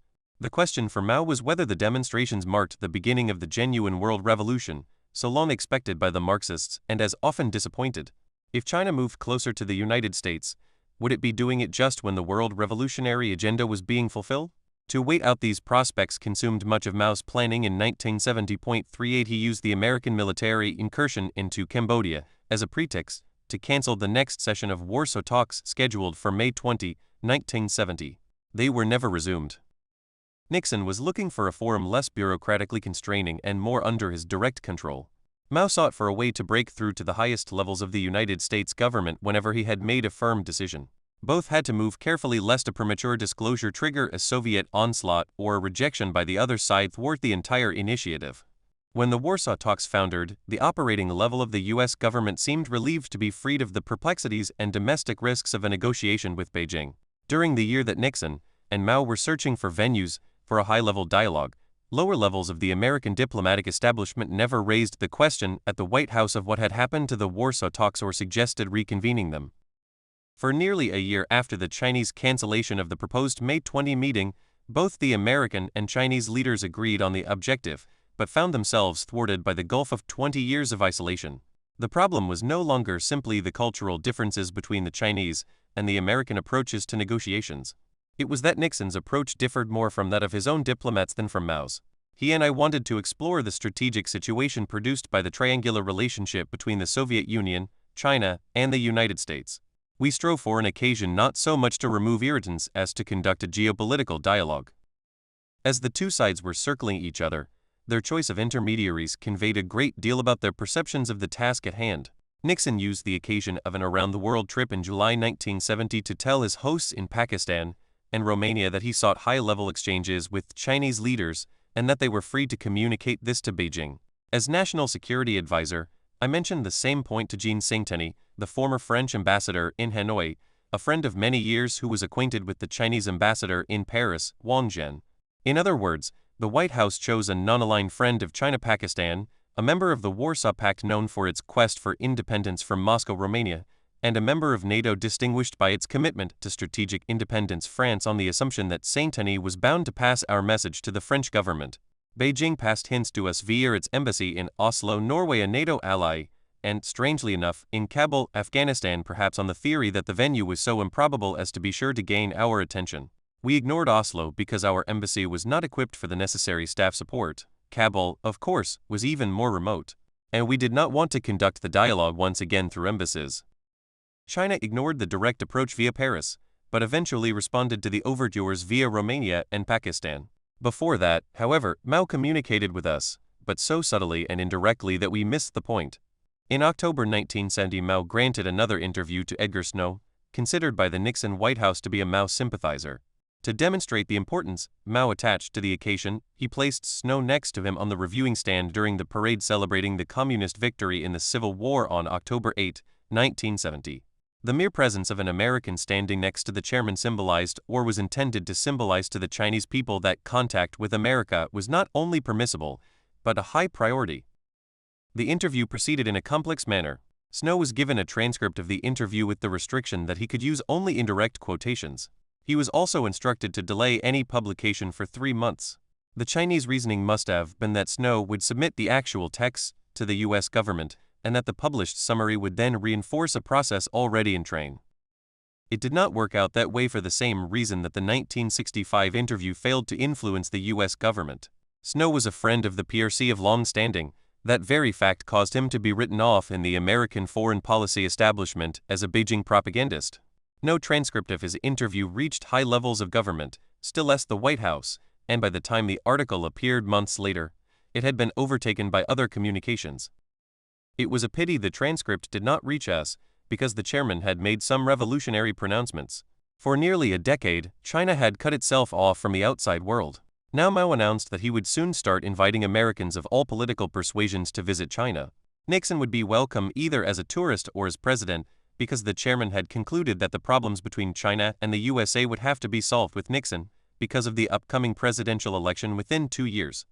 The question for Mao was whether the demonstrations marked the beginning of the genuine world revolution, so long expected by the Marxists and as often disappointed. If China moved closer to the United States, would it be doing it just when the world revolutionary agenda was being fulfilled? To wait out these prospects consumed much of Mao's planning. In 1970.38, he used the American military incursion into Cambodia as a pretext to cancel the next session of Warsaw talks scheduled for May 20, 1970. They were never resumed. Nixon was looking for a forum less bureaucratically constraining and more under his direct control. Mao sought for a way to break through to the highest levels of the United States government whenever he had made a firm decision. Both had to move carefully lest a premature disclosure trigger a Soviet onslaught or a rejection by the other side thwart the entire initiative. When the Warsaw talks foundered, the operating level of the U.S. government seemed relieved to be freed of the perplexities and domestic risks of a negotiation with Beijing. During the year that Nixon and Mao were searching for venues for a high-level dialogue, Lower levels of the American diplomatic establishment never raised the question at the White House of what had happened to the Warsaw talks or suggested reconvening them. For nearly a year after the Chinese cancellation of the proposed May 20 meeting, both the American and Chinese leaders agreed on the objective, but found themselves thwarted by the gulf of 20 years of isolation. The problem was no longer simply the cultural differences between the Chinese and the American approaches to negotiations. It was that Nixon's approach differed more from that of his own diplomats than from Mao's. He and I wanted to explore the strategic situation produced by the triangular relationship between the Soviet Union, China, and the United States. We strove for an occasion not so much to remove irritants as to conduct a geopolitical dialogue. As the two sides were circling each other, their choice of intermediaries conveyed a great deal about their perceptions of the task at hand. Nixon used the occasion of an around-the-world trip in July 1970 to tell his hosts in Pakistan and Romania that he sought high-level exchanges with Chinese leaders and that they were free to communicate this to Beijing. As National Security Advisor, I mentioned the same point to Jean Sainteny, the former French ambassador in Hanoi, a friend of many years who was acquainted with the Chinese ambassador in Paris, Wang Zhen. In other words, the White House chose a non-aligned friend of China-Pakistan, a member of the Warsaw Pact known for its quest for independence from Moscow, Romania, and a member of NATO distinguished by its commitment to strategic independence, France, on the assumption that Sainteny was bound to pass our message to the French government. Beijing passed hints to us via its embassy in Oslo, Norway, a NATO ally, and, strangely enough, in Kabul, Afghanistan, perhaps on the theory that the venue was so improbable as to be sure to gain our attention. We ignored Oslo because our embassy was not equipped for the necessary staff support. Kabul, of course, was even more remote, and we did not want to conduct the dialogue once again through embassies. China ignored the direct approach via Paris, but eventually responded to the overtures via Romania and Pakistan. Before that, however, Mao communicated with us, but so subtly and indirectly that we missed the point. In October 1970, Mao granted another interview to Edgar Snow, considered by the Nixon White House to be a Mao sympathizer. To demonstrate the importance Mao attached to the occasion, he placed Snow next to him on the reviewing stand during the parade celebrating the communist victory in the Civil War on October 8, 1970. The mere presence of an American standing next to the chairman symbolized, or was intended to symbolize to the Chinese people, that contact with America was not only permissible, but a high priority. The interview proceeded in a complex manner. Snow was given a transcript of the interview with the restriction that he could use only indirect quotations. He was also instructed to delay any publication for 3 months. The Chinese reasoning must have been that Snow would submit the actual text to the U.S. government, and that the published summary would then reinforce a process already in train. It did not work out that way for the same reason that the 1965 interview failed to influence the U.S. government. Snow was a friend of the PRC of long standing. That very fact caused him to be written off in the American foreign policy establishment as a Beijing propagandist. No transcript of his interview reached high levels of government, still less the White House, and by the time the article appeared months later, it had been overtaken by other communications. It was a pity the transcript did not reach us, because the chairman had made some revolutionary pronouncements. For nearly a decade, China had cut itself off from the outside world. Now Mao announced that he would soon start inviting Americans of all political persuasions to visit China. Nixon would be welcome either as a tourist or as president, because the chairman had concluded that the problems between China and the USA would have to be solved with Nixon, because of the upcoming presidential election within 2 years.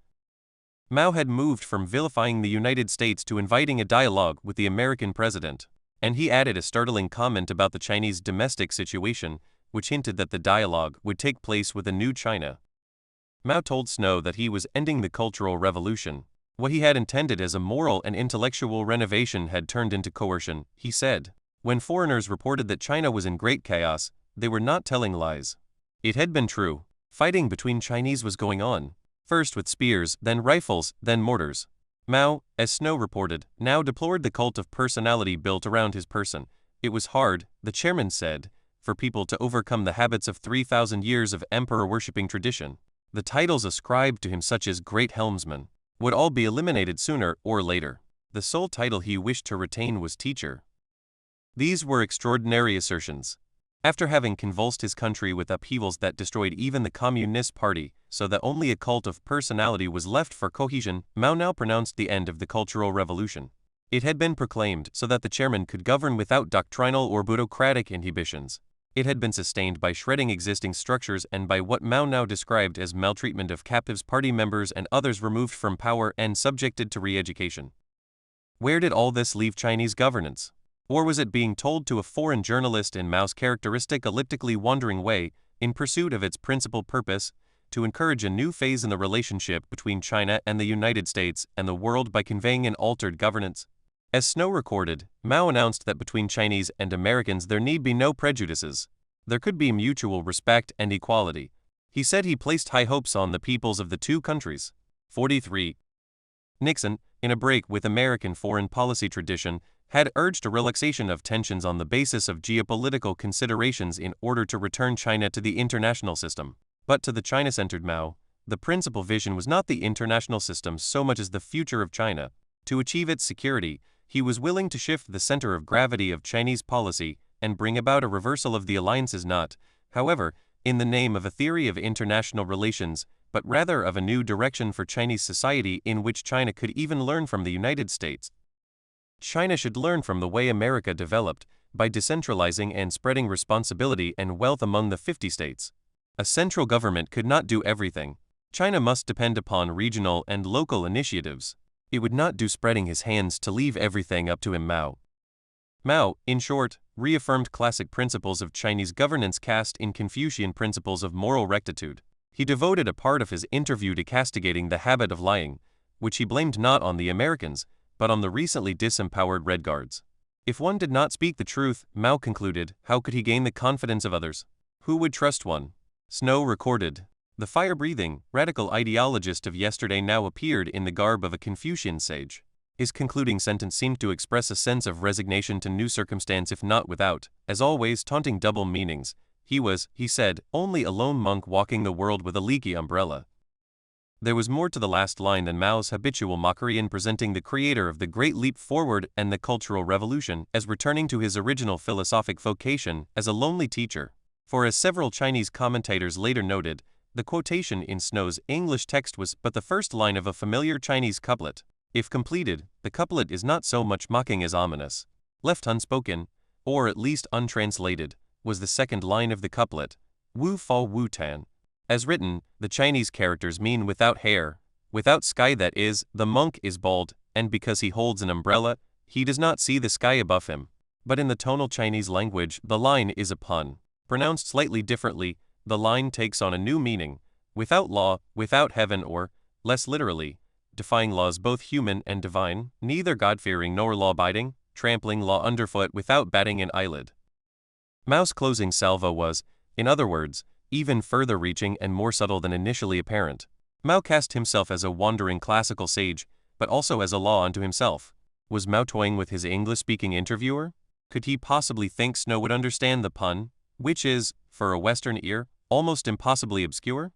Mao had moved from vilifying the United States to inviting a dialogue with the American president, and he added a startling comment about the Chinese domestic situation, which hinted that the dialogue would take place with a new China. Mao told Snow that he was ending the Cultural Revolution. What he had intended as a moral and intellectual renovation had turned into coercion, he said. When foreigners reported that China was in great chaos, they were not telling lies. It had been true. Fighting between Chinese was going on. First with spears, then rifles, then mortars. Mao, as Snow reported, now deplored the cult of personality built around his person. It was hard, the chairman said, for people to overcome the habits of 3,000 years of emperor-worshipping tradition. The titles ascribed to him, such as Great Helmsman, would all be eliminated sooner or later. The sole title he wished to retain was teacher. These were extraordinary assertions. After having convulsed his country with upheavals that destroyed even the Communist Party, so that only a cult of personality was left for cohesion, Mao now pronounced the end of the Cultural Revolution. It had been proclaimed so that the chairman could govern without doctrinal or bureaucratic inhibitions. It had been sustained by shredding existing structures and by what Mao now described as maltreatment of captives, party members and others removed from power and subjected to re-education. Where did all this leave Chinese governance? Or was it being told to a foreign journalist in Mao's characteristic elliptically wandering way, in pursuit of its principal purpose, to encourage a new phase in the relationship between China and the United States and the world by conveying an altered governance? As Snow recorded, Mao announced that between Chinese and Americans there need be no prejudices. There could be mutual respect and equality. He said he placed high hopes on the peoples of the two countries. 43. Nixon, in a break with American foreign policy tradition, had urged a relaxation of tensions on the basis of geopolitical considerations in order to return China to the international system. But to the China-centered Mao, the principal vision was not the international system so much as the future of China. To achieve its security, he was willing to shift the center of gravity of Chinese policy and bring about a reversal of the alliances not, however, in the name of a theory of international relations, but rather of a new direction for Chinese society in which China could even learn from the United States. China should learn from the way America developed, by decentralizing and spreading responsibility and wealth among the 50 states. A central government could not do everything. China must depend upon regional and local initiatives. It would not do spreading his hands to leave everything up to him. Mao, in short, reaffirmed classic principles of Chinese governance cast in Confucian principles of moral rectitude. He devoted a part of his interview to castigating the habit of lying, which he blamed not on the Americans, but on the recently disempowered Red Guards. If one did not speak the truth, Mao concluded, how could he gain the confidence of others? Who would trust one? Snow recorded. The fire-breathing, radical ideologist of yesterday now appeared in the garb of a Confucian sage. His concluding sentence seemed to express a sense of resignation to new circumstance if not without, as always, taunting double meanings. He was, he said, only a lone monk walking the world with a leaky umbrella. There was more to the last line than Mao's habitual mockery in presenting the creator of the Great Leap Forward and the Cultural Revolution as returning to his original philosophic vocation as a lonely teacher. For as several Chinese commentators later noted, the quotation in Snow's English text was but the first line of a familiar Chinese couplet. If completed, the couplet is not so much mocking as ominous. Left unspoken, or at least untranslated, was the second line of the couplet, Wu Fa Wu Tan. As written, the Chinese characters mean without hair, without sky, that is, the monk is bald, and because he holds an umbrella, he does not see the sky above him. But in the tonal Chinese language, the line is a pun. Pronounced slightly differently, the line takes on a new meaning, without law, without heaven, or, less literally, defying laws both human and divine, neither God-fearing nor law-abiding, trampling law underfoot without batting an eyelid. Mao's closing salvo was, in other words, even further reaching and more subtle than initially apparent. Mao cast himself as a wandering classical sage, but also as a law unto himself. Was Mao toying with his English-speaking interviewer? Could he possibly think Snow would understand the pun, which is, for a Western ear, almost impossibly obscure?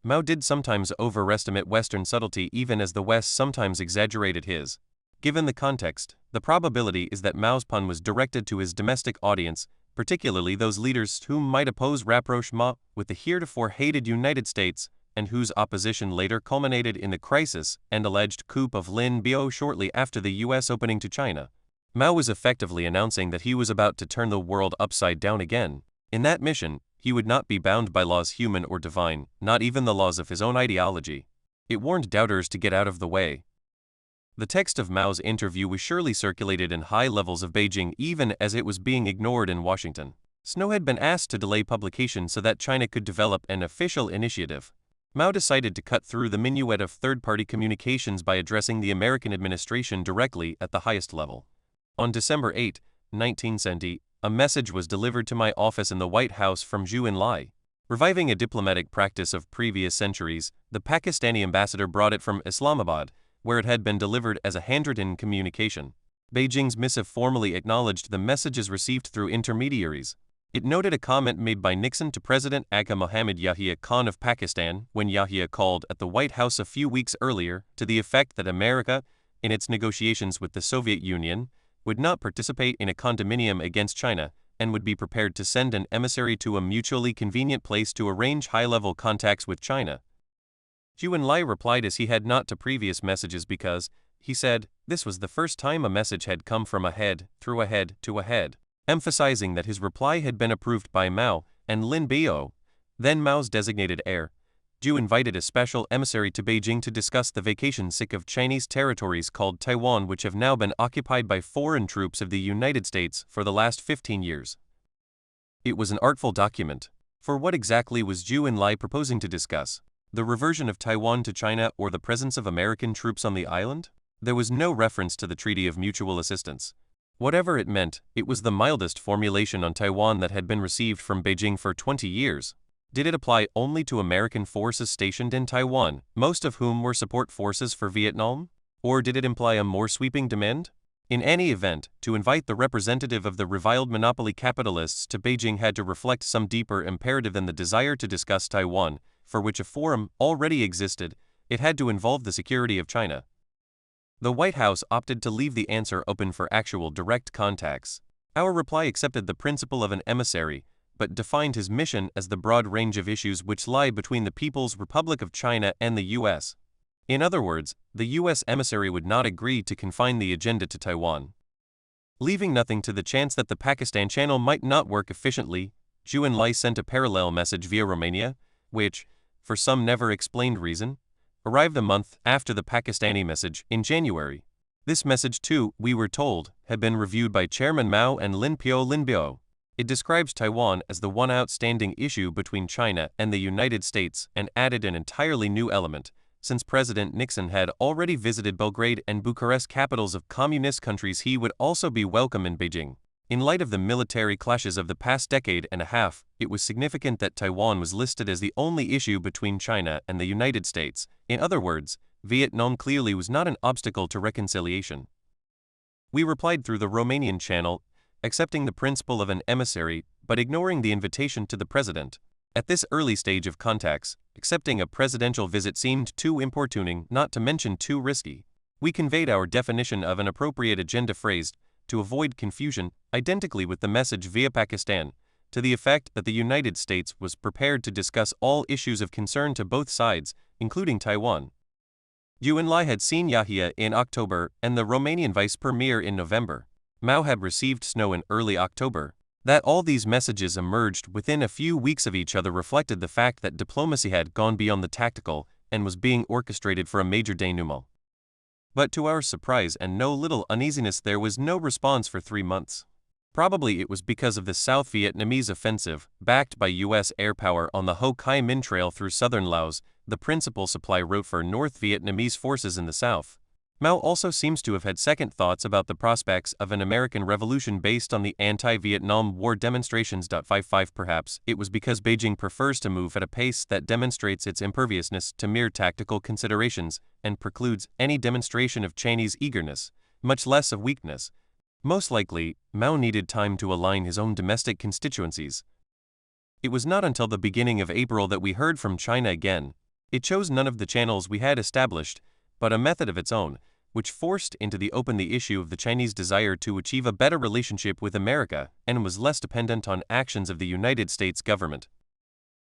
Mao did sometimes overestimate Western subtlety even as the West sometimes exaggerated his. Given the context, the probability is that Mao's pun was directed to his domestic audience, particularly those leaders whom might oppose rapprochement with the heretofore hated United States, and whose opposition later culminated in the crisis and alleged coup of Lin Biao shortly after the U.S. opening to China. Mao was effectively announcing that he was about to turn the world upside down again. In that mission, he would not be bound by laws human or divine, not even the laws of his own ideology. It warned doubters to get out of the way. The text of Mao's interview was surely circulated in high levels of Beijing even as it was being ignored in Washington. Snow had been asked to delay publication so that China could develop an official initiative. Mao decided to cut through the minuet of third-party communications by addressing the American administration directly at the highest level. On December 8, 1970, a message was delivered to my office in the White House from Zhou Enlai. Reviving a diplomatic practice of previous centuries, the Pakistani ambassador brought it from Islamabad, where it had been delivered as a handwritten communication. Beijing's missive formally acknowledged the messages received through intermediaries. It noted a comment made by Nixon to President Aga Mohammad Yahya Khan of Pakistan when Yahya called at the White House a few weeks earlier to the effect that America, in its negotiations with the Soviet Union, would not participate in a condominium against China and would be prepared to send an emissary to a mutually convenient place to arrange high-level contacts with China. Zhou Enlai replied as he had not to previous messages because, he said, this was the first time a message had come from a head, through a head, to a head. emphasizing that his reply had been approved by Mao and Lin Biao, then Mao's designated heir. Zhu invited a special emissary to Beijing to discuss the vacation sick of Chinese territories called Taiwan, which have now been occupied by foreign troops of the United States for the last 15 years. It was an artful document. For what exactly was Zhu Enlai proposing to discuss? The reversion of Taiwan to China or the presence of American troops on the island? There was no reference to the Treaty of Mutual Assistance. Whatever it meant, it was the mildest formulation on Taiwan that had been received from Beijing for 20 years. Did it apply only to American forces stationed in Taiwan, most of whom were support forces for Vietnam? Or did it imply a more sweeping demand? In any event, to invite the representative of the reviled monopoly capitalists to Beijing had to reflect some deeper imperative than the desire to discuss Taiwan, for which a forum already existed. It had to involve the security of China. The White House opted to leave the answer open for actual direct contacts. Our reply accepted the principle of an emissary, but defined his mission as the broad range of issues which lie between the People's Republic of China and the U.S. In other words, the U.S. emissary would not agree to confine the agenda to Taiwan. Leaving nothing to the chance that the Pakistan channel might not work efficiently, Zhu Enlai sent a parallel message via Romania, which, for some never explained reason, arrived a month after the Pakistani message in January. This message too, we were told, had been reviewed by Chairman Mao and Lin Biao. It describes Taiwan as the one outstanding issue between China and the United States and added an entirely new element, since President Nixon had already visited Belgrade and Bucharest, capitals of communist countries. He would also be welcome in Beijing. In light of the military clashes of the past decade and a half, it was significant that Taiwan was listed as the only issue between China and the United States. In other words, Vietnam clearly was not an obstacle to reconciliation. We replied through the Romanian channel, accepting the principle of an emissary, but ignoring the invitation to the president. At this early stage of contacts, accepting a presidential visit seemed too importuning, not to mention too risky. We conveyed our definition of an appropriate agenda phrased, to avoid confusion, identically with the message via Pakistan, to the effect that the United States was prepared to discuss all issues of concern to both sides, including Taiwan. Zhu Enlai had seen Yahya in October and the Romanian vice premier in November. Mao had received Snow in early October. That all these messages emerged within a few weeks of each other reflected the fact that diplomacy had gone beyond the tactical and was being orchestrated for a major denouement. But to our surprise and no little uneasiness, there was no response for 3 months. Probably it was because of the South Vietnamese offensive, backed by U.S. air power on the Ho Chi Minh Trail through southern Laos, the principal supply route for North Vietnamese forces in the south. Mao also seems to have had second thoughts about the prospects of an American revolution based on the anti-Vietnam War demonstrations. 55 Perhaps it was because Beijing prefers to move at a pace that demonstrates its imperviousness to mere tactical considerations and precludes any demonstration of Chinese eagerness, much less of weakness. Most likely, Mao needed time to align his own domestic constituencies. It was not until the beginning of April that we heard from China again. It chose none of the channels we had established, but a method of its own, which forced into the open the issue of the Chinese desire to achieve a better relationship with America and was less dependent on actions of the United States government.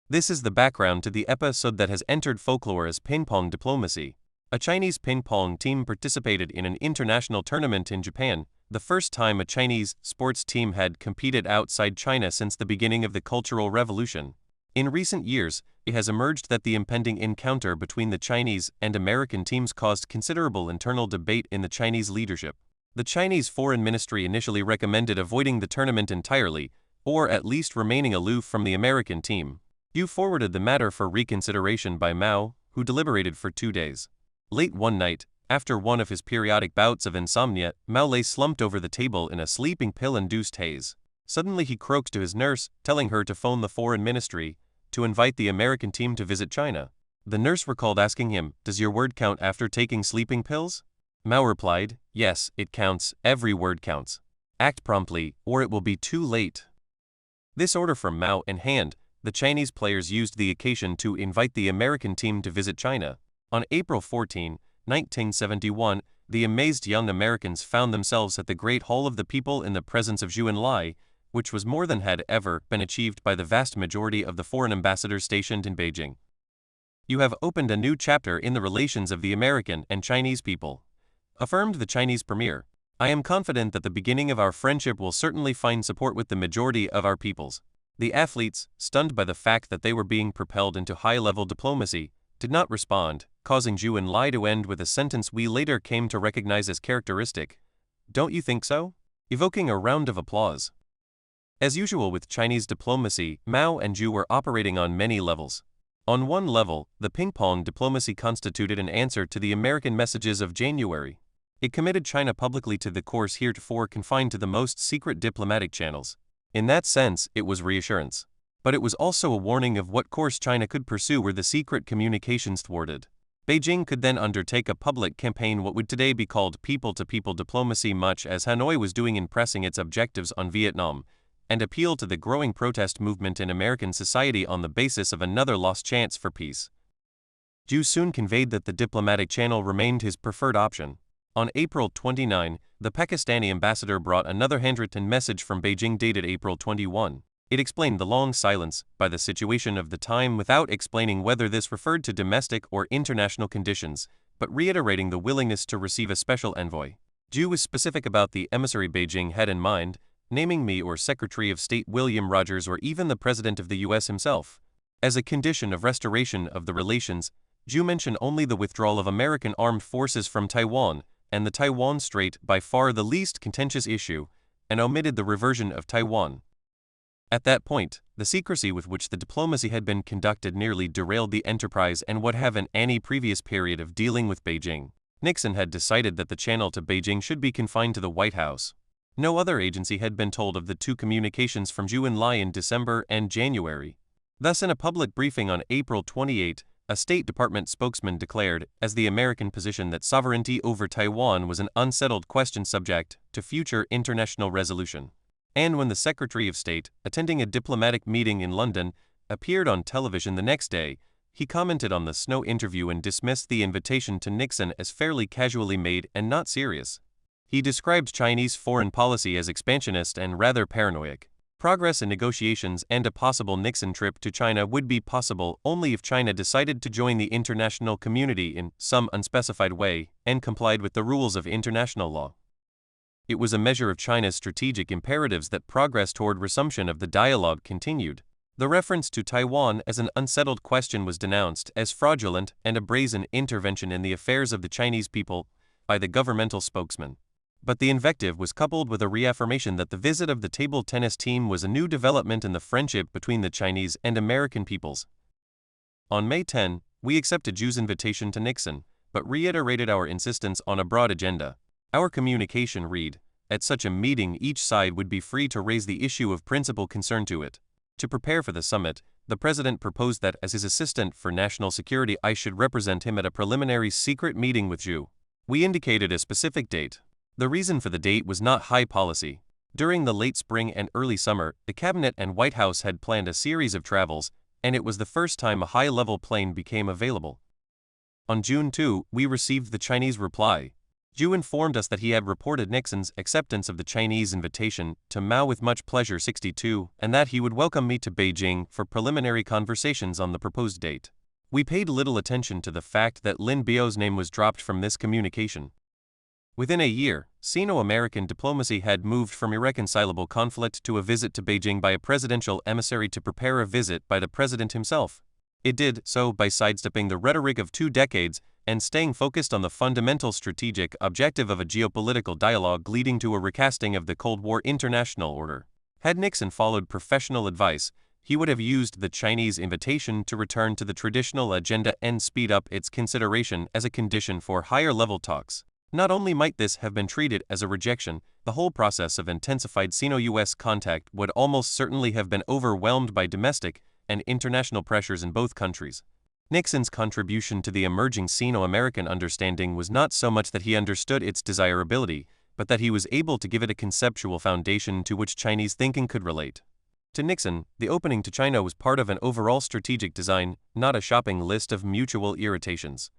This is the background to the episode that has entered folklore as ping-pong diplomacy. A Chinese ping-pong team participated in an international tournament in Japan, the first time a Chinese sports team had competed outside China since the beginning of the Cultural Revolution. In recent years, it has emerged that the impending encounter between the Chinese and American teams caused considerable internal debate in the Chinese leadership. The Chinese Foreign Ministry initially recommended avoiding the tournament entirely, or at least remaining aloof from the American team. Yu forwarded the matter for reconsideration by Mao, who deliberated for 2 days. Late one night, after one of his periodic bouts of insomnia, Mao lay slumped over the table in a sleeping pill-induced haze. Suddenly he croaked to his nurse, telling her to phone the Foreign Ministry to invite the American team to visit China. The nurse recalled asking him, "Does your word count after taking sleeping pills?" Mao replied, "Yes, it counts, every word counts. Act promptly, or it will be too late." This order from Mao in hand, the Chinese players used the occasion to invite the American team to visit China. On April 14, 1971, the amazed young Americans found themselves at the Great Hall of the People in the presence of Zhu Enlai, which was more than had ever been achieved by the vast majority of the foreign ambassadors stationed in Beijing. "You have opened a new chapter in the relations of the American and Chinese people," affirmed the Chinese premier. I am confident that the beginning of our friendship will certainly find support with the majority of our peoples. The athletes, stunned by the fact that they were being propelled into high-level diplomacy, did not respond, causing Zhu Enlai to end with a sentence we later came to recognize as characteristic. Don't you think so? Evoking a round of applause. As usual with Chinese diplomacy, Mao and Zhu were operating on many levels. On one level, the ping-pong diplomacy constituted an answer to the American messages of January. It committed China publicly to the course heretofore confined to the most secret diplomatic channels. In that sense, it was reassurance. But it was also a warning of what course China could pursue were the secret communications thwarted. Beijing could then undertake a public campaign, what would today be called people-to-people diplomacy, much as Hanoi was doing in pressing its objectives on Vietnam, and appeal to the growing protest movement in American society on the basis of another lost chance for peace. Zhu soon conveyed that the diplomatic channel remained his preferred option. On April 29, the Pakistani ambassador brought another handwritten message from Beijing dated April 21. It explained the long silence by the situation of the time without explaining whether this referred to domestic or international conditions, but reiterating the willingness to receive a special envoy. Zhu was specific about the emissary Beijing had in mind, naming me or Secretary of State William Rogers or even the President of the U.S. himself. As a condition of restoration of the relations, Zhu mentioned only the withdrawal of American armed forces from Taiwan, and the Taiwan Strait, by far the least contentious issue, and omitted the reversion of Taiwan. At that point, the secrecy with which the diplomacy had been conducted nearly derailed the enterprise and would have in any previous period of dealing with Beijing. Nixon had decided that the channel to Beijing should be confined to the White House. No other agency had been told of the two communications from Zhu Enlai in December and January. Thus, in a public briefing on April 28, a State Department spokesman declared, as the American position, that sovereignty over Taiwan was an unsettled question subject to future international resolution. And when the Secretary of State, attending a diplomatic meeting in London, appeared on television the next day, he commented on the Snow interview and dismissed the invitation to Nixon as fairly casually made and not serious. He described Chinese foreign policy as expansionist and rather paranoid. Progress in negotiations and a possible Nixon trip to China would be possible only if China decided to join the international community in some unspecified way and complied with the rules of international law. It was a measure of China's strategic imperatives that progress toward resumption of the dialogue continued. The reference to Taiwan as an unsettled question was denounced as fraudulent and a brazen intervention in the affairs of the Chinese people by the governmental spokesman. But the invective was coupled with a reaffirmation that the visit of the table tennis team was a new development in the friendship between the Chinese and American peoples. On May 10, we accepted Zhu's invitation to Nixon, but reiterated our insistence on a broad agenda. Our communication read, at such a meeting each side would be free to raise the issue of principal concern to it. To prepare for the summit, the President proposed that as his assistant for national security I should represent him at a preliminary secret meeting with Zhu. We indicated a specific date. The reason for the date was not high policy. During the late spring and early summer, the Cabinet and White House had planned a series of travels, and it was the first time a high-level plane became available. On June 2, we received the Chinese reply. Zhu informed us that he had reported Nixon's acceptance of the Chinese invitation to Mao with much pleasure 62, and that he would welcome me to Beijing for preliminary conversations on the proposed date. We paid little attention to the fact that Lin Biao's name was dropped from this communication. Within a year, Sino-American diplomacy had moved from irreconcilable conflict to a visit to Beijing by a presidential emissary to prepare a visit by the president himself. It did so by sidestepping the rhetoric of 2 decades and staying focused on the fundamental strategic objective of a geopolitical dialogue leading to a recasting of the Cold War international order. Had Nixon followed professional advice, he would have used the Chinese invitation to return to the traditional agenda and speed up its consideration as a condition for higher-level talks. Not only might this have been treated as a rejection, the whole process of intensified Sino-US contact would almost certainly have been overwhelmed by domestic and international pressures in both countries. Nixon's contribution to the emerging Sino-American understanding was not so much that he understood its desirability, but that he was able to give it a conceptual foundation to which Chinese thinking could relate. To Nixon, the opening to China was part of an overall strategic design, not a shopping list of mutual irritations.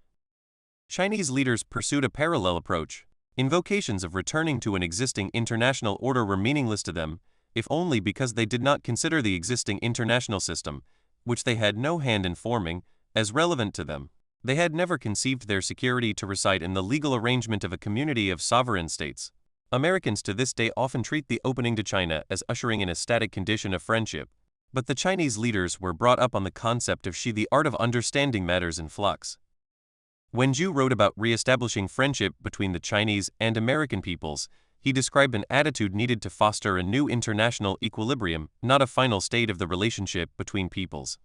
Chinese leaders pursued a parallel approach. Invocations of returning to an existing international order were meaningless to them, if only because they did not consider the existing international system, which they had no hand in forming, as relevant to them. They had never conceived their security to reside in the legal arrangement of a community of sovereign states. Americans to this day often treat the opening to China as ushering in a static condition of friendship, but the Chinese leaders were brought up on the concept of the art of understanding matters in flux. When Zhu wrote about re-establishing friendship between the Chinese and American peoples, he described an attitude needed to foster a new international equilibrium, not a final state of the relationship between peoples.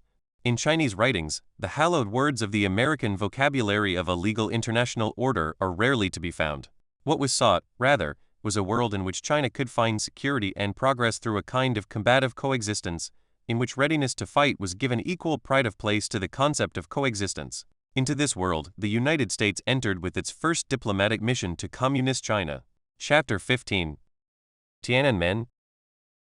In Chinese writings, the hallowed words of the American vocabulary of a legal international order are rarely to be found. What was sought, rather, was a world in which China could find security and progress through a kind of combative coexistence, in which readiness to fight was given equal pride of place to the concept of coexistence. Into this world, the United States entered with its first diplomatic mission to Communist China. Chapter 15. Tiananmen.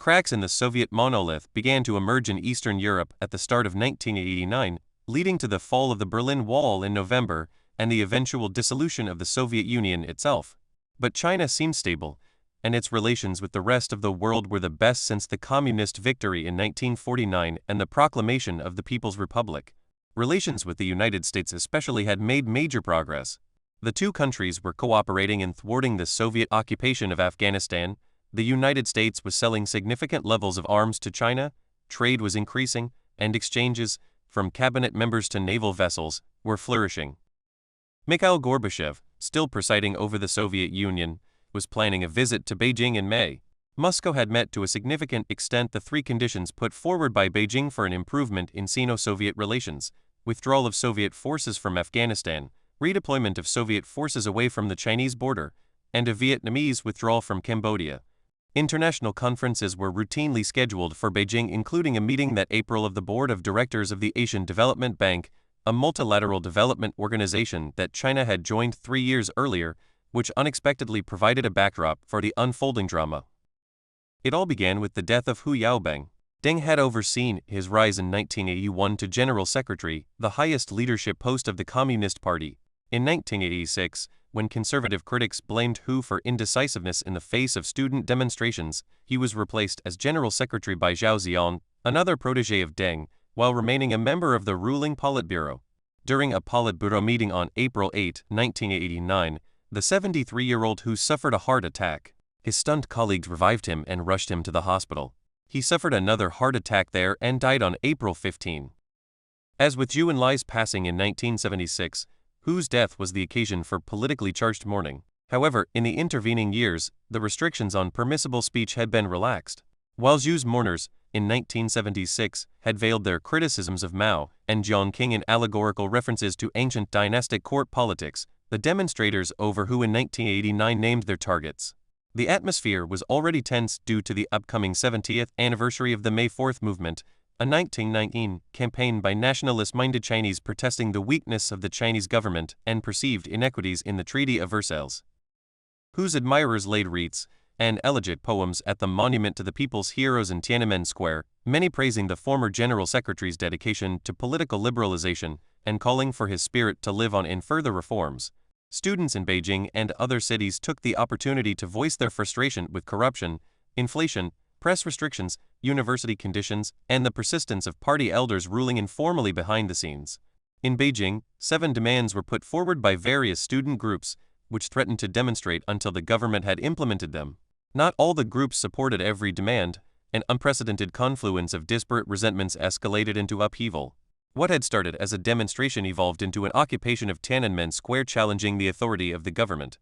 Cracks in the Soviet monolith began to emerge in Eastern Europe at the start of 1989, leading to the fall of the Berlin Wall in November and the eventual dissolution of the Soviet Union itself. But China seemed stable, and its relations with the rest of the world were the best since the communist victory in 1949 and the proclamation of the People's Republic. Relations with the United States especially had made major progress. The two countries were cooperating in thwarting the Soviet occupation of Afghanistan. The United States was selling significant levels of arms to China, trade was increasing, and exchanges, from cabinet members to naval vessels, were flourishing. Mikhail Gorbachev, still presiding over the Soviet Union, was planning a visit to Beijing in May. Moscow had met to a significant extent the three conditions put forward by Beijing for an improvement in Sino-Soviet relations: withdrawal of Soviet forces from Afghanistan, redeployment of Soviet forces away from the Chinese border, and a Vietnamese withdrawal from Cambodia. International conferences were routinely scheduled for Beijing, including a meeting that April of the Board of Directors of the Asian Development Bank, a multilateral development organization that China had joined 3 years earlier, which unexpectedly provided a backdrop for the unfolding drama. It all began with the death of Hu Yaobang. Deng had overseen his rise in 1981 to General Secretary, the highest leadership post of the Communist Party. In 1986, when conservative critics blamed Hu for indecisiveness in the face of student demonstrations, he was replaced as General Secretary by Zhao Ziyan, another protege of Deng, while remaining a member of the ruling Politburo. During a Politburo meeting on April 8, 1989, the 73-year-old Hu suffered a heart attack. His stunned colleagues revived him and rushed him to the hospital. He suffered another heart attack there and died on April 15. As with Zhu Enlai's passing in 1976, Hu's death was the occasion for politically charged mourning. However, in the intervening years, the restrictions on permissible speech had been relaxed. While Zhu's mourners, in 1976, had veiled their criticisms of Mao and Jiang Qing in allegorical references to ancient dynastic court politics, the demonstrators over Hu in 1989 named their targets. The atmosphere was already tense due to the upcoming 70th anniversary of the May 4th movement, a 1919 campaign by nationalist-minded Chinese protesting the weakness of the Chinese government and perceived inequities in the Treaty of Versailles. Hu's admirers laid wreaths and elegiac poems at the monument to the people's heroes in Tiananmen Square, many praising the former General Secretary's dedication to political liberalization and calling for his spirit to live on in further reforms. Students in Beijing and other cities took the opportunity to voice their frustration with corruption, inflation, press restrictions, university conditions, and the persistence of party elders ruling informally behind the scenes. In Beijing, 7 demands were put forward by various student groups, which threatened to demonstrate until the government had implemented them. Not all the groups supported every demand. An unprecedented confluence of disparate resentments escalated into upheaval. What had started as a demonstration evolved into an occupation of Tiananmen Square challenging the authority of the government.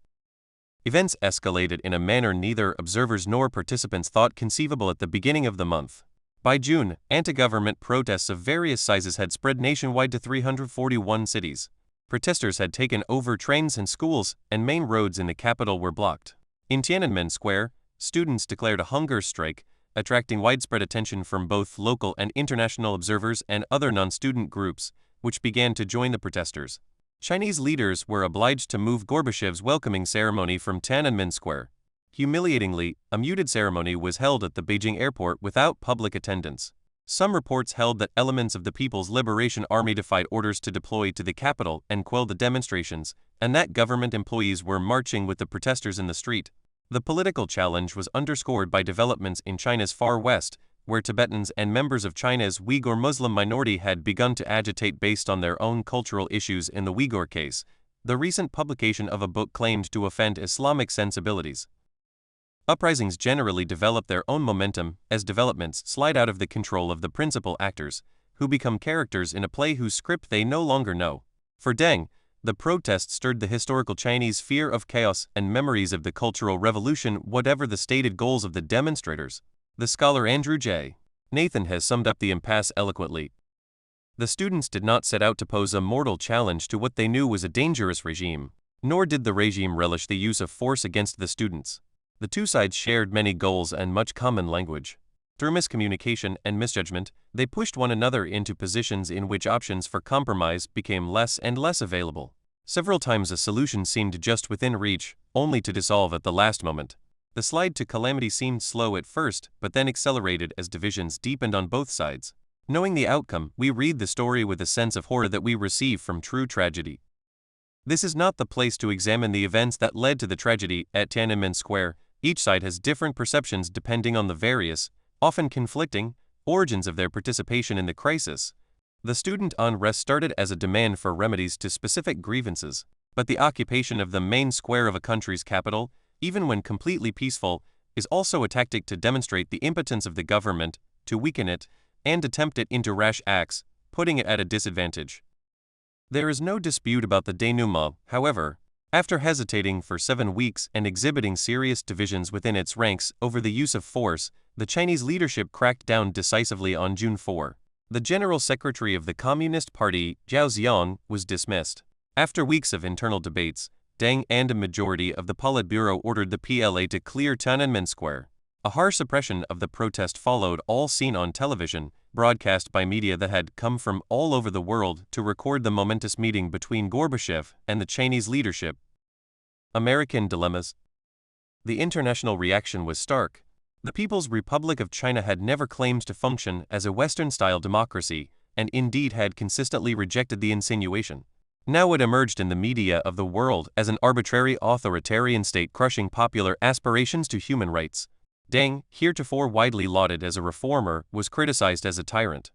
Events escalated in a manner neither observers nor participants thought conceivable at the beginning of the month. By June, anti-government protests of various sizes had spread nationwide to 341 cities. Protesters had taken over trains and schools, and main roads in the capital were blocked. In Tiananmen Square, students declared a hunger strike, attracting widespread attention from both local and international observers and other non-student groups, which began to join the protesters. Chinese leaders were obliged to move Gorbachev's welcoming ceremony from Tiananmen Square. Humiliatingly, a muted ceremony was held at the Beijing airport without public attendance. Some reports held that elements of the People's Liberation Army defied orders to deploy to the capital and quell the demonstrations, and that government employees were marching with the protesters in the street. The political challenge was underscored by developments in China's far west, where Tibetans and members of China's Uyghur Muslim minority had begun to agitate based on their own cultural issues. In the Uyghur case, the recent publication of a book claimed to offend Islamic sensibilities. Uprisings generally develop their own momentum as developments slide out of the control of the principal actors, who become characters in a play whose script they no longer know. For Deng, the protest stirred the historical Chinese fear of chaos and memories of the Cultural Revolution, whatever the stated goals of the demonstrators. The scholar Andrew J. Nathan has summed up the impasse eloquently. The students did not set out to pose a mortal challenge to what they knew was a dangerous regime, nor did the regime relish the use of force against the students. The two sides shared many goals and much common language. Through miscommunication and misjudgment, they pushed one another into positions in which options for compromise became less and less available. Several times a solution seemed just within reach, only to dissolve at the last moment. The slide to calamity seemed slow at first, but then accelerated as divisions deepened on both sides. Knowing the outcome, we read the story with a sense of horror that we receive from true tragedy. This is not the place to examine the events that led to the tragedy at Tiananmen Square. Each side has different perceptions depending on the various, often conflicting, origins of their participation in the crisis. The student unrest started as a demand for remedies to specific grievances, but the occupation of the main square of a country's capital, even when completely peaceful, is also a tactic to demonstrate the impotence of the government, to weaken it, and to tempt it into rash acts, putting it at a disadvantage. There is no dispute about the denouement, however. After hesitating for 7 weeks and exhibiting serious divisions within its ranks over the use of force, the Chinese leadership cracked down decisively on June 4. The General Secretary of the Communist Party, Zhao Ziyang, was dismissed. After weeks of internal debates, Deng and a majority of the Politburo ordered the PLA to clear Tiananmen Square. A harsh suppression of the protest followed, all seen on television, broadcast by media that had come from all over the world to record the momentous meeting between Gorbachev and the Chinese leadership. American dilemmas. The international reaction was stark. The People's Republic of China had never claimed to function as a Western-style democracy, and indeed had consistently rejected the insinuation. Now it emerged in the media of the world as an arbitrary authoritarian state crushing popular aspirations to human rights. Deng, heretofore widely lauded as a reformer, was criticized as a tyrant.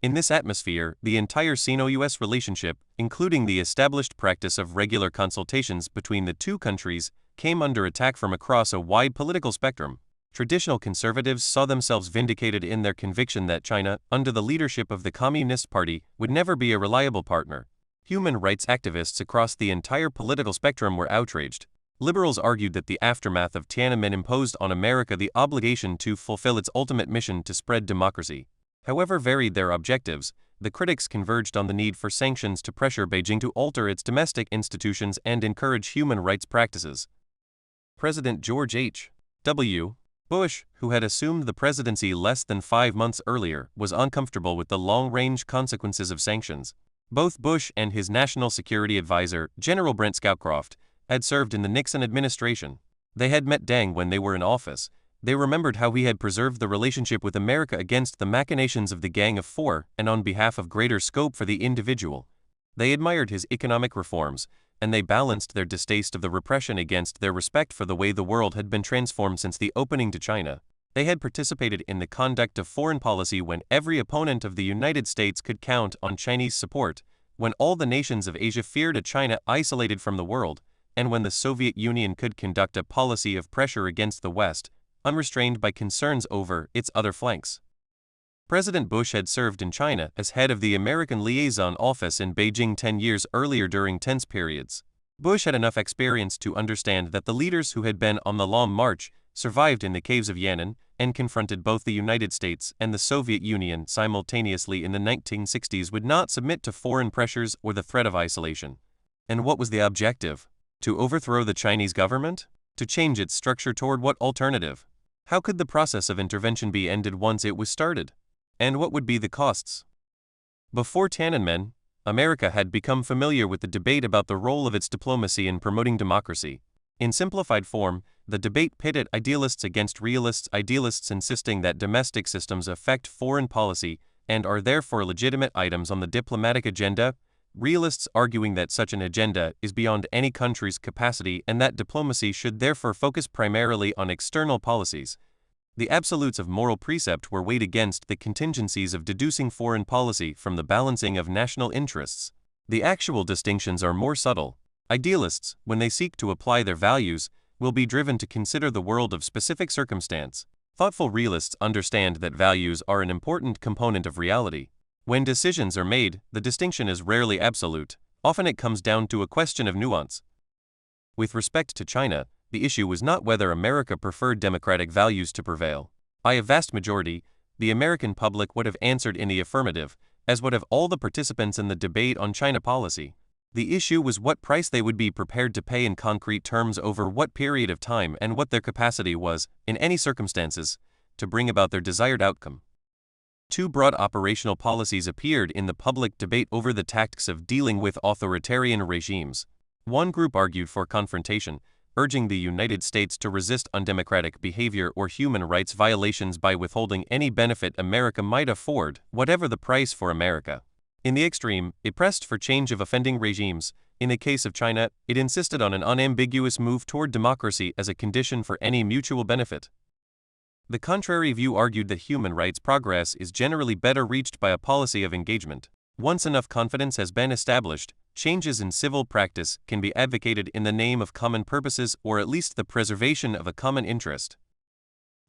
In this atmosphere, the entire Sino-US relationship, including the established practice of regular consultations between the two countries, came under attack from across a wide political spectrum. Traditional conservatives saw themselves vindicated in their conviction that China, under the leadership of the Communist Party, would never be a reliable partner. Human rights activists across the entire political spectrum were outraged. Liberals argued that the aftermath of Tiananmen imposed on America the obligation to fulfill its ultimate mission to spread democracy. However varied their objectives, the critics converged on the need for sanctions to pressure Beijing to alter its domestic institutions and encourage human rights practices. President George H.W. Bush, who had assumed the presidency less than 5 months earlier, was uncomfortable with the long-range consequences of sanctions. Both Bush and his national security advisor, General Brent Scowcroft, had served in the Nixon administration. They had met Deng when they were in office. They remembered how he had preserved the relationship with America against the machinations of the Gang of Four and on behalf of greater scope for the individual. They admired his economic reforms, and they balanced their distaste of the repression against their respect for the way the world had been transformed since the opening to China. They had participated in the conduct of foreign policy when every opponent of the United States could count on Chinese support, when all the nations of Asia feared a China isolated from the world, and when the Soviet Union could conduct a policy of pressure against the West, unrestrained by concerns over its other flanks. President Bush had served in China as head of the American Liaison Office in Beijing 10 years earlier during tense periods. Bush had enough experience to understand that the leaders who had been on the Long March, survived in the caves of Yan'an, and confronted both the United States and the Soviet Union simultaneously in the 1960s would not submit to foreign pressures or the threat of isolation. And what was the objective? To overthrow the Chinese government? To change its structure toward what alternative? How could the process of intervention be ended once it was started? And what would be the costs? Before Tiananmen, America had become familiar with the debate about the role of its diplomacy in promoting democracy. In simplified form, the debate pitted idealists against realists, idealists insisting that domestic systems affect foreign policy and are therefore legitimate items on the diplomatic agenda, realists arguing that such an agenda is beyond any country's capacity and that diplomacy should therefore focus primarily on external policies. The absolutes of moral precept were weighed against the contingencies of deducing foreign policy from the balancing of national interests. The actual distinctions are more subtle. Idealists, when they seek to apply their values, will be driven to consider the world of specific circumstance. Thoughtful realists understand that values are an important component of reality. When decisions are made, the distinction is rarely absolute. Often it comes down to a question of nuance. With respect to China, the issue was not whether America preferred democratic values to prevail. By a vast majority, the American public would have answered in the affirmative, as would have all the participants in the debate on China policy. The issue was what price they would be prepared to pay in concrete terms over what period of time and what their capacity was, in any circumstances, to bring about their desired outcome. Two broad operational policies appeared in the public debate over the tactics of dealing with authoritarian regimes. One group argued for confrontation, urging the United States to resist undemocratic behavior or human rights violations by withholding any benefit America might afford, whatever the price for America. In the extreme, it pressed for change of offending regimes. In the case of China, it insisted on an unambiguous move toward democracy as a condition for any mutual benefit. The contrary view argued that human rights progress is generally better reached by a policy of engagement. Once enough confidence has been established, changes in civil practice can be advocated in the name of common purposes or at least the preservation of a common interest.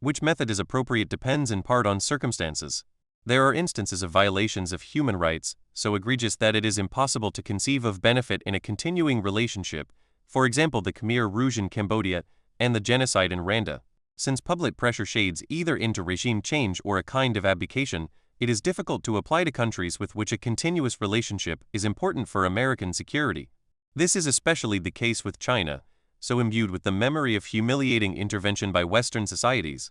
Which method is appropriate depends in part on circumstances. There are instances of violations of human rights, so egregious that it is impossible to conceive of benefit in a continuing relationship, for example the Khmer Rouge in Cambodia and the genocide in Rwanda. Since public pressure shades either into regime change or a kind of abdication, it is difficult to apply to countries with which a continuous relationship is important for American security. This is especially the case with China, so imbued with the memory of humiliating intervention by Western societies.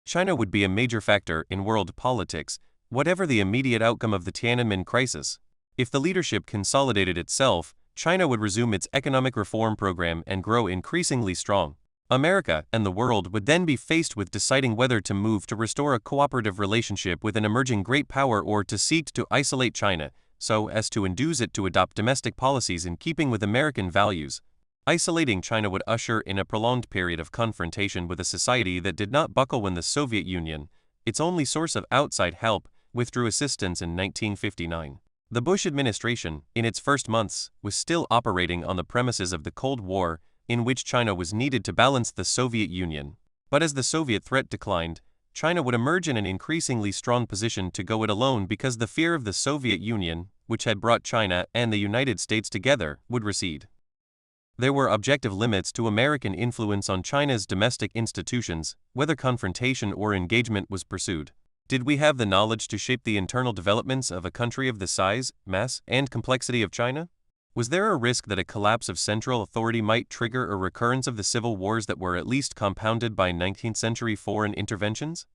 China would be a major factor in world politics, whatever the immediate outcome of the Tiananmen crisis. If the leadership consolidated itself, China would resume its economic reform program and grow increasingly strong. America and the world would then be faced with deciding whether to move to restore a cooperative relationship with an emerging great power or to seek to isolate China, so as to induce it to adopt domestic policies in keeping with American values. Isolating China would usher in a prolonged period of confrontation with a society that did not buckle when the Soviet Union, its only source of outside help, withdrew assistance in 1959. The Bush administration, in its first months, was still operating on the premises of the Cold War, in which China was needed to balance the Soviet Union. But as the Soviet threat declined, China would emerge in an increasingly strong position to go it alone because the fear of the Soviet Union, which had brought China and the United States together, would recede. There were objective limits to American influence on China's domestic institutions, whether confrontation or engagement was pursued. Did we have the knowledge to shape the internal developments of a country of the size, mass, and complexity of China? Was there a risk that a collapse of central authority might trigger a recurrence of the civil wars that were at least compounded by 19th-century foreign interventions?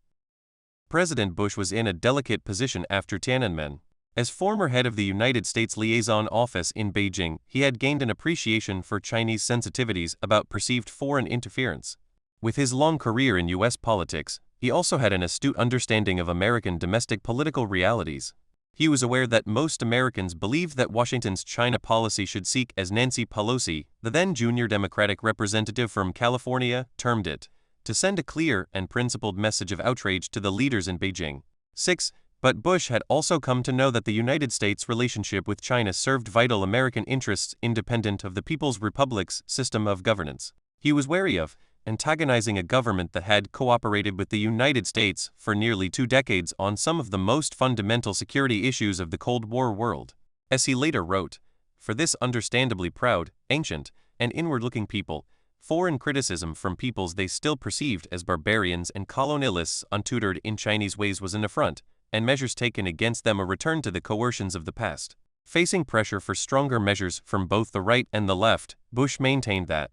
President Bush was in a delicate position after Tiananmen. As former head of the United States Liaison Office in Beijing, he had gained an appreciation for Chinese sensitivities about perceived foreign interference. With his long career in U.S. politics, he also had an astute understanding of American domestic political realities. He was aware that most Americans believed that Washington's China policy should seek, as Nancy Pelosi, the then junior Democratic representative from California, termed it, to send a clear and principled message of outrage to the leaders in Beijing. 6. But Bush had also come to know that the United States' relationship with China served vital American interests independent of the People's Republic's system of governance. He was wary of antagonizing a government that had cooperated with the United States for nearly 2 decades on some of the most fundamental security issues of the Cold War world. As he later wrote, "For this understandably proud, ancient, and inward-looking people, foreign criticism from peoples they still perceived as barbarians and colonialists untutored in Chinese ways was an affront, and measures taken against them a return to the coercions of the past." Facing pressure for stronger measures from both the right and the left, Bush maintained that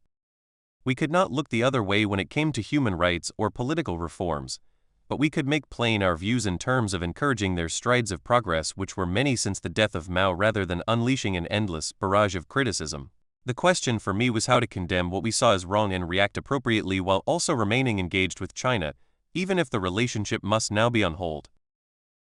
we could not look the other way when it came to human rights or political reforms, but we could make plain our views in terms of encouraging their strides of progress, which were many since the death of Mao, rather than unleashing an endless barrage of criticism. The question for me was how to condemn what we saw as wrong and react appropriately while also remaining engaged with China, even if the relationship must now be on hold.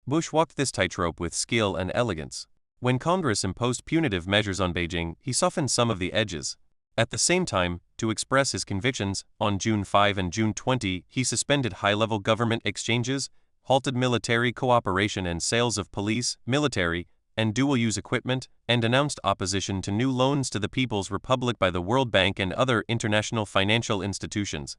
Bush walked this tightrope with skill and elegance. When Congress imposed punitive measures on Beijing, he softened some of the edges. At the same time, to express his convictions, on June 5 and June 20, he suspended high-level government exchanges, halted military cooperation and sales of police, military, and dual-use equipment, and announced opposition to new loans to the People's Republic by the World Bank and other international financial institutions.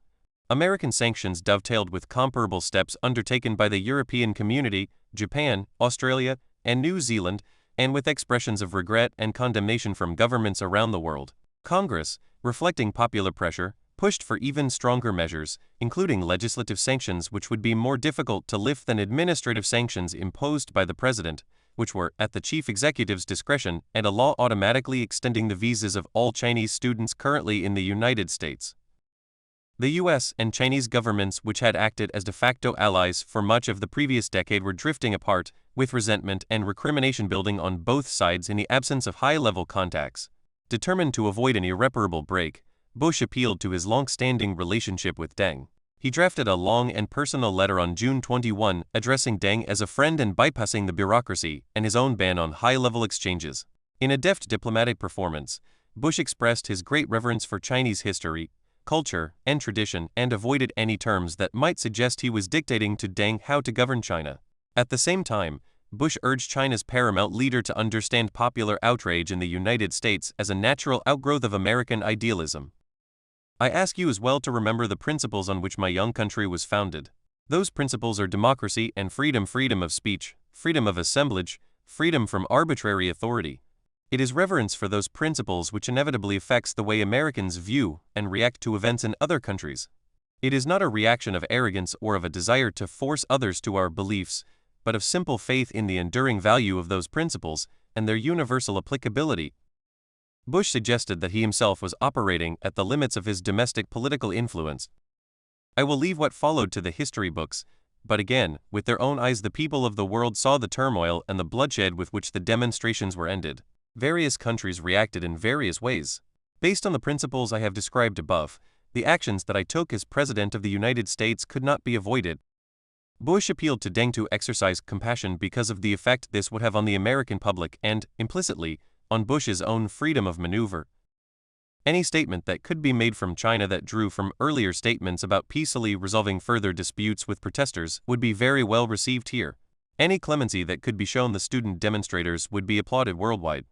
American sanctions dovetailed with comparable steps undertaken by the European Community, Japan, Australia, and New Zealand, and with expressions of regret and condemnation from governments around the world. Congress, reflecting popular pressure, pushed for even stronger measures, including legislative sanctions which would be more difficult to lift than administrative sanctions imposed by the president, which were at the chief executive's discretion, and a law automatically extending the visas of all Chinese students currently in the United States. The U.S. and Chinese governments, which had acted as de facto allies for much of the previous decade, were drifting apart, with resentment and recrimination building on both sides in the absence of high-level contacts. Determined to avoid an irreparable break, Bush appealed to his long-standing relationship with Deng. He drafted a long and personal letter on June 21, addressing Deng as a friend and bypassing the bureaucracy and his own ban on high-level exchanges. In a deft diplomatic performance, Bush expressed his great reverence for Chinese history, culture, and tradition, and avoided any terms that might suggest he was dictating to Deng how to govern China. At the same time, Bush urged China's paramount leader to understand popular outrage in the United States as a natural outgrowth of American idealism. I ask you as well to remember the principles on which my young country was founded. Those principles are democracy and freedom, freedom of speech, freedom of assemblage, freedom from arbitrary authority. It is reverence for those principles which inevitably affects the way Americans view and react to events in other countries. It is not a reaction of arrogance or of a desire to force others to our beliefs, but of simple faith in the enduring value of those principles and their universal applicability. Bush suggested that he himself was operating at the limits of his domestic political influence. I will leave what followed to the history books, but again, with their own eyes the people of the world saw the turmoil and the bloodshed with which the demonstrations were ended. Various countries reacted in various ways. Based on the principles I have described above, the actions that I took as President of the United States could not be avoided. Bush appealed to Deng to exercise compassion because of the effect this would have on the American public and, implicitly, on Bush's own freedom of maneuver. Any statement that could be made from China that drew from earlier statements about peacefully resolving further disputes with protesters would be very well received here. Any clemency that could be shown the student demonstrators would be applauded worldwide.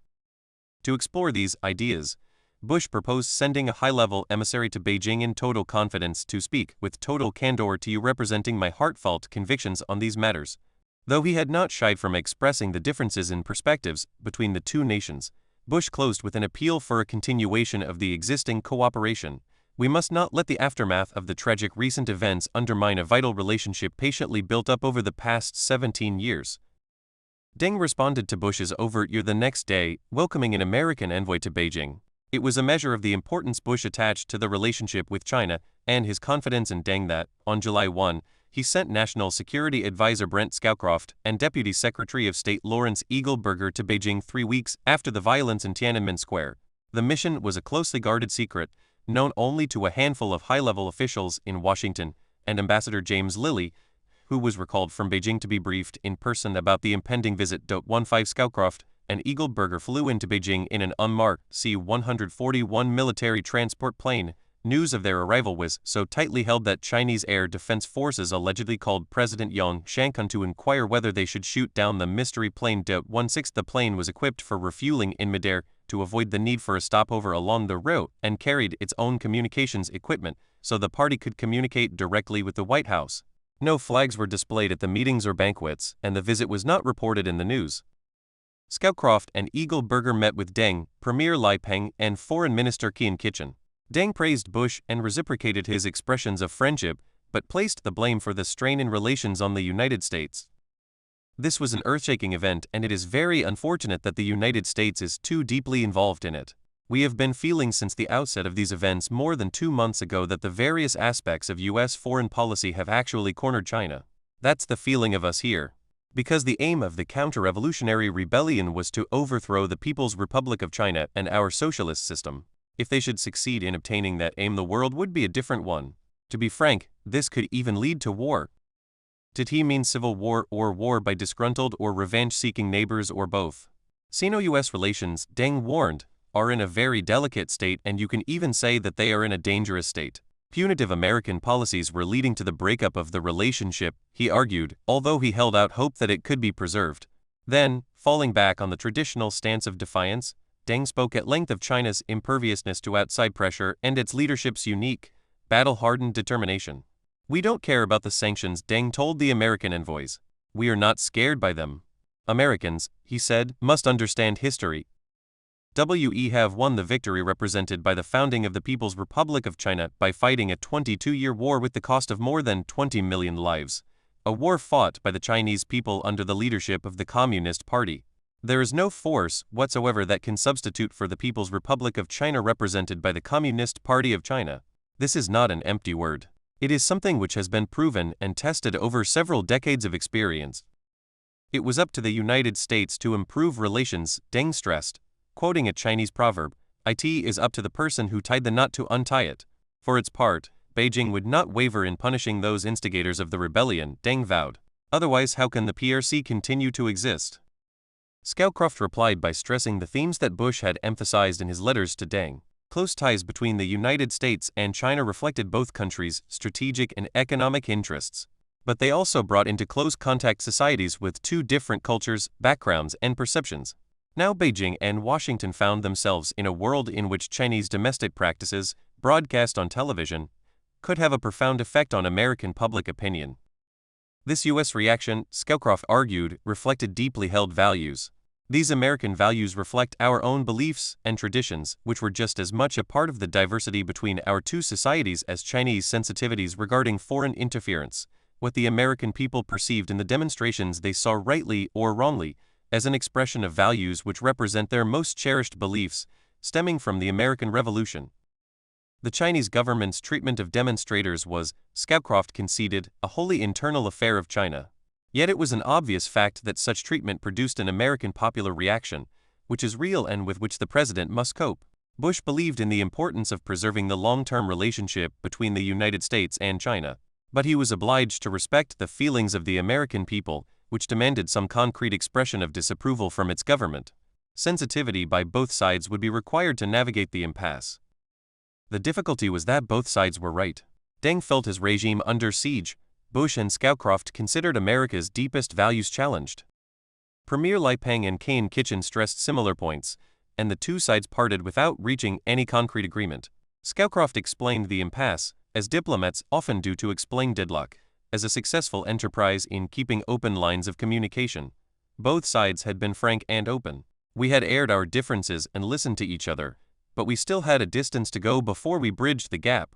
To explore these ideas, Bush proposed sending a high-level emissary to Beijing in total confidence to speak with total candor to you, representing my heartfelt convictions on these matters. Though he had not shied from expressing the differences in perspectives between the two nations, Bush closed with an appeal for a continuation of the existing cooperation. We must not let the aftermath of the tragic recent events undermine a vital relationship patiently built up over the past 17 years. Deng responded to Bush's overt year the next day, welcoming an American envoy to Beijing. It was a measure of the importance Bush attached to the relationship with China and his confidence in Deng that, on July 1, he sent National Security Advisor Brent Scowcroft and Deputy Secretary of State Lawrence Eagleburger to Beijing 3 weeks after the violence in Tiananmen Square. The mission was a closely guarded secret, known only to a handful of high-level officials in Washington, and Ambassador James Lilly, who was recalled from Beijing to be briefed in person about the impending visit. 15 Scowcroft and Eagleburger flew into Beijing in an unmarked C-141 military transport plane. News of their arrival was so tightly held that Chinese Air Defense Forces allegedly called President Yang Shankun to inquire whether they should shoot down the mystery plane. 16 The plane was equipped for refueling in midair to avoid the need for a stopover along the route and carried its own communications equipment so the party could communicate directly with the White House. No flags were displayed at the meetings or banquets, and the visit was not reported in the news. Scowcroft and Eagleburger met with Deng, Premier Li Peng, and Foreign Minister Qian Kitchen. Deng praised Bush and reciprocated his expressions of friendship, but placed the blame for the strain in relations on the United States. This was an earth-shaking event, and it is very unfortunate that the United States is too deeply involved in it. We have been feeling since the outset of these events more than 2 months ago that the various aspects of U.S. foreign policy have actually cornered China. That's the feeling of us here. Because the aim of the counter-revolutionary rebellion was to overthrow the People's Republic of China and our socialist system. If they should succeed in obtaining that aim, the world would be a different one. To be frank, this could even lead to war. Did he mean civil war or war by disgruntled or revenge-seeking neighbors or both? Sino-U.S. relations, Deng warned, are in a very delicate state, and you can even say that they are in a dangerous state. Punitive American policies were leading to the breakup of the relationship, he argued, although he held out hope that it could be preserved. Then, falling back on the traditional stance of defiance, Deng spoke at length of China's imperviousness to outside pressure and its leadership's unique, battle-hardened determination. "We don't care about the sanctions," Deng told the American envoys. "We are not scared by them. Americans," he said, "must understand history. We have won the victory represented by the founding of the People's Republic of China by fighting a 22-year war with the cost of more than 20 million lives, a war fought by the Chinese people under the leadership of the Communist Party. There is no force whatsoever that can substitute for the People's Republic of China represented by the Communist Party of China. This is not an empty word. It is something which has been proven and tested over several decades of experience. It was up to the United States to improve relations," Deng stressed, quoting a Chinese proverb, "It is up to the person who tied the knot to untie it." For its part, Beijing would not waver in punishing those instigators of the rebellion, Deng vowed. "Otherwise, how can the PRC continue to exist?" Scowcroft replied by stressing the themes that Bush had emphasized in his letters to Deng. Close ties between the United States and China reflected both countries' strategic and economic interests. But they also brought into close contact societies with two different cultures, backgrounds, and perceptions. Now Beijing and Washington found themselves in a world in which Chinese domestic practices, broadcast on television, could have a profound effect on American public opinion. This U.S. reaction, Scowcroft argued, reflected deeply held values. These American values reflect our own beliefs and traditions, which were just as much a part of the diversity between our two societies as Chinese sensitivities regarding foreign interference. What the American people perceived in the demonstrations they saw rightly or wrongly as an expression of values which represent their most cherished beliefs, stemming from the American Revolution. The Chinese government's treatment of demonstrators was, Scowcroft conceded, a wholly internal affair of China. Yet it was an obvious fact that such treatment produced an American popular reaction, which is real and with which the president must cope. Bush believed in the importance of preserving the long-term relationship between the United States and China, but he was obliged to respect the feelings of the American people, which demanded some concrete expression of disapproval from its government. Sensitivity by both sides would be required to navigate the impasse. The difficulty was that both sides were right. Deng felt his regime under siege. Bush and Scowcroft considered America's deepest values challenged. Premier Li Peng and Cain Kitchen stressed similar points, and the two sides parted without reaching any concrete agreement. Scowcroft explained the impasse, as diplomats often do to explain deadlock, as a successful enterprise in keeping open lines of communication. Both sides had been frank and open. We had aired our differences and listened to each other, but we still had a distance to go before we bridged the gap.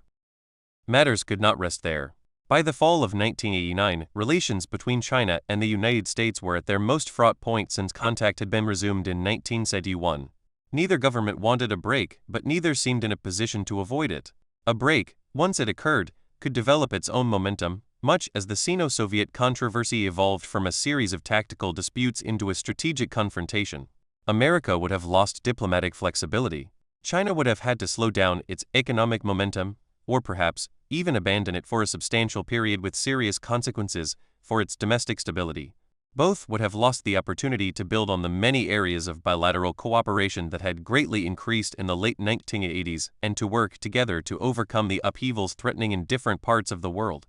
Matters could not rest there. By the fall of 1989, relations between China and the United States were at their most fraught point since contact had been resumed in 1971. Neither government wanted a break, but neither seemed in a position to avoid it. A break, once it occurred, could develop its own momentum, much as the Sino-Soviet controversy evolved from a series of tactical disputes into a strategic confrontation. America would have lost diplomatic flexibility. China would have had to slow down its economic momentum, or perhaps even abandon it for a substantial period with serious consequences for its domestic stability. Both would have lost the opportunity to build on the many areas of bilateral cooperation that had greatly increased in the late 1980s and to work together to overcome the upheavals threatening in different parts of the world.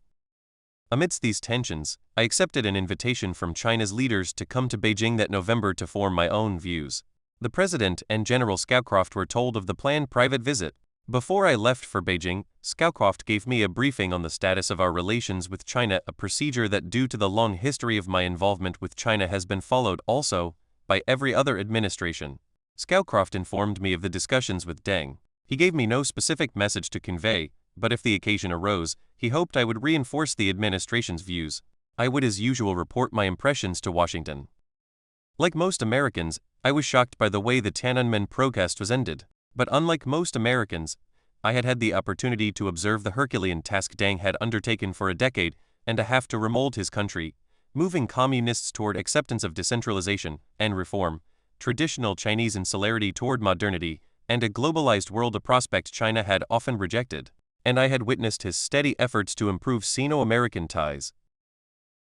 Amidst these tensions, I accepted an invitation from China's leaders to come to Beijing that November to form my own views. The President and General Scowcroft were told of the planned private visit. Before I left for Beijing, Scowcroft gave me a briefing on the status of our relations with China, a procedure that due to the long history of my involvement with China has been followed also by every other administration. Scowcroft informed me of the discussions with Deng. He gave me no specific message to convey, but if the occasion arose, he hoped I would reinforce the administration's views. I would as usual report my impressions to Washington. Like most Americans, I was shocked by the way the Tiananmen protest was ended. But unlike most Americans, I had had the opportunity to observe the Herculean task Deng had undertaken for a decade and a half to remold his country, moving communists toward acceptance of decentralization and reform, traditional Chinese insularity toward modernity, and a globalized world, a prospect China had often rejected. And I had witnessed his steady efforts to improve Sino-American ties.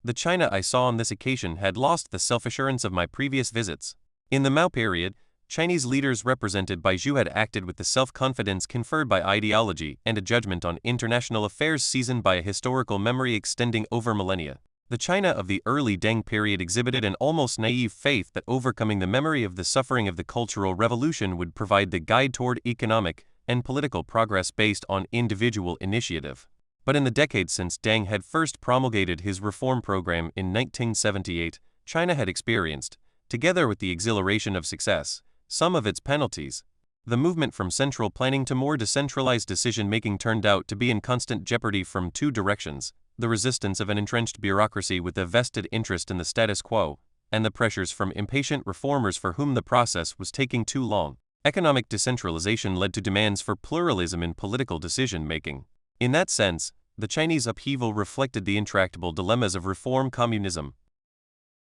The China I saw on this occasion had lost the self-assurance of my previous visits. In the Mao period, Chinese leaders represented by Xu had acted with the self-confidence conferred by ideology and a judgment on international affairs seasoned by a historical memory extending over millennia. The China of the early Deng period exhibited an almost naive faith that overcoming the memory of the suffering of the Cultural Revolution would provide the guide toward economic and political progress based on individual initiative. But in the decades since Deng had first promulgated his reform program in 1978, China had experienced, together with the exhilaration of success, some of its penalties. The movement from central planning to more decentralized decision-making turned out to be in constant jeopardy from two directions: the resistance of an entrenched bureaucracy with a vested interest in the status quo, and the pressures from impatient reformers for whom the process was taking too long. Economic decentralization led to demands for pluralism in political decision-making. In that sense, the Chinese upheaval reflected the intractable dilemmas of reform communism.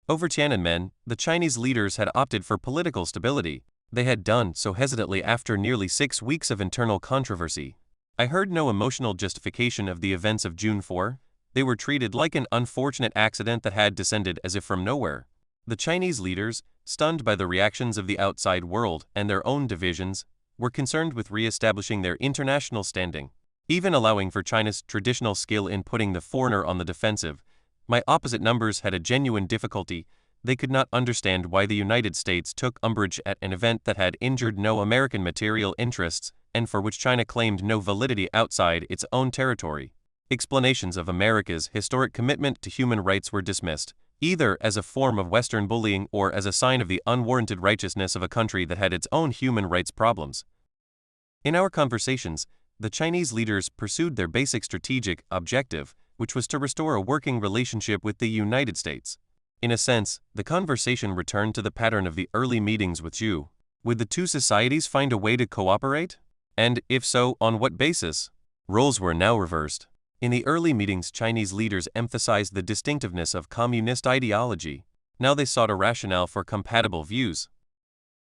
Over Tiananmen, the Chinese leaders had opted for political stability. They had done so hesitantly after nearly 6 weeks of internal controversy. I heard no emotional justification of the events of June 4. They were treated like an unfortunate accident that had descended as if from nowhere. The Chinese leaders, stunned by the reactions of the outside world and their own divisions, were concerned with re-establishing their international standing. Even allowing for China's traditional skill in putting the foreigner on the defensive, my opposite numbers had a genuine difficulty. They could not understand why the United States took umbrage at an event that had injured no American material interests and for which China claimed no validity outside its own territory. Explanations of America's historic commitment to human rights were dismissed, either as a form of Western bullying or as a sign of the unwarranted righteousness of a country that had its own human rights problems. In our conversations, the Chinese leaders pursued their basic strategic objective, which was to restore a working relationship with the United States. In a sense, the conversation returned to the pattern of the early meetings with Xu. Would the two societies find a way to cooperate? And, if so, on what basis? Roles were now reversed. In the early meetings, Chinese leaders emphasized the distinctiveness of communist ideology. Now they sought a rationale for compatible views.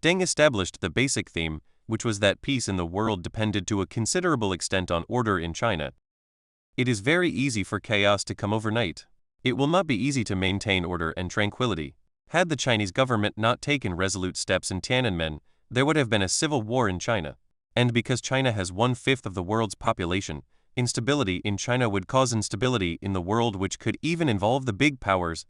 Deng established the basic theme, which was that peace in the world depended to a considerable extent on order in China. It is very easy for chaos to come overnight. It will not be easy to maintain order and tranquility. Had the Chinese government not taken resolute steps in Tiananmen, there would have been a civil war in China. And because China has 1/5 of the world's population, instability in China would cause instability in the world, which could even involve the big powers.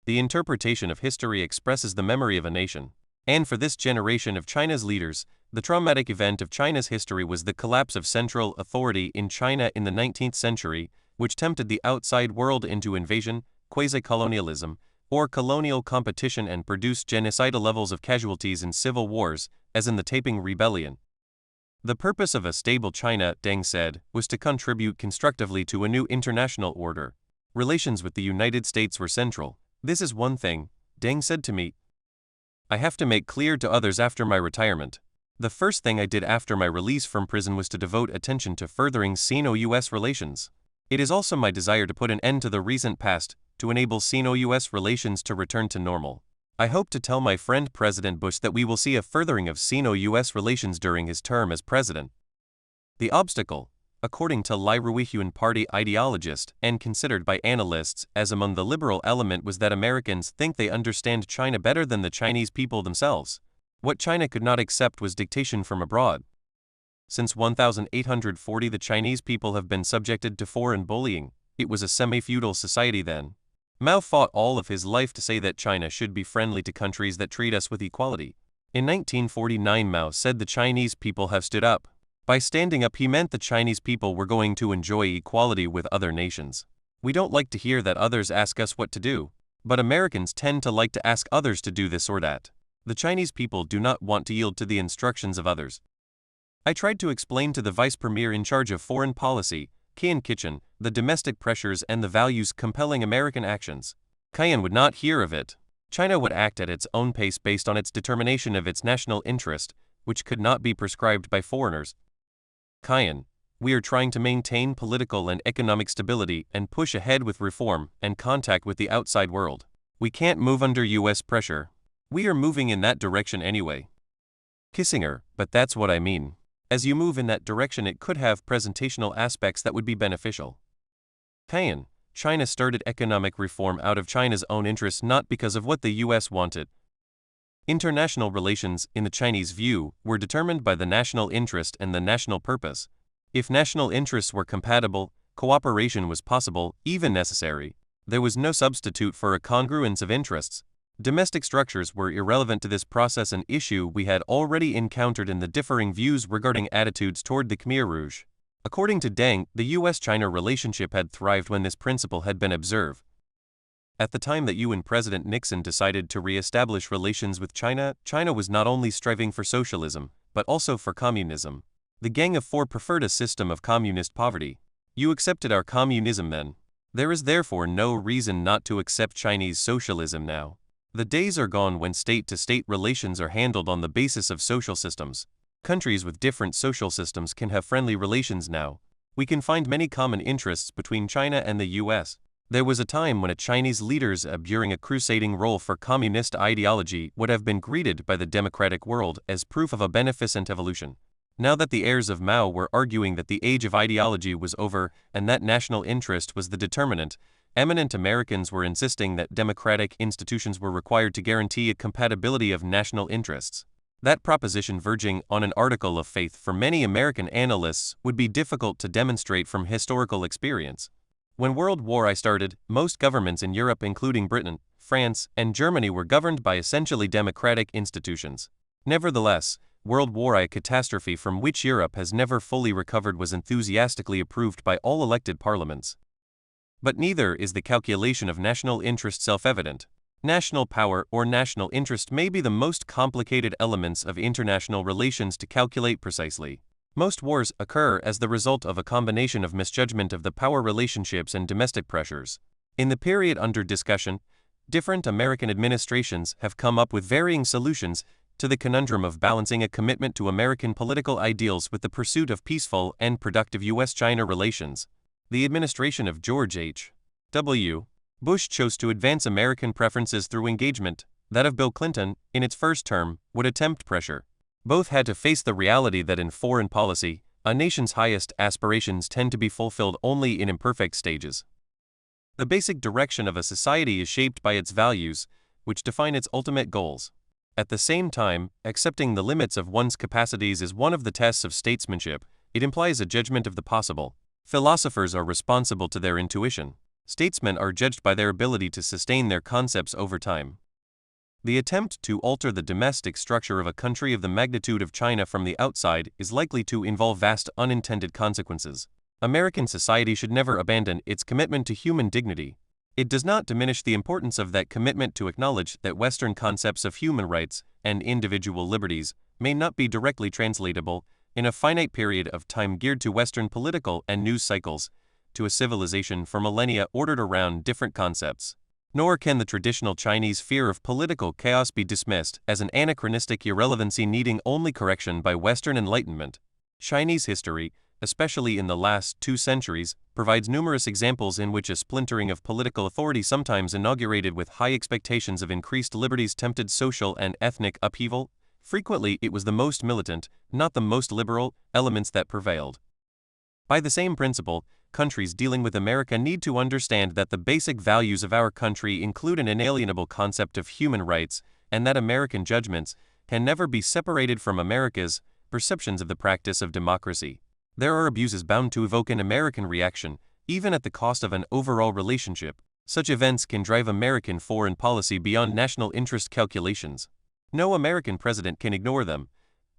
The interpretation of history expresses the memory of a nation. And for this generation of China's leaders, the traumatic event of China's history was the collapse of central authority in China in the 19th century, which tempted the outside world into invasion, quasi-colonialism, or colonial competition and produced genocidal levels of casualties in civil wars, as in the Taiping Rebellion. The purpose of a stable China, Deng said, was to contribute constructively to a new international order. Relations with the United States were central. This is one thing, Deng said to me, I have to make clear to others after my retirement. The first thing I did after my release from prison was to devote attention to furthering Sino-US relations. It is also my desire to put an end to the recent past, to enable Sino-US relations to return to normal. I hope to tell my friend President Bush that we will see a furthering of Sino-US relations during his term as president. The obstacle, according to Lai Ruihyun party ideologist and considered by analysts as among the liberal element, was that Americans think they understand China better than the Chinese people themselves. What China could not accept was dictation from abroad. Since 1840 the Chinese people have been subjected to foreign bullying. It was a semi-feudal society then. Mao fought all of his life to say that China should be friendly to countries that treat us with equality. In 1949 Mao said the Chinese people have stood up. By standing up he meant the Chinese people were going to enjoy equality with other nations. We don't like to hear that others ask us what to do, but Americans tend to like to ask others to do this or that. The Chinese people do not want to yield to the instructions of others. I tried to explain to the vice premier in charge of foreign policy, Kian Kitchen, the domestic pressures and the values compelling American actions. Kian would not hear of it. China would act at its own pace based on its determination of its national interest, which could not be prescribed by foreigners. Kian, we are trying to maintain political and economic stability and push ahead with reform and contact with the outside world. We can't move under US pressure. We are moving in that direction anyway. Kissinger, but that's what I mean. As you move in that direction it could have presentational aspects that would be beneficial. Kian, China started economic reform out of China's own interests, not because of what the US wanted. International relations, in the Chinese view, were determined by the national interest and the national purpose. If national interests were compatible, cooperation was possible, even necessary. There was no substitute for a congruence of interests. Domestic structures were irrelevant to this process, an issue we had already encountered in the differing views regarding attitudes toward the Khmer Rouge. According to Deng, the US-China relationship had thrived when this principle had been observed. At the time that UN President Nixon decided to re-establish relations with China, China was not only striving for socialism, but also for communism. The Gang of Four preferred a system of communist poverty. You accepted our communism then. There is therefore no reason not to accept Chinese socialism now. The days are gone when state-to-state relations are handled on the basis of social systems. Countries with different social systems can have friendly relations now. We can find many common interests between China and the US. There was a time when a Chinese leader's abjuring a crusading role for communist ideology would have been greeted by the democratic world as proof of a beneficent evolution. Now that the heirs of Mao were arguing that the age of ideology was over and that national interest was the determinant, eminent Americans were insisting that democratic institutions were required to guarantee a compatibility of national interests. That proposition, verging on an article of faith for many American analysts, would be difficult to demonstrate from historical experience. When World War I started, most governments in Europe, including Britain, France, and Germany, were governed by essentially democratic institutions. Nevertheless, World War I, a catastrophe from which Europe has never fully recovered, was enthusiastically approved by all elected parliaments. But neither is the calculation of national interest self-evident. National power or national interest may be the most complicated elements of international relations to calculate precisely. Most wars occur as the result of a combination of misjudgment of the power relationships and domestic pressures. In the period under discussion, different American administrations have come up with varying solutions to the conundrum of balancing a commitment to American political ideals with the pursuit of peaceful and productive US-China relations. The administration of George H.W. Bush chose to advance American preferences through engagement. That of Bill Clinton, in its first term, would attempt pressure. Both had to face the reality that in foreign policy, a nation's highest aspirations tend to be fulfilled only in imperfect stages. The basic direction of a society is shaped by its values, which define its ultimate goals. At the same time, accepting the limits of one's capacities is one of the tests of statesmanship. It implies a judgment of the possible. Philosophers are responsible to their intuition. Statesmen are judged by their ability to sustain their concepts over time. The attempt to alter the domestic structure of a country of the magnitude of China from the outside is likely to involve vast unintended consequences. American society should never abandon its commitment to human dignity. It does not diminish the importance of that commitment to acknowledge that Western concepts of human rights and individual liberties may not be directly translatable in a finite period of time geared to Western political and news cycles, to a civilization for millennia ordered around different concepts. Nor can the traditional Chinese fear of political chaos be dismissed as an anachronistic irrelevancy needing only correction by Western enlightenment. Chinese history, especially in the last 2 centuries, provides numerous examples in which a splintering of political authority, sometimes inaugurated with high expectations of increased liberties, tempted social and ethnic upheaval. Frequently it was the most militant, not the most liberal, elements that prevailed. By the same principle, countries dealing with America need to understand that the basic values of our country include an inalienable concept of human rights, and that American judgments can never be separated from America's perceptions of the practice of democracy. There are abuses bound to evoke an American reaction, even at the cost of an overall relationship. Such events can drive American foreign policy beyond national interest calculations. No American president can ignore them,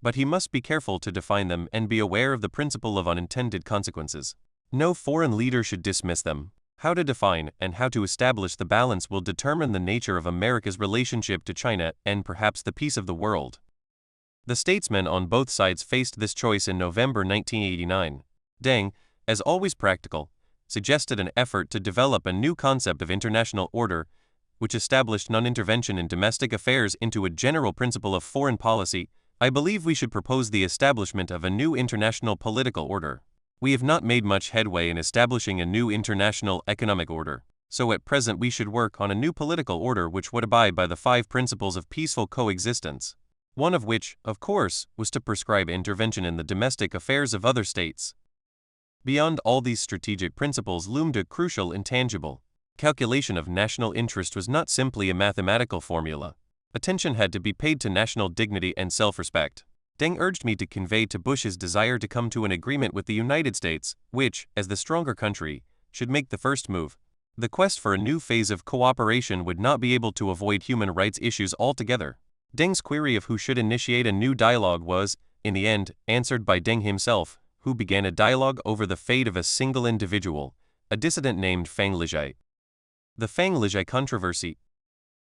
but he must be careful to define them and be aware of the principle of unintended consequences. No foreign leader should dismiss them. How to define and how to establish the balance will determine the nature of America's relationship to China and perhaps the peace of the world. The statesmen on both sides faced this choice in November 1989. Deng, as always practical, suggested an effort to develop a new concept of international order, which established non-intervention in domestic affairs into a general principle of foreign policy. I believe we should propose the establishment of a new international political order. We have not made much headway in establishing a new international economic order, so at present we should work on a new political order which would abide by the 5 principles of peaceful coexistence, one of which, of course, was to prescribe intervention in the domestic affairs of other states. Beyond all these strategic principles loomed a crucial intangible. Calculation of national interest was not simply a mathematical formula. Attention had to be paid to national dignity and self-respect. Deng urged me to convey to Bush his desire to come to an agreement with the United States, which, as the stronger country, should make the first move. The quest for a new phase of cooperation would not be able to avoid human rights issues altogether. Deng's query of who should initiate a new dialogue was, in the end, answered by Deng himself, who began a dialogue over the fate of a single individual, a dissident named Fang Lijai. The Fang Lijai controversy.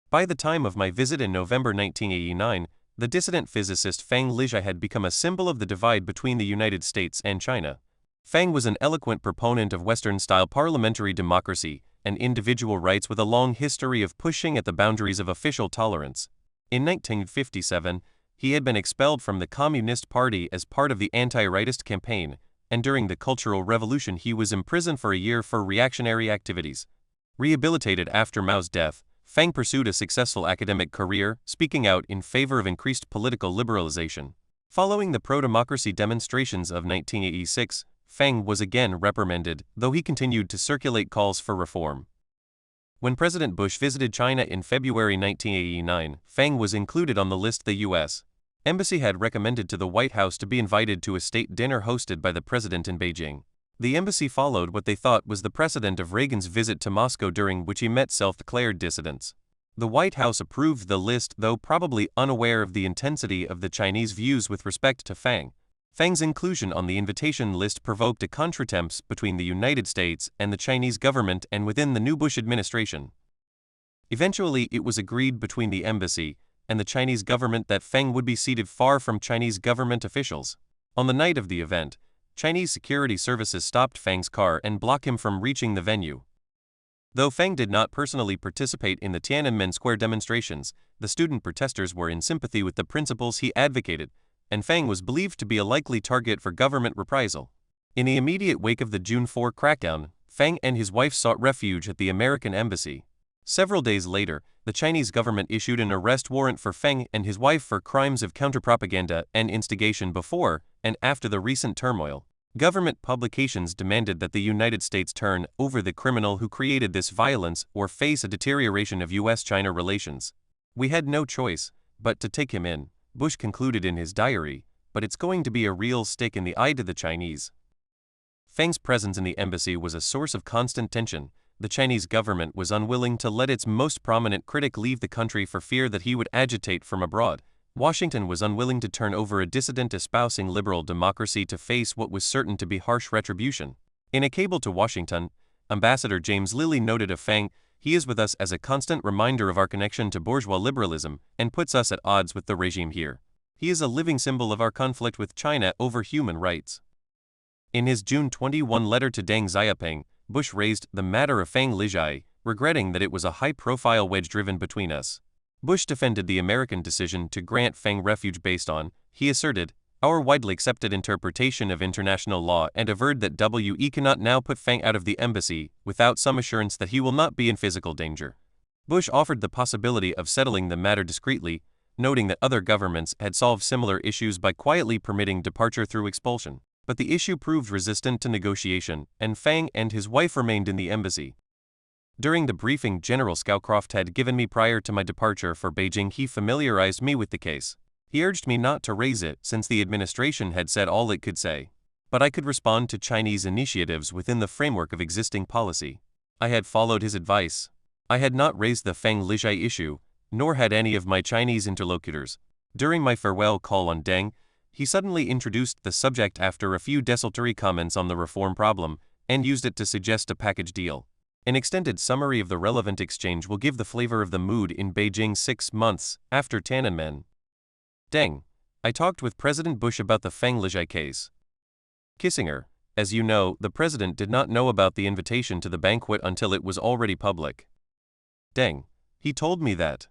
By the time of my visit in November 1989, the dissident physicist Fang Lijai had become a symbol of the divide between the United States and China. Fang was an eloquent proponent of Western-style parliamentary democracy and individual rights with a long history of pushing at the boundaries of official tolerance. In 1957, he had been expelled from the Communist Party as part of the anti-rightist campaign, and during the Cultural Revolution he was imprisoned for a year for reactionary activities. Rehabilitated after Mao's death, Fang pursued a successful academic career, speaking out in favor of increased political liberalization. Following the pro-democracy demonstrations of 1986, Fang was again reprimanded, though he continued to circulate calls for reform. When President Bush visited China in February 1989, Fang was included on the list the U.S. Embassy had recommended to the White House to be invited to a state dinner hosted by the president in Beijing. The embassy followed what they thought was the precedent of Reagan's visit to Moscow, during which he met self-declared dissidents. The White House approved the list, though probably unaware of the intensity of the Chinese views with respect to Fang. Fang's inclusion on the invitation list provoked a contretemps between the United States and the Chinese government and within the new Bush administration. Eventually, it was agreed between the embassy and the Chinese government that Fang would be seated far from Chinese government officials. On the night of the event, Chinese security services stopped Fang's car and blocked him from reaching the venue. Though Fang did not personally participate in the Tiananmen Square demonstrations, the student protesters were in sympathy with the principles he advocated, and Fang was believed to be a likely target for government reprisal. In the immediate wake of the June 4 crackdown, Fang and his wife sought refuge at the American embassy. Several days later, the Chinese government issued an arrest warrant for Fang and his wife for crimes of counterpropaganda and instigation before and after the recent turmoil. Government publications demanded that the United States turn over the criminal who created this violence or face a deterioration of U.S.-China relations. "We had no choice but to take him in," Bush concluded in his diary, "but it's going to be a real stick in the eye to the Chinese." Fang's presence in the embassy was a source of constant tension. The Chinese government was unwilling to let its most prominent critic leave the country for fear that he would agitate from abroad. Washington was unwilling to turn over a dissident espousing liberal democracy to face what was certain to be harsh retribution. In a cable to Washington, Ambassador James Lilly noted of Fang, "He is with us as a constant reminder of our connection to bourgeois liberalism and puts us at odds with the regime here. He is a living symbol of our conflict with China over human rights." In his June 21 letter to Deng Xiaoping, Bush raised the matter of Fang Lijai, regretting that it was a high-profile wedge driven between us. Bush defended the American decision to grant Fang refuge based on, he asserted, our widely accepted interpretation of international law, and averred that we cannot now put Fang out of the embassy without some assurance that he will not be in physical danger. Bush offered the possibility of settling the matter discreetly, noting that other governments had solved similar issues by quietly permitting departure through expulsion. But the issue proved resistant to negotiation, and Fang and his wife remained in the embassy. During the briefing General Scowcroft had given me prior to my departure for Beijing, he familiarized me with the case. He urged me not to raise it since the administration had said all it could say. But I could respond to Chinese initiatives within the framework of existing policy. I had followed his advice. I had not raised the Fang Lijai issue, nor had any of my Chinese interlocutors. During my farewell call on Deng, he suddenly introduced the subject after a few desultory comments on the reform problem, and used it to suggest a package deal. An extended summary of the relevant exchange will give the flavor of the mood in Beijing 6 months after Tiananmen. Deng. I talked with President Bush about the Fang Lijai case. Kissinger. As you know, the president did not know about the invitation to the banquet until it was already public. Deng. He told me that.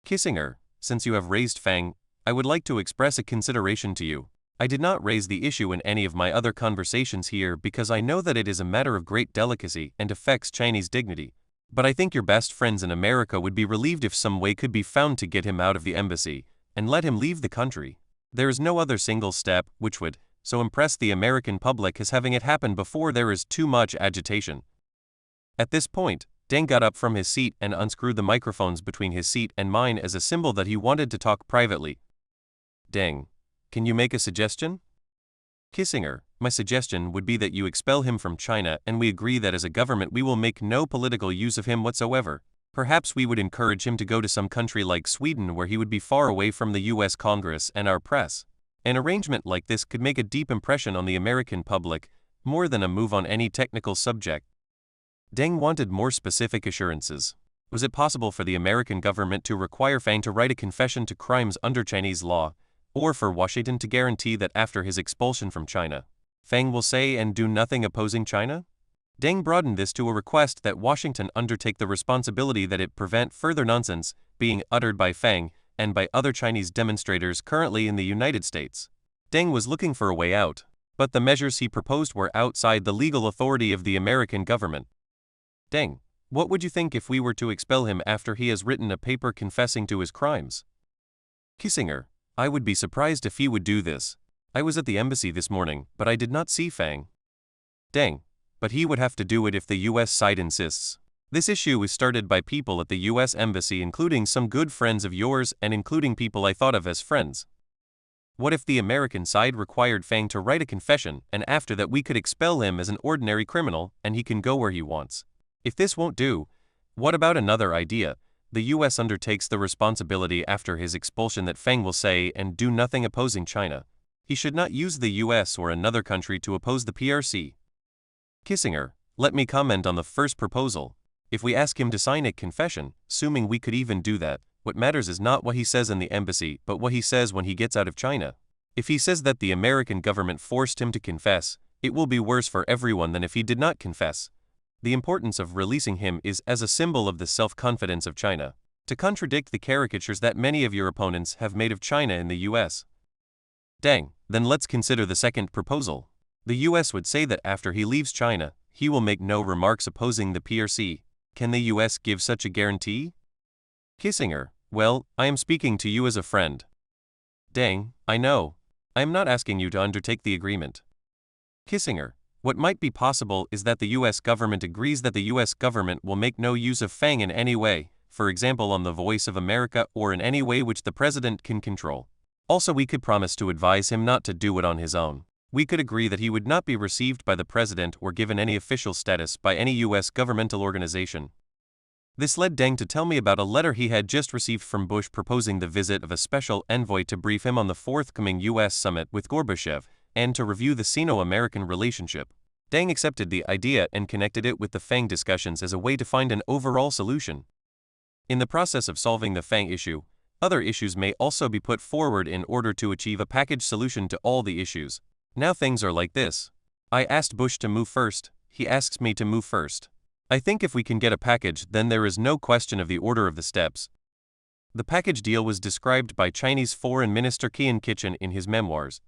Kissinger. Since you have raised Fang, I would like to express a consideration to you. I did not raise the issue in any of my other conversations here because I know that it is a matter of great delicacy and affects Chinese dignity. But I think your best friends in America would be relieved if some way could be found to get him out of the embassy and let him leave the country. There is no other single step which would so impress the American public as having it happen before there is too much agitation. At this point, Deng got up from his seat and unscrewed the microphones between his seat and mine as a symbol that he wanted to talk privately. Deng. Can you make a suggestion? Kissinger. My suggestion would be that you expel him from China and we agree that as a government we will make no political use of him whatsoever. Perhaps we would encourage him to go to some country like Sweden where he would be far away from the US Congress and our press. An arrangement like this could make a deep impression on the American public, more than a move on any technical subject. Deng wanted more specific assurances. Was it possible for the American government to require Fang to write a confession to crimes under Chinese law, or for Washington to guarantee that after his expulsion from China, Fang will say and do nothing opposing China? Deng broadened this to a request that Washington undertake the responsibility that it prevent further nonsense being uttered by Fang and by other Chinese demonstrators currently in the United States. Deng was looking for a way out, but the measures he proposed were outside the legal authority of the American government. Deng, what would you think if we were to expel him after he has written a paper confessing to his crimes? Kissinger, I would be surprised if he would do this. I was at the embassy this morning, but I did not see Fang. Deng, but he would have to do it if the US side insists. This issue is started by people at the US embassy, including some good friends of yours and including people I thought of as friends. What if the American side required Fang to write a confession and after that we could expel him as an ordinary criminal and he can go where he wants? If this won't do, what about another idea? The US undertakes the responsibility after his expulsion that Fang will say and do nothing opposing China. He should not use the US or another country to oppose the PRC. Kissinger, let me comment on the first proposal. If we ask him to sign a confession, assuming we could even do that, what matters is not what he says in the embassy, but what he says when he gets out of China. If he says that the American government forced him to confess, it will be worse for everyone than if he did not confess. The importance of releasing him is as a symbol of the self-confidence of China, to contradict the caricatures that many of your opponents have made of China in the US. Deng, then let's consider the second proposal. The US would say that after he leaves China, he will make no remarks opposing the PRC. Can the US give such a guarantee? Kissinger, well, I am speaking to you as a friend. Deng, I know. I am not asking you to undertake the agreement. Kissinger, what might be possible is that the US government agrees that the US government will make no use of Fang in any way, for example on the Voice of America or in any way which the president can control. Also, we could promise to advise him not to do it on his own. We could agree that he would not be received by the president or given any official status by any US governmental organization. This led Deng to tell me about a letter he had just received from Bush proposing the visit of a special envoy to brief him on the forthcoming US summit with Gorbachev and to review the Sino-American relationship. Deng accepted the idea and connected it with the Fang discussions as a way to find an overall solution. In the process of solving the Fang issue, other issues may also be put forward in order to achieve a package solution to all the issues. Now things are like this. I asked Bush to move first, he asks me to move first. I think if we can get a package, then there is no question of the order of the steps. The package deal was described by Chinese Foreign Minister Qian Kitchen in his memoirs.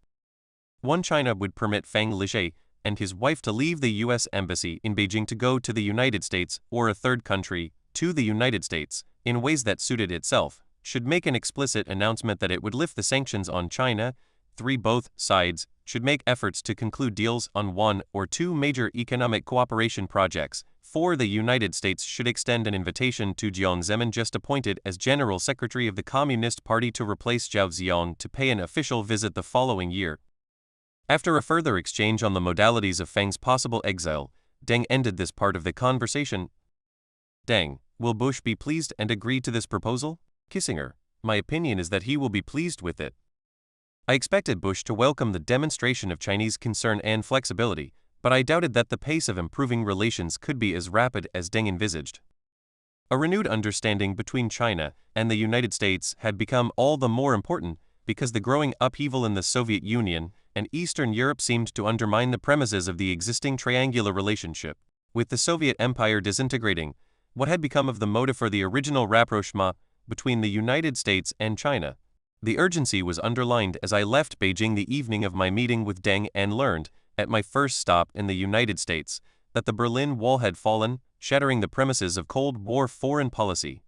1. China would permit Fang Lishe and his wife to leave the US Embassy in Beijing to go to the United States or a third country, to the United States, in ways that suited itself, should make an explicit announcement that it would lift the sanctions on China. 3. Both sides should make efforts to conclude deals on 1 or 2 major economic cooperation projects. 4. The United States should extend an invitation to Jiang Zemin, just appointed as General Secretary of the Communist Party to replace Zhao Ziong, to pay an official visit the following year. After a further exchange on the modalities of Fang's possible exile, Deng ended this part of the conversation. Deng, will Bush be pleased and agree to this proposal? Kissinger, my opinion is that he will be pleased with it. I expected Bush to welcome the demonstration of Chinese concern and flexibility, but I doubted that the pace of improving relations could be as rapid as Deng envisaged. A renewed understanding between China and the United States had become all the more important because the growing upheaval in the Soviet Union and Eastern Europe seemed to undermine the premises of the existing triangular relationship. With the Soviet Empire disintegrating, what had become of the motive for the original rapprochement between the United States and China? The urgency was underlined as I left Beijing the evening of my meeting with Deng and learned, at my first stop in the United States, that the Berlin Wall had fallen, shattering the premises of Cold War foreign policy.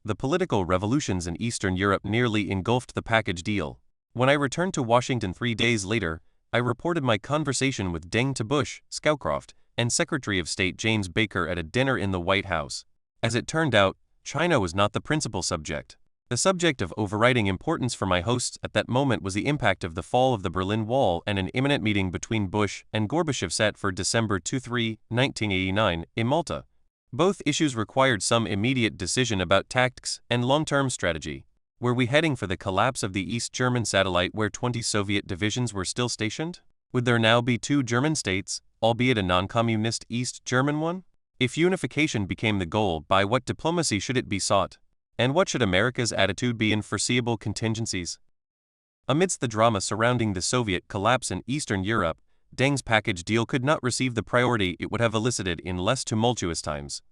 The political revolutions in Eastern Europe nearly engulfed the package deal. When I returned to Washington 3 days later, I reported my conversation with Deng to Bush, Scowcroft, and Secretary of State James Baker at a dinner in the White House. As it turned out, China was not the principal subject. The subject of overriding importance for my hosts at that moment was the impact of the fall of the Berlin Wall, and an imminent meeting between Bush and Gorbachev set for December 23, 1989, in Malta. Both issues required some immediate decision about tactics and long-term strategy. Were we heading for the collapse of the East German satellite where 20 Soviet divisions were still stationed? Would there now be two German states, albeit a non-communist East German one? If unification became the goal, by what diplomacy should it be sought? And what should America's attitude be in foreseeable contingencies? Amidst the drama surrounding the Soviet collapse in Eastern Europe, Deng's package deal could not receive the priority it would have elicited in less tumultuous times.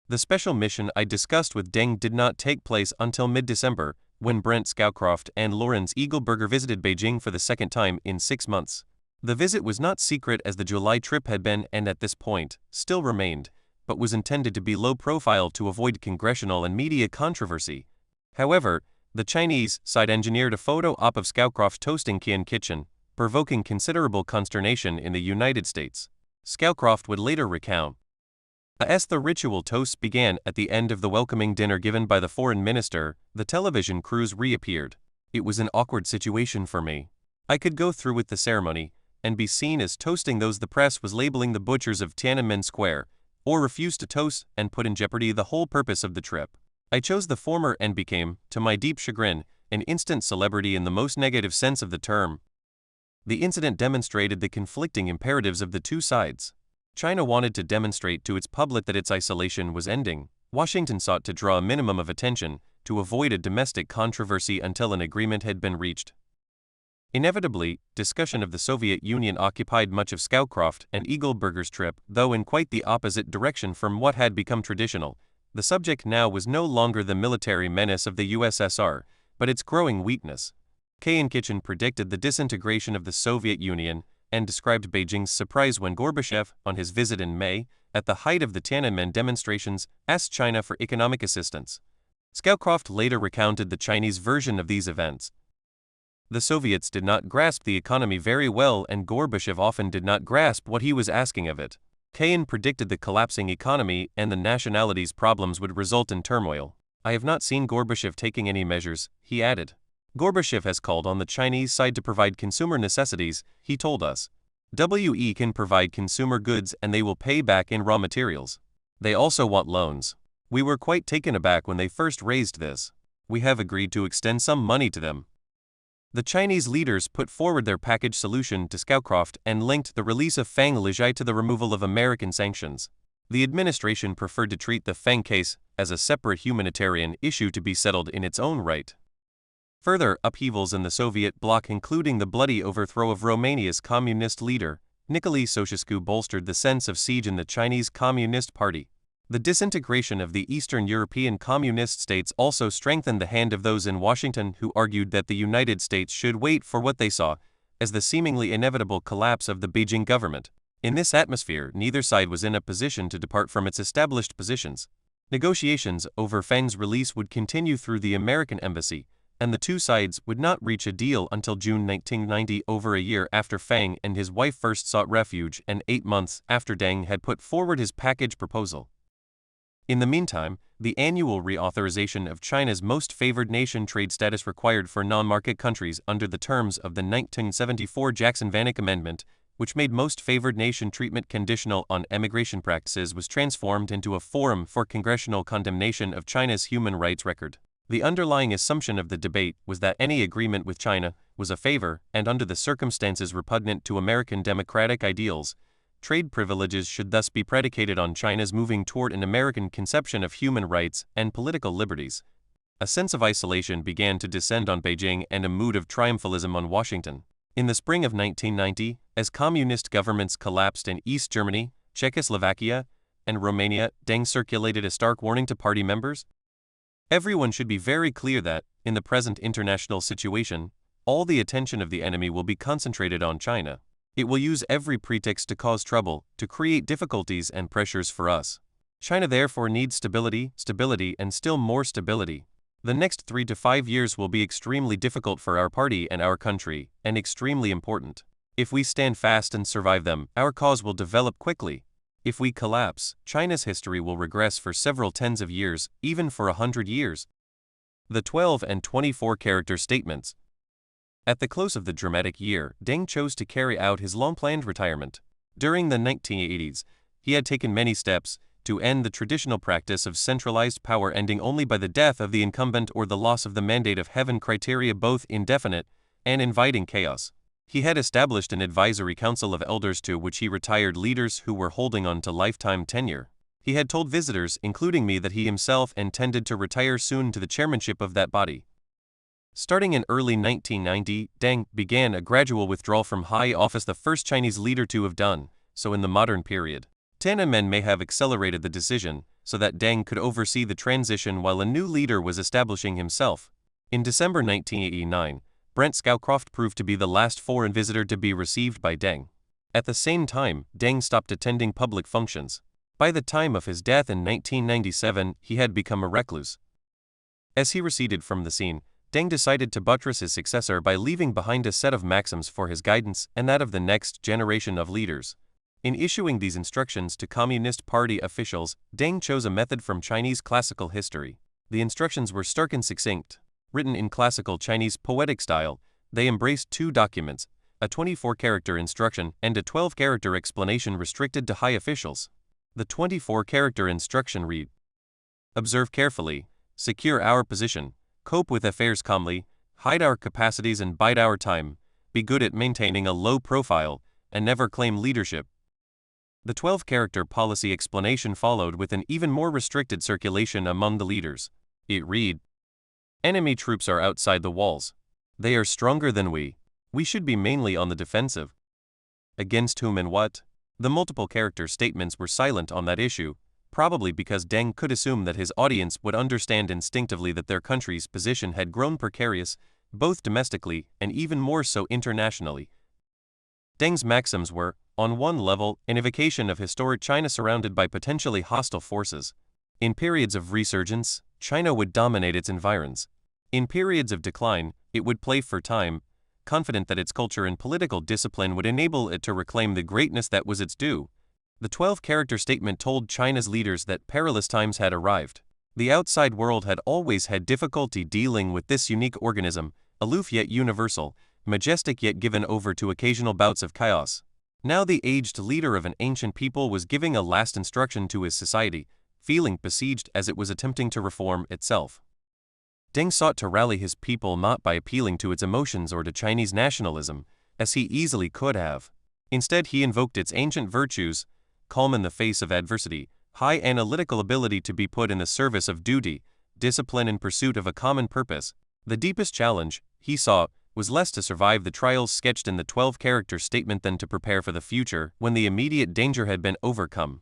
The special mission I discussed with Deng did not take place until mid-December, when Brent Scowcroft and Lorenz Eagleberger visited Beijing for the second time in 6 months. The visit was not secret as the July trip had been, and at this point, still remained, but was intended to be low profile to avoid congressional and media controversy. However, the Chinese side engineered a photo op of Scowcroft toasting Qian kitchen, provoking considerable consternation in the United States. Scowcroft would later recount, as the ritual toasts began at the end of the welcoming dinner given by the foreign minister, the television crews reappeared. It was an awkward situation for me. I could go through with the ceremony and be seen as toasting those the press was labeling the butchers of Tiananmen Square, or refuse to toast and put in jeopardy the whole purpose of the trip. I chose the former and became, to my deep chagrin, an instant celebrity in the most negative sense of the term. The incident demonstrated the conflicting imperatives of the two sides. China wanted to demonstrate to its public that its isolation was ending. Washington sought to draw a minimum of attention to avoid a domestic controversy until an agreement had been reached. Inevitably, discussion of the Soviet Union occupied much of Scowcroft and Eagleberger's trip, though in quite the opposite direction from what had become traditional. The subject now was no longer the military menace of the USSR, but its growing weakness. Qian Kitchen predicted the disintegration of the Soviet Union and described Beijing's surprise when Gorbachev, on his visit in May, at the height of the Tiananmen demonstrations, asked China for economic assistance. Scowcroft later recounted the Chinese version of these events. The Soviets did not grasp the economy very well, and Gorbachev often did not grasp what he was asking of it. Qian predicted the collapsing economy and the nationalities' problems would result in turmoil. I have not seen Gorbachev taking any measures, he added. Gorbachev has called on the Chinese side to provide consumer necessities, he told us. We can provide consumer goods and they will pay back in raw materials. They also want loans. We were quite taken aback when they first raised this. We have agreed to extend some money to them. The Chinese leaders put forward their package solution to Scowcroft and linked the release of Fang Lijai to the removal of American sanctions. The administration preferred to treat the Fang case as a separate humanitarian issue to be settled in its own right. Further upheavals in the Soviet bloc, including the bloody overthrow of Romania's communist leader, Nicolae Ceausescu, bolstered the sense of siege in the Chinese Communist Party. The disintegration of the Eastern European communist states also strengthened the hand of those in Washington who argued that the United States should wait for what they saw as the seemingly inevitable collapse of the Beijing government. In this atmosphere, neither side was in a position to depart from its established positions. Negotiations over Fang's release would continue through the American embassy, and the two sides would not reach a deal until June 1990, over a year after Fang and his wife first sought refuge and 8 months after Deng had put forward his package proposal. In the meantime, the annual reauthorization of China's most favored nation trade status required for non-market countries under the terms of the 1974 Jackson-Vanik Amendment, which made most favored nation treatment conditional on emigration practices, was transformed into a forum for congressional condemnation of China's human rights record. The underlying assumption of the debate was that any agreement with China was a favor and, under the circumstances, repugnant to American democratic ideals. Trade privileges should thus be predicated on China's moving toward an American conception of human rights and political liberties. A sense of isolation began to descend on Beijing and a mood of triumphalism on Washington. In the spring of 1990, as communist governments collapsed in East Germany, Czechoslovakia, and Romania, Deng circulated a stark warning to party members. Everyone should be very clear that, in the present international situation, all the attention of the enemy will be concentrated on China. It will use every pretext to cause trouble, to create difficulties and pressures for us. China therefore needs stability, and still more stability. The next 3 to 5 years will be extremely difficult for our party and our country, and extremely important. If we stand fast and survive them, our cause will develop quickly. If we collapse, China's history will regress for several tens of years, even for 100 years. The 12 and 24 character statements. At the close of the dramatic year, Deng chose to carry out his long-planned retirement. During the 1980s, he had taken many steps to end the traditional practice of centralized power ending only by the death of the incumbent or the loss of the mandate of heaven criteria, both indefinite and inviting chaos. He had established an advisory council of elders to which he retired leaders who were holding on to lifetime tenure. He had told visitors, including me, that he himself intended to retire soon to the chairmanship of that body. Starting in early 1990, Deng began a gradual withdrawal from high office, the first Chinese leader to have done so in the modern period. Tiananmen may have accelerated the decision so that Deng could oversee the transition while a new leader was establishing himself. In December 1989, Brent Scowcroft proved to be the last foreign visitor to be received by Deng. At the same time, Deng stopped attending public functions. By the time of his death in 1997, he had become a recluse. As he receded from the scene, Deng decided to buttress his successor by leaving behind a set of maxims for his guidance and that of the next generation of leaders. In issuing these instructions to Communist Party officials, Deng chose a method from Chinese classical history. The instructions were stark and succinct. Written in classical Chinese poetic style, they embraced two documents, a 24-character instruction and a 12-character explanation restricted to high officials. The 24-character instruction read: observe carefully, secure our position, cope with affairs calmly, hide our capacities and bide our time, be good at maintaining a low profile, and never claim leadership. The 12-character policy explanation followed with an even more restricted circulation among the leaders. It read: enemy troops are outside the walls. They are stronger than we. We should be mainly on the defensive. Against whom and what? The multiple character statements were silent on that issue, probably because Deng could assume that his audience would understand instinctively that their country's position had grown precarious, both domestically and even more so internationally. Deng's maxims were, on one level, an evocation of historic China surrounded by potentially hostile forces. In periods of resurgence, China would dominate its environs. In periods of decline, it would play for time, confident that its culture and political discipline would enable it to reclaim the greatness that was its due. The 12-character statement told China's leaders that perilous times had arrived. The outside world had always had difficulty dealing with this unique organism, aloof yet universal, majestic yet given over to occasional bouts of chaos. Now the aged leader of an ancient people was giving a last instruction to his society, feeling besieged as it was attempting to reform itself. Deng sought to rally his people not by appealing to its emotions or to Chinese nationalism, as he easily could have. Instead, he invoked its ancient virtues: calm in the face of adversity, high analytical ability to be put in the service of duty, discipline in pursuit of a common purpose. The deepest challenge, he saw, was less to survive the trials sketched in the 12-character statement than to prepare for the future when the immediate danger had been overcome.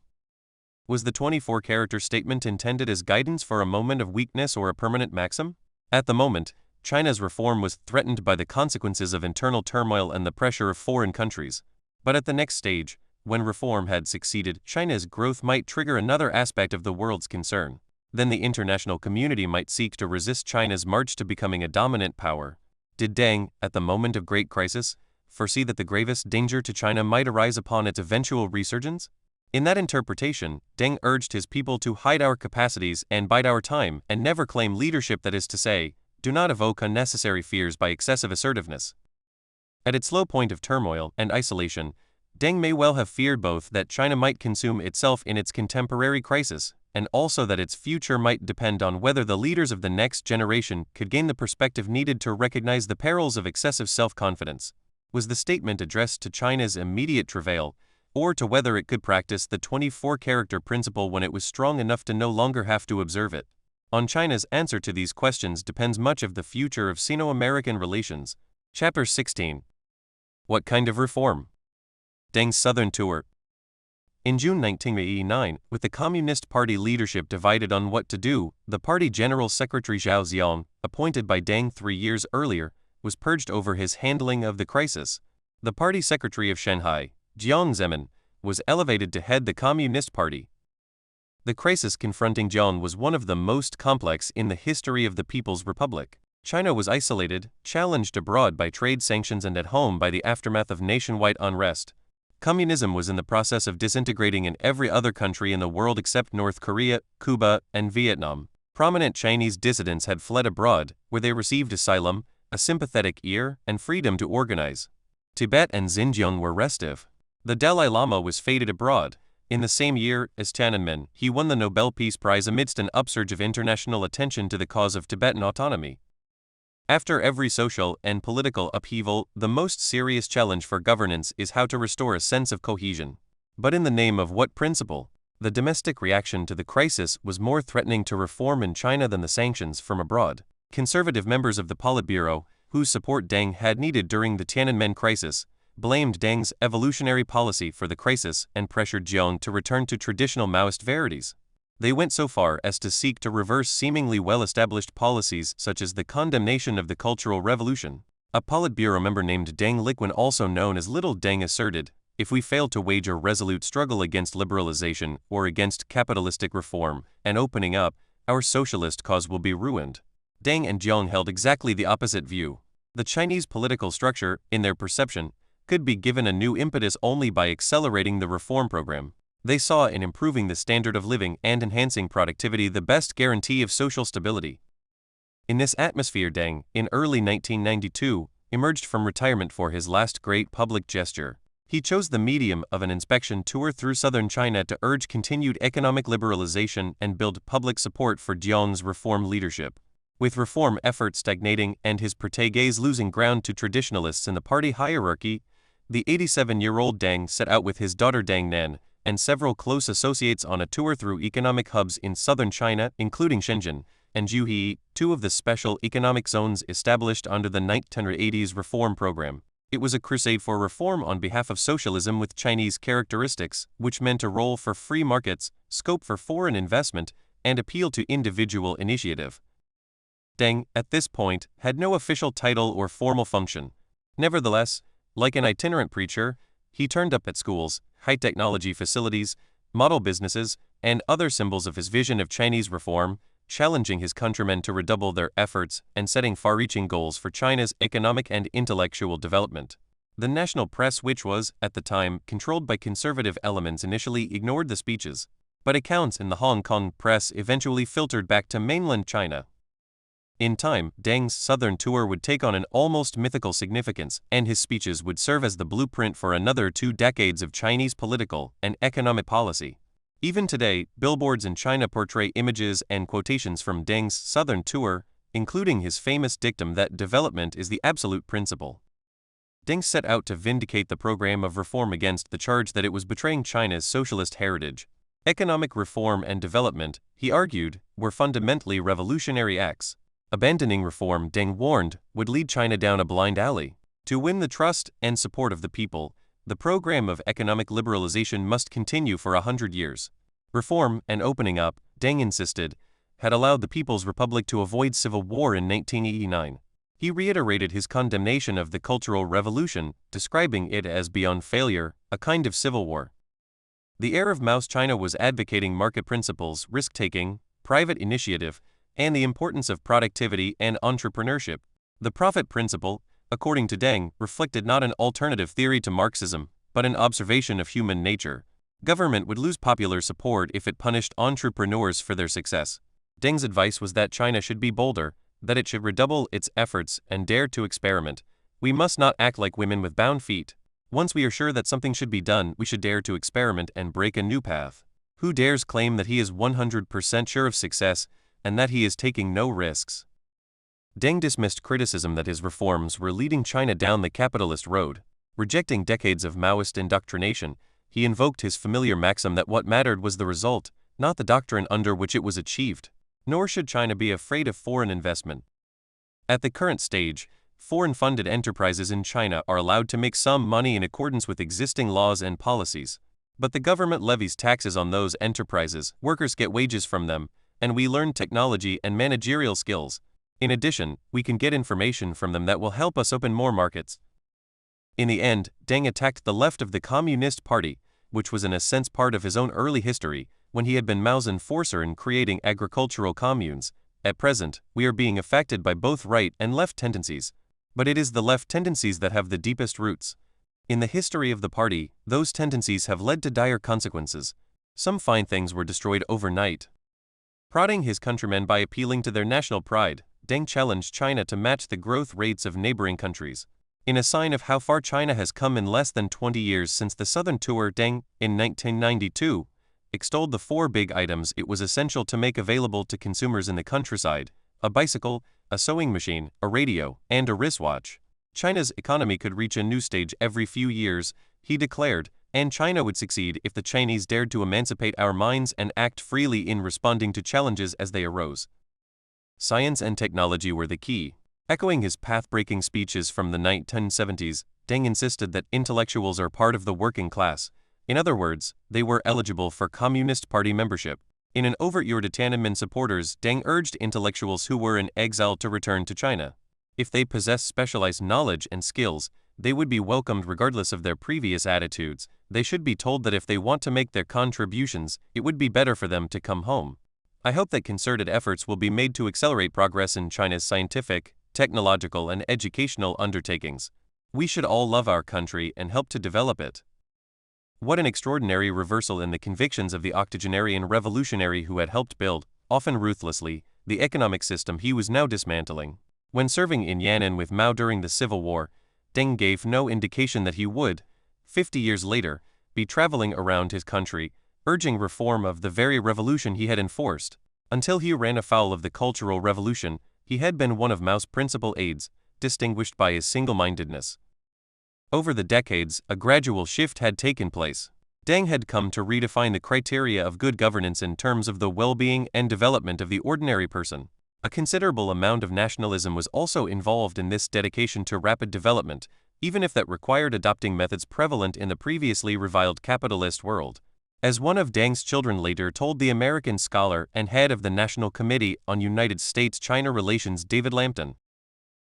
Was the 24-character statement intended as guidance for a moment of weakness or a permanent maxim? At the moment, China's reform was threatened by the consequences of internal turmoil and the pressure of foreign countries. But at the next stage, when reform had succeeded, China's growth might trigger another aspect of the world's concern. Then the international community might seek to resist China's march to becoming a dominant power. Did Deng, at the moment of great crisis, foresee that the gravest danger to China might arise upon its eventual resurgence? In that interpretation, Deng urged his people to hide our capacities and bide our time and never claim leadership, that is to say, do not evoke unnecessary fears by excessive assertiveness. At its low point of turmoil and isolation, Deng may well have feared both that China might consume itself in its contemporary crisis, and also that its future might depend on whether the leaders of the next generation could gain the perspective needed to recognize the perils of excessive self-confidence. Was the statement addressed to China's immediate travail, or to whether it could practice the 24-character principle when it was strong enough to no longer have to observe it? On China's answer to these questions depends much of the future of Sino-American relations. Chapter 16. What kind of reform? Deng's Southern Tour. In June 1989, with the Communist Party leadership divided on what to do, the party General Secretary Zhao Ziong, appointed by Deng 3 years earlier, was purged over his handling of the crisis. The party secretary of Shanghai, Jiang Zemin, was elevated to head the Communist Party. The crisis confronting Jiang was one of the most complex in the history of the People's Republic. China was isolated, challenged abroad by trade sanctions and at home by the aftermath of nationwide unrest. Communism was in the process of disintegrating in every other country in the world except North Korea, Cuba, and Vietnam. Prominent Chinese dissidents had fled abroad, where they received asylum, a sympathetic ear, and freedom to organize. Tibet and Xinjiang were restive. The Dalai Lama was fated abroad. In the same year as Tiananmen, he won the Nobel Peace Prize amidst an upsurge of international attention to the cause of Tibetan autonomy. After every social and political upheaval, the most serious challenge for governance is how to restore a sense of cohesion. But in the name of what principle? The domestic reaction to the crisis was more threatening to reform in China than the sanctions from abroad. Conservative members of the Politburo, whose support Deng had needed during the Tiananmen crisis, blamed Deng's evolutionary policy for the crisis and pressured Jiang to return to traditional Maoist verities. They went so far as to seek to reverse seemingly well-established policies such as the condemnation of the Cultural Revolution. A Politburo member named Deng Liquan, also known as Little Deng, asserted, "If we fail to wage a resolute struggle against liberalization or against capitalistic reform and opening up, our socialist cause will be ruined." Deng and Jiang held exactly the opposite view. The Chinese political structure, in their perception, could be given a new impetus only by accelerating the reform program. They saw in improving the standard of living and enhancing productivity the best guarantee of social stability. In this atmosphere, Deng, in early 1992, emerged from retirement for his last great public gesture. He chose the medium of an inspection tour through southern China to urge continued economic liberalization and build public support for Jiang's reform leadership. With reform efforts stagnating and his proteges losing ground to traditionalists in the party hierarchy, the 87-year-old Deng set out with his daughter Deng Nan and several close associates on a tour through economic hubs in southern China, including Shenzhen and Zhuhai, two of the special economic zones established under the 1980s reform program. It was a crusade for reform on behalf of socialism with Chinese characteristics, which meant a role for free markets, scope for foreign investment, and appeal to individual initiative. Deng, at this point, had no official title or formal function. Nevertheless, like an itinerant preacher, he turned up at schools, high-technology facilities, model businesses, and other symbols of his vision of Chinese reform, challenging his countrymen to redouble their efforts and setting far-reaching goals for China's economic and intellectual development. The national press, which was, at the time, controlled by conservative elements, initially ignored the speeches, but accounts in the Hong Kong press eventually filtered back to mainland China. In time, Deng's southern tour would take on an almost mythical significance, and his speeches would serve as the blueprint for another 2 decades of Chinese political and economic policy. Even today, billboards in China portray images and quotations from Deng's southern tour, including his famous dictum that development is the absolute principle. Deng set out to vindicate the program of reform against the charge that it was betraying China's socialist heritage. Economic reform and development, he argued, were fundamentally revolutionary acts. Abandoning reform, Deng warned, would lead China down a blind alley. To win the trust and support of the people, the program of economic liberalization must continue for 100 years. Reform and opening up, Deng insisted, had allowed the People's Republic to avoid civil war in 1989. He reiterated his condemnation of the Cultural Revolution, describing it as beyond failure, a kind of civil war. The heir of Mao's China was advocating market principles, risk-taking, private initiative, and the importance of productivity and entrepreneurship. The profit principle, according to Deng, reflected not an alternative theory to Marxism, but an observation of human nature. Government would lose popular support if it punished entrepreneurs for their success. Deng's advice was that China should be bolder, that it should redouble its efforts and dare to experiment. We must not act like women with bound feet. Once we are sure that something should be done, we should dare to experiment and break a new path. Who dares claim that he is 100% sure of success and that he is taking no risks? Deng dismissed criticism that his reforms were leading China down the capitalist road. Rejecting decades of Maoist indoctrination, he invoked his familiar maxim that what mattered was the result, not the doctrine under which it was achieved. Nor should China be afraid of foreign investment. At the current stage, foreign-funded enterprises in China are allowed to make some money in accordance with existing laws and policies. But the government levies taxes on those enterprises, workers get wages from them, and we learn technology and managerial skills. In addition, we can get information from them that will help us open more markets. In the end, Deng attacked the left of the Communist Party, which was in a sense part of his own early history, when he had been Mao's enforcer in creating agricultural communes. At present, we are being affected by both right and left tendencies. But it is the left tendencies that have the deepest roots. In the history of the party, those tendencies have led to dire consequences. Some fine things were destroyed overnight. Prodding his countrymen by appealing to their national pride, Deng challenged China to match the growth rates of neighboring countries. In a sign of how far China has come in less than 20 years since the Southern Tour, Deng, in 1992, extolled the 4 big items it was essential to make available to consumers in the countryside: a bicycle, a sewing machine, a radio, and a wristwatch. China's economy could reach a new stage every few years, he declared, and China would succeed if the Chinese dared to emancipate our minds and act freely in responding to challenges as they arose. Science and technology were the key. Echoing his path-breaking speeches from the 1970s, Deng insisted that intellectuals are part of the working class. In other words, they were eligible for Communist Party membership. In an overt ode to Tiananmen supporters, Deng urged intellectuals who were in exile to return to China. If they possessed specialized knowledge and skills, they would be welcomed regardless of their previous attitudes. They should be told that if they want to make their contributions, it would be better for them to come home. I hope that concerted efforts will be made to accelerate progress in China's scientific, technological, and educational undertakings. We should all love our country and help to develop it. What an extraordinary reversal in the convictions of the octogenarian revolutionary who had helped build, often ruthlessly, the economic system he was now dismantling. When serving in Yan'an with Mao during the Civil War, Deng gave no indication that he would, 50 years later, be traveling around his country, urging reform of the very revolution he had enforced. Until he ran afoul of the Cultural Revolution, he had been one of Mao's principal aides, distinguished by his single-mindedness. Over the decades, a gradual shift had taken place. Deng had come to redefine the criteria of good governance in terms of the well-being and development of the ordinary person. A considerable amount of nationalism was also involved in this dedication to rapid development, even if that required adopting methods prevalent in the previously reviled capitalist world. As one of Deng's children later told the American scholar and head of the National Committee on United States-China Relations David Lampton,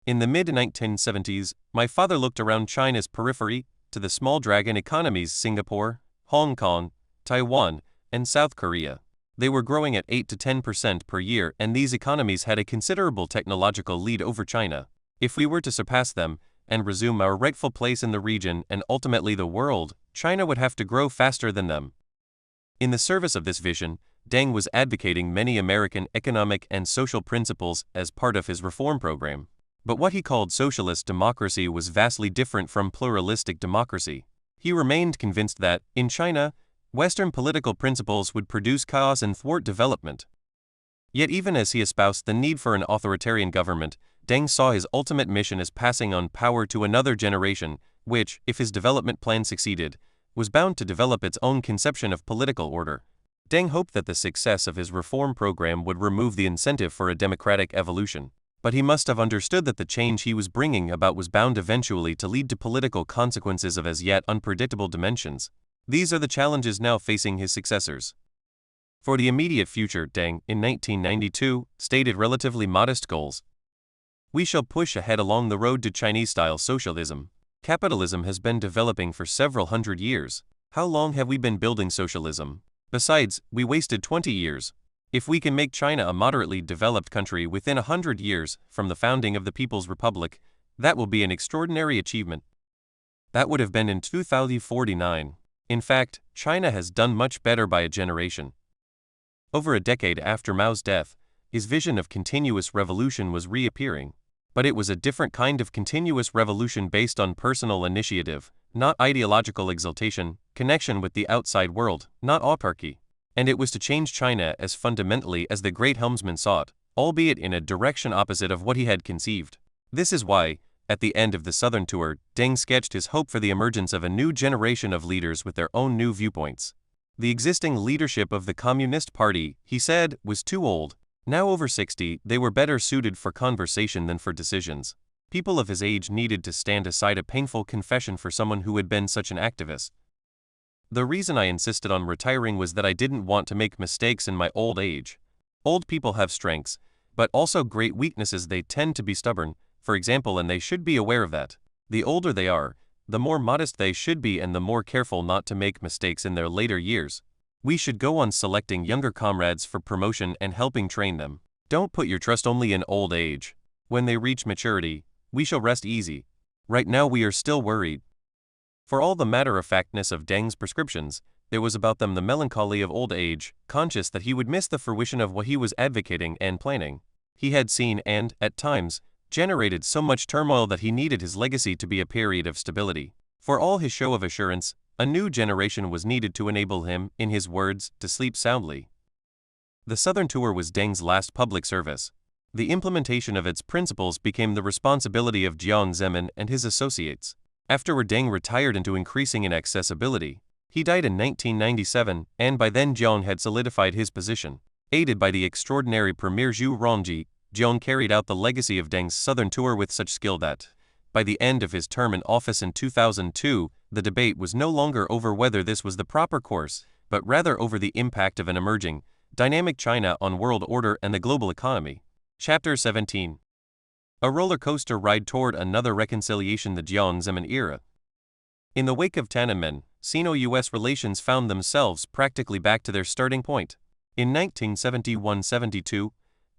in the mid-1970s, my father looked around China's periphery to the small dragon economies Singapore, Hong Kong, Taiwan, and South Korea. They were growing at 8 to 10% per year, and these economies had a considerable technological lead over China. If we were to surpass them and resume our rightful place in the region and ultimately the world, China would have to grow faster than them. In the service of this vision, Deng was advocating many American economic and social principles as part of his reform program. But what he called socialist democracy was vastly different from pluralistic democracy. He remained convinced that, in China, Western political principles would produce chaos and thwart development. Yet even as he espoused the need for an authoritarian government, Deng saw his ultimate mission as passing on power to another generation, which, if his development plan succeeded, was bound to develop its own conception of political order. Deng hoped that the success of his reform program would remove the incentive for a democratic evolution. But he must have understood that the change he was bringing about was bound eventually to lead to political consequences of as yet unpredictable dimensions. These are the challenges now facing his successors. For the immediate future, Deng, in 1992, stated relatively modest goals. We shall push ahead along the road to Chinese-style socialism. Capitalism has been developing for several hundred years. How long have we been building socialism? Besides, we wasted 20 years. If we can make China a moderately developed country within 100 years from the founding of the People's Republic, that will be an extraordinary achievement. That would have been in 2049. In fact, China has done much better by a generation. Over a decade after Mao's death, his vision of continuous revolution was reappearing. But it was a different kind of continuous revolution based on personal initiative, not ideological exaltation, connection with the outside world, not autarky. And it was to change China as fundamentally as the great helmsman saw it, albeit in a direction opposite of what he had conceived. This is why, at the end of the Southern Tour, Deng sketched his hope for the emergence of a new generation of leaders with their own new viewpoints. The existing leadership of the Communist Party, he said, was too old. Now over 60, they were better suited for conversation than for decisions. People of his age needed to stand aside a painful confession for someone who had been such an activist. The reason I insisted on retiring was that I didn't want to make mistakes in my old age. Old people have strengths, but also great weaknesses. They tend to be stubborn, for example, and they should be aware of that. The older they are, the more modest they should be and the more careful not to make mistakes in their later years. We should go on selecting younger comrades for promotion and helping train them. Don't put your trust only in old age. When they reach maturity, we shall rest easy. Right now we are still worried. For all the matter-of-factness of Deng's prescriptions, there was about them the melancholy of old age, conscious that he would miss the fruition of what he was advocating and planning. He had seen and, at times, generated so much turmoil that he needed his legacy to be a period of stability. For all his show of assurance, a new generation was needed to enable him, in his words, to sleep soundly. The Southern Tour was Deng's last public service. The implementation of its principles became the responsibility of Jiang Zemin and his associates. Afterward, Deng retired into increasing inaccessibility. He died in 1997, and by then Jiang had solidified his position. Aided by the extraordinary Premier Zhu Rongji, Jiang carried out the legacy of Deng's Southern Tour with such skill that, by the end of his term in office in 2002, the debate was no longer over whether this was the proper course, but rather over the impact of an emerging, dynamic China on world order and the global economy. Chapter 17. A roller coaster ride toward another reconciliation, the Jiang Zemin era. In the wake of Tiananmen, Sino-US relations found themselves practically back to their starting point. In 1971-72,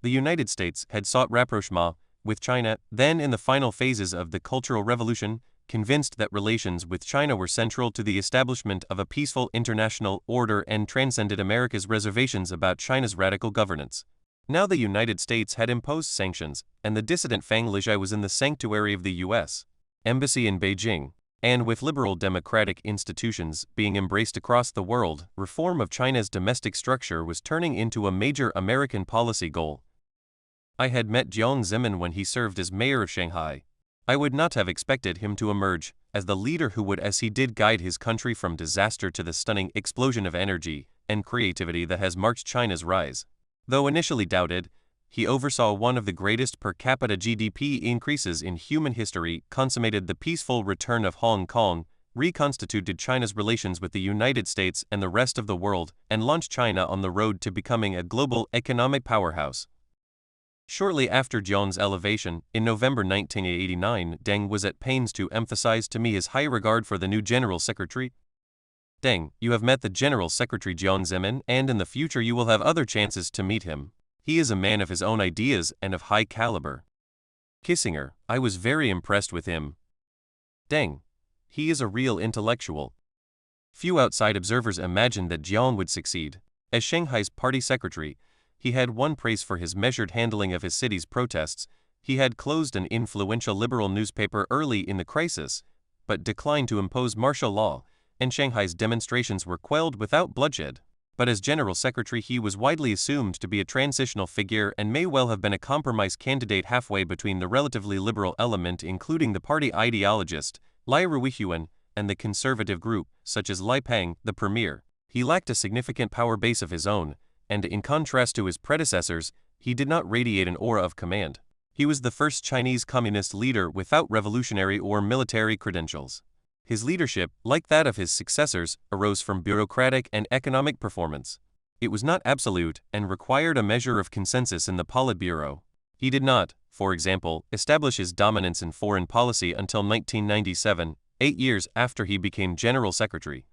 the United States had sought rapprochement with China, then in the final phases of the Cultural Revolution, convinced that relations with China were central to the establishment of a peaceful international order and transcended America's reservations about China's radical governance. Now the United States had imposed sanctions, and the dissident Fang Lijai was in the sanctuary of the U.S. Embassy in Beijing, and with liberal democratic institutions being embraced across the world, reform of China's domestic structure was turning into a major American policy goal. I had met Jiang Zemin when he served as mayor of Shanghai. I would not have expected him to emerge as the leader who would as he did guide his country from disaster to the stunning explosion of energy and creativity that has marked China's rise. Though initially doubted, he oversaw one of the greatest per capita GDP increases in human history, consummated the peaceful return of Hong Kong, reconstituted China's relations with the United States and the rest of the world, and launched China on the road to becoming a global economic powerhouse. Shortly after Jiang's elevation, in November 1989, Deng was at pains to emphasize to me his high regard for the new General Secretary. Deng, you have met the General Secretary Jiang Zemin, and in the future you will have other chances to meet him. He is a man of his own ideas and of high caliber. Kissinger, I was very impressed with him. Deng, he is a real intellectual. Few outside observers imagined that Jiang would succeed. As Shanghai's party secretary, he had won praise for his measured handling of his city's protests. He had closed an influential liberal newspaper early in the crisis, but declined to impose martial law, and Shanghai's demonstrations were quelled without bloodshed. But as General Secretary he was widely assumed to be a transitional figure and may well have been a compromise candidate halfway between the relatively liberal element including the party ideologist, Lai Ruihuan, and the conservative group, such as Lai Peng, the premier. He lacked a significant power base of his own, and in contrast to his predecessors, he did not radiate an aura of command. He was the first Chinese communist leader without revolutionary or military credentials. His leadership, like that of his successors, arose from bureaucratic and economic performance. It was not absolute and required a measure of consensus in the Politburo. He did not, for example, establish his dominance in foreign policy until 1997, 8 years after he became General Secretary.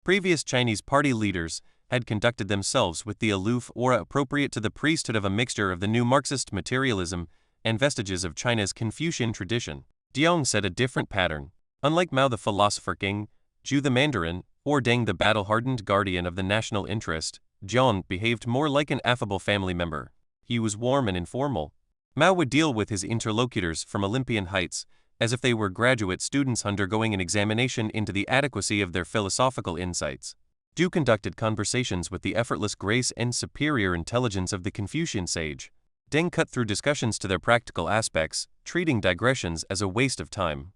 Previous Chinese party leaders had conducted themselves with the aloof aura appropriate to the priesthood of a mixture of the new Marxist materialism and vestiges of China's Confucian tradition. Jiang set a different pattern. Unlike Mao the philosopher king, Zhu the mandarin, or Deng the battle-hardened guardian of the national interest, Jiang behaved more like an affable family member. He was warm and informal. Mao would deal with his interlocutors from Olympian heights, as if they were graduate students undergoing an examination into the adequacy of their philosophical insights. Zhu conducted conversations with the effortless grace and superior intelligence of the Confucian sage. Deng cut through discussions to their practical aspects, treating digressions as a waste of time.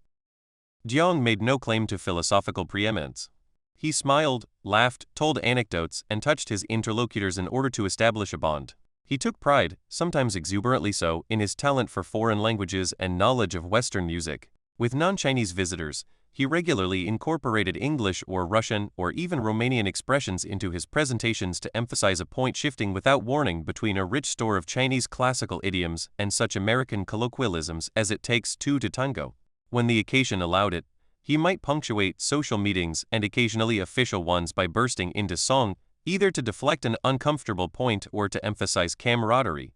Jiang made no claim to philosophical preeminence. He smiled, laughed, told anecdotes, and touched his interlocutors in order to establish a bond. He took pride, sometimes exuberantly so, in his talent for foreign languages and knowledge of Western music. With non-Chinese visitors, he regularly incorporated English or Russian or even Romanian expressions into his presentations to emphasize a point shifting without warning between a rich store of Chinese classical idioms and such American colloquialisms as it takes two to tango. When the occasion allowed it, he might punctuate social meetings and occasionally official ones by bursting into song, either to deflect an uncomfortable point or to emphasize camaraderie.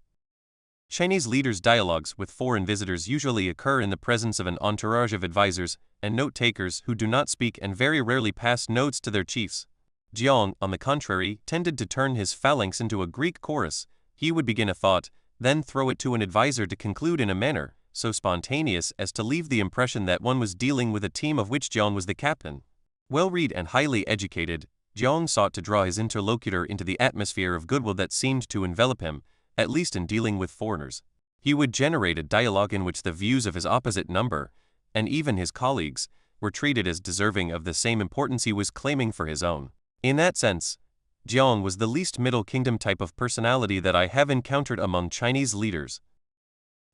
Chinese leaders' dialogues with foreign visitors usually occur in the presence of an entourage of advisors and note-takers who do not speak and very rarely pass notes to their chiefs. Jiang, on the contrary, tended to turn his phalanx into a Greek chorus. He would begin a thought, then throw it to an advisor to conclude in a manner so spontaneous as to leave the impression that one was dealing with a team of which Jiang was the captain. Well-read and highly educated, Jiang sought to draw his interlocutor into the atmosphere of goodwill that seemed to envelop him, at least in dealing with foreigners. He would generate a dialogue in which the views of his opposite number, and even his colleagues, were treated as deserving of the same importance he was claiming for his own. In that sense, Jiang was the least Middle Kingdom type of personality that I have encountered among Chinese leaders.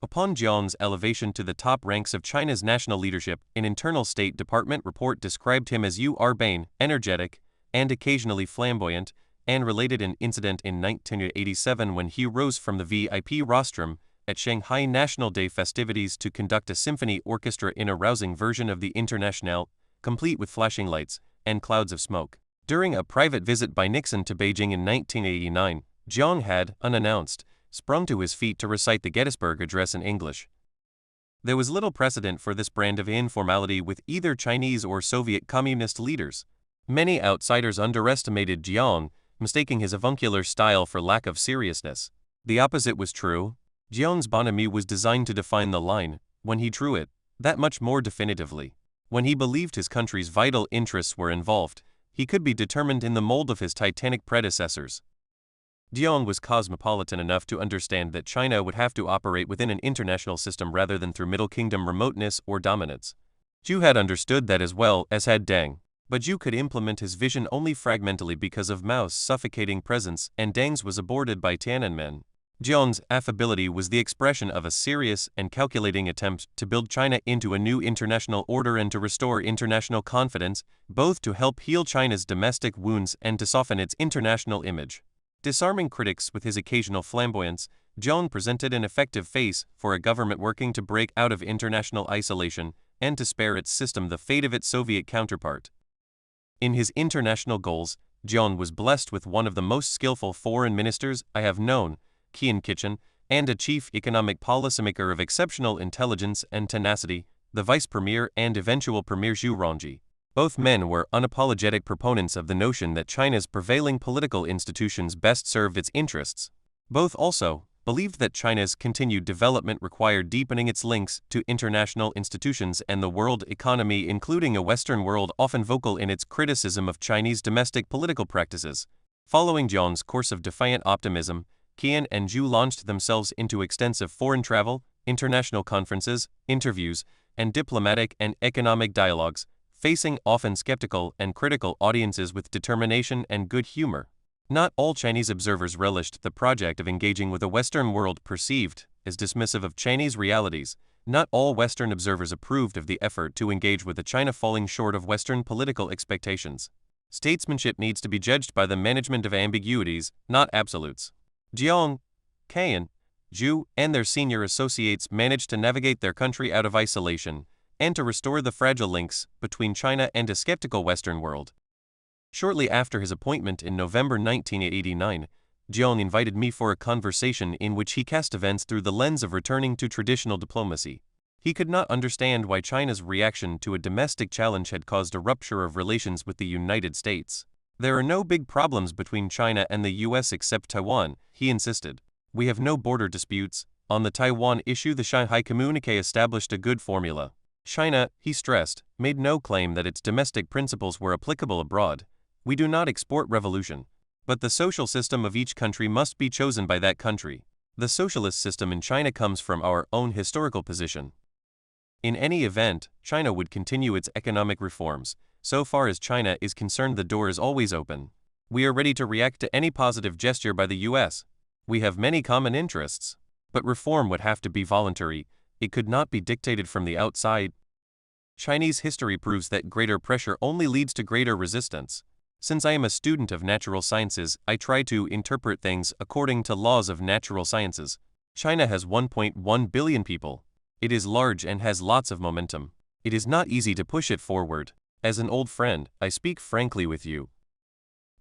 Upon Jiang's elevation to the top ranks of China's national leadership, an internal State Department report described him as urbane, energetic, and occasionally flamboyant, and related an incident in 1987 when he rose from the VIP rostrum at Shanghai National Day festivities to conduct a symphony orchestra in a rousing version of the Internationale, complete with flashing lights and clouds of smoke. During a private visit by Nixon to Beijing in 1989, Jiang had, unannounced, sprung to his feet to recite the Gettysburg Address in English. There was little precedent for this brand of informality with either Chinese or Soviet communist leaders. Many outsiders underestimated Jiang, mistaking his avuncular style for lack of seriousness. The opposite was true. Jiang's bonhomie was designed to define the line, when he drew it, that much more definitively. When he believed his country's vital interests were involved, he could be determined in the mold of his titanic predecessors. Jiang was cosmopolitan enough to understand that China would have to operate within an international system rather than through Middle Kingdom remoteness or dominance. Zhu had understood that as well as had Deng, but Zhu could implement his vision only fragmentally because of Mao's suffocating presence, and Deng's was aborted by Tiananmen. Jiang's affability was the expression of a serious and calculating attempt to build China into a new international order and to restore international confidence, both to help heal China's domestic wounds and to soften its international image. Disarming critics with his occasional flamboyance, Jiang presented an effective face for a government working to break out of international isolation and to spare its system the fate of its Soviet counterpart. In his international goals, Jiang was blessed with one of the most skillful foreign ministers I have known, Qian Kitchen, and a chief economic policymaker of exceptional intelligence and tenacity, the vice premier and eventual premier Zhu Rongji. Both men were unapologetic proponents of the notion that China's prevailing political institutions best served its interests. Both also believed that China's continued development required deepening its links to international institutions and the world economy, including a Western world often vocal in its criticism of Chinese domestic political practices. Following Jiang's course of defiant optimism, Qian and Zhu launched themselves into extensive foreign travel, international conferences, interviews, and diplomatic and economic dialogues, facing often skeptical and critical audiences with determination and good humor. Not all Chinese observers relished the project of engaging with a Western world perceived as dismissive of Chinese realities. Not all Western observers approved of the effort to engage with a China falling short of Western political expectations. Statesmanship needs to be judged by the management of ambiguities, not absolutes. Jiang, Qian, Zhu, and their senior associates managed to navigate their country out of isolation and to restore the fragile links between China and a skeptical Western world. Shortly after his appointment in November 1989, Jiang invited me for a conversation in which he cast events through the lens of returning to traditional diplomacy. He could not understand why China's reaction to a domestic challenge had caused a rupture of relations with the United States. There are no big problems between China and the US except Taiwan, he insisted. We have no border disputes. On the Taiwan issue, the Shanghai Communique established a good formula. China, he stressed, made no claim that its domestic principles were applicable abroad. We do not export revolution, but the social system of each country must be chosen by that country. The socialist system in China comes from our own historical position. In any event, China would continue its economic reforms. So far as China is concerned, the door is always open. We are ready to react to any positive gesture by the US. We have many common interests. But reform would have to be voluntary. It could not be dictated from the outside. Chinese history proves that greater pressure only leads to greater resistance. Since I am a student of natural sciences, I try to interpret things according to laws of natural sciences. China has 1.1 billion people. It is large and has lots of momentum. It is not easy to push it forward. As an old friend, I speak frankly with you.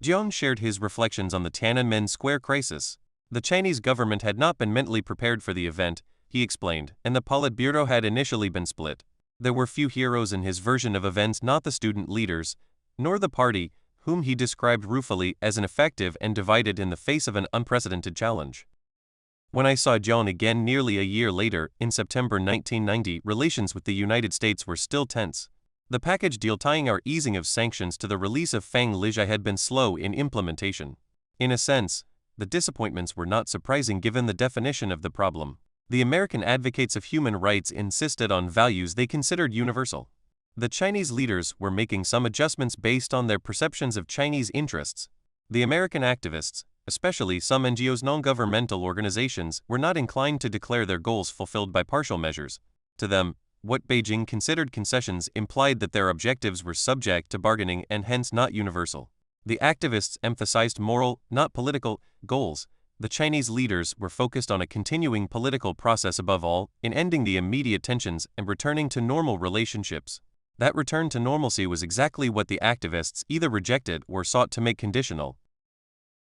Jiang shared his reflections on the Tiananmen Square crisis. The Chinese government had not been mentally prepared for the event, he explained, and the Politburo had initially been split. There were few heroes in his version of events, not the student leaders, nor the party, whom he described ruefully as ineffective and divided in the face of an unprecedented challenge. When I saw John again nearly a year later, in September 1990, relations with the United States were still tense. The package deal tying our easing of sanctions to the release of Fang Lijia had been slow in implementation. In a sense, the disappointments were not surprising given the definition of the problem. The American advocates of human rights insisted on values they considered universal. The Chinese leaders were making some adjustments based on their perceptions of Chinese interests. The American activists, especially some NGOs, non-governmental organizations, were not inclined to declare their goals fulfilled by partial measures. To them, what Beijing considered concessions implied that their objectives were subject to bargaining and hence not universal. The activists emphasized moral, not political, goals. The Chinese leaders were focused on a continuing political process above all, in ending the immediate tensions and returning to normal relationships. That return to normalcy was exactly what the activists either rejected or sought to make conditional.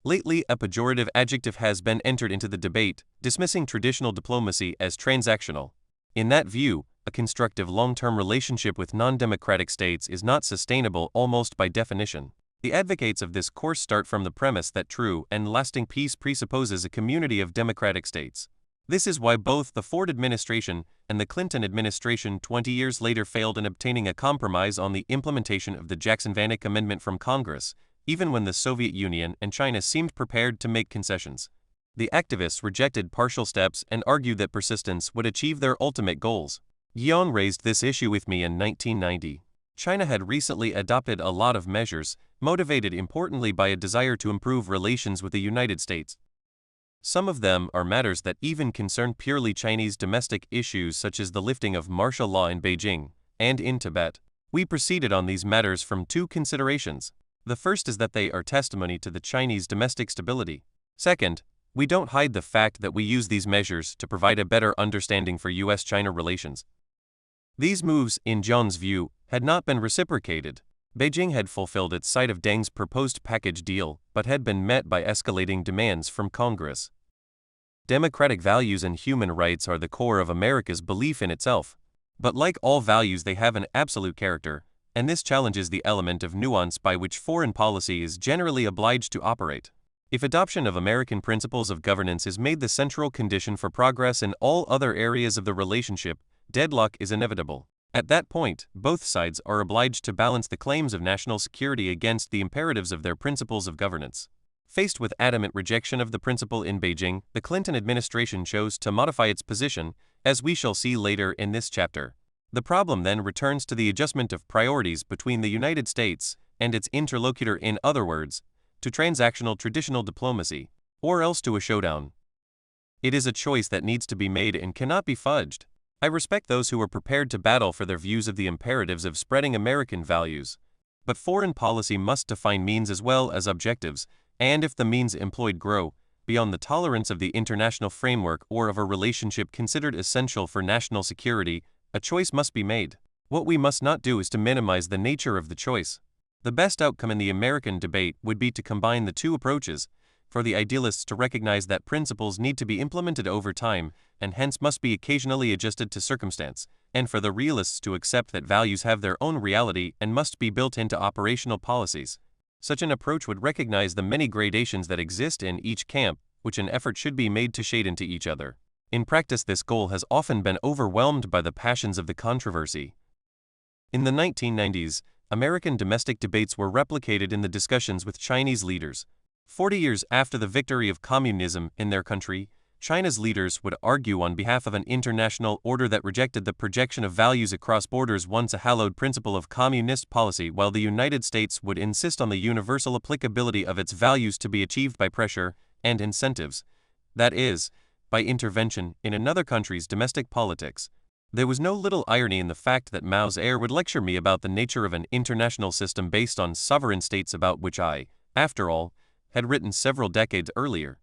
Lately, a pejorative adjective has been entered into the debate, dismissing traditional diplomacy as transactional. In that view, a constructive long-term relationship with non-democratic states is not sustainable almost by definition. The advocates of this course start from the premise that true and lasting peace presupposes a community of democratic states. This is why both the Ford administration and the Clinton administration 20 years later failed in obtaining a compromise on the implementation of the Jackson-Vanik Amendment from Congress, even when the Soviet Union and China seemed prepared to make concessions. The activists rejected partial steps and argued that persistence would achieve their ultimate goals. Yang raised this issue with me in 1990. China had recently adopted a lot of measures, motivated importantly by a desire to improve relations with the United States. Some of them are matters that even concern purely Chinese domestic issues such as the lifting of martial law in Beijing and in Tibet. We proceeded on these matters from two considerations. The first is that they are testimony to the Chinese domestic stability. Second, we don't hide the fact that we use these measures to provide a better understanding for US-China relations. These moves, in John's view, had not been reciprocated. Beijing had fulfilled its side of Deng's proposed package deal, but had been met by escalating demands from Congress. Democratic values and human rights are the core of America's belief in itself. But like all values, they have an absolute character, and this challenges the element of nuance by which foreign policy is generally obliged to operate. If adoption of American principles of governance is made the central condition for progress in all other areas of the relationship, deadlock is inevitable. At that point, both sides are obliged to balance the claims of national security against the imperatives of their principles of governance. Faced with adamant rejection of the principle in Beijing, the Clinton administration chose to modify its position, as we shall see later in this chapter. The problem then returns to the adjustment of priorities between the United States and its interlocutor, in other words, to transactional traditional diplomacy, or else to a showdown. It is a choice that needs to be made and cannot be fudged. I respect those who are prepared to battle for their views of the imperatives of spreading American values. But foreign policy must define means as well as objectives, and if the means employed grow beyond the tolerance of the international framework or of a relationship considered essential for national security, a choice must be made. What we must not do is to minimize the nature of the choice. The best outcome in the American debate would be to combine the two approaches, for the idealists to recognize that principles need to be implemented over time and hence must be occasionally adjusted to circumstance, and for the realists to accept that values have their own reality and must be built into operational policies. Such an approach would recognize the many gradations that exist in each camp, which an effort should be made to shade into each other. In practice, this goal has often been overwhelmed by the passions of the controversy. In the 1990s, American domestic debates were replicated in the discussions with Chinese leaders. 40 years after the victory of communism in their country, China's leaders would argue on behalf of an international order that rejected the projection of values across borders, once a hallowed principle of communist policy, while the United States would insist on the universal applicability of its values to be achieved by pressure and incentives, that is, by intervention in another country's domestic politics. There was no little irony in the fact that Mao's heir would lecture me about the nature of an international system based on sovereign states about which I, after all, had written several decades earlier.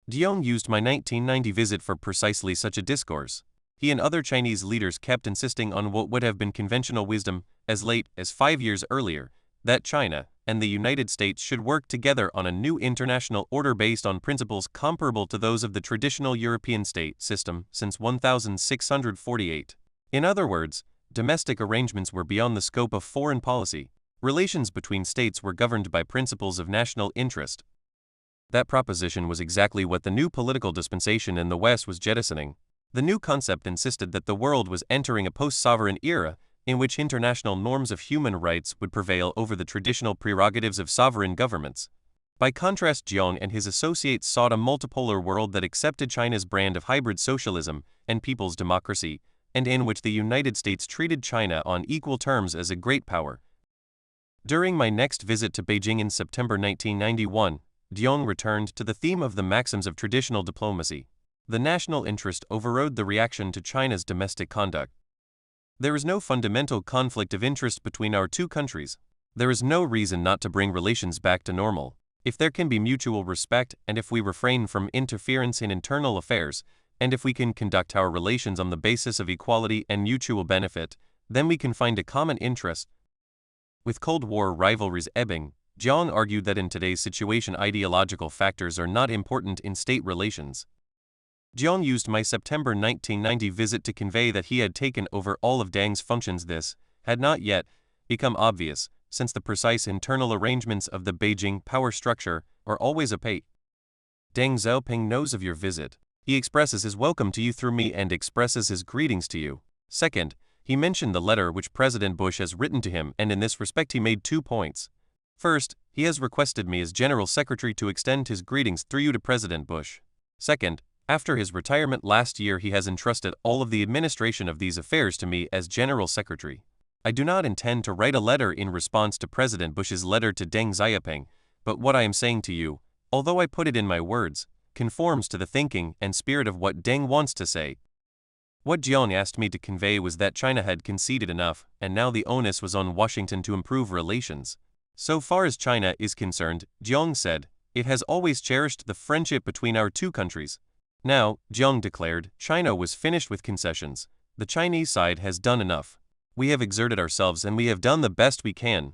Dion used my 1990 visit for precisely such a discourse. He and other Chinese leaders kept insisting on what would have been conventional wisdom as late as 5 years earlier, that China and the United States should work together on a new international order based on principles comparable to those of the traditional European state system since 1648. In other words, domestic arrangements were beyond the scope of foreign policy. Relations between states were governed by principles of national interest. That proposition was exactly what the new political dispensation in the West was jettisoning. The new concept insisted that the world was entering a post-sovereign era in which international norms of human rights would prevail over the traditional prerogatives of sovereign governments. By contrast, Jiang and his associates sought a multipolar world that accepted China's brand of hybrid socialism and people's democracy, and in which the United States treated China on equal terms as a great power. During my next visit to Beijing in September 1991, Jiang returned to the theme of the maxims of traditional diplomacy. The national interest overrode the reaction to China's domestic conduct. There is no fundamental conflict of interest between our two countries. There is no reason not to bring relations back to normal. If there can be mutual respect, and if we refrain from interference in internal affairs, and if we can conduct our relations on the basis of equality and mutual benefit, then we can find a common interest. With Cold War rivalries ebbing, Jiang argued that in today's situation ideological factors are not important in state relations. Jiang used my September 1990 visit to convey that he had taken over all of Deng's functions. This had not yet become obvious, since the precise internal arrangements of the Beijing power structure are always opaque. Deng Xiaoping knows of your visit. He expresses his welcome to you through me and expresses his greetings to you. Second, he mentioned the letter which President Bush has written to him, and in this respect he made 2 points. First, he has requested me as General Secretary to extend his greetings through you to President Bush. Second, after his retirement last year he has entrusted all of the administration of these affairs to me as General Secretary. I do not intend to write a letter in response to President Bush's letter to Deng Xiaoping, but what I am saying to you, although I put it in my words, conforms to the thinking and spirit of what Deng wants to say. What Jiang asked me to convey was that China had conceded enough, and now the onus was on Washington to improve relations. So far as China is concerned, Jiang said, it has always cherished the friendship between our two countries. Now, Jiang declared, China was finished with concessions. The Chinese side has done enough. We have exerted ourselves and we have done the best we can.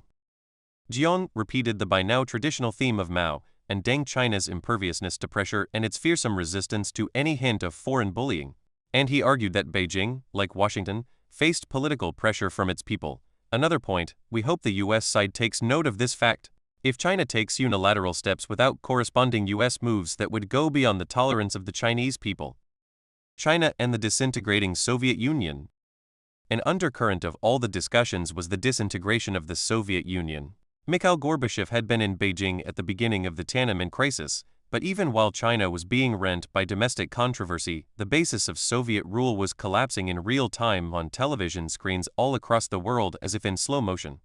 Jiang repeated the by now traditional theme of Mao and Deng, China's imperviousness to pressure and its fearsome resistance to any hint of foreign bullying. And he argued that Beijing, like Washington, faced political pressure from its people. Another point, we hope the U.S. side takes note of this fact. If China takes unilateral steps without corresponding U.S. moves that would go beyond the tolerance of the Chinese people, China and the disintegrating Soviet Union. An undercurrent of all the discussions was the disintegration of the Soviet Union. Mikhail Gorbachev had been in Beijing at the beginning of the Tiananmen crisis, but even while China was being rent by domestic controversy, the basis of Soviet rule was collapsing in real time on television screens all across the world as if in slow motion.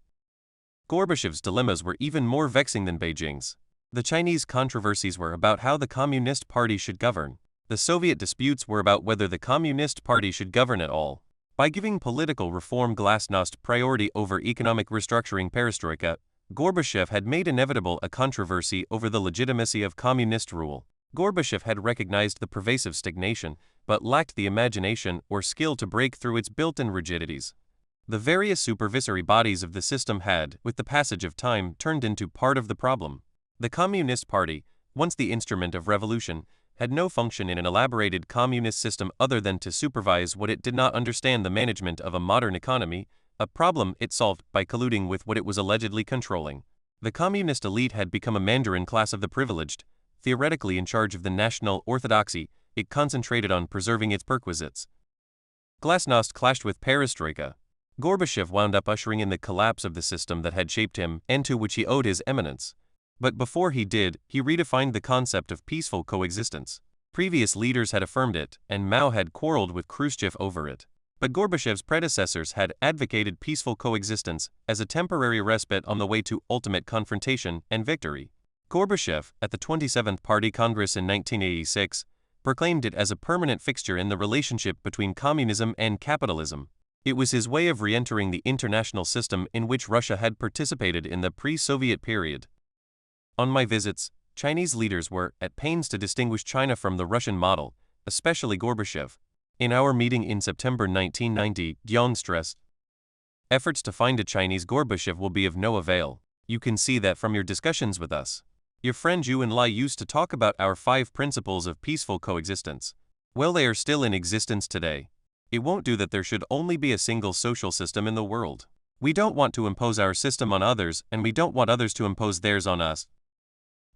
Gorbachev's dilemmas were even more vexing than Beijing's. The Chinese controversies were about how the Communist Party should govern. The Soviet disputes were about whether the Communist Party should govern at all. By giving political reform glasnost priority over economic restructuring perestroika, Gorbachev had made inevitable a controversy over the legitimacy of communist rule. Gorbachev had recognized the pervasive stagnation, but lacked the imagination or skill to break through its built-in rigidities. The various supervisory bodies of the system had, with the passage of time, turned into part of the problem. The Communist Party, once the instrument of revolution, had no function in an elaborated communist system other than to supervise what it did not understand the management of a modern economy, a problem it solved by colluding with what it was allegedly controlling. The communist elite had become a Mandarin class of the privileged, theoretically in charge of the national orthodoxy. It concentrated on preserving its perquisites. Glasnost clashed with perestroika. Gorbachev wound up ushering in the collapse of the system that had shaped him and to which he owed his eminence. But before he did, he redefined the concept of peaceful coexistence. Previous leaders had affirmed it, and Mao had quarreled with Khrushchev over it. But Gorbachev's predecessors had advocated peaceful coexistence as a temporary respite on the way to ultimate confrontation and victory. Gorbachev, at the 27th Party Congress in 1986, proclaimed it as a permanent fixture in the relationship between communism and capitalism. It was his way of re-entering the international system in which Russia had participated in the pre-Soviet period. On my visits, Chinese leaders were at pains to distinguish China from the Russian model, especially Gorbachev. In our meeting in September 1990, Jiang stressed, efforts to find a Chinese Gorbachev will be of no avail. You can see that from your discussions with us. Your friend Zhu and Lai used to talk about our 5 principles of peaceful coexistence. Well, they are still in existence today. It won't do that there should only be a single social system in the world. We don't want to impose our system on others, and we don't want others to impose theirs on us.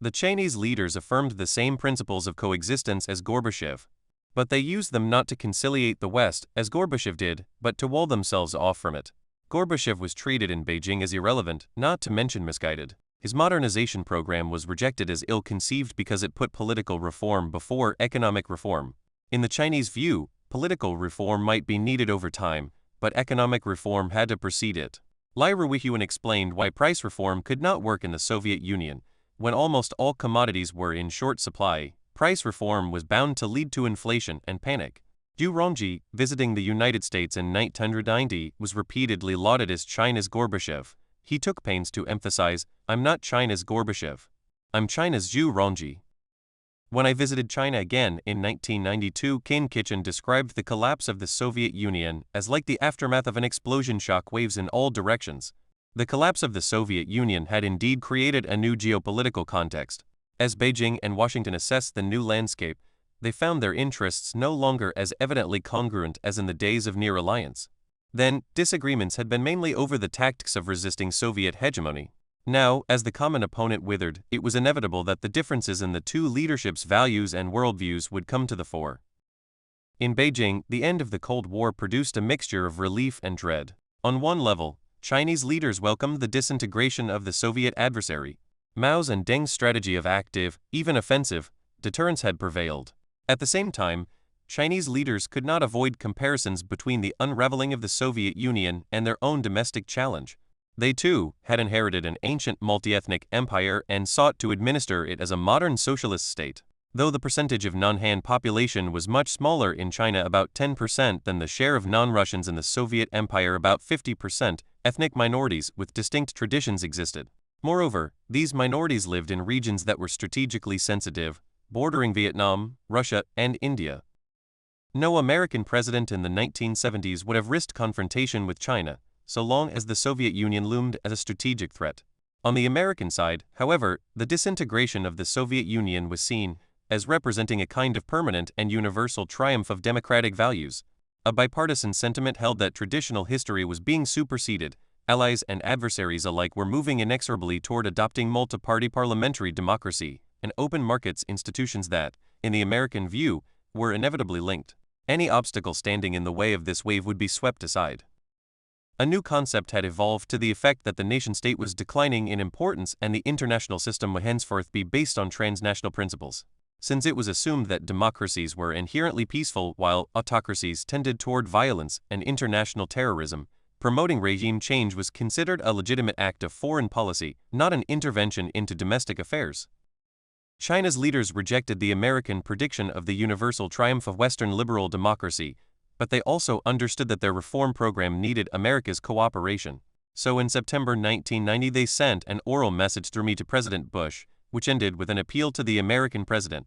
The Chinese leaders affirmed the same principles of coexistence as Gorbachev, but they used them not to conciliate the West, as Gorbachev did, but to wall themselves off from it. Gorbachev was treated in Beijing as irrelevant, not to mention misguided. His modernization program was rejected as ill-conceived because it put political reform before economic reform. In the Chinese view, political reform might be needed over time, but economic reform had to precede it. Lai Ruihuan explained why price reform could not work in the Soviet Union. When almost all commodities were in short supply, price reform was bound to lead to inflation and panic. Zhu Rongji, visiting the United States in 1990, was repeatedly lauded as China's Gorbachev. He took pains to emphasize, "I'm not China's Gorbachev. I'm China's Zhu Rongji." When I visited China again in 1992, Ken Kitchen described the collapse of the Soviet Union as like the aftermath of an explosion, shock waves in all directions. The collapse of the Soviet Union had indeed created a new geopolitical context. As Beijing and Washington assessed the new landscape, they found their interests no longer as evidently congruent as in the days of near alliance. Then, disagreements had been mainly over the tactics of resisting Soviet hegemony. Now, as the common opponent withered, it was inevitable that the differences in the two leaderships' values and worldviews would come to the fore. In Beijing, the end of the Cold War produced a mixture of relief and dread. On one level, Chinese leaders welcomed the disintegration of the Soviet adversary. Mao's and Deng's strategy of active, even offensive, deterrence had prevailed. At the same time, Chinese leaders could not avoid comparisons between the unraveling of the Soviet Union and their own domestic challenge. They too had inherited an ancient multi-ethnic empire and sought to administer it as a modern socialist state. Though the percentage of non-Han population was much smaller in China, about 10%, than the share of non-Russians in the Soviet Empire, about 50%, ethnic minorities with distinct traditions existed. Moreover, these minorities lived in regions that were strategically sensitive, bordering Vietnam, Russia, and India. No American president in the 1970s would have risked confrontation with China, so long as the Soviet Union loomed as a strategic threat. On the American side, however, the disintegration of the Soviet Union was seen as representing a kind of permanent and universal triumph of democratic values. A bipartisan sentiment held that traditional history was being superseded. Allies and adversaries alike were moving inexorably toward adopting multi-party parliamentary democracy and open markets institutions that, in the American view, were inevitably linked. Any obstacle standing in the way of this wave would be swept aside. A new concept had evolved to the effect that the nation-state was declining in importance and the international system would henceforth be based on transnational principles. Since it was assumed that democracies were inherently peaceful while autocracies tended toward violence and international terrorism, promoting regime change was considered a legitimate act of foreign policy, not an intervention into domestic affairs. China's leaders rejected the American prediction of the universal triumph of Western liberal democracy, but they also understood that their reform program needed America's cooperation. So in September 1990 they sent an oral message through me to President Bush, which ended with an appeal to the American president.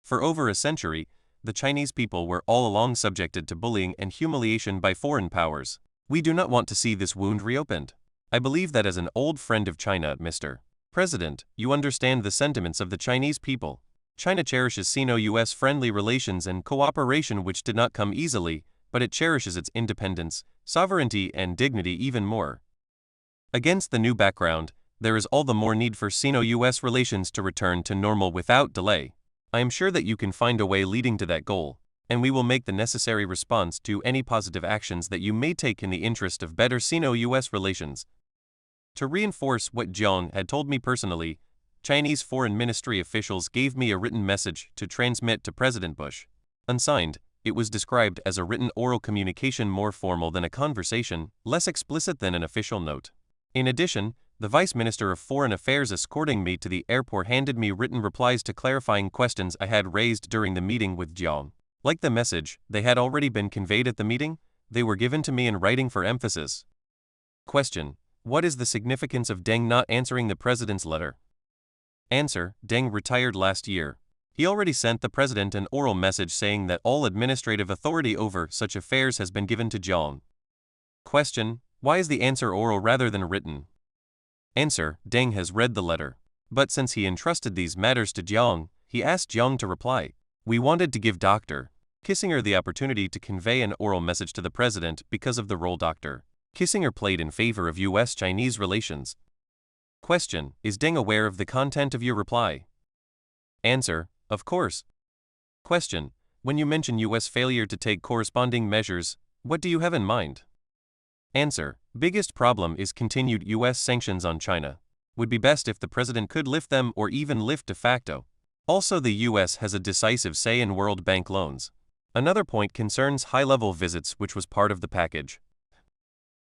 For over a century, the Chinese people were all along subjected to bullying and humiliation by foreign powers. We do not want to see this wound reopened. I believe that as an old friend of China, Mr. President, you understand the sentiments of the Chinese people. China cherishes Sino-US friendly relations and cooperation which did not come easily, but it cherishes its independence, sovereignty, and dignity even more. Against the new background, there is all the more need for Sino-US relations to return to normal without delay. I am sure that you can find a way leading to that goal, and we will make the necessary response to any positive actions that you may take in the interest of better Sino-US relations. To reinforce what Jiang had told me personally, Chinese Foreign Ministry officials gave me a written message to transmit to President Bush. Unsigned, it was described as a written oral communication more formal than a conversation, less explicit than an official note. In addition, the Vice Minister of Foreign Affairs escorting me to the airport handed me written replies to clarifying questions I had raised during the meeting with Jiang. Like the message, they had already been conveyed at the meeting, they were given to me in writing for emphasis. Question: what is the significance of Deng not answering the president's letter? Answer: Deng retired last year. He already sent the president an oral message saying that all administrative authority over such affairs has been given to Jiang. Question: why is the answer oral rather than written? Answer: Deng has read the letter. But since he entrusted these matters to Jiang, he asked Jiang to reply. We wanted to give Dr. Kissinger the opportunity to convey an oral message to the president because of the role Dr. Kissing or played in favor of US-Chinese relations? Question: Is Deng aware of the content of your reply? Answer: Of course. Question: When you mention US failure to take corresponding measures, what do you have in mind? Answer: Biggest problem is continued US sanctions on China. Would be best if the president could lift them or even lift de facto. Also, the US has a decisive say in World Bank loans. Another point concerns high-level visits, which was part of the package.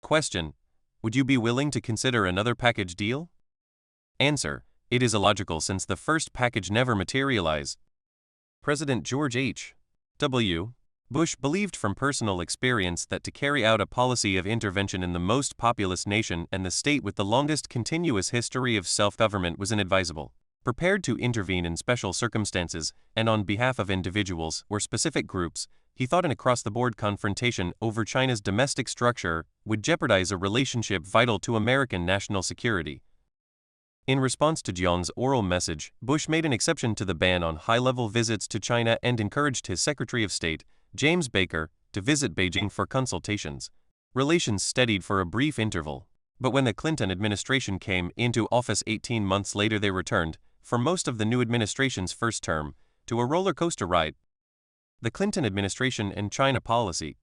Question: Would you be willing to consider another package deal? Answer: It is illogical since the first package never materialized. President George H.W. Bush believed from personal experience that to carry out a policy of intervention in the most populous nation and the state with the longest continuous history of self-government was inadvisable. Prepared to intervene in special circumstances and on behalf of individuals or specific groups, he thought an across-the-board confrontation over China's domestic structure would jeopardize a relationship vital to American national security. In response to Jiang's oral message, Bush made an exception to the ban on high-level visits to China and encouraged his Secretary of State, James Baker, to visit Beijing for consultations. Relations steadied for a brief interval, but when the Clinton administration came into office 18 months later, they returned, for most of the new administration's first term, to a roller coaster ride. The Clinton administration and China policy.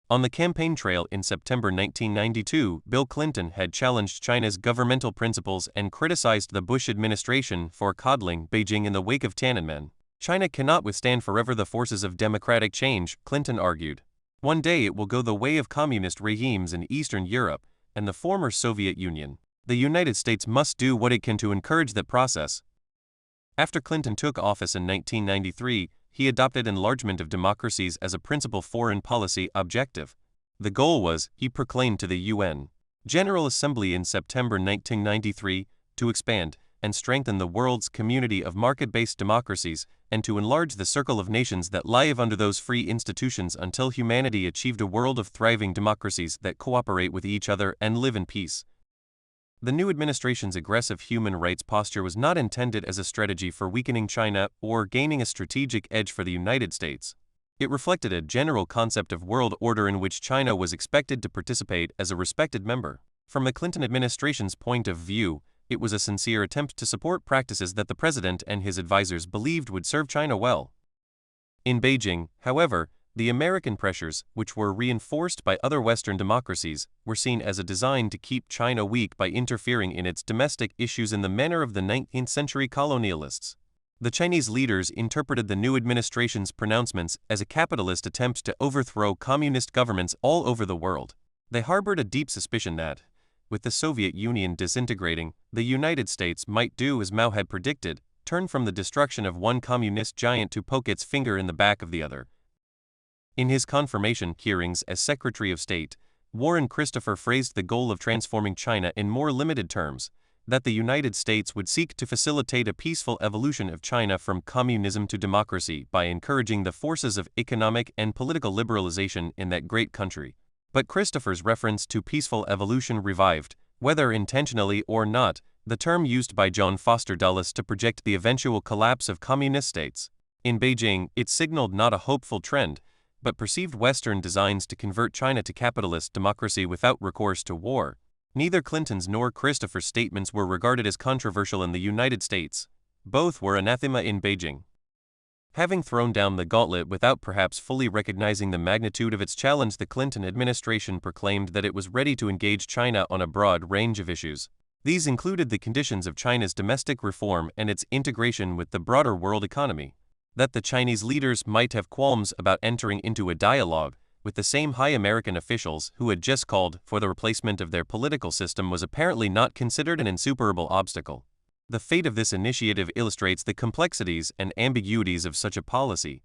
On the campaign trail in September 1992, Bill Clinton had challenged China's governmental principles and criticized the Bush administration for coddling Beijing in the wake of Tiananmen. China cannot withstand forever the forces of democratic change, Clinton argued. One day it will go the way of communist regimes in Eastern Europe and the former Soviet Union. The United States must do what it can to encourage that process. After Clinton took office in 1993, he adopted enlargement of democracies as a principal foreign policy objective. The goal was, he proclaimed to the UN General Assembly in September 1993, to expand and strengthen the world's community of market-based democracies and to enlarge the circle of nations that live under those free institutions until humanity achieved a world of thriving democracies that cooperate with each other and live in peace. The new administration's aggressive human rights posture was not intended as a strategy for weakening China or gaining a strategic edge for the United States. It reflected a general concept of world order in which China was expected to participate as a respected member. From the Clinton administration's point of view, it was a sincere attempt to support practices that the president and his advisors believed would serve China well. In Beijing, however, the American pressures, which were reinforced by other Western democracies, were seen as a design to keep China weak by interfering in its domestic issues in the manner of the 19th century colonialists. The Chinese leaders interpreted the new administration's pronouncements as a capitalist attempt to overthrow communist governments all over the world. They harbored a deep suspicion that, with the Soviet Union disintegrating, the United States might do as Mao had predicted, turn from the destruction of one communist giant to poke its finger in the back of the other. In his confirmation hearings as Secretary of State, Warren Christopher phrased the goal of transforming China in more limited terms, that the United States would seek to facilitate a peaceful evolution of China from communism to democracy by encouraging the forces of economic and political liberalization in that great country. But Christopher's reference to peaceful evolution revived, whether intentionally or not, the term used by John Foster Dulles to project the eventual collapse of communist states. In Beijing, it signaled not a hopeful trend, but perceived Western designs to convert China to capitalist democracy without recourse to war. Neither Clinton's nor Christopher's statements were regarded as controversial in the United States. Both were anathema in Beijing. Having thrown down the gauntlet without perhaps fully recognizing the magnitude of its challenge, the Clinton administration proclaimed that it was ready to engage China on a broad range of issues. These included the conditions of China's domestic reform and its integration with the broader world economy. That the Chinese leaders might have qualms about entering into a dialogue with the same high American officials who had just called for the replacement of their political system was apparently not considered an insuperable obstacle. The fate of this initiative illustrates the complexities and ambiguities of such a policy.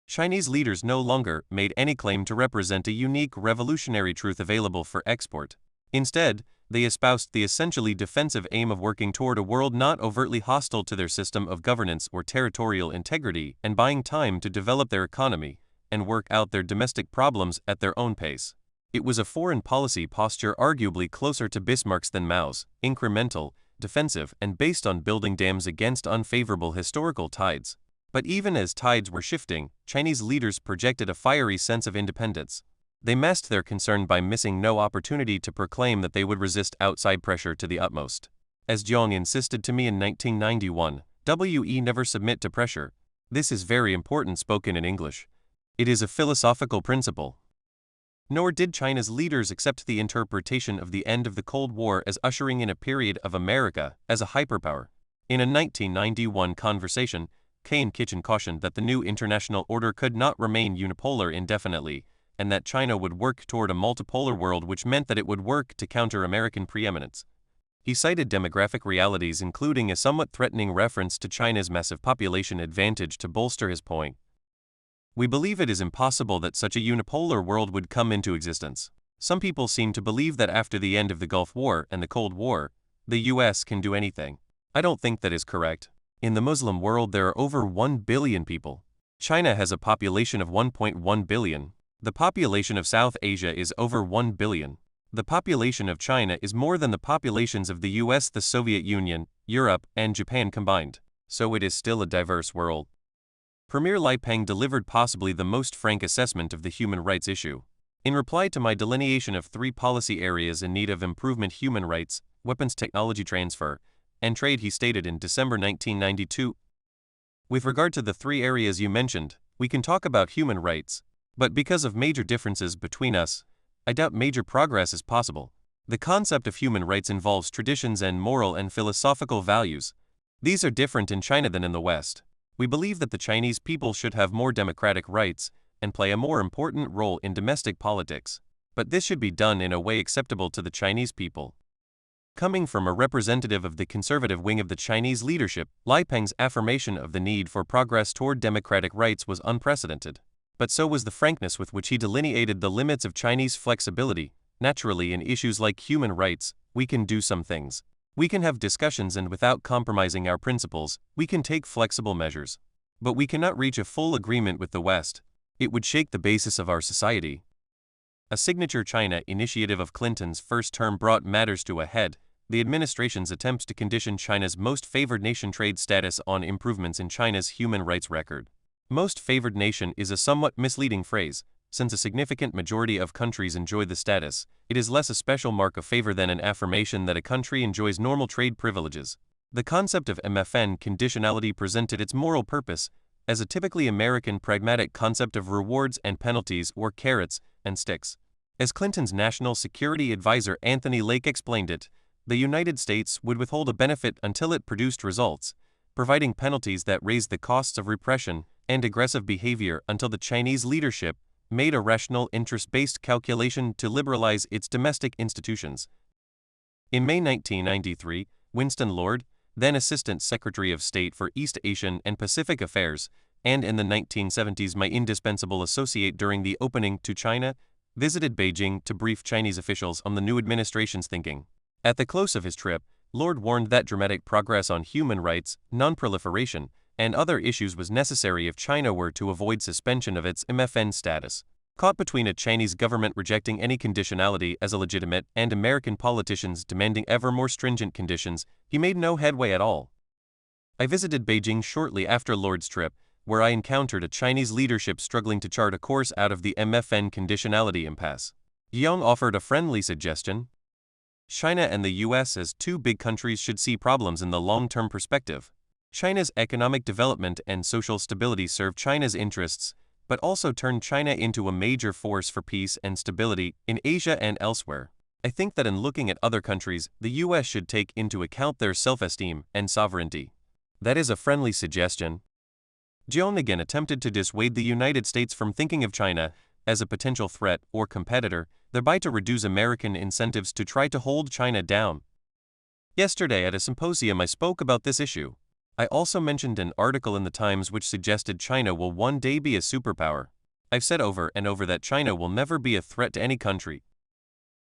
Chinese leaders no longer made any claim to represent a unique revolutionary truth available for export. Instead, they espoused the essentially defensive aim of working toward a world not overtly hostile to their system of governance or territorial integrity and buying time to develop their economy and work out their domestic problems at their own pace. It was a foreign policy posture arguably closer to Bismarck's than Mao's, incremental, defensive, and based on building dams against unfavorable historical tides. But even as tides were shifting, Chinese leaders projected a fiery sense of independence. They masked their concern by missing no opportunity to proclaim that they would resist outside pressure to the utmost. As Jiang insisted to me in 1991, we never submit to pressure. This is very important spoken in English. It is a philosophical principle. Nor did China's leaders accept the interpretation of the end of the Cold War as ushering in a period of America as a hyperpower. In a 1991 conversation, Kane Kitchen cautioned that the new international order could not remain unipolar indefinitely, and that China would work toward a multipolar world, which meant that it would work to counter American preeminence. He cited demographic realities, including a somewhat threatening reference to China's massive population advantage, to bolster his point. We believe it is impossible that such a unipolar world would come into existence. Some people seem to believe that after the end of the Gulf War and the Cold War, the US can do anything. I don't think that is correct. In the Muslim world there are over 1 billion people. China has a population of 1.1 billion. The population of South Asia is over 1 billion. The population of China is more than the populations of the US, the Soviet Union, Europe, and Japan combined. So it is still a diverse world. Premier Li Peng delivered possibly the most frank assessment of the human rights issue. In reply to my delineation of 3 policy areas in need of improvement: human rights, weapons technology transfer, and trade, he stated in December 1992, "With regard to the 3 areas you mentioned, we can talk about human rights, but because of major differences between us, I doubt major progress is possible. The concept of human rights involves traditions and moral and philosophical values. These are different in China than in the West. We believe that the Chinese people should have more democratic rights and play a more important role in domestic politics, but this should be done in a way acceptable to the Chinese people." Coming from a representative of the conservative wing of the Chinese leadership, Li Peng's affirmation of the need for progress toward democratic rights was unprecedented. But so was the frankness with which he delineated the limits of Chinese flexibility. Naturally, in issues like human rights, we can do some things. We can have discussions, and without compromising our principles, we can take flexible measures. But we cannot reach a full agreement with the West. It would shake the basis of our society. A signature China initiative of Clinton's first term brought matters to a head: the administration's attempts to condition China's most favored nation trade status on improvements in China's human rights record. Most favored nation is a somewhat misleading phrase. Since a significant majority of countries enjoy the status, it is less a special mark of favor than an affirmation that a country enjoys normal trade privileges. The concept of MFN conditionality presented its moral purpose as a typically American pragmatic concept of rewards and penalties, or carrots and sticks. As Clinton's national security advisor Anthony Lake explained it, the United States would withhold a benefit until it produced results, providing penalties that raised the costs of repression and aggressive behavior until the Chinese leadership made a rational interest-based calculation to liberalize its domestic institutions. In May 1993, Winston Lord, then Assistant Secretary of State for East Asian and Pacific Affairs, and in the 1970s my indispensable associate during the opening to China, visited Beijing to brief Chinese officials on the new administration's thinking. At the close of his trip, Lord warned that dramatic progress on human rights, non-proliferation, and other issues was necessary if China were to avoid suspension of its MFN status. Caught between a Chinese government rejecting any conditionality as illegitimate and American politicians demanding ever more stringent conditions, he made no headway at all. I visited Beijing shortly after Lord's trip, where I encountered a Chinese leadership struggling to chart a course out of the MFN conditionality impasse. Yang offered a friendly suggestion. China and the US as 2 big countries should see problems in the long-term perspective. China's economic development and social stability serve China's interests, but also turn China into a major force for peace and stability in Asia and elsewhere. I think that in looking at other countries, the US should take into account their self-esteem and sovereignty. That is a friendly suggestion. Jiang again attempted to dissuade the United States from thinking of China as a potential threat or competitor, thereby to reduce American incentives to try to hold China down. Yesterday at a symposium I spoke about this issue. I also mentioned an article in the Times which suggested China will one day be a superpower. I've said over and over that China will never be a threat to any country.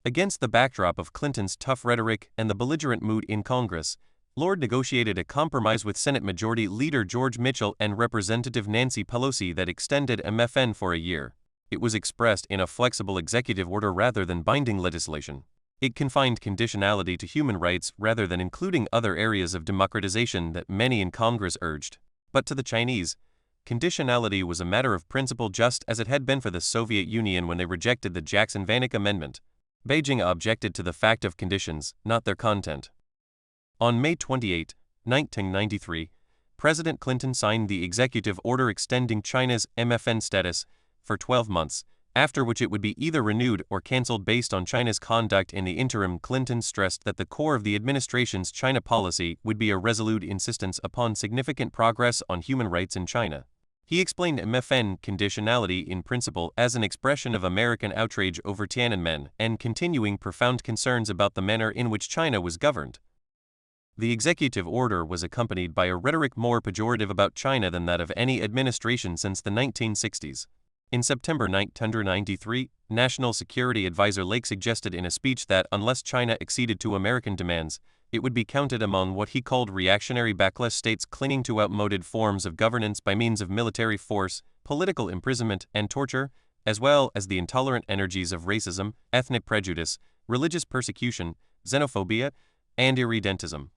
Against the backdrop of Clinton's tough rhetoric and the belligerent mood in Congress, Lord negotiated a compromise with Senate Majority Leader George Mitchell and Representative Nancy Pelosi that extended MFN for a year. It was expressed in a flexible executive order rather than binding legislation. It confined conditionality to human rights rather than including other areas of democratization that many in Congress urged. But to the Chinese, conditionality was a matter of principle just as it had been for the Soviet Union when they rejected the Jackson-Vanik Amendment. Beijing objected to the fact of conditions, not their content. On May 28, 1993, President Clinton signed the executive order extending China's MFN status for 12 months, after which it would be either renewed or cancelled based on China's conduct. In the interim, Clinton stressed that the core of the administration's China policy would be a resolute insistence upon significant progress on human rights in China. He explained MFN conditionality in principle as an expression of American outrage over Tiananmen and continuing profound concerns about the manner in which China was governed. The executive order was accompanied by a rhetoric more pejorative about China than that of any administration since the 1960s. In September 1993, National Security Advisor Lake suggested in a speech that unless China acceded to American demands, it would be counted among what he called reactionary backless states clinging to outmoded forms of governance by means of military force, political imprisonment, and torture, as well as the intolerant energies of racism, ethnic prejudice, religious persecution, xenophobia, and irredentism.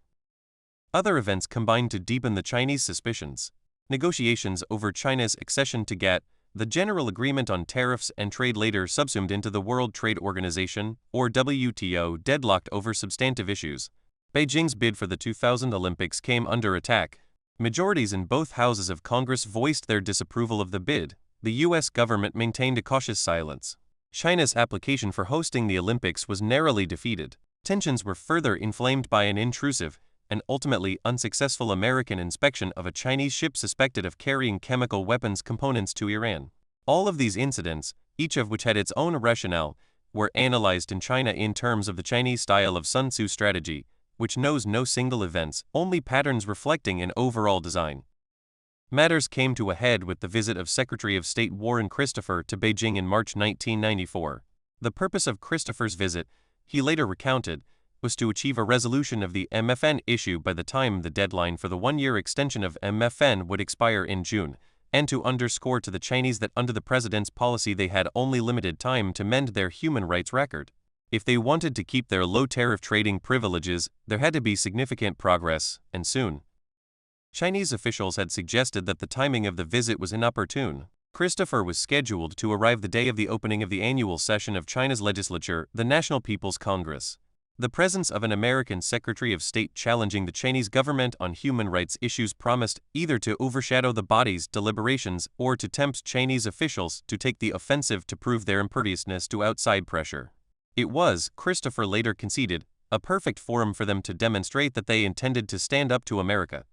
Other events combined to deepen the Chinese suspicions. Negotiations over China's accession to GATT, the General Agreement on Tariffs and Trade, later subsumed into the World Trade Organization, or WTO, deadlocked over substantive issues. Beijing's bid for the 2000 Olympics came under attack. Majorities in both houses of Congress voiced their disapproval of the bid. The U.S. government maintained a cautious silence. China's application for hosting the Olympics was narrowly defeated. Tensions were further inflamed by an intrusive and ultimately unsuccessful American inspection of a Chinese ship suspected of carrying chemical weapons components to Iran. All of these incidents, each of which had its own rationale, were analyzed in China in terms of the Chinese style of Sun Tzu strategy, which knows no single events, only patterns reflecting an overall design. Matters came to a head with the visit of Secretary of State Warren Christopher to Beijing in March 1994. The purpose of Christopher's visit, he later recounted, was to achieve a resolution of the MFN issue by the time the deadline for the one-year extension of MFN would expire in June, and to underscore to the Chinese that under the president's policy they had only limited time to mend their human rights record. If they wanted to keep their low-tariff trading privileges, there had to be significant progress, and soon. Chinese officials had suggested that the timing of the visit was inopportune. Christopher was scheduled to arrive the day of the opening of the annual session of China's legislature, the National People's Congress. The presence of an American Secretary of State challenging the Chinese government on human rights issues promised either to overshadow the body's deliberations or to tempt Chinese officials to take the offensive to prove their imperviousness to outside pressure. It was, Christopher later conceded, a perfect forum for them to demonstrate that they intended to stand up to America.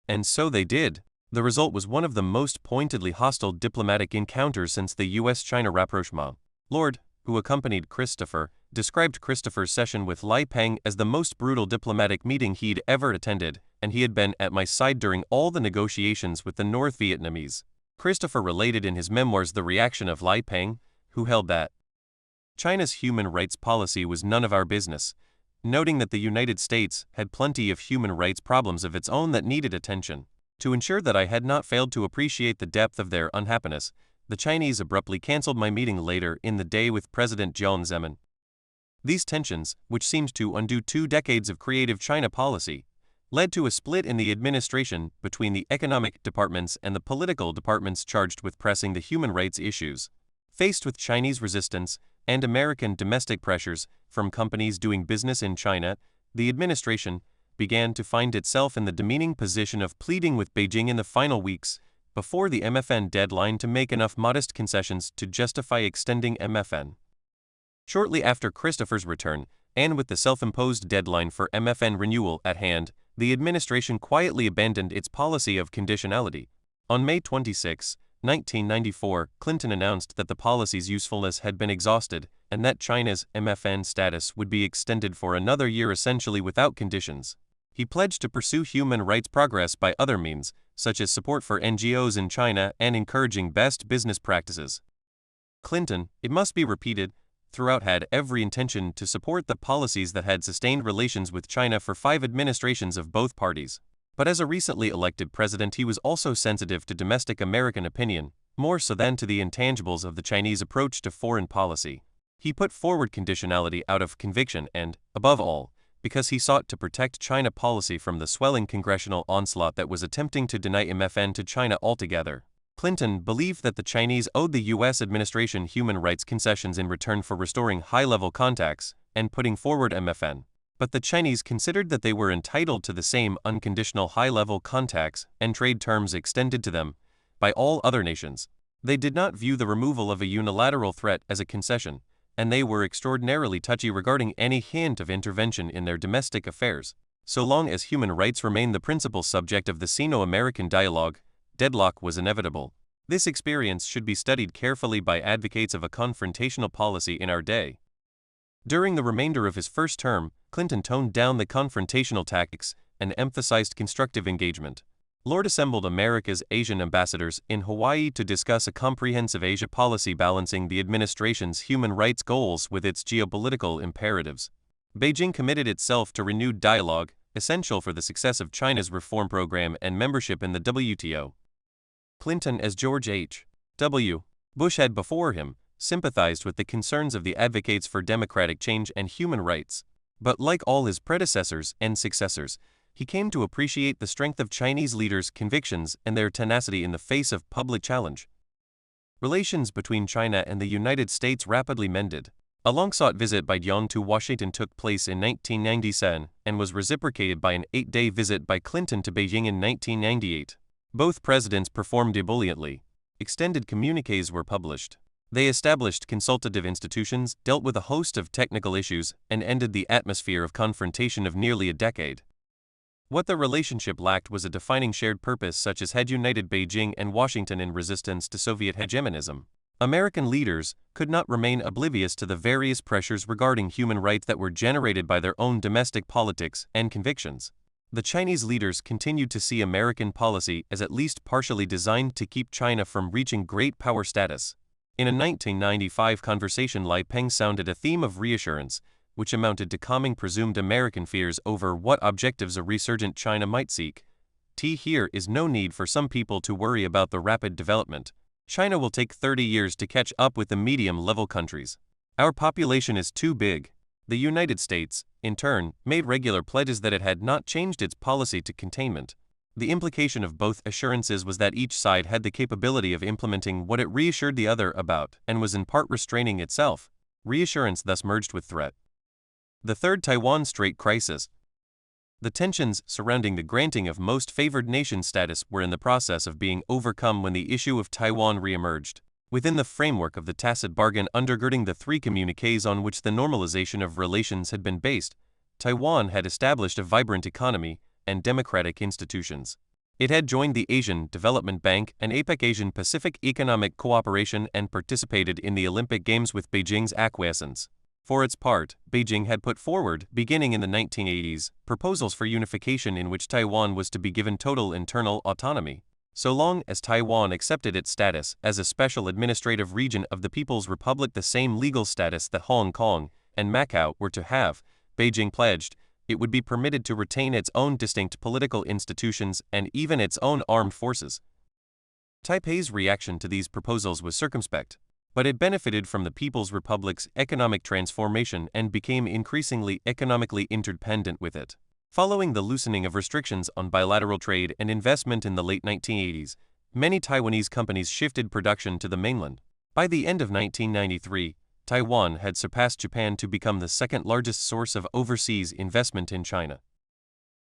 And so they did. The result was one of the most pointedly hostile diplomatic encounters since the U.S.-China rapprochement. Lord, who accompanied Christopher, described Christopher's session with Lai Peng as the most brutal diplomatic meeting he'd ever attended, and he had been at my side during all the negotiations with the North Vietnamese. Christopher related in his memoirs the reaction of Lai Peng, who held that China's human rights policy was none of our business, noting that the United States had plenty of human rights problems of its own that needed attention. To ensure that I had not failed to appreciate the depth of their unhappiness, the Chinese abruptly cancelled my meeting later in the day with President Jiang Zemin. These tensions, which seemed to undo 2 decades of creative China policy, led to a split in the administration between the economic departments and the political departments charged with pressing the human rights issues. Faced with Chinese resistance and American domestic pressures from companies doing business in China, the administration began to find itself in the demeaning position of pleading with Beijing in the final weeks before the MFN deadline to make enough modest concessions to justify extending MFN. Shortly after Christopher's return, and with the self-imposed deadline for MFN renewal at hand, the administration quietly abandoned its policy of conditionality. On May 26, 1994, Clinton announced that the policy's usefulness had been exhausted and that China's MFN status would be extended for another year essentially without conditions. He pledged to pursue human rights progress by other means, such as support for NGOs in China and encouraging best business practices. Clinton, it must be repeated, throughout had every intention to support the policies that had sustained relations with China for 5 administrations of both parties. But as a recently elected president, he was also sensitive to domestic American opinion, more so than to the intangibles of the Chinese approach to foreign policy. He put forward conditionality out of conviction and, above all, because he sought to protect China policy from the swelling congressional onslaught that was attempting to deny MFN to China altogether. Clinton believed that the Chinese owed the U.S. administration human rights concessions in return for restoring high-level contacts and putting forward MFN. But the Chinese considered that they were entitled to the same unconditional high-level contacts and trade terms extended to them by all other nations. They did not view the removal of a unilateral threat as a concession, and they were extraordinarily touchy regarding any hint of intervention in their domestic affairs. So long as human rights remained the principal subject of the Sino-American dialogue, deadlock was inevitable. This experience should be studied carefully by advocates of a confrontational policy in our day. During the remainder of his first term, Clinton toned down the confrontational tactics and emphasized constructive engagement. Lord assembled America's Asian ambassadors in Hawaii to discuss a comprehensive Asia policy balancing the administration's human rights goals with its geopolitical imperatives. Beijing committed itself to renewed dialogue, essential for the success of China's reform program and membership in the WTO. Clinton, as George H.W. Bush had before him, sympathized with the concerns of the advocates for democratic change and human rights. But like all his predecessors and successors, he came to appreciate the strength of Chinese leaders' convictions and their tenacity in the face of public challenge. Relations between China and the United States rapidly mended. A long-sought visit by Jiang to Washington took place in 1997 and was reciprocated by an 8-day visit by Clinton to Beijing in 1998. Both presidents performed ebulliently. Extended communiques were published. They established consultative institutions, dealt with a host of technical issues, and ended the atmosphere of confrontation of nearly a decade. What the relationship lacked was a defining shared purpose such as had united Beijing and Washington in resistance to Soviet hegemonism. American leaders could not remain oblivious to the various pressures regarding human rights that were generated by their own domestic politics and convictions. The Chinese leaders continued to see American policy as at least partially designed to keep China from reaching great power status. In a 1995 conversation, Li Peng sounded a theme of reassurance, which amounted to calming presumed American fears over what objectives a resurgent China might seek. Here is no need for some people to worry about the rapid development. China will take 30 years to catch up with the medium-level countries. Our population is too big. The United States, in turn, made regular pledges that it had not changed its policy to containment. The implication of both assurances was that each side had the capability of implementing what it reassured the other about and was in part restraining itself. Reassurance thus merged with threat. The Third Taiwan Strait Crisis. The tensions surrounding the granting of most favored nation status were in the process of being overcome when the issue of Taiwan reemerged. Within the framework of the tacit bargain undergirding the three communiques on which the normalization of relations had been based, Taiwan had established a vibrant economy and democratic institutions. It had joined the Asian Development Bank and APEC Asian Pacific Economic Cooperation and participated in the Olympic Games with Beijing's acquiescence. For its part, Beijing had put forward, beginning in the 1980s, proposals for unification in which Taiwan was to be given total internal autonomy. So long as Taiwan accepted its status as a special administrative region of the People's Republic, the same legal status that Hong Kong and Macau were to have, Beijing pledged, it would be permitted to retain its own distinct political institutions and even its own armed forces. Taipei's reaction to these proposals was circumspect, but it benefited from the People's Republic's economic transformation and became increasingly economically interdependent with it. Following the loosening of restrictions on bilateral trade and investment in the late 1980s, many Taiwanese companies shifted production to the mainland. By the end of 1993, Taiwan had surpassed Japan to become the second-largest source of overseas investment in China.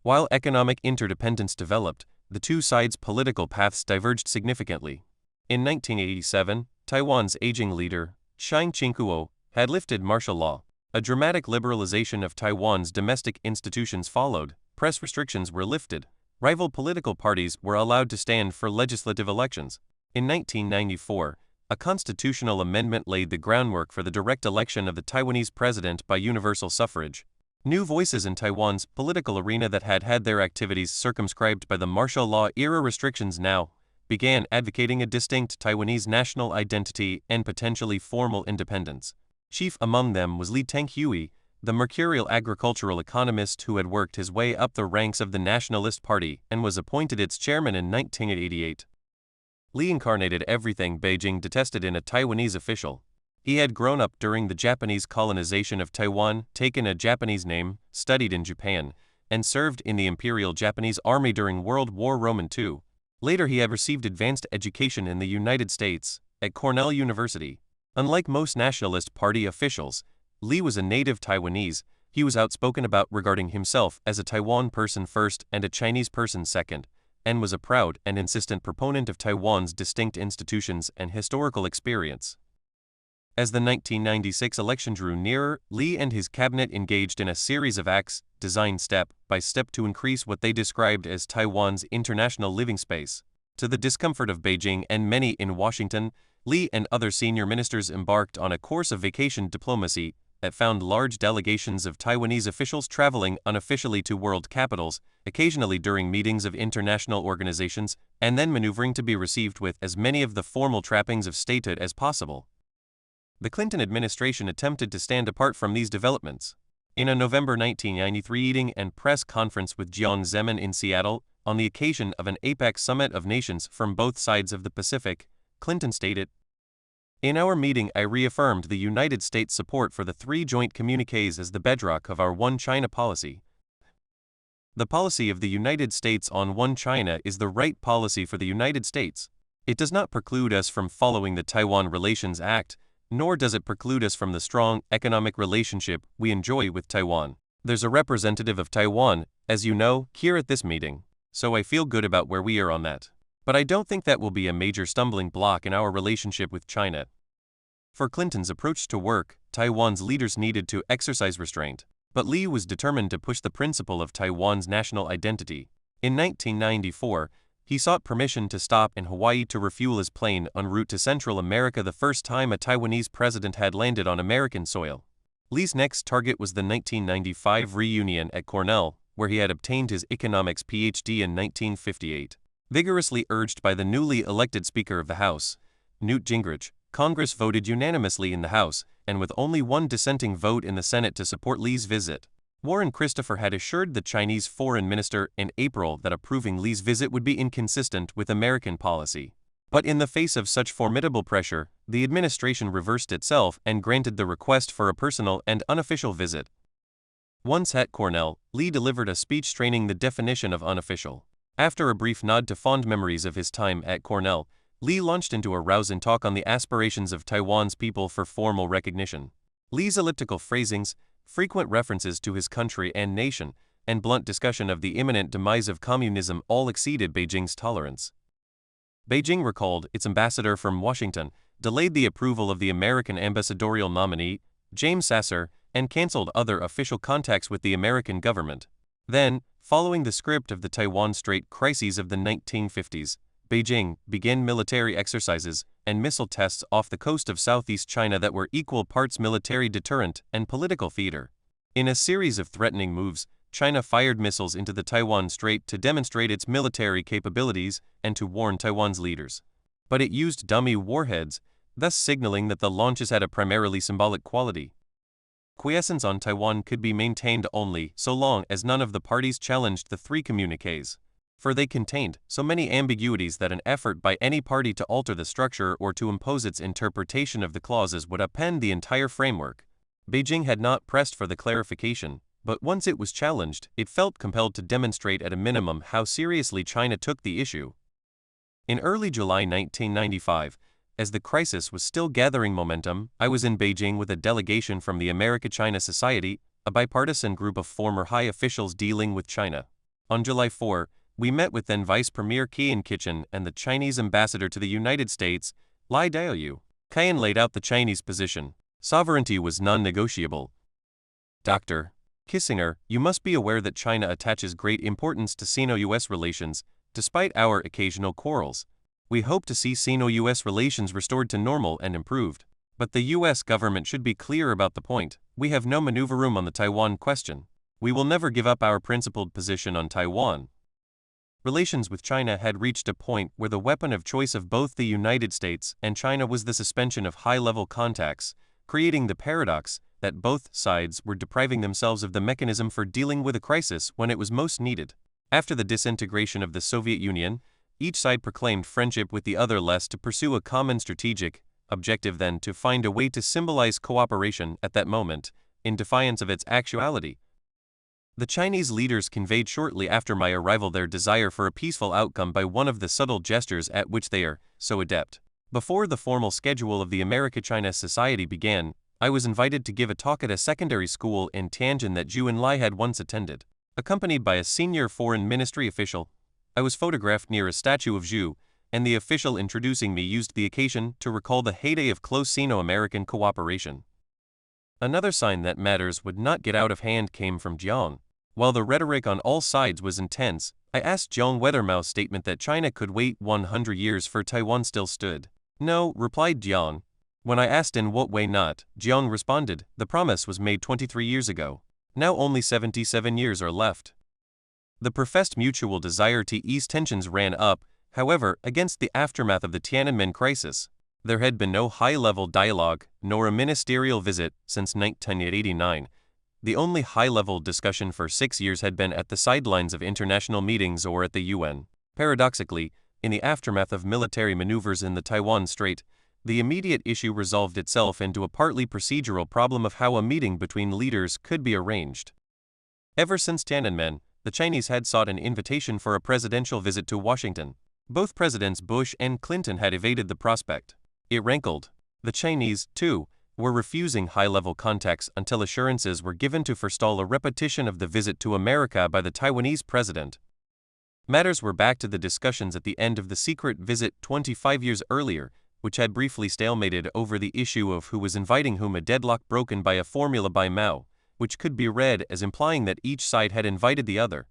While economic interdependence developed, the two sides' political paths diverged significantly. In 1987, Taiwan's aging leader, Chiang Ching-kuo, had lifted martial law. A dramatic liberalization of Taiwan's domestic institutions followed. Press restrictions were lifted. Rival political parties were allowed to stand for legislative elections. In 1994, a constitutional amendment laid the groundwork for the direct election of the Taiwanese president by universal suffrage. New voices in Taiwan's political arena that had had their activities circumscribed by the martial law era restrictions now began advocating a distinct Taiwanese national identity and potentially formal independence. Chief among them was Li Tenghui, the mercurial agricultural economist who had worked his way up the ranks of the Nationalist Party and was appointed its chairman in 1988. Li incarnated everything Beijing detested in a Taiwanese official. He had grown up during the Japanese colonization of Taiwan, taken a Japanese name, studied in Japan, and served in the Imperial Japanese Army during World War II. Later he had received advanced education in the United States, at Cornell University. Unlike most Nationalist Party officials, Lee was a native Taiwanese. He was outspoken about regarding himself as a Taiwan person first and a Chinese person second, and was a proud and insistent proponent of Taiwan's distinct institutions and historical experience. As the 1996 election drew nearer, Lee and his cabinet engaged in a series of acts, designed step by step to increase what they described as Taiwan's international living space. To the discomfort of Beijing and many in Washington, Lee and other senior ministers embarked on a course of vacation diplomacy that found large delegations of Taiwanese officials traveling unofficially to world capitals, occasionally during meetings of international organizations, and then maneuvering to be received with as many of the formal trappings of statehood as possible. The Clinton administration attempted to stand apart from these developments. In a November 1993 meeting and press conference with Jiang Zemin in Seattle, on the occasion of an APEC summit of nations from both sides of the Pacific, Clinton stated, "In our meeting I reaffirmed the United States' support for the 3 joint communiques as the bedrock of our One China policy. The policy of the United States on One China is the right policy for the United States. It does not preclude us from following the Taiwan Relations Act, nor does it preclude us from the strong economic relationship we enjoy with Taiwan. There's a representative of Taiwan, as you know, here at this meeting, so I feel good about where we are on that. But I don't think that will be a major stumbling block in our relationship with China." For Clinton's approach to work, Taiwan's leaders needed to exercise restraint, but Lee was determined to push the principle of Taiwan's national identity. In 1994, he sought permission to stop in Hawaii to refuel his plane en route to Central America, the first time a Taiwanese president had landed on American soil. Lee's next target was the 1995 reunion at Cornell, where he had obtained his economics PhD in 1958. Vigorously urged by the newly elected Speaker of the House, Newt Gingrich, Congress voted unanimously in the House, and with only one dissenting vote in the Senate to support Lee's visit. Warren Christopher had assured the Chinese foreign minister in April that approving Lee's visit would be inconsistent with American policy. But in the face of such formidable pressure, the administration reversed itself and granted the request for a personal and unofficial visit. Once at Cornell, Lee delivered a speech straining the definition of unofficial. After a brief nod to fond memories of his time at Cornell, Lee launched into a rousing talk on the aspirations of Taiwan's people for formal recognition. Lee's elliptical phrasings, frequent references to his country and nation, and blunt discussion of the imminent demise of communism all exceeded Beijing's tolerance. Beijing recalled its ambassador from Washington, delayed the approval of the American ambassadorial nominee, James Sasser, and canceled other official contacts with the American government. Then, following the script of the Taiwan Strait crises of the 1950s, Beijing began military exercises and missile tests off the coast of southeast China that were equal parts military deterrent and political theater. In a series of threatening moves, China fired missiles into the Taiwan Strait to demonstrate its military capabilities and to warn Taiwan's leaders. But it used dummy warheads, thus signaling that the launches had a primarily symbolic quality. Quiescence on Taiwan could be maintained only so long as none of the parties challenged the 3 communiques, for they contained so many ambiguities that an effort by any party to alter the structure or to impose its interpretation of the clauses would upend the entire framework. Beijing had not pressed for the clarification, but once it was challenged, it felt compelled to demonstrate at a minimum how seriously China took the issue. In early July 1995, as the crisis was still gathering momentum, I was in Beijing with a delegation from the America-China Society, a bipartisan group of former high officials dealing with China. On July 4, we met with then Vice Premier Qian Kitchen and the Chinese ambassador to the United States, Lai Daoyu. Qian laid out the Chinese position. Sovereignty was non-negotiable. Dr. Kissinger, you must be aware that China attaches great importance to Sino-US relations, despite our occasional quarrels. We hope to see Sino-US relations restored to normal and improved. But the US government should be clear about the point. We have no maneuver room on the Taiwan question. We will never give up our principled position on Taiwan. Relations with China had reached a point where the weapon of choice of both the United States and China was the suspension of high-level contacts, creating the paradox that both sides were depriving themselves of the mechanism for dealing with a crisis when it was most needed. After the disintegration of the Soviet Union, each side proclaimed friendship with the other less to pursue a common strategic objective then to find a way to symbolize cooperation at that moment, in defiance of its actuality. The Chinese leaders conveyed shortly after my arrival their desire for a peaceful outcome by one of the subtle gestures at which they are so adept. Before the formal schedule of the America-China Society began, I was invited to give a talk at a secondary school in Tianjin that Zhu Enlai had once attended. Accompanied by a senior foreign ministry official, I was photographed near a statue of Zhu, and the official introducing me used the occasion to recall the heyday of close Sino-American cooperation. Another sign that matters would not get out of hand came from Jiang. While the rhetoric on all sides was intense, I asked Jiang whether Mao's statement that China could wait 100 years for Taiwan still stood. No, replied Jiang. When I asked in what way not, Jiang responded, the promise was made 23 years ago. Now only 77 years are left. The professed mutual desire to ease tensions ran up, however, against the aftermath of the Tiananmen crisis. There had been no high-level dialogue, nor a ministerial visit, since 1989. The only high-level discussion for 6 years had been at the sidelines of international meetings or at the UN. Paradoxically, in the aftermath of military maneuvers in the Taiwan Strait, the immediate issue resolved itself into a partly procedural problem of how a meeting between leaders could be arranged. Ever since Tiananmen, the Chinese had sought an invitation for a presidential visit to Washington. Both Presidents Bush and Clinton had evaded the prospect. It rankled. The Chinese, too, were refusing high-level contacts until assurances were given to forestall a repetition of the visit to America by the Taiwanese president. Matters were back to the discussions at the end of the secret visit 25 years earlier, which had briefly stalemated over the issue of who was inviting whom, a deadlock broken by a formula by Mao, which could be read as implying that each side had invited the other.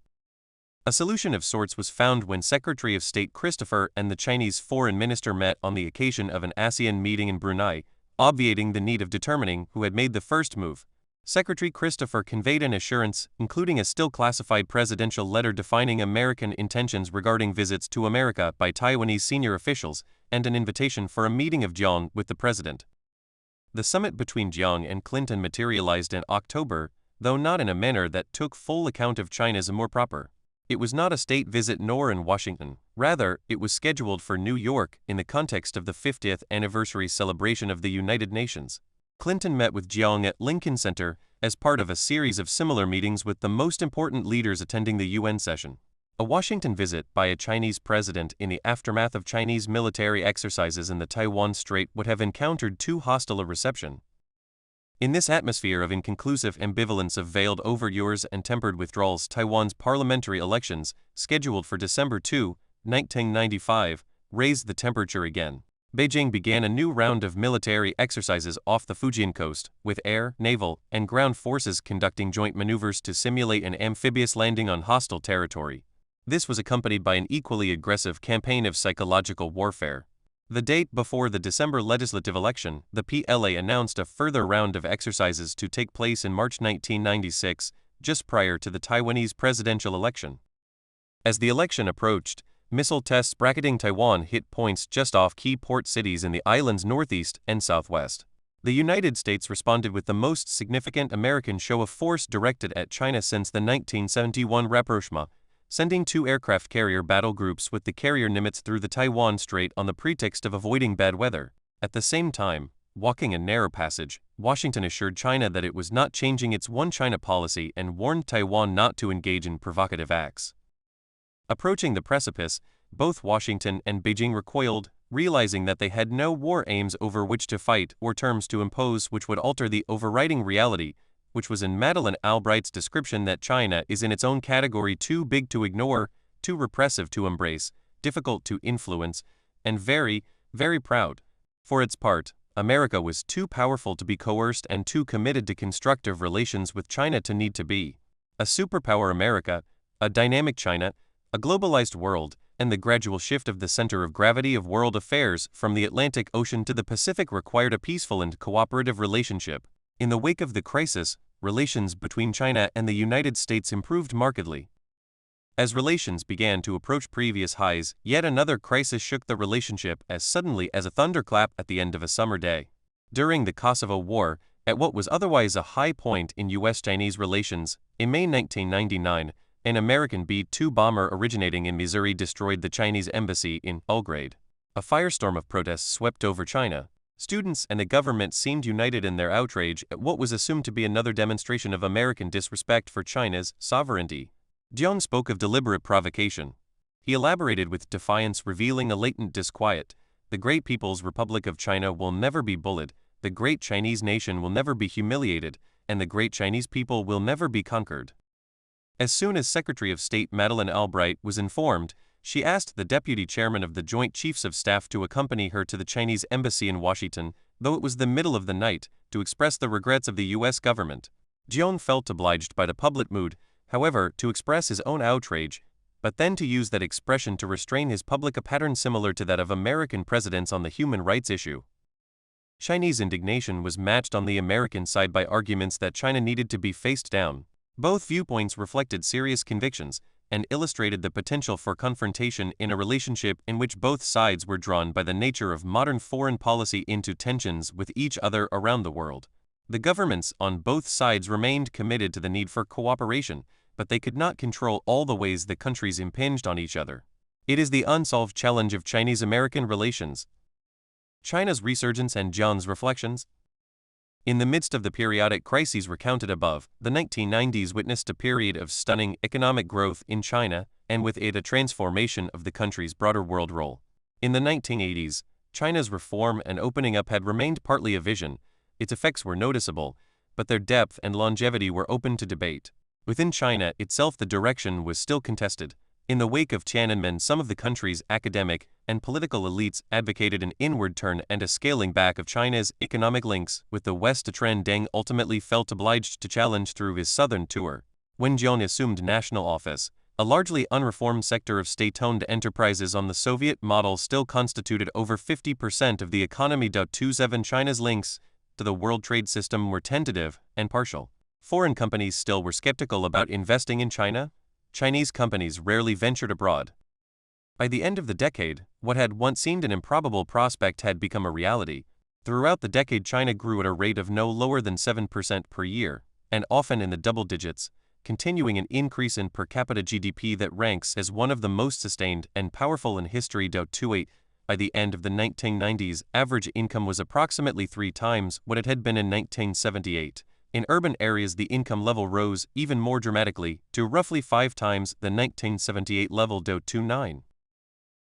A solution of sorts was found when Secretary of State Christopher and the Chinese foreign minister met on the occasion of an ASEAN meeting in Brunei, obviating the need of determining who had made the first move. Secretary Christopher conveyed an assurance, including a still classified presidential letter defining American intentions regarding visits to America by Taiwanese senior officials, and an invitation for a meeting of Jiang with the president. The summit between Jiang and Clinton materialized in October, though not in a manner that took full account of China's amour propre. It was not a state visit nor in Washington. Rather, it was scheduled for New York in the context of the 50th anniversary celebration of the United Nations. Clinton met with Jiang at Lincoln Center as part of a series of similar meetings with the most important leaders attending the UN session. A Washington visit by a Chinese president in the aftermath of Chinese military exercises in the Taiwan Strait would have encountered too hostile a reception. In this atmosphere of inconclusive ambivalence, of veiled overtures and tempered withdrawals, Taiwan's parliamentary elections, scheduled for December 2, 1995, raised the temperature again. Beijing began a new round of military exercises off the Fujian coast, with air, naval, and ground forces conducting joint maneuvers to simulate an amphibious landing on hostile territory. This was accompanied by an equally aggressive campaign of psychological warfare. The date before the December legislative election, the PLA announced a further round of exercises to take place in March 1996, just prior to the Taiwanese presidential election. As the election approached, missile tests bracketing Taiwan hit points just off key port cities in the island's northeast and southwest. The United States responded with the most significant American show of force directed at China since the 1971 rapprochement, sending 2 aircraft carrier battle groups with the carrier Nimitz through the Taiwan Strait on the pretext of avoiding bad weather. At the same time, walking a narrow passage, Washington assured China that it was not changing its One China policy and warned Taiwan not to engage in provocative acts. Approaching the precipice, both Washington and Beijing recoiled, realizing that they had no war aims over which to fight or terms to impose which would alter the overriding reality, which was in Madeleine Albright's description that China is in its own category too big to ignore, too repressive to embrace, difficult to influence, and very, very proud. For its part, America was too powerful to be coerced and too committed to constructive relations with China to need to be. A superpower America, a dynamic China, a globalized world, and the gradual shift of the center of gravity of world affairs from the Atlantic Ocean to the Pacific required a peaceful and cooperative relationship. In the wake of the crisis, relations between China and the United States improved markedly. As relations began to approach previous highs, yet another crisis shook the relationship as suddenly as a thunderclap at the end of a summer day. During the Kosovo War, at what was otherwise a high point in U.S.-Chinese relations, in May 1999, an American B-2 bomber originating in Missouri destroyed the Chinese embassy in Belgrade. A firestorm of protests swept over China. Students and the government seemed united in their outrage at what was assumed to be another demonstration of American disrespect for China's sovereignty. Jiang spoke of deliberate provocation. He elaborated with defiance, revealing a latent disquiet. The great People's Republic of China will never be bullied, the great Chinese nation will never be humiliated, and the great Chinese people will never be conquered. As soon as Secretary of State Madeleine Albright was informed, she asked the Deputy Chairman of the Joint Chiefs of Staff to accompany her to the Chinese embassy in Washington, though it was the middle of the night, to express the regrets of the U.S. government. Jiang felt obliged by the public mood, however, to express his own outrage, but then to use that expression to restrain his public, a pattern similar to that of American presidents on the human rights issue. Chinese indignation was matched on the American side by arguments that China needed to be faced down. Both viewpoints reflected serious convictions and illustrated the potential for confrontation in a relationship in which both sides were drawn by the nature of modern foreign policy into tensions with each other around the world. The governments on both sides remained committed to the need for cooperation, but they could not control all the ways the countries impinged on each other. It is the unsolved challenge of Chinese-American relations. China's resurgence and Jiang's reflections. In the midst of the periodic crises recounted above, the 1990s witnessed a period of stunning economic growth in China, and with it a transformation of the country's broader world role. In the 1980s, China's reform and opening up had remained partly a vision. Its effects were noticeable, but their depth and longevity were open to debate. Within China itself, the direction was still contested. In the wake of Tiananmen, some of the country's academic and political elites advocated an inward turn and a scaling back of China's economic links with the West, a trend Deng ultimately felt obliged to challenge through his southern tour. When Jiang assumed national office, a largely unreformed sector of state-owned enterprises on the Soviet model still constituted over 50% of the economy. 27 China's links to the world trade system were tentative and partial. Foreign companies still were skeptical about investing in China. Chinese companies rarely ventured abroad. By the end of the decade, what had once seemed an improbable prospect had become a reality. Throughout the decade, China grew at a rate of no lower than 7% per year, and often in the double digits, continuing an increase in per capita GDP that ranks as one of the most sustained and powerful in history. 28. By the end of the 1990s, average income was approximately 3 times what it had been in 1978. In urban areas, the income level rose even more dramatically to roughly 5 times the 1978 level. 29.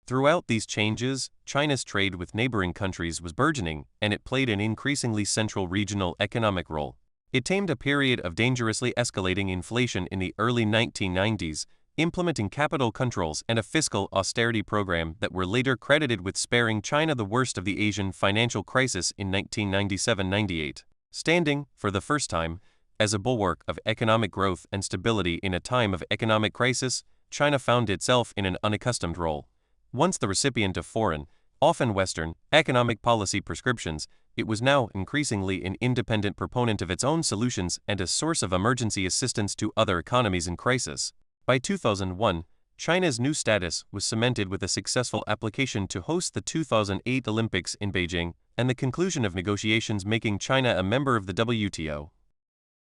Throughout these changes, China's trade with neighboring countries was burgeoning, and it played an increasingly central regional economic role. It tamed a period of dangerously escalating inflation in the early 1990s, implementing capital controls and a fiscal austerity program that were later credited with sparing China the worst of the Asian financial crisis in 1997-98. Standing, for the first time, as a bulwark of economic growth and stability in a time of economic crisis, China found itself in an unaccustomed role. Once the recipient of foreign, often Western, economic policy prescriptions, it was now increasingly an independent proponent of its own solutions and a source of emergency assistance to other economies in crisis. By 2001, China's new status was cemented with a successful application to host the 2008 Olympics in Beijing, and the conclusion of negotiations making China a member of the WTO.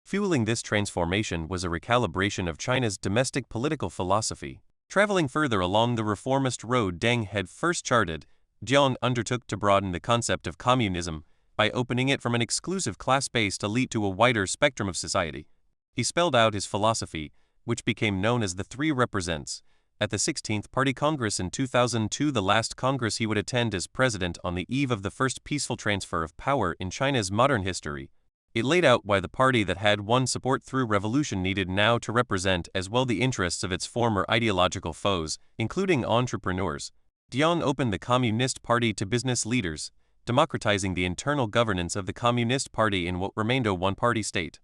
Fueling this transformation was a recalibration of China's domestic political philosophy. Traveling further along the reformist road Deng had first charted, Jiang undertook to broaden the concept of communism by opening it from an exclusive class-based elite to a wider spectrum of society. He spelled out his philosophy, which became known as the Three Represents, at the 16th Party Congress in 2002, the last Congress he would attend as president on the eve of the first peaceful transfer of power in China's modern history. It laid out why the party that had won support through revolution needed now to represent as well the interests of its former ideological foes, including entrepreneurs. Jiang opened the Communist Party to business leaders, democratizing the internal governance of the Communist Party in what remained a one-party state.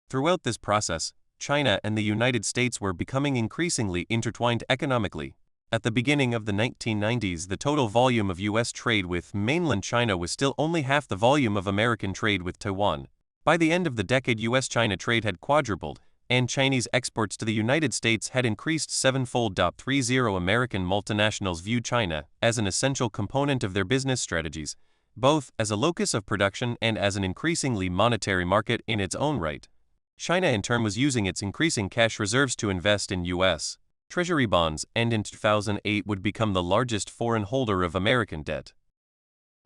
Throughout this process, China and the United States were becoming increasingly intertwined economically. At the beginning of the 1990s, the total volume of U.S. trade with mainland China was still only half the volume of American trade with Taiwan. By the end of the decade, U.S.-China trade had quadrupled, and Chinese exports to the United States had increased sevenfold. 30 American multinationals viewed China as an essential component of their business strategies, both as a locus of production and as an increasingly monetary market in its own right. China in turn was using its increasing cash reserves to invest in U.S. Treasury bonds, and in 2008 would become the largest foreign holder of American debt.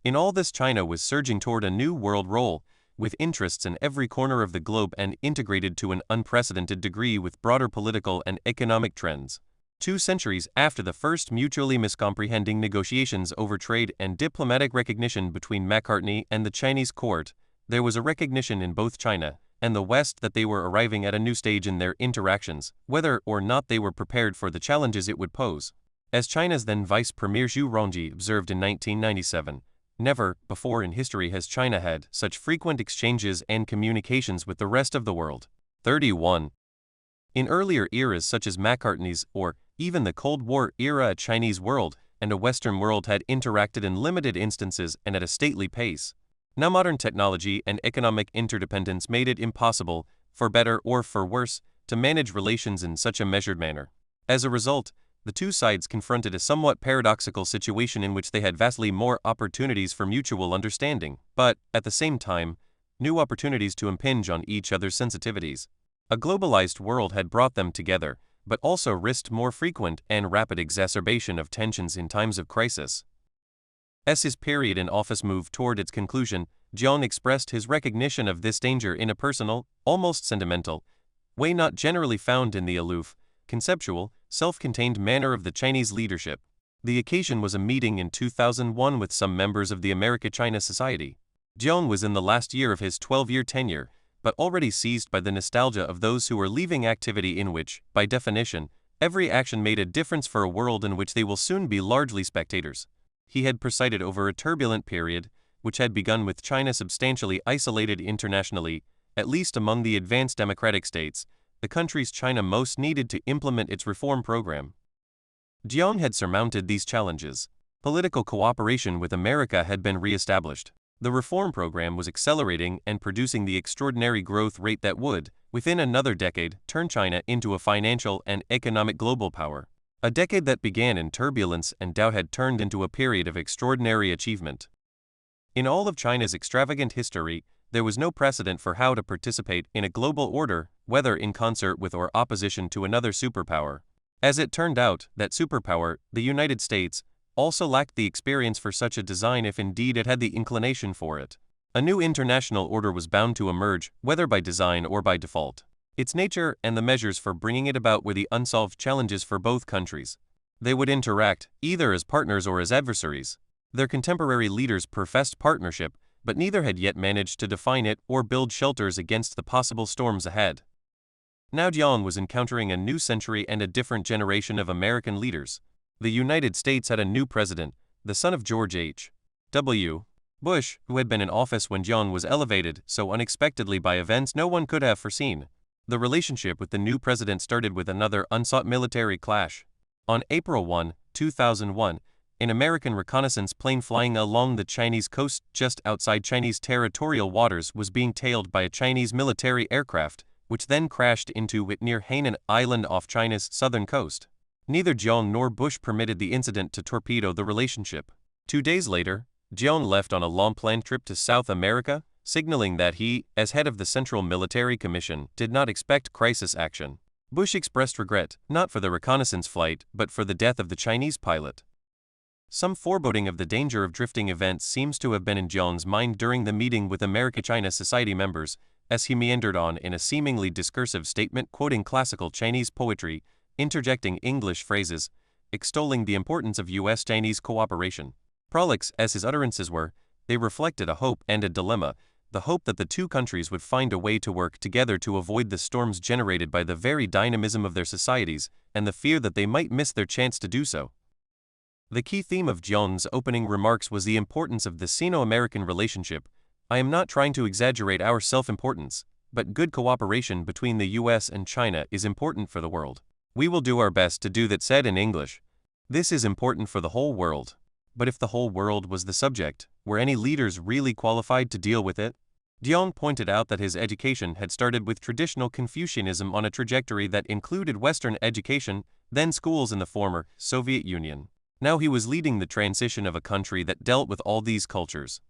In all this, China was surging toward a new world role, with interests in every corner of the globe and integrated to an unprecedented degree with broader political and economic trends. 2 centuries after the first mutually miscomprehending negotiations over trade and diplomatic recognition between Macartney and the Chinese court, there was a recognition in both China and the West that they were arriving at a new stage in their interactions, whether or not they were prepared for the challenges it would pose. As China's then Vice Premier Zhu Rongji observed in 1997, never before in history has China had such frequent exchanges and communications with the rest of the world. 31. In earlier eras such as Macartney's or even the Cold War era, a Chinese world and a Western world had interacted in limited instances and at a stately pace. Now modern technology and economic interdependence made it impossible, for better or for worse, to manage relations in such a measured manner. As a result, the two sides confronted a somewhat paradoxical situation in which they had vastly more opportunities for mutual understanding, but, at the same time, new opportunities to impinge on each other's sensitivities. A globalized world had brought them together, but also risked more frequent and rapid exacerbation of tensions in times of crisis. As his period in office moved toward its conclusion, Jiang expressed his recognition of this danger in a personal, almost sentimental, way not generally found in the aloof, conceptual, self-contained manner of the Chinese leadership. The occasion was a meeting in 2001 with some members of the America-China Society. Jiang was in the last year of his 12-year tenure, but already seized by the nostalgia of those who were leaving activity in which, by definition, every action made a difference for a world in which they will soon be largely spectators. He had presided over a turbulent period, which had begun with China substantially isolated internationally, at least among the advanced democratic states, the countries China most needed to implement its reform program. Jiang had surmounted these challenges. Political cooperation with America had been re-established. The reform program was accelerating and producing the extraordinary growth rate that would, within another decade, turn China into a financial and economic global power. A decade that began in turbulence and doubt had turned into a period of extraordinary achievement. In all of China's extravagant history, there was no precedent for how to participate in a global order, whether in concert with or opposition to another superpower. As it turned out, that superpower, the United States, also lacked the experience for such a design, if indeed it had the inclination for it. A new international order was bound to emerge, whether by design or by default. Its nature and the measures for bringing it about were the unsolved challenges for both countries. They would interact, either as partners or as adversaries. Their contemporary leaders professed partnership, but neither had yet managed to define it or build shelters against the possible storms ahead. Now Jiang was encountering a new century and a different generation of American leaders. The United States had a new president, the son of George H.W. Bush, who had been in office when Jiang was elevated so unexpectedly by events no one could have foreseen. The relationship with the new president started with another unsought military clash. On April 1, 2001, an American reconnaissance plane flying along the Chinese coast just outside Chinese territorial waters was being tailed by a Chinese military aircraft, which then crashed into it near Hainan Island off China's southern coast. Neither Jiang nor Bush permitted the incident to torpedo the relationship. 2 days later, Jiang left on a long-planned trip to South America, signaling that he, as head of the Central Military Commission, did not expect crisis action. Bush expressed regret, not for the reconnaissance flight, but for the death of the Chinese pilot. Some foreboding of the danger of drifting events seems to have been in Jiang's mind during the meeting with America-China Society members, as he meandered on in a seemingly discursive statement quoting classical Chinese poetry, interjecting English phrases, extolling the importance of U.S.-Chinese cooperation. Prolix as his utterances were, they reflected a hope and a dilemma, the hope that the two countries would find a way to work together to avoid the storms generated by the very dynamism of their societies, and the fear that they might miss their chance to do so. The key theme of Jiang's opening remarks was the importance of the Sino-American relationship. I am not trying to exaggerate our self-importance, but good cooperation between the US and China is important for the world. We will do our best to do that, said in English. This is important for the whole world. But if the whole world was the subject, were any leaders really qualified to deal with it? Jiang pointed out that his education had started with traditional Confucianism on a trajectory that included Western education, then schools in the former Soviet Union. Now he was leading the transition of a country that dealt with all these cultures.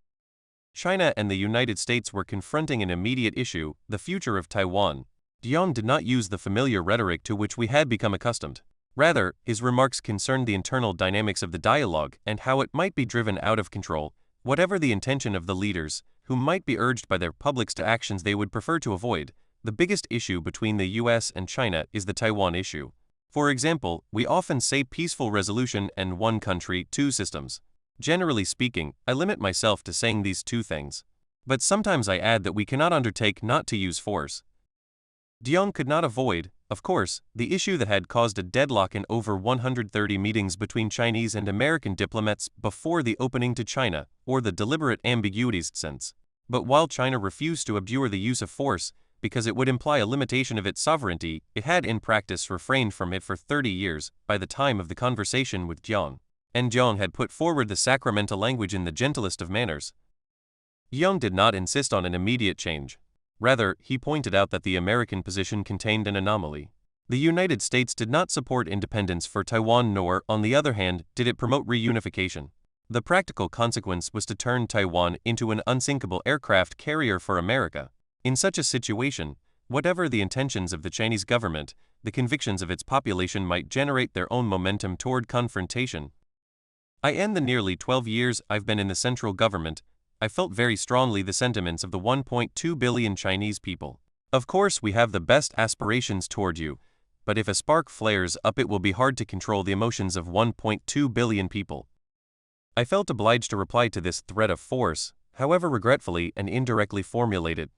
China and the United States were confronting an immediate issue, the future of Taiwan. Jiang did not use the familiar rhetoric to which we had become accustomed. Rather, his remarks concerned the internal dynamics of the dialogue and how it might be driven out of control, Whatever the intention of the leaders, who might be urged by their publics to actions they would prefer to avoid, the biggest issue between the US and China is the Taiwan issue. For example, we often say peaceful resolution and one country, two systems. Generally speaking, I limit myself to saying these two things. But sometimes I add that we cannot undertake not to use force. Jiang could not avoid, of course, the issue that had caused a deadlock in over 130 meetings between Chinese and American diplomats before the opening to China, or the deliberate ambiguities since. But while China refused to abjure the use of force, because it would imply a limitation of its sovereignty, it had in practice refrained from it for 30 years by the time of the conversation with Jiang. And Jiang had put forward the sacramental language in the gentlest of manners. Jiang did not insist on an immediate change. Rather, he pointed out that the American position contained an anomaly. The United States did not support independence for Taiwan, nor, on the other hand, did it promote reunification. The practical consequence was to turn Taiwan into an unsinkable aircraft carrier for America. In such a situation, whatever the intentions of the Chinese government, the convictions of its population might generate their own momentum toward confrontation. I end the nearly 12 years I've been in the central government. I felt very strongly the sentiments of the 1.2 billion Chinese people. Of course, we have the best aspirations toward you, but if a spark flares up, it will be hard to control the emotions of 1.2 billion people. I felt obliged to reply to this threat of force, however regretfully and indirectly formulated.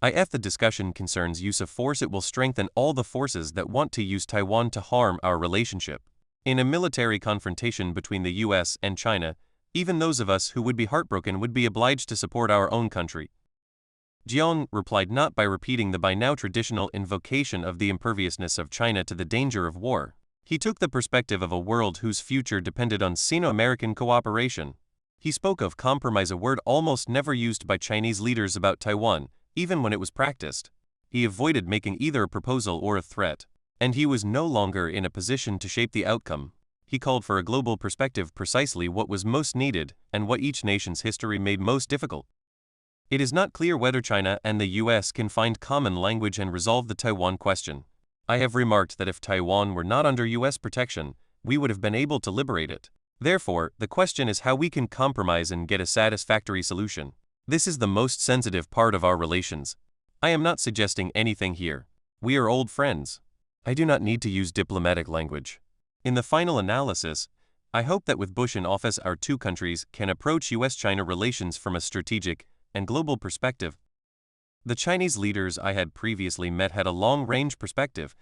If the discussion concerns use of force, it will strengthen all the forces that want to use Taiwan to harm our relationship. In a military confrontation between the US and China, even those of us who would be heartbroken would be obliged to support our own country. Jiang replied not by repeating the by now traditional invocation of the imperviousness of China to the danger of war. He took the perspective of a world whose future depended on Sino-American cooperation. He spoke of compromise, a word almost never used by Chinese leaders about Taiwan, even when it was practiced. He avoided making either a proposal or a threat, and he was no longer in a position to shape the outcome. He called for a global perspective, precisely what was most needed and what each nation's history made most difficult. It is not clear whether China and the US can find common language and resolve the Taiwan question. I have remarked that if Taiwan were not under US protection, we would have been able to liberate it. Therefore, the question is how we can compromise and get a satisfactory solution. This is the most sensitive part of our relations. I am not suggesting anything here. We are old friends. I do not need to use diplomatic language. In the final analysis, I hope that with Bush in office, our two countries can approach US-China relations from a strategic and global perspective. The Chinese leaders I had previously met had a long-range perspective,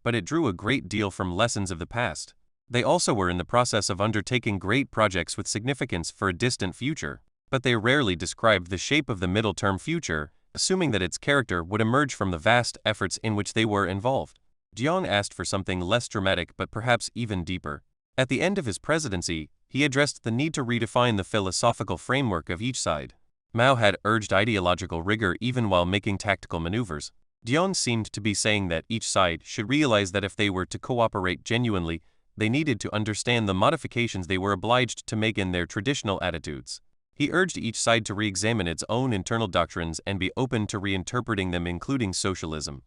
but it drew a great deal from lessons of the past. They also were in the process of undertaking great projects with significance for a distant future, but they rarely described the shape of the middle-term future, assuming that its character would emerge from the vast efforts in which they were involved. Jiang asked for something less dramatic but perhaps even deeper. At the end of his presidency, he addressed the need to redefine the philosophical framework of each side. Mao had urged ideological rigor even while making tactical maneuvers. Jiang seemed to be saying that each side should realize that if they were to cooperate genuinely, they needed to understand the modifications they were obliged to make in their traditional attitudes. He urged each side to re-examine its own internal doctrines and be open to reinterpreting them, including socialism.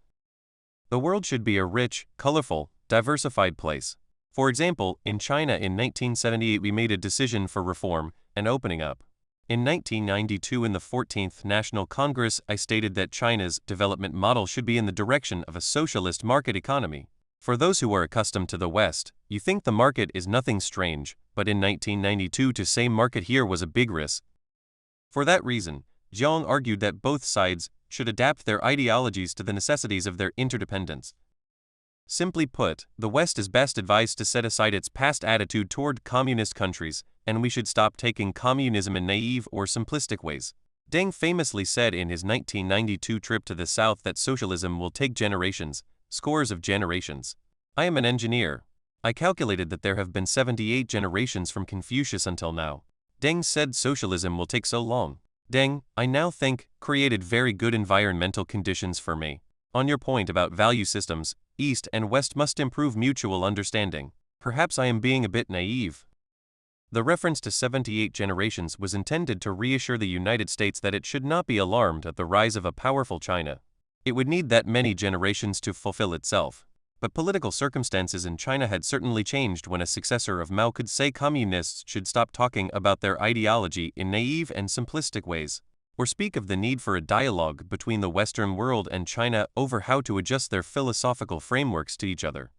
The world should be a rich, colorful, diversified place. For example, in China in 1978 we made a decision for reform and opening up. In 1992 in the 14th National Congress I stated that China's development model should be in the direction of a socialist market economy. For those who are accustomed to the West, you think the market is nothing strange, but in 1992 to say market here was a big risk. For that reason, Jiang argued that both sides should adapt their ideologies to the necessities of their interdependence. Simply put, the West is best advised to set aside its past attitude toward communist countries, and we should stop taking communism in naive or simplistic ways. Deng famously said in his 1992 trip to the South that socialism will take generations, scores of generations. I am an engineer. I calculated that there have been 78 generations from Confucius until now. Deng said socialism will take so long. Deng, I now think, created very good environmental conditions for me. On your point about value systems, East and West must improve mutual understanding. Perhaps I am being a bit naive. The reference to 78 generations was intended to reassure the United States that it should not be alarmed at the rise of a powerful China. It would need that many generations to fulfill itself. But political circumstances in China had certainly changed when a successor of Mao could say communists should stop talking about their ideology in naive and simplistic ways, or speak of the need for a dialogue between the Western world and China over how to adjust their philosophical frameworks to each other.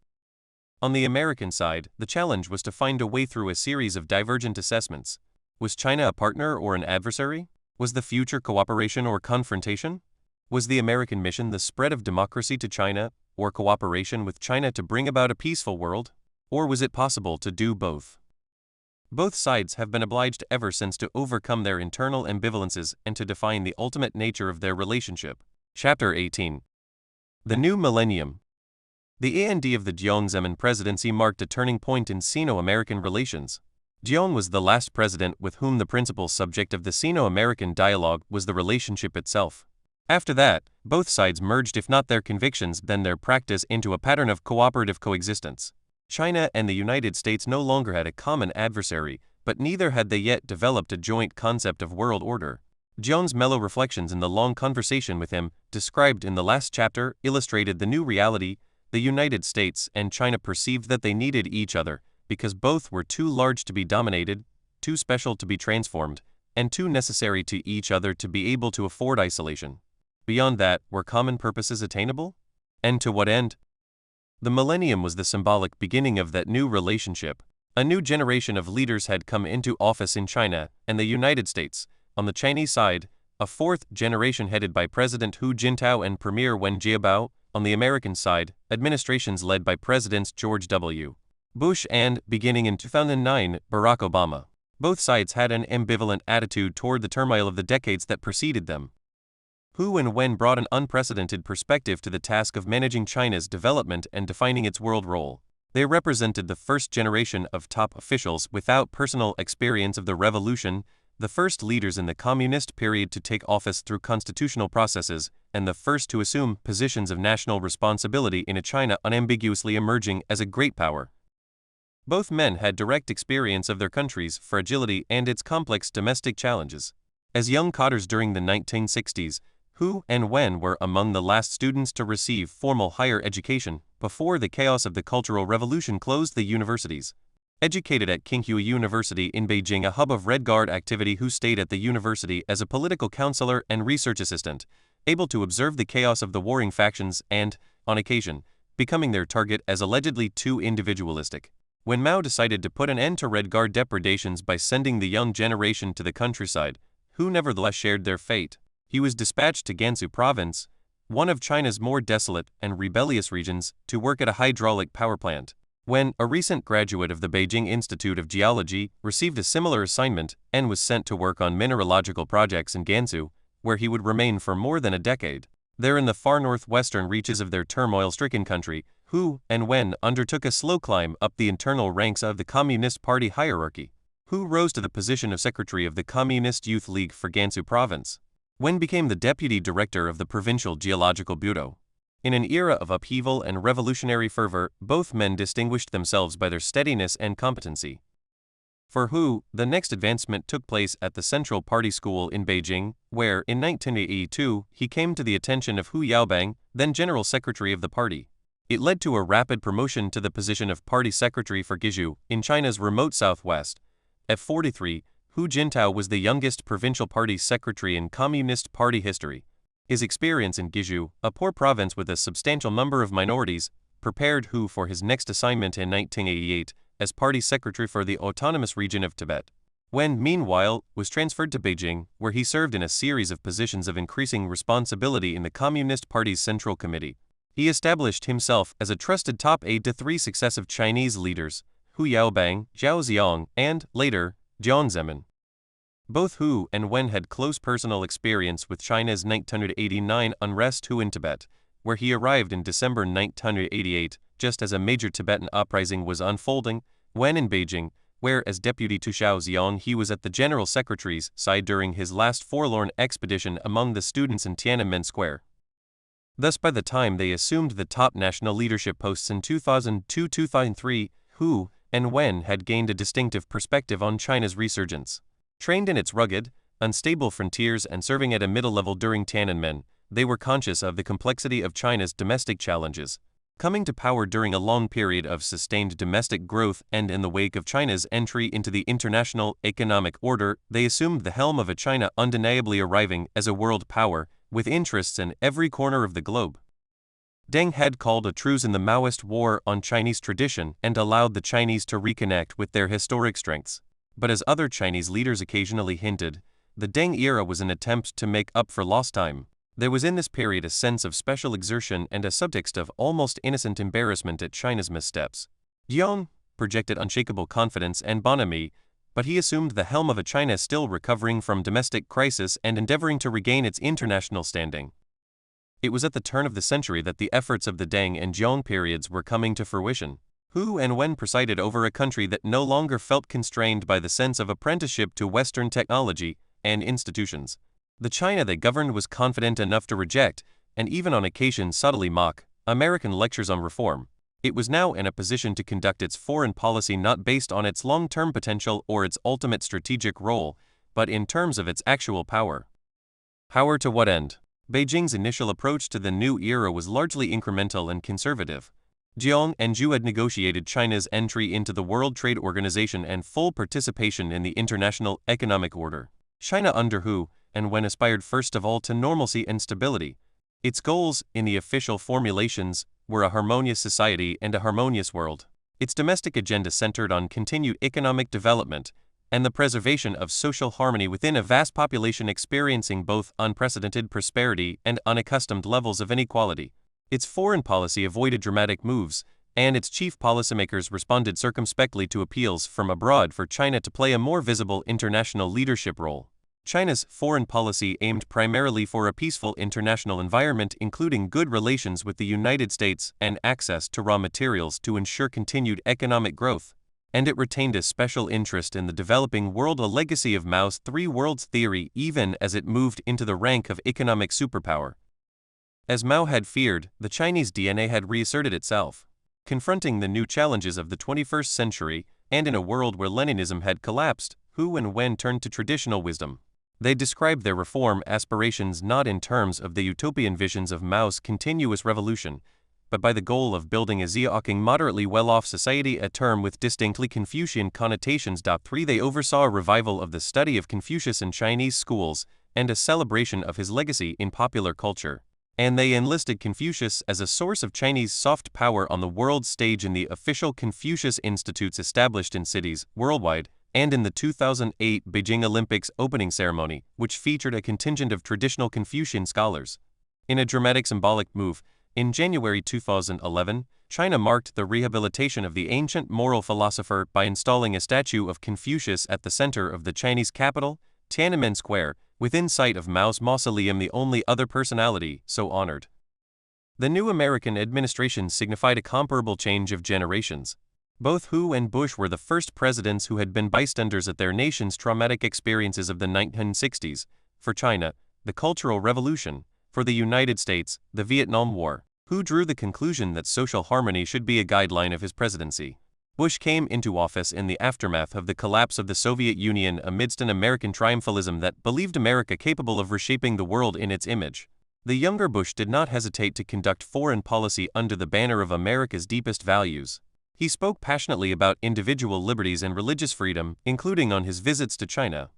On the American side, the challenge was to find a way through a series of divergent assessments. Was China a partner or an adversary? Was the future cooperation or confrontation? Was the American mission the spread of democracy to China, or cooperation with China to bring about a peaceful world? Or was it possible to do both? Both sides have been obliged ever since to overcome their internal ambivalences and to define the ultimate nature of their relationship. Chapter 18. The New Millennium. The end of the Jiang Zemin presidency marked a turning point in Sino-American relations. Jiang was the last president with whom the principal subject of the Sino-American dialogue was the relationship itself. After that, both sides merged if not their convictions then their practice into a pattern of cooperative coexistence. China and the United States no longer had a common adversary, but neither had they yet developed a joint concept of world order. Jiang's mellow reflections in the long conversation with him, described in the last chapter, illustrated the new reality. The United States and China perceived that they needed each other, because both were too large to be dominated, too special to be transformed, and too necessary to each other to be able to afford isolation. Beyond that, were common purposes attainable? And to what end? The millennium was the symbolic beginning of that new relationship. A new generation of leaders had come into office in China and the United States. On the Chinese side, a fourth generation headed by President Hu Jintao and Premier Wen Jiabao. On the American side, administrations led by Presidents George W. Bush and, beginning in 2009, Barack Obama. Both sides had an ambivalent attitude toward the turmoil of the decades that preceded them. Hu and Wen brought an unprecedented perspective to the task of managing China's development and defining its world role. They represented the first generation of top officials without personal experience of the revolution, the first leaders in the communist period to take office through constitutional processes, and the first to assume positions of national responsibility in a China unambiguously emerging as a great power. Both men had direct experience of their country's fragility and its complex domestic challenges. As young cotters during the 1960s, Hu and Wen were among the last students to receive formal higher education before the chaos of the Cultural Revolution closed the universities. Educated at Tsinghua University in Beijing, a hub of Red Guard activity, Hu stayed at the university as a political counselor and research assistant, able to observe the chaos of the warring factions and, on occasion, becoming their target as allegedly too individualistic. When Mao decided to put an end to Red Guard depredations by sending the young generation to the countryside, Hu nevertheless shared their fate. He was dispatched to Gansu province, one of China's more desolate and rebellious regions, to work at a hydraulic power plant. When a recent graduate of the Beijing Institute of Geology received a similar assignment and was sent to work on mineralogical projects in Gansu, where he would remain for more than a decade. There in the far northwestern reaches of their turmoil-stricken country, Hu and Wen undertook a slow climb up the internal ranks of the Communist Party hierarchy. Hu rose to the position of secretary of the Communist Youth League for Gansu province. Wen became the deputy director of the Provincial Geological Bureau. In an era of upheaval and revolutionary fervor, both men distinguished themselves by their steadiness and competency. For Hu, the next advancement took place at the Central Party School in Beijing, where, in 1982, he came to the attention of Hu Yaobang, then General Secretary of the party. It led to a rapid promotion to the position of Party Secretary for Guizhou, in China's remote southwest. At 43, Hu Jintao was the youngest provincial party secretary in Communist Party history. His experience in Guizhou, a poor province with a substantial number of minorities, prepared Hu for his next assignment in 1988 as party secretary for the autonomous region of Tibet. Wen, meanwhile, was transferred to Beijing, where he served in a series of positions of increasing responsibility in the Communist Party's Central Committee. He established himself as a trusted top aide to three successive Chinese leaders, Hu Yaobang, Zhao Ziong, and, later, Jiang Zemin. Both Hu and Wen had close personal experience with China's 1989 unrest in Tibet, where he arrived in December 1988, just as a major Tibetan uprising was unfolding. Wen in Beijing, where as deputy to Zhao Ziong he was at the General Secretary's side during his last forlorn expedition among the students in Tiananmen Square. Thus by the time they assumed the top national leadership posts in 2002-2003, Hu and Wen had gained a distinctive perspective on China's resurgence. Trained in its rugged, unstable frontiers and serving at a middle level during Tiananmen, they were conscious of the complexity of China's domestic challenges. Coming to power during a long period of sustained domestic growth and in the wake of China's entry into the international economic order, they assumed the helm of a China undeniably arriving as a world power, with interests in every corner of the globe. Deng had called a truce in the Maoist war on Chinese tradition and allowed the Chinese to reconnect with their historic strengths. But as other Chinese leaders occasionally hinted, the Deng era was an attempt to make up for lost time. There was in this period a sense of special exertion and a subtext of almost innocent embarrassment at China's missteps. Jiang projected unshakable confidence and bonhomie, but he assumed the helm of a China still recovering from domestic crisis and endeavoring to regain its international standing. It was at the turn of the century that the efforts of the Deng and Jiang periods were coming to fruition. Who and when presided over a country that no longer felt constrained by the sense of apprenticeship to Western technology and institutions. The China they governed was confident enough to reject, and even on occasion subtly mock, American lectures on reform. It was now in a position to conduct its foreign policy not based on its long-term potential or its ultimate strategic role, but in terms of its actual power. Power to what end? Beijing's initial approach to the new era was largely incremental and conservative. Jiang and Zhu had negotiated China's entry into the World Trade Organization and full participation in the international economic order. China under Hu and when aspired first of all to normalcy and stability. Its goals, in the official formulations, were a harmonious society and a harmonious world. Its domestic agenda centered on continued economic development and the preservation of social harmony within a vast population experiencing both unprecedented prosperity and unaccustomed levels of inequality. Its foreign policy avoided dramatic moves, and its chief policymakers responded circumspectly to appeals from abroad for China to play a more visible international leadership role. China's foreign policy aimed primarily for a peaceful international environment including good relations with the United States and access to raw materials to ensure continued economic growth, and it retained a special interest in the developing world, a legacy of Mao's Three Worlds theory even as it moved into the rank of economic superpower. As Mao had feared, the Chinese DNA had reasserted itself, confronting the new challenges of the 21st century, and in a world where Leninism had collapsed, who and when turned to traditional wisdom. They described their reform aspirations not in terms of the utopian visions of Mao's continuous revolution, but by the goal of building a Ziyang moderately well-off society, a term with distinctly Confucian connotations. 3. They oversaw a revival of the study of Confucius in Chinese schools and a celebration of his legacy in popular culture. And they enlisted Confucius as a source of Chinese soft power on the world stage in the official Confucius Institutes established in cities worldwide, and in the 2008 Beijing Olympics opening ceremony, which featured a contingent of traditional Confucian scholars. In a dramatic symbolic move, in January 2011, China marked the rehabilitation of the ancient moral philosopher by installing a statue of Confucius at the center of the Chinese capital, Tiananmen Square, within sight of Mao's mausoleum, the only other personality so honored. The new American administration signified a comparable change of generations. Both Hu and Bush were the first presidents who had been bystanders at their nation's traumatic experiences of the 1960s. For China, the Cultural Revolution; for the United States, the Vietnam War. Hu drew the conclusion that social harmony should be a guideline of his presidency. Bush came into office in the aftermath of the collapse of the Soviet Union amidst an American triumphalism that believed America capable of reshaping the world in its image. The younger Bush did not hesitate to conduct foreign policy under the banner of America's deepest values. He spoke passionately about individual liberties and religious freedom, including on his visits to China.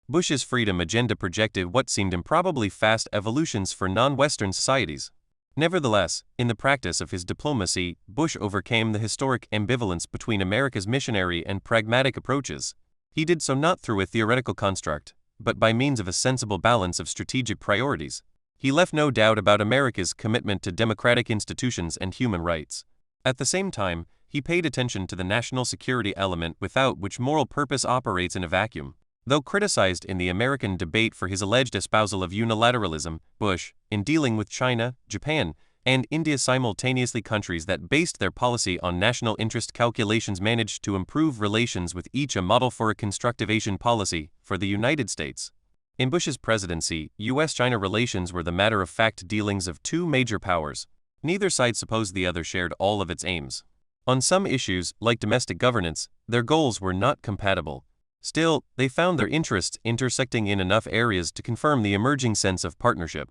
Bush's freedom agenda projected what seemed improbably fast evolutions for non-Western societies. Nevertheless, in the practice of his diplomacy, Bush overcame the historic ambivalence between America's missionary and pragmatic approaches. He did so not through a theoretical construct, but by means of a sensible balance of strategic priorities. He left no doubt about America's commitment to democratic institutions and human rights. At the same time, he paid attention to the national security element without which moral purpose operates in a vacuum. Though criticized in the American debate for his alleged espousal of unilateralism, Bush, in dealing with China, Japan, and India simultaneously, countries that based their policy on national interest calculations, managed to improve relations with each, a model for a constructive Asian policy for the United States. In Bush's presidency, U.S.-China relations were the matter-of-fact dealings of two major powers. Neither side supposed the other shared all of its aims. On some issues, like domestic governance, their goals were not compatible. Still, they found their interests intersecting in enough areas to confirm the emerging sense of partnership.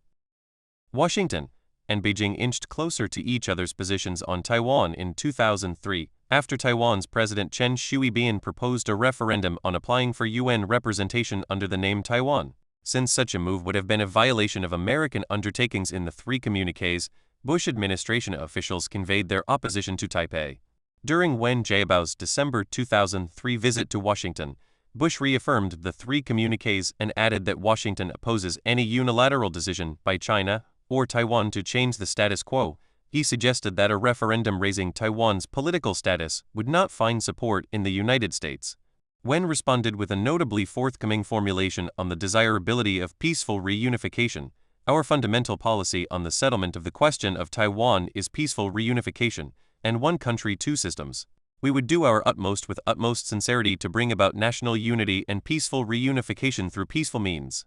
Washington, and Beijing inched closer to each other's positions on Taiwan in 2003, after Taiwan's President Chen Shui-bian proposed a referendum on applying for UN representation under the name Taiwan. Since such a move would have been a violation of American undertakings in the three communiques, Bush administration officials conveyed their opposition to Taipei. During Wen Jiabao's December 2003 visit to Washington, Bush reaffirmed the three communiques and added that Washington opposes any unilateral decision by China or Taiwan to change the status quo. He suggested that a referendum raising Taiwan's political status would not find support in the United States. Wen responded with a notably forthcoming formulation on the desirability of peaceful reunification. Our fundamental policy on the settlement of the question of Taiwan is peaceful reunification, and one country, two systems. We would do our utmost with utmost sincerity to bring about national unity and peaceful reunification through peaceful means.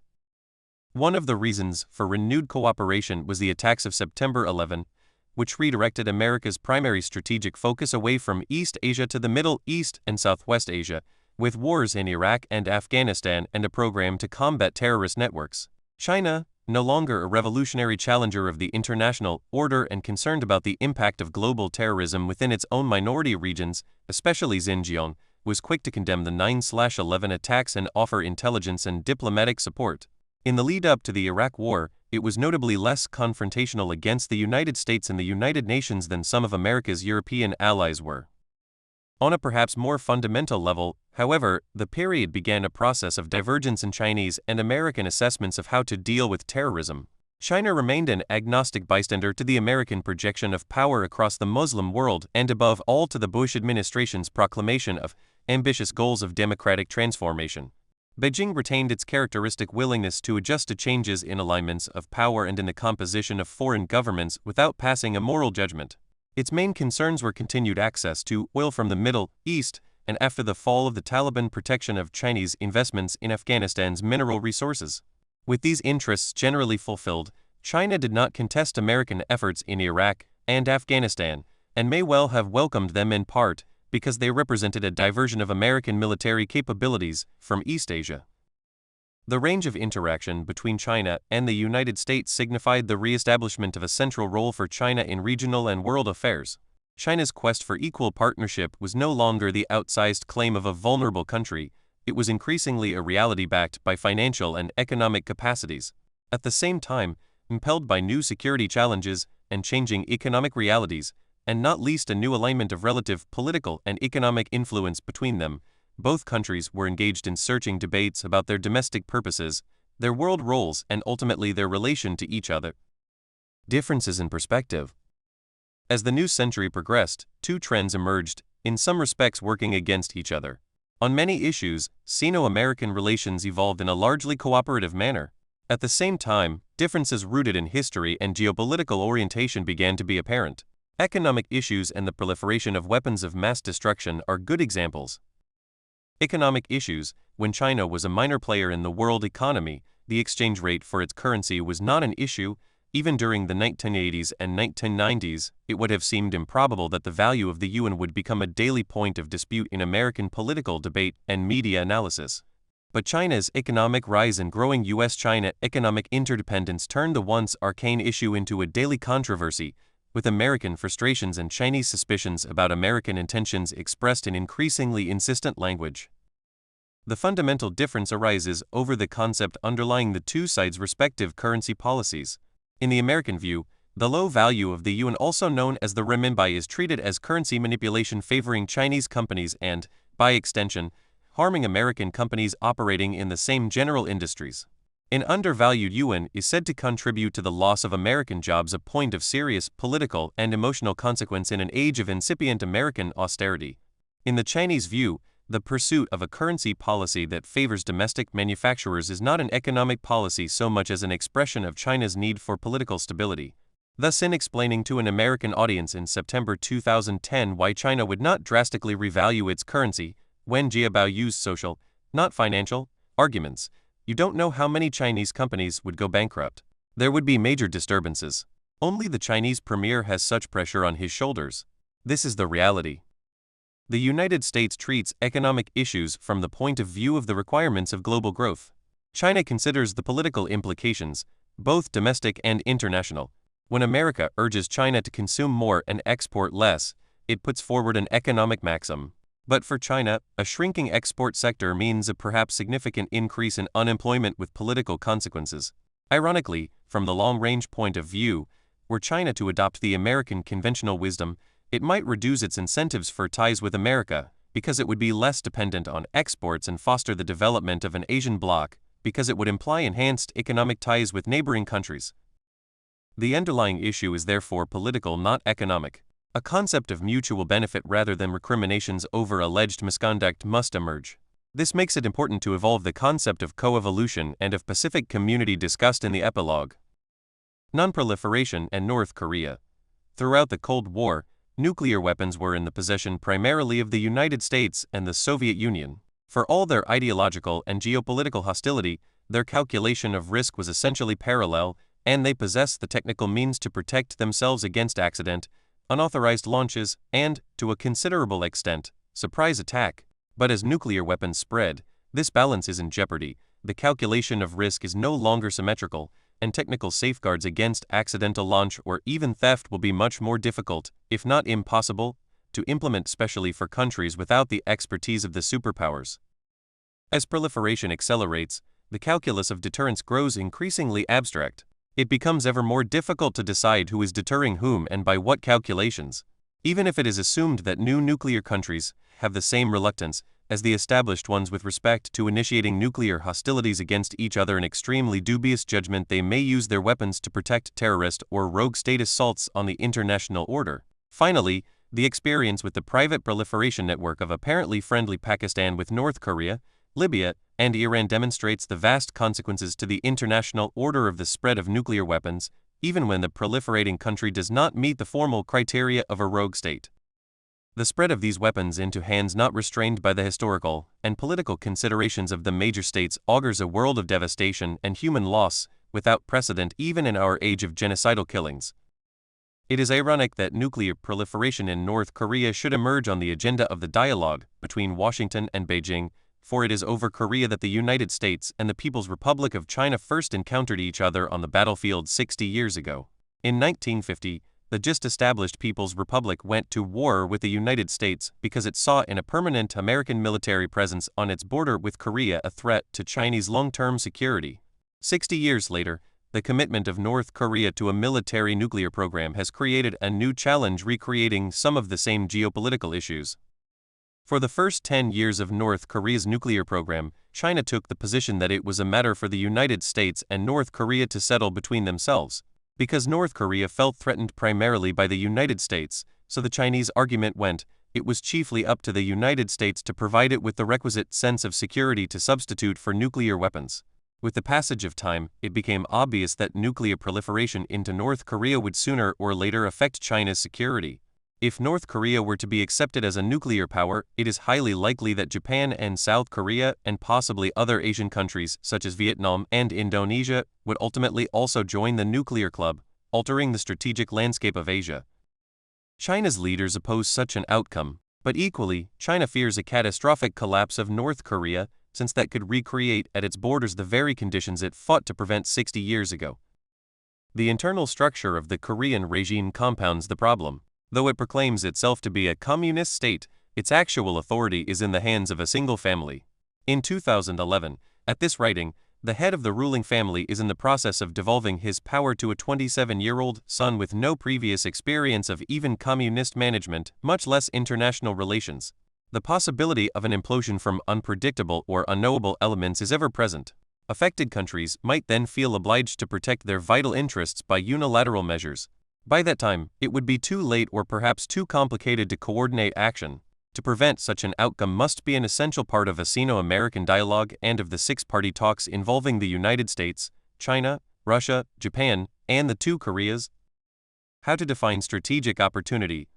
One of the reasons for renewed cooperation was the attacks of September 11, which redirected America's primary strategic focus away from East Asia to the Middle East and Southwest Asia, with wars in Iraq and Afghanistan and a program to combat terrorist networks. China, no longer a revolutionary challenger of the international order and concerned about the impact of global terrorism within its own minority regions, especially Xinjiang, was quick to condemn the 9/11 attacks and offer intelligence and diplomatic support. In the lead-up to the Iraq War, it was notably less confrontational against the United States and the United Nations than some of America's European allies were. On a perhaps more fundamental level, however, the period began a process of divergence in Chinese and American assessments of how to deal with terrorism. China remained an agnostic bystander to the American projection of power across the Muslim world and above all to the Bush administration's proclamation of ambitious goals of democratic transformation. Beijing retained its characteristic willingness to adjust to changes in alignments of power and in the composition of foreign governments without passing a moral judgment. Its main concerns were continued access to oil from the Middle East, and after the fall of the Taliban, protection of Chinese investments in Afghanistan's mineral resources. With these interests generally fulfilled, China did not contest American efforts in Iraq and Afghanistan, and may well have welcomed them in part because they represented a diversion of American military capabilities from East Asia. The range of interaction between China and the United States signified the re-establishment of a central role for China in regional and world affairs. China's quest for equal partnership was no longer the outsized claim of a vulnerable country, it was increasingly a reality backed by financial and economic capacities. At the same time, impelled by new security challenges and changing economic realities, and not least a new alignment of relative political and economic influence between them, both countries were engaged in searching debates about their domestic purposes, their world roles, and ultimately their relation to each other. Differences in perspective. As the new century progressed, two trends emerged, in some respects working against each other. On many issues, Sino-American relations evolved in a largely cooperative manner. At the same time, differences rooted in history and geopolitical orientation began to be apparent. Economic issues and the proliferation of weapons of mass destruction are good examples. Economic issues. When China was a minor player in the world economy, the exchange rate for its currency was not an issue. Even during the 1980s and 1990s, it would have seemed improbable that the value of the yuan would become a daily point of dispute in American political debate and media analysis. But China's economic rise and growing US-China economic interdependence turned the once arcane issue into a daily controversy, with American frustrations and Chinese suspicions about American intentions expressed in increasingly insistent language. The fundamental difference arises over the concept underlying the two sides' respective currency policies. In the American view, the low value of the yuan, also known as the renminbi, is treated as currency manipulation favoring Chinese companies and, by extension, harming American companies operating in the same general industries. An undervalued yuan is said to contribute to the loss of American jobs, a point of serious political and emotional consequence in an age of incipient American austerity. In the Chinese view, the pursuit of a currency policy that favors domestic manufacturers is not an economic policy so much as an expression of China's need for political stability. Thus, in explaining to an American audience in September 2010 why China would not drastically revalue its currency, Wen Jiabao used social, not financial, arguments. You don't know how many Chinese companies would go bankrupt. There would be major disturbances. Only the Chinese premier has such pressure on his shoulders. This is the reality. The United States treats economic issues from the point of view of the requirements of global growth. China considers the political implications, both domestic and international. When America urges China to consume more and export less, it puts forward an economic maxim. But for China, a shrinking export sector means a perhaps significant increase in unemployment with political consequences. Ironically, from the long-range point of view, were China to adopt the American conventional wisdom, it might reduce its incentives for ties with America, because it would be less dependent on exports and foster the development of an Asian bloc, because it would imply enhanced economic ties with neighboring countries. The underlying issue is therefore political, not economic. A concept of mutual benefit rather than recriminations over alleged misconduct must emerge. This makes it important to evolve the concept of co-evolution and of Pacific community discussed in the epilogue. Non-proliferation and North Korea. Throughout the Cold War, nuclear weapons were in the possession primarily of the United States and the Soviet Union. For all their ideological and geopolitical hostility, their calculation of risk was essentially parallel, and they possessed the technical means to protect themselves against accident, unauthorized launches, and, to a considerable extent, surprise attack. But as nuclear weapons spread, this balance is in jeopardy. The calculation of risk is no longer symmetrical, and technical safeguards against accidental launch or even theft will be much more difficult, if not impossible, to implement, especially for countries without the expertise of the superpowers. As proliferation accelerates, the calculus of deterrence grows increasingly abstract. It becomes ever more difficult to decide who is deterring whom and by what calculations. Even if it is assumed that new nuclear countries have the same reluctance as the established ones with respect to initiating nuclear hostilities against each other, in extremely dubious judgment they may use their weapons to protect terrorist or rogue state assaults on the international order. Finally, the experience with the private proliferation network of apparently friendly Pakistan with North Korea, Libya, and Iran demonstrates the vast consequences to the international order of the spread of nuclear weapons, even when the proliferating country does not meet the formal criteria of a rogue state. The spread of these weapons into hands not restrained by the historical and political considerations of the major states augurs a world of devastation and human loss without precedent even in our age of genocidal killings. It is ironic that nuclear proliferation in North Korea should emerge on the agenda of the dialogue between Washington and Beijing, for it is over Korea that the United States and the People's Republic of China first encountered each other on the battlefield 60 years ago. In 1950, the just-established People's Republic went to war with the United States because it saw in a permanent American military presence on its border with Korea a threat to Chinese long-term security. 60 years later, the commitment of North Korea to a military nuclear program has created a new challenge, recreating some of the same geopolitical issues. For the first 10 years of North Korea's nuclear program, China took the position that it was a matter for the United States and North Korea to settle between themselves. Because North Korea felt threatened primarily by the United States, so the Chinese argument went, it was chiefly up to the United States to provide it with the requisite sense of security to substitute for nuclear weapons. With the passage of time, it became obvious that nuclear proliferation into North Korea would sooner or later affect China's security. If North Korea were to be accepted as a nuclear power, it is highly likely that Japan and South Korea and possibly other Asian countries such as Vietnam and Indonesia would ultimately also join the nuclear club, altering the strategic landscape of Asia. China's leaders oppose such an outcome, but equally, China fears a catastrophic collapse of North Korea, since that could recreate at its borders the very conditions it fought to prevent 60 years ago. The internal structure of the Korean regime compounds the problem. Though it proclaims itself to be a communist state, its actual authority is in the hands of a single family. In 2011, at this writing, the head of the ruling family is in the process of devolving his power to a 27-year-old son with no previous experience of even communist management, much less international relations. The possibility of an implosion from unpredictable or unknowable elements is ever present. Affected countries might then feel obliged to protect their vital interests by unilateral measures. By that time, it would be too late or perhaps too complicated to coordinate action. To prevent such an outcome must be an essential part of a Sino-American dialogue and of the six-party talks involving the United States, China, Russia, Japan, and the two Koreas. How to define strategic opportunity.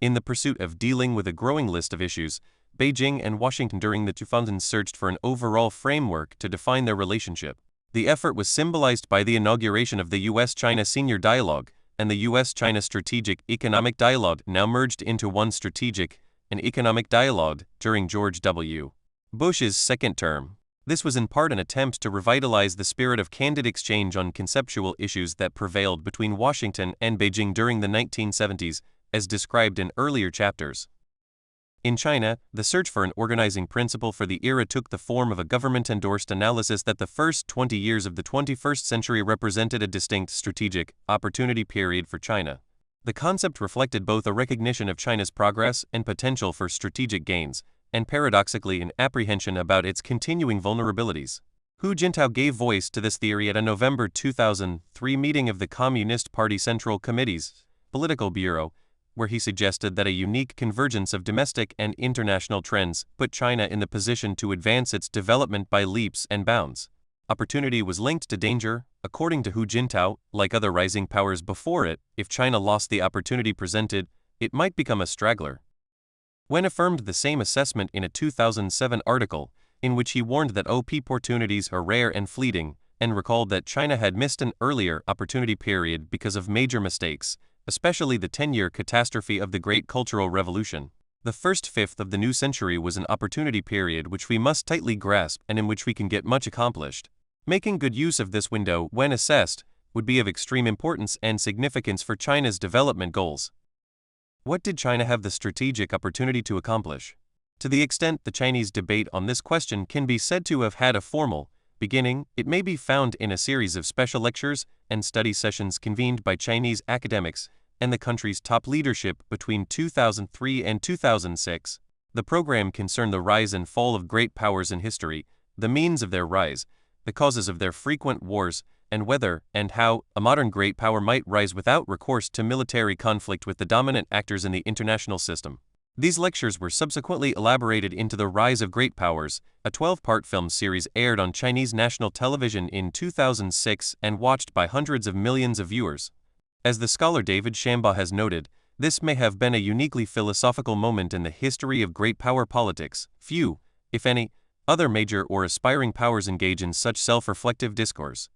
In the pursuit of dealing with a growing list of issues, Beijing and Washington during the 2000s searched for an overall framework to define their relationship. The effort was symbolized by the inauguration of the U.S.-China Senior Dialogue, and the U.S.-China Strategic Economic Dialogue, now merged into one strategic and economic dialogue, during George W. Bush's second term. This was in part an attempt to revitalize the spirit of candid exchange on conceptual issues that prevailed between Washington and Beijing during the 1970s, as described in earlier chapters. In China, the search for an organizing principle for the era took the form of a government-endorsed analysis that the first 20 years of the 21st century represented a distinct strategic opportunity period for China. The concept reflected both a recognition of China's progress and potential for strategic gains, and paradoxically an apprehension about its continuing vulnerabilities. Hu Jintao gave voice to this theory at a November 2003 meeting of the Communist Party Central Committee's Political Bureau, where he suggested that a unique convergence of domestic and international trends put China in the position to advance its development by leaps and bounds. Opportunity was linked to danger, according to Hu Jintao. Like other rising powers before it, if China lost the opportunity presented, it might become a straggler. Wen affirmed the same assessment in a 2007 article, in which he warned that opportunities are rare and fleeting, and recalled that China had missed an earlier opportunity period because of major mistakes, especially the 10-year catastrophe of the Great Cultural Revolution. The first fifth of the new century was an opportunity period which we must tightly grasp and in which we can get much accomplished. Making good use of this window, when assessed, would be of extreme importance and significance for China's development goals. What did China have the strategic opportunity to accomplish? To the extent the Chinese debate on this question can be said to have had a formal beginning, it may be found in a series of special lectures and study sessions convened by Chinese academics and the country's top leadership between 2003 and 2006. The program concerned the rise and fall of great powers in history, the means of their rise, the causes of their frequent wars, and whether and how a modern great power might rise without recourse to military conflict with the dominant actors in the international system. These lectures were subsequently elaborated into The Rise of Great Powers, a 12-part film series aired on Chinese national television in 2006 and watched by hundreds of millions of viewers. As the scholar David Shambaugh has noted, this may have been a uniquely philosophical moment in the history of great power politics. Few, if any, other major or aspiring powers engage in such self-reflective discourse.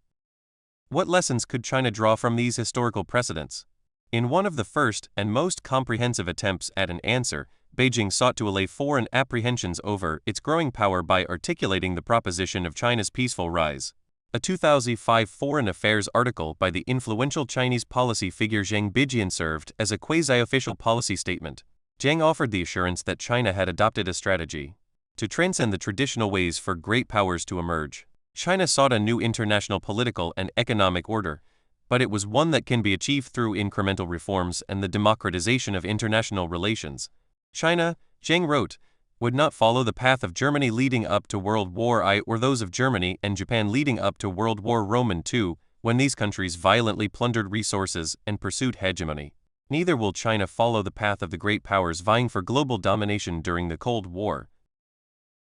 What lessons could China draw from these historical precedents? In one of the first and most comprehensive attempts at an answer, Beijing sought to allay foreign apprehensions over its growing power by articulating the proposition of China's peaceful rise. A 2005 Foreign Affairs article by the influential Chinese policy figure Zhang Bijian served as a quasi-official policy statement. Zhang offered the assurance that China had adopted a strategy to transcend the traditional ways for great powers to emerge. China sought a new international political and economic order, but it was one that can be achieved through incremental reforms and the democratization of international relations. China, Zhang wrote, would not follow the path of Germany leading up to World War I or those of Germany and Japan leading up to World War II, when these countries violently plundered resources and pursued hegemony. Neither will China follow the path of the great powers vying for global domination during the Cold War.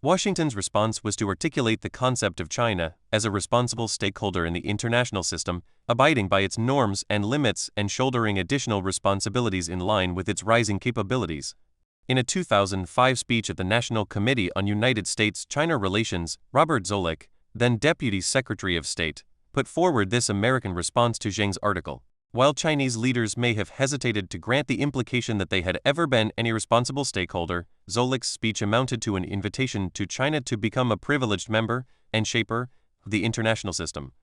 Washington's response was to articulate the concept of China as a responsible stakeholder in the international system, abiding by its norms and limits and shouldering additional responsibilities in line with its rising capabilities. In a 2005 speech at the National Committee on United States-China Relations, Robert Zoellick, then Deputy Secretary of State, put forward this American response to Zhang's article. While Chinese leaders may have hesitated to grant the implication that they had ever been any responsible stakeholder, Zoellick's speech amounted to an invitation to China to become a privileged member and shaper of the international system.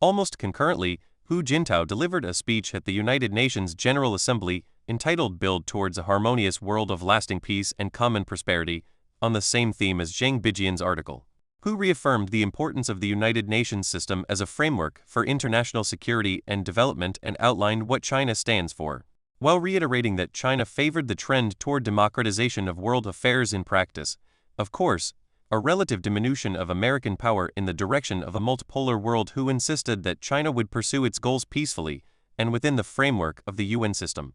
Almost concurrently, Hu Jintao delivered a speech at the United Nations General Assembly entitled Build Towards a Harmonious World of Lasting Peace and Common Prosperity, on the same theme as Zhang Bijian's article. Hu reaffirmed the importance of the United Nations system as a framework for international security and development and outlined what China stands for, while reiterating that China favored the trend toward democratization of world affairs in practice. Of course, a relative diminution of American power in the direction of a multipolar world. Hu insisted that China would pursue its goals peacefully and within the framework of the UN system.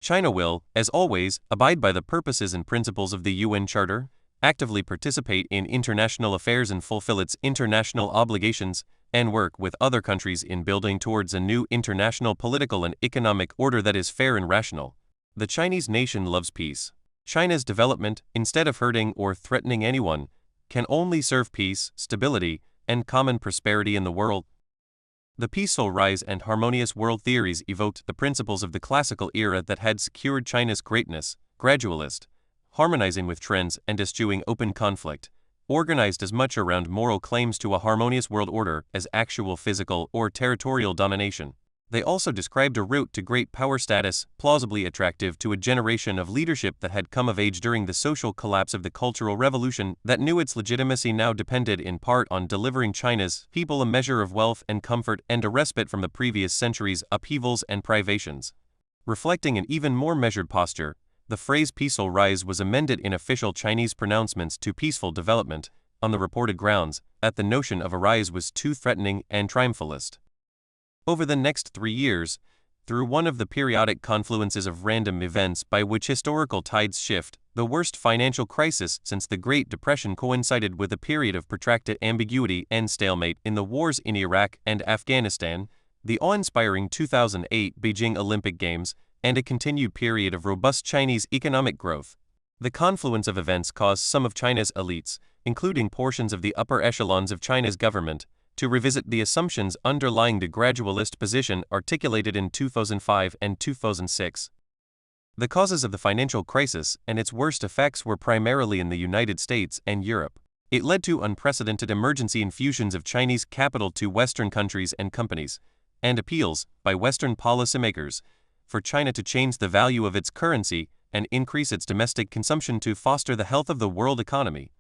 China will, as always, abide by the purposes and principles of the UN Charter, actively participate in international affairs and fulfill its international obligations, and work with other countries in building towards a new international political and economic order that is fair and rational. The Chinese nation loves peace. China's development, instead of hurting or threatening anyone, can only serve peace, stability, and common prosperity in the world. The peaceful rise and harmonious world theories evoked the principles of the classical era that had secured China's greatness, gradualist, harmonizing with trends and eschewing open conflict, organized as much around moral claims to a harmonious world order as actual physical or territorial domination. They also described a route to great power status, plausibly attractive to a generation of leadership that had come of age during the social collapse of the Cultural Revolution that knew its legitimacy now depended in part on delivering China's people a measure of wealth and comfort and a respite from the previous century's upheavals and privations. Reflecting an even more measured posture, the phrase peaceful rise was amended in official Chinese pronouncements to peaceful development, on the reported grounds that the notion of a rise was too threatening and triumphalist. Over the next 3 years, through one of the periodic confluences of random events by which historical tides shift, the worst financial crisis since the Great Depression coincided with a period of protracted ambiguity and stalemate in the wars in Iraq and Afghanistan, the awe-inspiring 2008 Beijing Olympic Games, and a continued period of robust Chinese economic growth. The confluence of events caused some of China's elites, including portions of the upper echelons of China's government, to revisit the assumptions underlying the gradualist position articulated in 2005 and 2006. The causes of the financial crisis and its worst effects were primarily in the United States and Europe. It led to unprecedented emergency infusions of Chinese capital to Western countries and companies, and appeals, by Western policymakers, for China to change the value of its currency and increase its domestic consumption to foster the health of the world economy.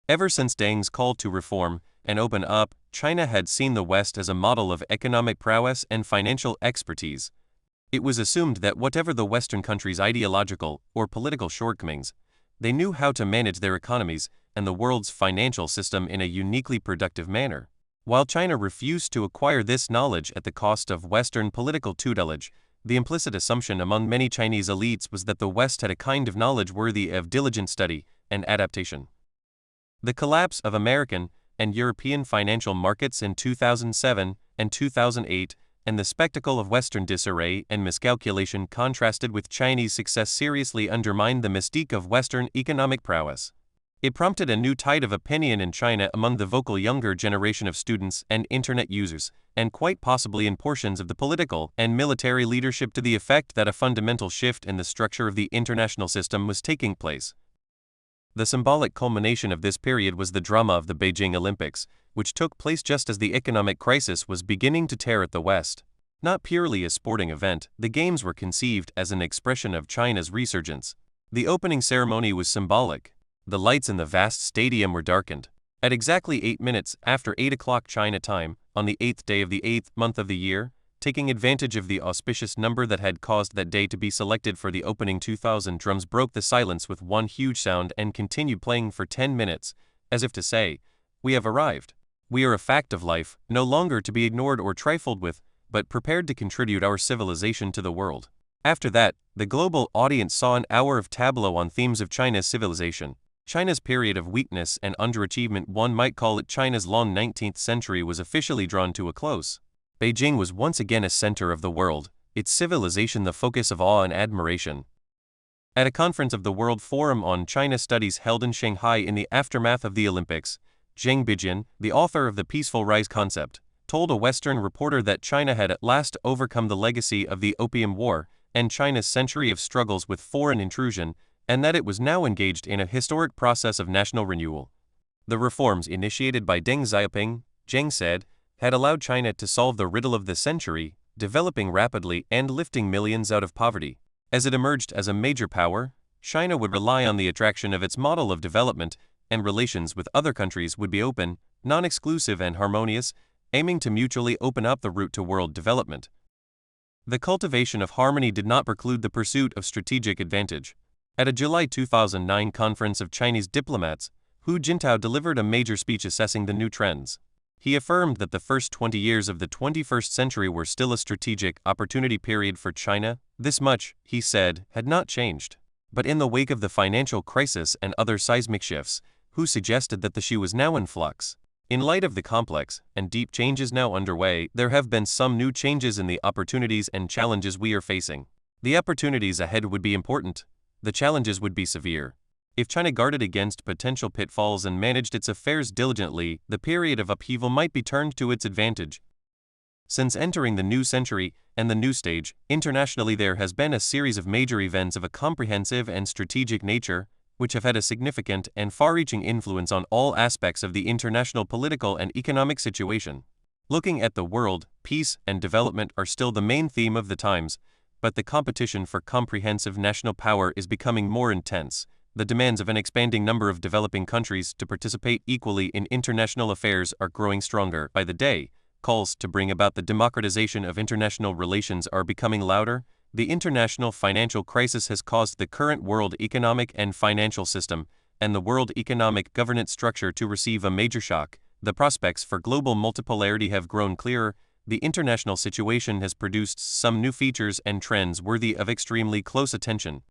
Ever since Deng's call to reform and open up, China had seen the West as a model of economic prowess and financial expertise. It was assumed that whatever the Western countries' ideological or political shortcomings, they knew how to manage their economies and the world's financial system in a uniquely productive manner. While China refused to acquire this knowledge at the cost of Western political tutelage, the implicit assumption among many Chinese elites was that the West had a kind of knowledge worthy of diligent study and adaptation. The collapse of American and European financial markets in 2007 and 2008, and the spectacle of Western disarray and miscalculation contrasted with Chinese success seriously undermined the mystique of Western economic prowess. It prompted a new tide of opinion in China among the vocal younger generation of students and internet users, and quite possibly in portions of the political and military leadership to the effect that a fundamental shift in the structure of the international system was taking place. The symbolic culmination of this period was the drama of the Beijing Olympics, which took place just as the economic crisis was beginning to tear at the West. Not purely a sporting event, the Games were conceived as an expression of China's resurgence. The opening ceremony was symbolic. The lights in the vast stadium were darkened. At exactly 8 minutes after 8 o'clock China time, on the 8th day of the 8th month of the year, taking advantage of the auspicious number that had caused that day to be selected for the opening, 2,000 drums broke the silence with one huge sound and continued playing for 10 minutes, as if to say, "We have arrived. We are a fact of life, no longer to be ignored or trifled with, but prepared to contribute our civilization to the world." After that, the global audience saw an hour of tableau on themes of China's civilization. China's period of weakness and underachievement, one might call it China's long 19th century, was officially drawn to a close. Beijing was once again a center of the world, its civilization the focus of awe and admiration. At a conference of the World Forum on China Studies held in Shanghai in the aftermath of the Olympics, Zheng Bijin, the author of the Peaceful Rise concept, told a Western reporter that China had at last overcome the legacy of the Opium War and China's century of struggles with foreign intrusion, and that it was now engaged in a historic process of national renewal. The reforms initiated by Deng Xiaoping, Zheng said, had allowed China to solve the riddle of the century, developing rapidly and lifting millions out of poverty. As it emerged as a major power, China would rely on the attraction of its model of development, and relations with other countries would be open, non-exclusive and harmonious, aiming to mutually open up the route to world development. The cultivation of harmony did not preclude the pursuit of strategic advantage. At a July 2009 conference of Chinese diplomats, Hu Jintao delivered a major speech assessing the new trends. He affirmed that the first 20 years of the 21st century were still a strategic opportunity period for China. This much, he said, had not changed. But in the wake of the financial crisis and other seismic shifts, Hu suggested that the shoe was now in flux. In light of the complex and deep changes now underway, there have been some new changes in the opportunities and challenges we are facing. The opportunities ahead would be important. The challenges would be severe. If China guarded against potential pitfalls and managed its affairs diligently, the period of upheaval might be turned to its advantage. Since entering the new century and the new stage, internationally there has been a series of major events of a comprehensive and strategic nature, which have had a significant and far-reaching influence on all aspects of the international political and economic situation. Looking at the world, peace and development are still the main theme of the times, but the competition for comprehensive national power is becoming more intense. The demands of an expanding number of developing countries to participate equally in international affairs are growing stronger by the day. Calls to bring about the democratization of international relations are becoming louder. The international financial crisis has caused the current world economic and financial system and the world economic governance structure to receive a major shock. The prospects for global multipolarity have grown clearer. The international situation has produced some new features and trends worthy of extremely close attention.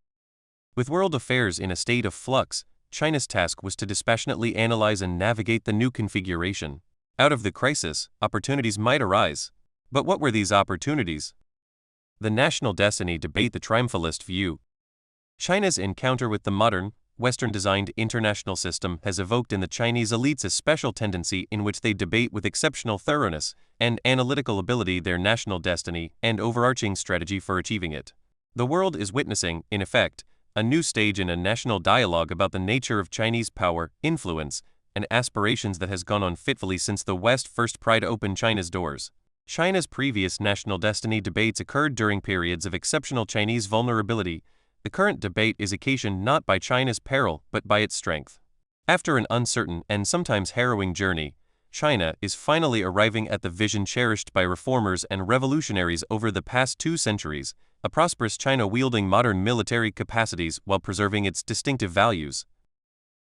With world affairs in a state of flux, China's task was to dispassionately analyze and navigate the new configuration. Out of the crisis, opportunities might arise. But what were these opportunities? The national destiny debate. The triumphalist view. China's encounter with the modern, Western-designed international system has evoked in the Chinese elites a special tendency in which they debate with exceptional thoroughness and analytical ability their national destiny and overarching strategy for achieving it. The world is witnessing, in effect, a new stage in a national dialogue about the nature of Chinese power, influence, and aspirations that has gone on fitfully since the West first pried open China's doors. China's previous national destiny debates occurred during periods of exceptional Chinese vulnerability. The current debate is occasioned not by China's peril but by its strength. After an uncertain and sometimes harrowing journey, China is finally arriving at the vision cherished by reformers and revolutionaries over the past 2 centuries, a prosperous China wielding modern military capacities while preserving its distinctive values.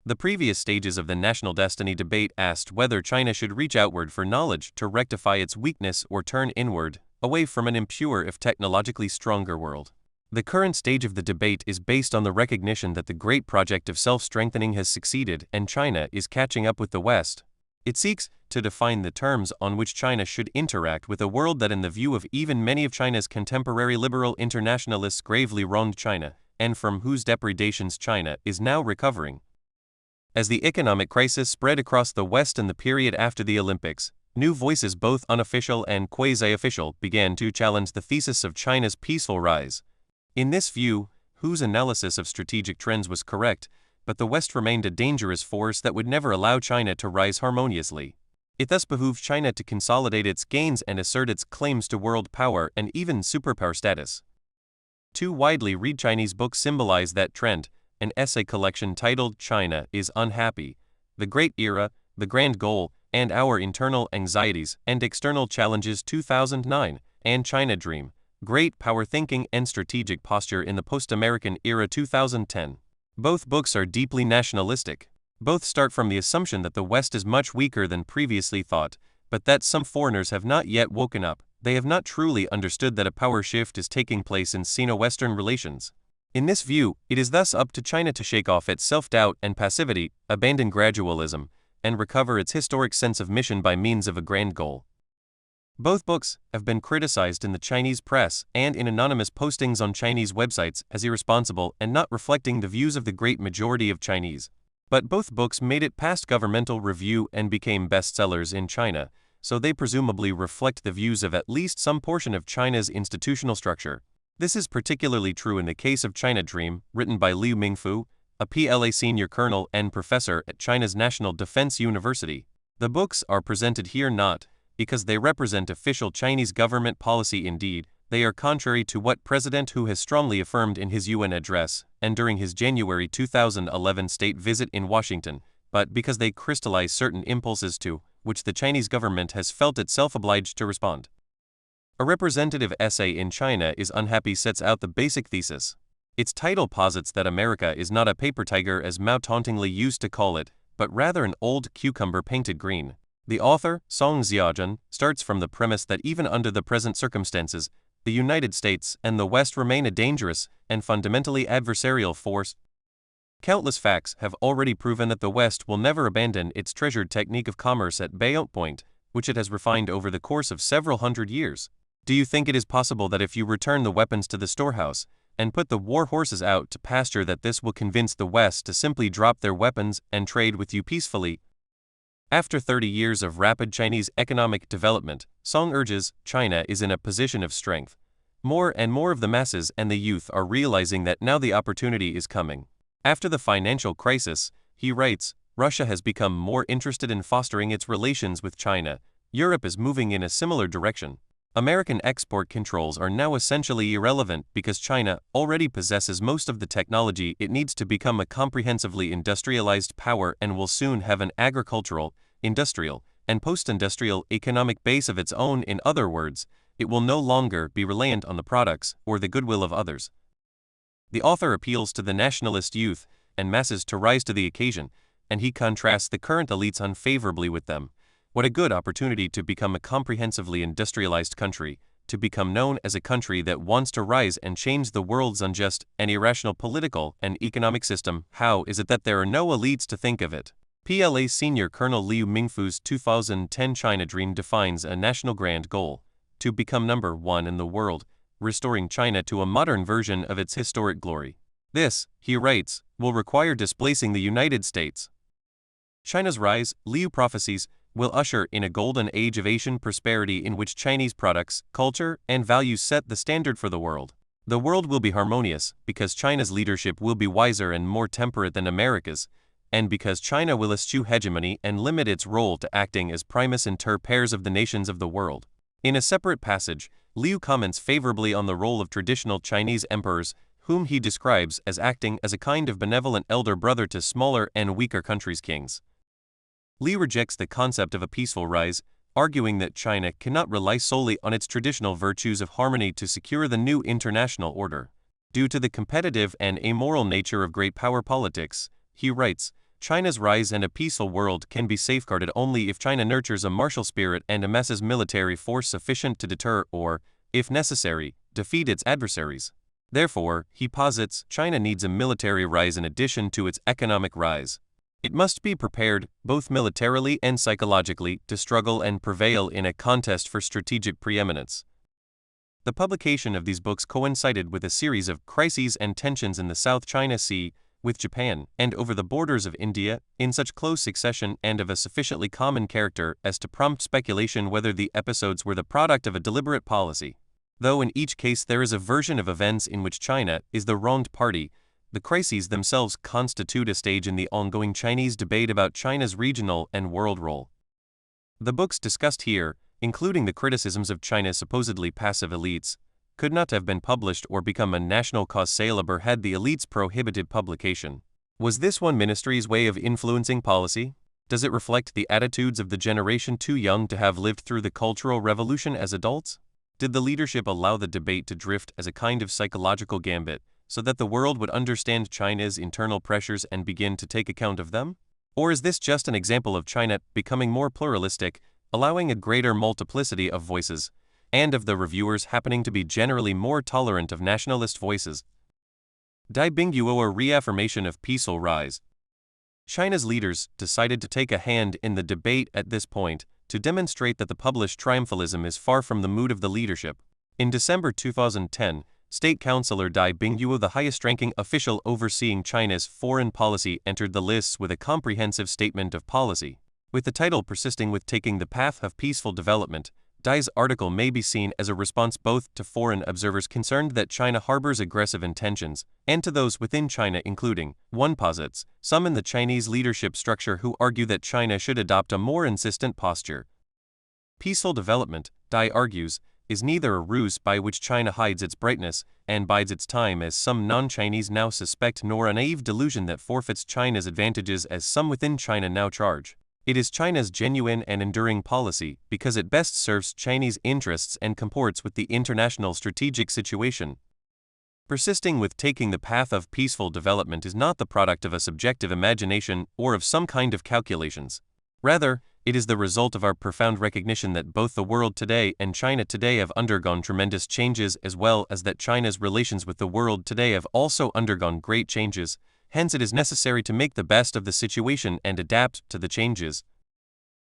The previous stages of the national destiny debate asked whether China should reach outward for knowledge to rectify its weakness or turn inward, away from an impure if technologically stronger world. The current stage of the debate is based on the recognition that the great project of self-strengthening has succeeded and China is catching up with the West. It seeks to define the terms on which China should interact with a world that in the view of even many of China's contemporary liberal internationalists gravely wronged China, and from whose depredations China is now recovering. As the economic crisis spread across the West in the period after the Olympics, new voices both unofficial and quasi-official began to challenge the thesis of China's peaceful rise. In this view, whose analysis of strategic trends was correct, but the West remained a dangerous force that would never allow China to rise harmoniously. It thus behooved China to consolidate its gains and assert its claims to world power and even superpower status. 2 widely read Chinese books symbolize that trend: an essay collection titled China is Unhappy, The Great Era, The Grand Goal, and Our Internal Anxieties and External Challenges 2009, and China Dream, Great Power Thinking and Strategic Posture in the Post-American Era 2010. Both books are deeply nationalistic. Both start from the assumption that the West is much weaker than previously thought, but that some foreigners have not yet woken up. They have not truly understood that a power shift is taking place in Sino-Western relations. In this view, it is thus up to China to shake off its self-doubt and passivity, abandon gradualism, and recover its historic sense of mission by means of a grand goal. Both books have been criticized in the Chinese press and in anonymous postings on Chinese websites as irresponsible and not reflecting the views of the great majority of Chinese. But both books made it past governmental review and became bestsellers in China, so they presumably reflect the views of at least some portion of China's institutional structure. This is particularly true in the case of China Dream, written by Liu Mingfu, a PLA senior colonel and professor at China's National Defense University. The books are presented here not because they represent official Chinese government policy. Indeed, they are contrary to what President Hu has strongly affirmed in his UN address and during his January 2011 state visit in Washington, but because they crystallize certain impulses to which the Chinese government has felt itself obliged to respond. A representative essay in China is Unhappy sets out the basic thesis. Its title posits that America is not a paper tiger as Mao tauntingly used to call it, but rather an old cucumber painted green. The author, Song Xiaojun, starts from the premise that even under the present circumstances, the United States and the West remain a dangerous and fundamentally adversarial force. Countless facts have already proven that the West will never abandon its treasured technique of commerce at buyout point, which it has refined over the course of several hundred years. Do you think it is possible that if you return the weapons to the storehouse and put the war horses out to pasture that this will convince the West to simply drop their weapons and trade with you peacefully? After 30 years of rapid Chinese economic development, Song urges, China is in a position of strength. More and more of the masses and the youth are realizing that now the opportunity is coming. After the financial crisis, he writes, Russia has become more interested in fostering its relations with China. Europe is moving in a similar direction. American export controls are now essentially irrelevant because China already possesses most of the technology it needs to become a comprehensively industrialized power and will soon have an agricultural, industrial, and post-industrial economic base of its own. In other words, it will no longer be reliant on the products or the goodwill of others. The author appeals to the nationalist youth and masses to rise to the occasion, and he contrasts the current elites unfavorably with them. What a good opportunity to become a comprehensively industrialized country, to become known as a country that wants to rise and change the world's unjust and irrational political and economic system. How is it that there are no elites to think of it? PLA Senior Colonel Liu Mingfu's 2010 China Dream defines a national grand goal: to become number one in the world, restoring China to a modern version of its historic glory. This, he writes, will require displacing the United States. China's rise, Liu prophesies, will usher in a golden age of Asian prosperity in which Chinese products, culture, and values set the standard for the world. The world will be harmonious because China's leadership will be wiser and more temperate than America's, and because China will eschew hegemony and limit its role to acting as primus inter pares of the nations of the world. In a separate passage, Liu comments favorably on the role of traditional Chinese emperors, whom he describes as acting as a kind of benevolent elder brother to smaller and weaker countries' kings. Liu rejects the concept of a peaceful rise, arguing that China cannot rely solely on its traditional virtues of harmony to secure the new international order. Due to the competitive and amoral nature of great power politics, he writes, China's rise and a peaceful world can be safeguarded only if China nurtures a martial spirit and amasses military force sufficient to deter or, if necessary, defeat its adversaries. Therefore, he posits, China needs a military rise in addition to its economic rise. It must be prepared, both militarily and psychologically, to struggle and prevail in a contest for strategic preeminence. The publication of these books coincided with a series of crises and tensions in the South China Sea, with Japan, and over the borders of India, in such close succession and of a sufficiently common character as to prompt speculation whether the episodes were the product of a deliberate policy. Though in each case there is a version of events in which China is the wronged party, the crises themselves constitute a stage in the ongoing Chinese debate about China's regional and world role. The books discussed here, including the criticisms of China's supposedly passive elites, could not have been published or become a national cause célèbre had the elites prohibited publication. Was this one ministry's way of influencing policy? Does it reflect the attitudes of the generation too young to have lived through the Cultural Revolution as adults? Did the leadership allow the debate to drift as a kind of psychological gambit, so that the world would understand China's internal pressures and begin to take account of them? Or is this just an example of China becoming more pluralistic, allowing a greater multiplicity of voices, and of the reviewers happening to be generally more tolerant of nationalist voices? Dai Bingguo, a reaffirmation of peaceful rise. China's leaders decided to take a hand in the debate at this point to demonstrate that the published triumphalism is far from the mood of the leadership. In December 2010, State Councilor Dai Bingguo, the highest-ranking official overseeing China's foreign policy, entered the lists with a comprehensive statement of policy. With the title persisting with taking the path of peaceful development, Dai's article may be seen as a response both to foreign observers concerned that China harbors aggressive intentions, and to those within China, including, one posits, some in the Chinese leadership structure who argue that China should adopt a more insistent posture. Peaceful development, Dai argues, is neither a ruse by which China hides its brightness and bides its time as some non-Chinese now suspect, nor a naive delusion that forfeits China's advantages as some within China now charge. It is China's genuine and enduring policy because it best serves Chinese interests and comports with the international strategic situation. Persisting with taking the path of peaceful development is not the product of a subjective imagination or of some kind of calculations. Rather, it is the result of our profound recognition that both the world today and China today have undergone tremendous changes, as well as that China's relations with the world today have also undergone great changes. Hence it is necessary to make the best of the situation and adapt to the changes.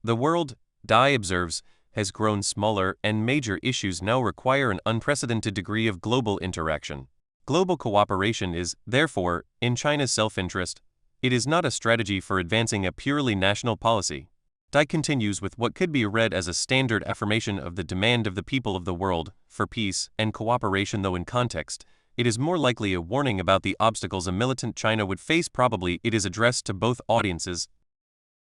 The world, Dai observes, has grown smaller, and major issues now require an unprecedented degree of global interaction. Global cooperation is, therefore, in China's self-interest. It is not a strategy for advancing a purely national policy. Dai continues with what could be read as a standard affirmation of the demand of the people of the world for peace and cooperation, though in context, it is more likely a warning about the obstacles a militant China would face. Probably it is addressed to both audiences.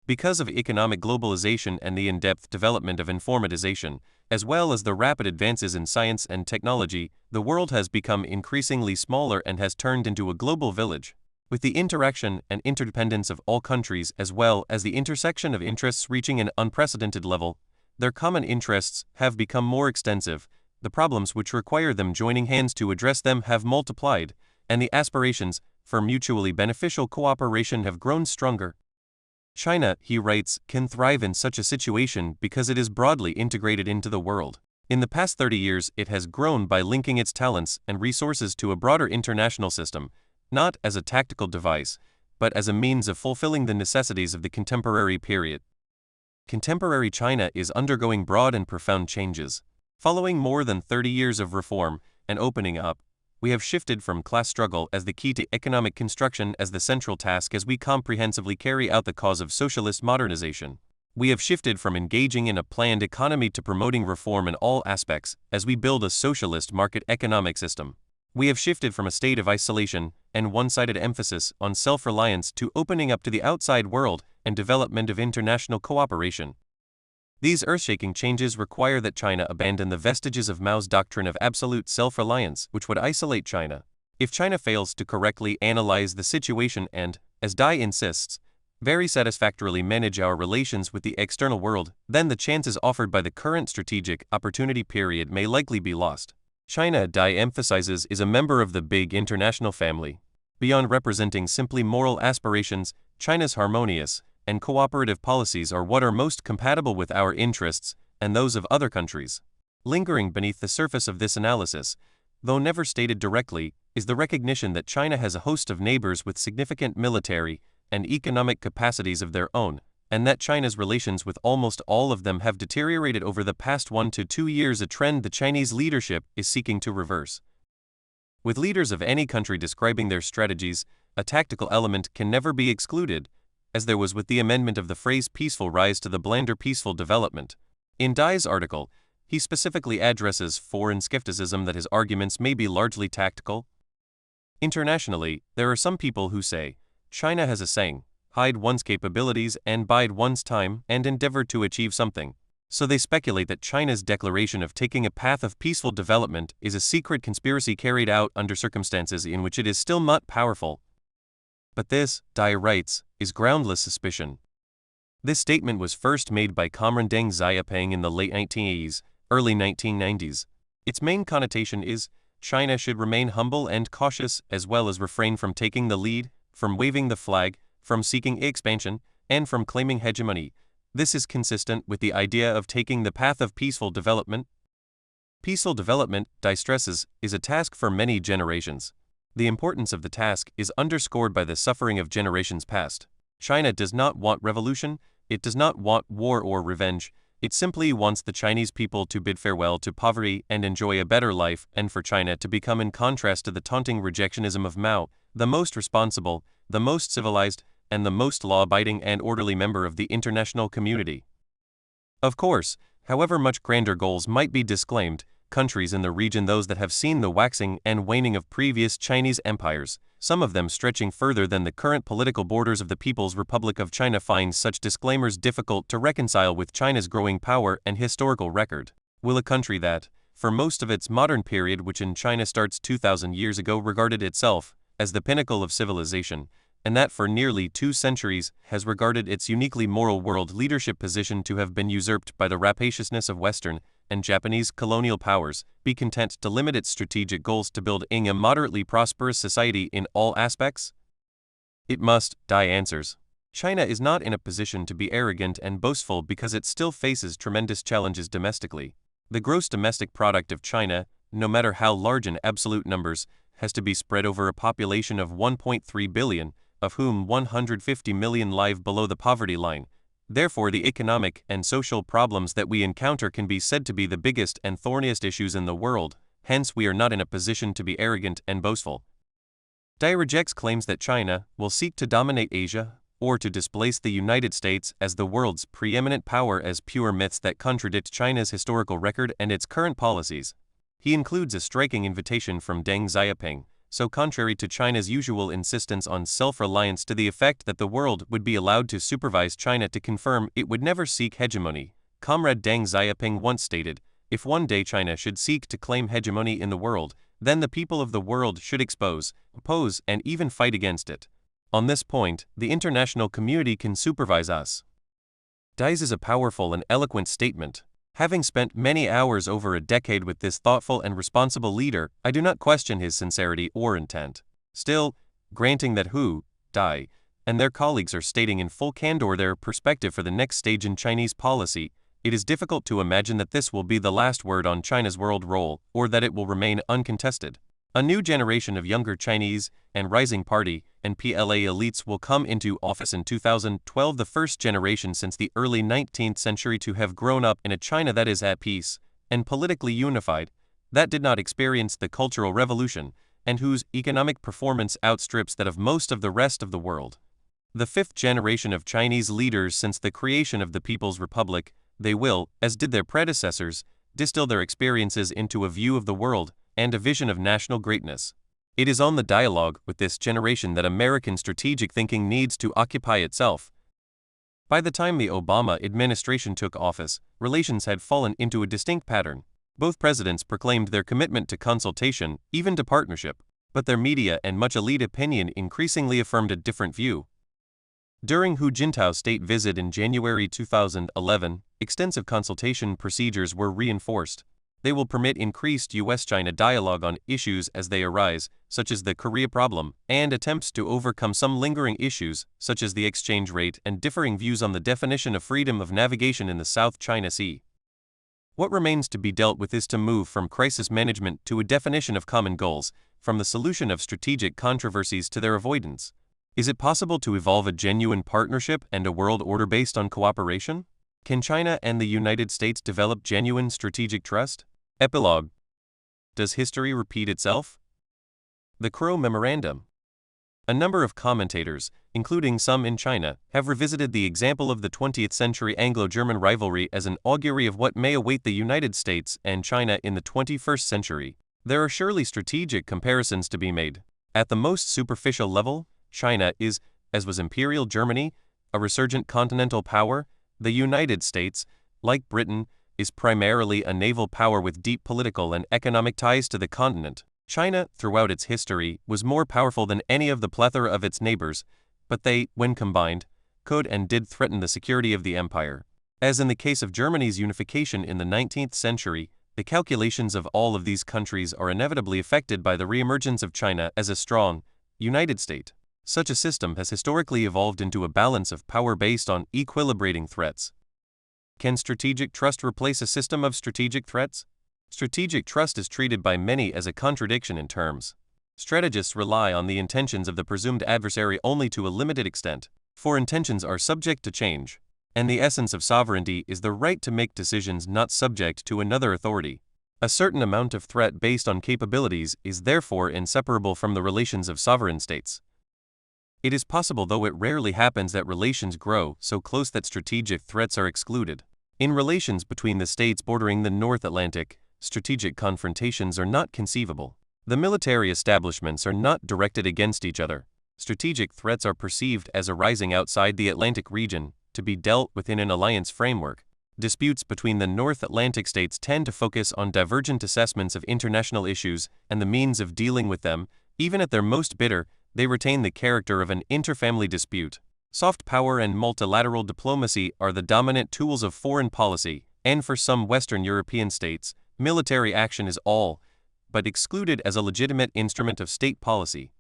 Because of economic globalization and the in-depth development of informatization, as well as the rapid advances in science and technology, the world has become increasingly smaller and has turned into a global village. With the interaction and interdependence of all countries as well as the intersection of interests reaching an unprecedented level, their common interests have become more extensive, the problems which require them joining hands to address them have multiplied, and the aspirations for mutually beneficial cooperation have grown stronger. China, he writes, can thrive in such a situation because it is broadly integrated into the world. In the past 30 years, it has grown by linking its talents and resources to a broader international system, not as a tactical device, but as a means of fulfilling the necessities of the contemporary period. Contemporary China is undergoing broad and profound changes. Following more than 30 years of reform and opening up, we have shifted from class struggle as the key to economic construction as the central task as we comprehensively carry out the cause of socialist modernization. We have shifted from engaging in a planned economy to promoting reform in all aspects as we build a socialist market economic system. We have shifted from a state of isolation and one-sided emphasis on self-reliance to opening up to the outside world and development of international cooperation. These earth-shaking changes require that China abandon the vestiges of Mao's doctrine of absolute self-reliance, which would isolate China. If China fails to correctly analyze the situation and, as Dai insists, very satisfactorily manage our relations with the external world, then the chances offered by the current strategic opportunity period may likely be lost. China, Dai emphasizes, is a member of the big international family. Beyond representing simply moral aspirations, China's harmonious and cooperative policies are what are most compatible with our interests and those of other countries. Lingering beneath the surface of this analysis, though never stated directly, is the recognition that China has a host of neighbors with significant military and economic capacities of their own, and that China's relations with almost all of them have deteriorated over the past 1 to 2 years, a trend the Chinese leadership is seeking to reverse. With leaders of any country describing their strategies, a tactical element can never be excluded, as there was with the amendment of the phrase peaceful rise to the blander peaceful development. In Dai's article, he specifically addresses foreign skepticism that his arguments may be largely tactical. Internationally, there are some people who say, China has a saying, hide one's capabilities and bide one's time and endeavor to achieve something. So they speculate that China's declaration of taking a path of peaceful development is a secret conspiracy carried out under circumstances in which it is still not powerful. But this, Dai writes, is groundless suspicion. This statement was first made by Comrade Deng Xiaoping in the late 1980s, early 1990s. Its main connotation is, China should remain humble and cautious as well as refrain from taking the lead, from waving the flag, from seeking expansion, and from claiming hegemony. This is consistent with the idea of taking the path of peaceful development. Peaceful development, Dai stresses, is a task for many generations. The importance of the task is underscored by the suffering of generations past. China does not want revolution, it does not want war or revenge, it simply wants the Chinese people to bid farewell to poverty and enjoy a better life, and for China to become, in contrast to the taunting rejectionism of Mao, the most responsible, the most civilized, and the most law-abiding and orderly member of the international community. Of course, however much grander goals might be disclaimed, countries in the region, those that have seen the waxing and waning of previous Chinese empires, some of them stretching further than the current political borders of the People's Republic of China, find such disclaimers difficult to reconcile with China's growing power and historical record. Will a country that, for most of its modern period, which in China starts 2,000 years ago, regarded itself as the pinnacle of civilization, and that for nearly 2 centuries has regarded its uniquely moral world leadership position to have been usurped by the rapaciousness of Western and Japanese colonial powers, be content to limit its strategic goals to building a moderately prosperous society in all aspects? It must, Dai answers. China is not in a position to be arrogant and boastful because it still faces tremendous challenges domestically. The gross domestic product of China, no matter how large in absolute numbers, has to be spread over a population of 1.3 billion, of whom 150 million live below the poverty line. Therefore, the economic and social problems that we encounter can be said to be the biggest and thorniest issues in the world, hence we are not in a position to be arrogant and boastful. Dai rejects claims that China will seek to dominate Asia, or to displace the United States as the world's preeminent power as pure myths that contradict China's historical record and its current policies. He includes a striking invitation from Deng Xiaoping, so contrary to China's usual insistence on self-reliance to the effect that the world would be allowed to supervise China to confirm it would never seek hegemony. Comrade Deng Xiaoping once stated, "If one day China should seek to claim hegemony in the world, then the people of the world should oppose, and even fight against it. On this point, the international community can supervise us." This is a powerful and eloquent statement. Having spent many hours over a decade with this thoughtful and responsible leader, I do not question his sincerity or intent. Still, granting that Dai, and their colleagues are stating in full candor their perspective for the next stage in Chinese policy, it is difficult to imagine that this will be the last word on China's world role, or that it will remain uncontested. A new generation of younger Chinese and rising party and PLA elites will come into office in 2012, the first generation since the early 19th century to have grown up in a China that is at peace and politically unified, that did not experience the Cultural Revolution, and whose economic performance outstrips that of most of the rest of the world. The fifth generation of Chinese leaders since the creation of the People's Republic, they will, as did their predecessors, distill their experiences into a view of the world and a vision of national greatness. It is on the dialogue with this generation that American strategic thinking needs to occupy itself. By the time the Obama administration took office, relations had fallen into a distinct pattern. Both presidents proclaimed their commitment to consultation, even to partnership, but their media and much elite opinion increasingly affirmed a different view. During Hu Jintao's state visit in January 2011, extensive consultation procedures were reinforced. They will permit increased U.S.-China dialogue on issues as they arise, such as the Korea problem, and attempts to overcome some lingering issues, such as the exchange rate and differing views on the definition of freedom of navigation in the South China Sea. What remains to be dealt with is to move from crisis management to a definition of common goals, from the solution of strategic controversies to their avoidance. Is it possible to evolve a genuine partnership and a world order based on cooperation? Can China and the United States develop genuine strategic trust? Epilogue. Does history repeat itself? The Crow Memorandum. A number of commentators, including some in China, have revisited the example of the 20th century Anglo-German rivalry as an augury of what may await the United States and China in the 21st century. There are surely strategic comparisons to be made. At the most superficial level, China is, as was Imperial Germany, a resurgent continental power. The United States, like Britain, is primarily a naval power with deep political and economic ties to the continent. China, throughout its history, was more powerful than any of the plethora of its neighbors, but they, when combined, could and did threaten the security of the empire. As in the case of Germany's unification in the 19th century, the calculations of all of these countries are inevitably affected by the reemergence of China as a strong, united state. Such a system has historically evolved into a balance of power based on equilibrating threats. Can strategic trust replace a system of strategic threats? Strategic trust is treated by many as a contradiction in terms. Strategists rely on the intentions of the presumed adversary only to a limited extent, for intentions are subject to change, and the essence of sovereignty is the right to make decisions not subject to another authority. A certain amount of threat based on capabilities is therefore inseparable from the relations of sovereign states. It is possible, though it rarely happens, that relations grow so close that strategic threats are excluded. In relations between the states bordering the North Atlantic, strategic confrontations are not conceivable. The military establishments are not directed against each other. Strategic threats are perceived as arising outside the Atlantic region, to be dealt with in an alliance framework. Disputes between the North Atlantic states tend to focus on divergent assessments of international issues and the means of dealing with them. Even at their most bitter, they retain the character of an interfamily dispute. Soft power and multilateral diplomacy are the dominant tools of foreign policy, and for some Western European states, military action is all but excluded as a legitimate instrument of state policy.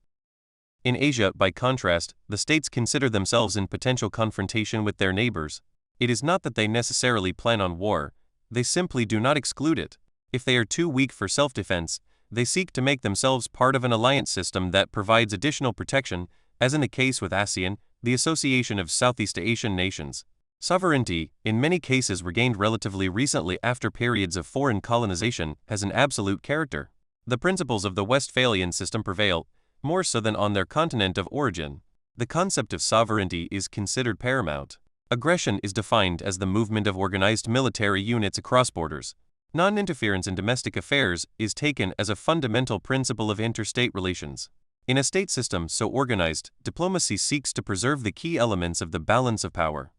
In Asia, by contrast, the states consider themselves in potential confrontation with their neighbors. It is not that they necessarily plan on war, they simply do not exclude it. If they are too weak for self-defense, they seek to make themselves part of an alliance system that provides additional protection, as in the case with ASEAN, the Association of Southeast Asian Nations. Sovereignty, in many cases regained relatively recently after periods of foreign colonization, has an absolute character. The principles of the Westphalian system prevail, more so than on their continent of origin. The concept of sovereignty is considered paramount. Aggression is defined as the movement of organized military units across borders. Non-interference in domestic affairs is taken as a fundamental principle of interstate relations. In a state system so organized, diplomacy seeks to preserve the key elements of the balance of power.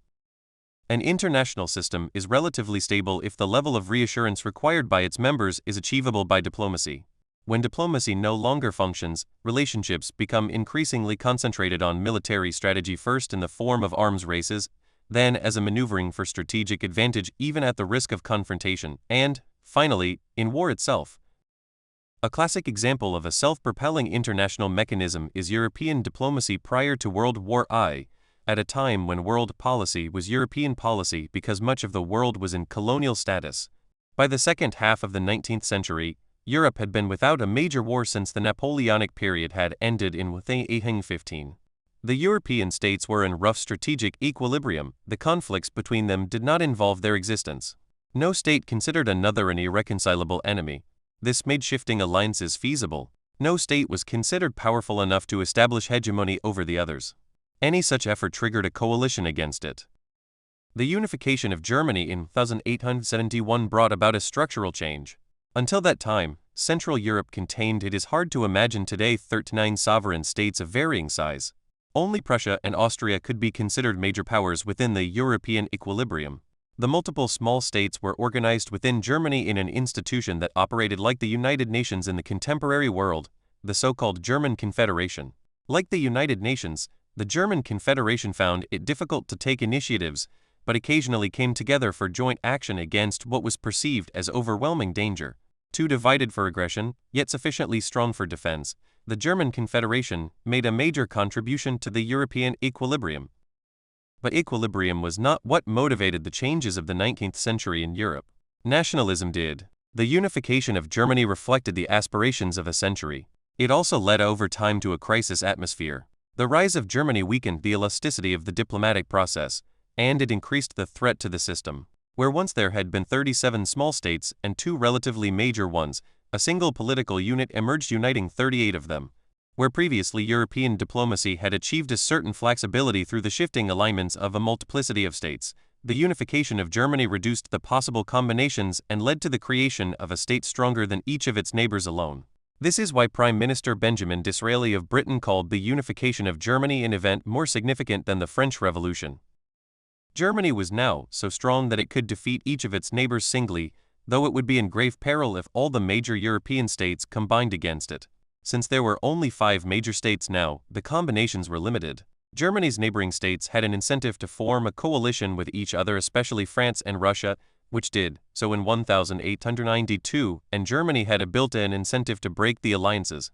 An international system is relatively stable if the level of reassurance required by its members is achievable by diplomacy. When diplomacy no longer functions, relationships become increasingly concentrated on military strategy, first in the form of arms races, then as a maneuvering for strategic advantage even at the risk of confrontation, and, finally, in war itself. A classic example of a self-propelling international mechanism is European diplomacy prior to World War I, at a time when world policy was European policy because much of the world was in colonial status. By the second half of the 19th century, Europe had been without a major war since the Napoleonic period had ended in 1815. The European states were in rough strategic equilibrium. The conflicts between them did not involve their existence. No state considered another an irreconcilable enemy. This made shifting alliances feasible. No state was considered powerful enough to establish hegemony over the others. Any such effort triggered a coalition against it. The unification of Germany in 1871 brought about a structural change. Until that time, Central Europe contained, it is hard to imagine today, 39 sovereign states of varying size. Only Prussia and Austria could be considered major powers within the European equilibrium. The multiple small states were organized within Germany in an institution that operated like the United Nations in the contemporary world, the so-called German Confederation. Like the United Nations, the German Confederation found it difficult to take initiatives, but occasionally came together for joint action against what was perceived as overwhelming danger. Too divided for aggression, yet sufficiently strong for defense, the German Confederation made a major contribution to the European equilibrium. But equilibrium was not what motivated the changes of the 19th century in Europe. Nationalism did. The unification of Germany reflected the aspirations of a century. It also led over time to a crisis atmosphere. The rise of Germany weakened the elasticity of the diplomatic process, and it increased the threat to the system. Where once there had been 37 small states and 2 relatively major ones, a single political unit emerged uniting 38 of them. Where previously European diplomacy had achieved a certain flexibility through the shifting alignments of a multiplicity of states, the unification of Germany reduced the possible combinations and led to the creation of a state stronger than each of its neighbors alone. This is why Prime Minister Benjamin Disraeli of Britain called the unification of Germany an event more significant than the French Revolution. Germany was now so strong that it could defeat each of its neighbors singly, though it would be in grave peril if all the major European states combined against it. Since there were only 5 major states now, the combinations were limited. Germany's neighboring states had an incentive to form a coalition with each other, especially France and Russia, which did so in 1892, and Germany had a built-in incentive to break the alliances.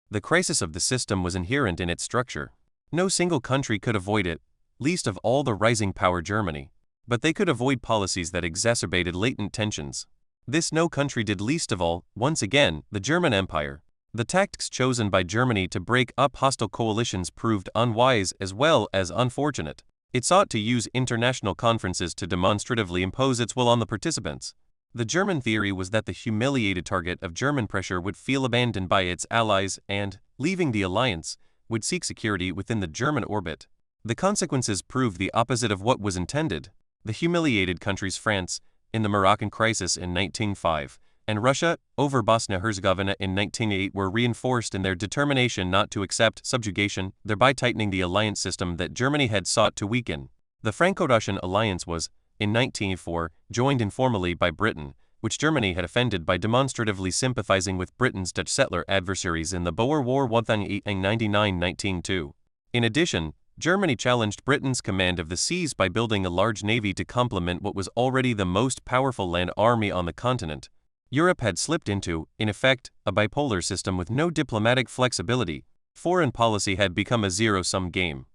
The crisis of the system was inherent in its structure. No single country could avoid it, least of all the rising power Germany. But they could avoid policies that exacerbated latent tensions. This no country did, least of all, once again, the German Empire. The tactics chosen by Germany to break up hostile coalitions proved unwise as well as unfortunate. It sought to use international conferences to demonstratively impose its will on the participants. The German theory was that the humiliated target of German pressure would feel abandoned by its allies and, leaving the alliance, would seek security within the German orbit. The consequences proved the opposite of what was intended. The humiliated countries, France, in the Moroccan crisis in 1905, and Russia, over Bosnia-Herzegovina in 1908, were reinforced in their determination not to accept subjugation, thereby tightening the alliance system that Germany had sought to weaken. The Franco-Russian alliance was, in 1904, joined informally by Britain, which Germany had offended by demonstratively sympathizing with Britain's Dutch settler adversaries in the Boer War 1899-1902. In addition, Germany challenged Britain's command of the seas by building a large navy to complement what was already the most powerful land army on the continent. Europe had slipped into, in effect, a bipolar system with no diplomatic flexibility. Foreign policy had become a zero-sum game.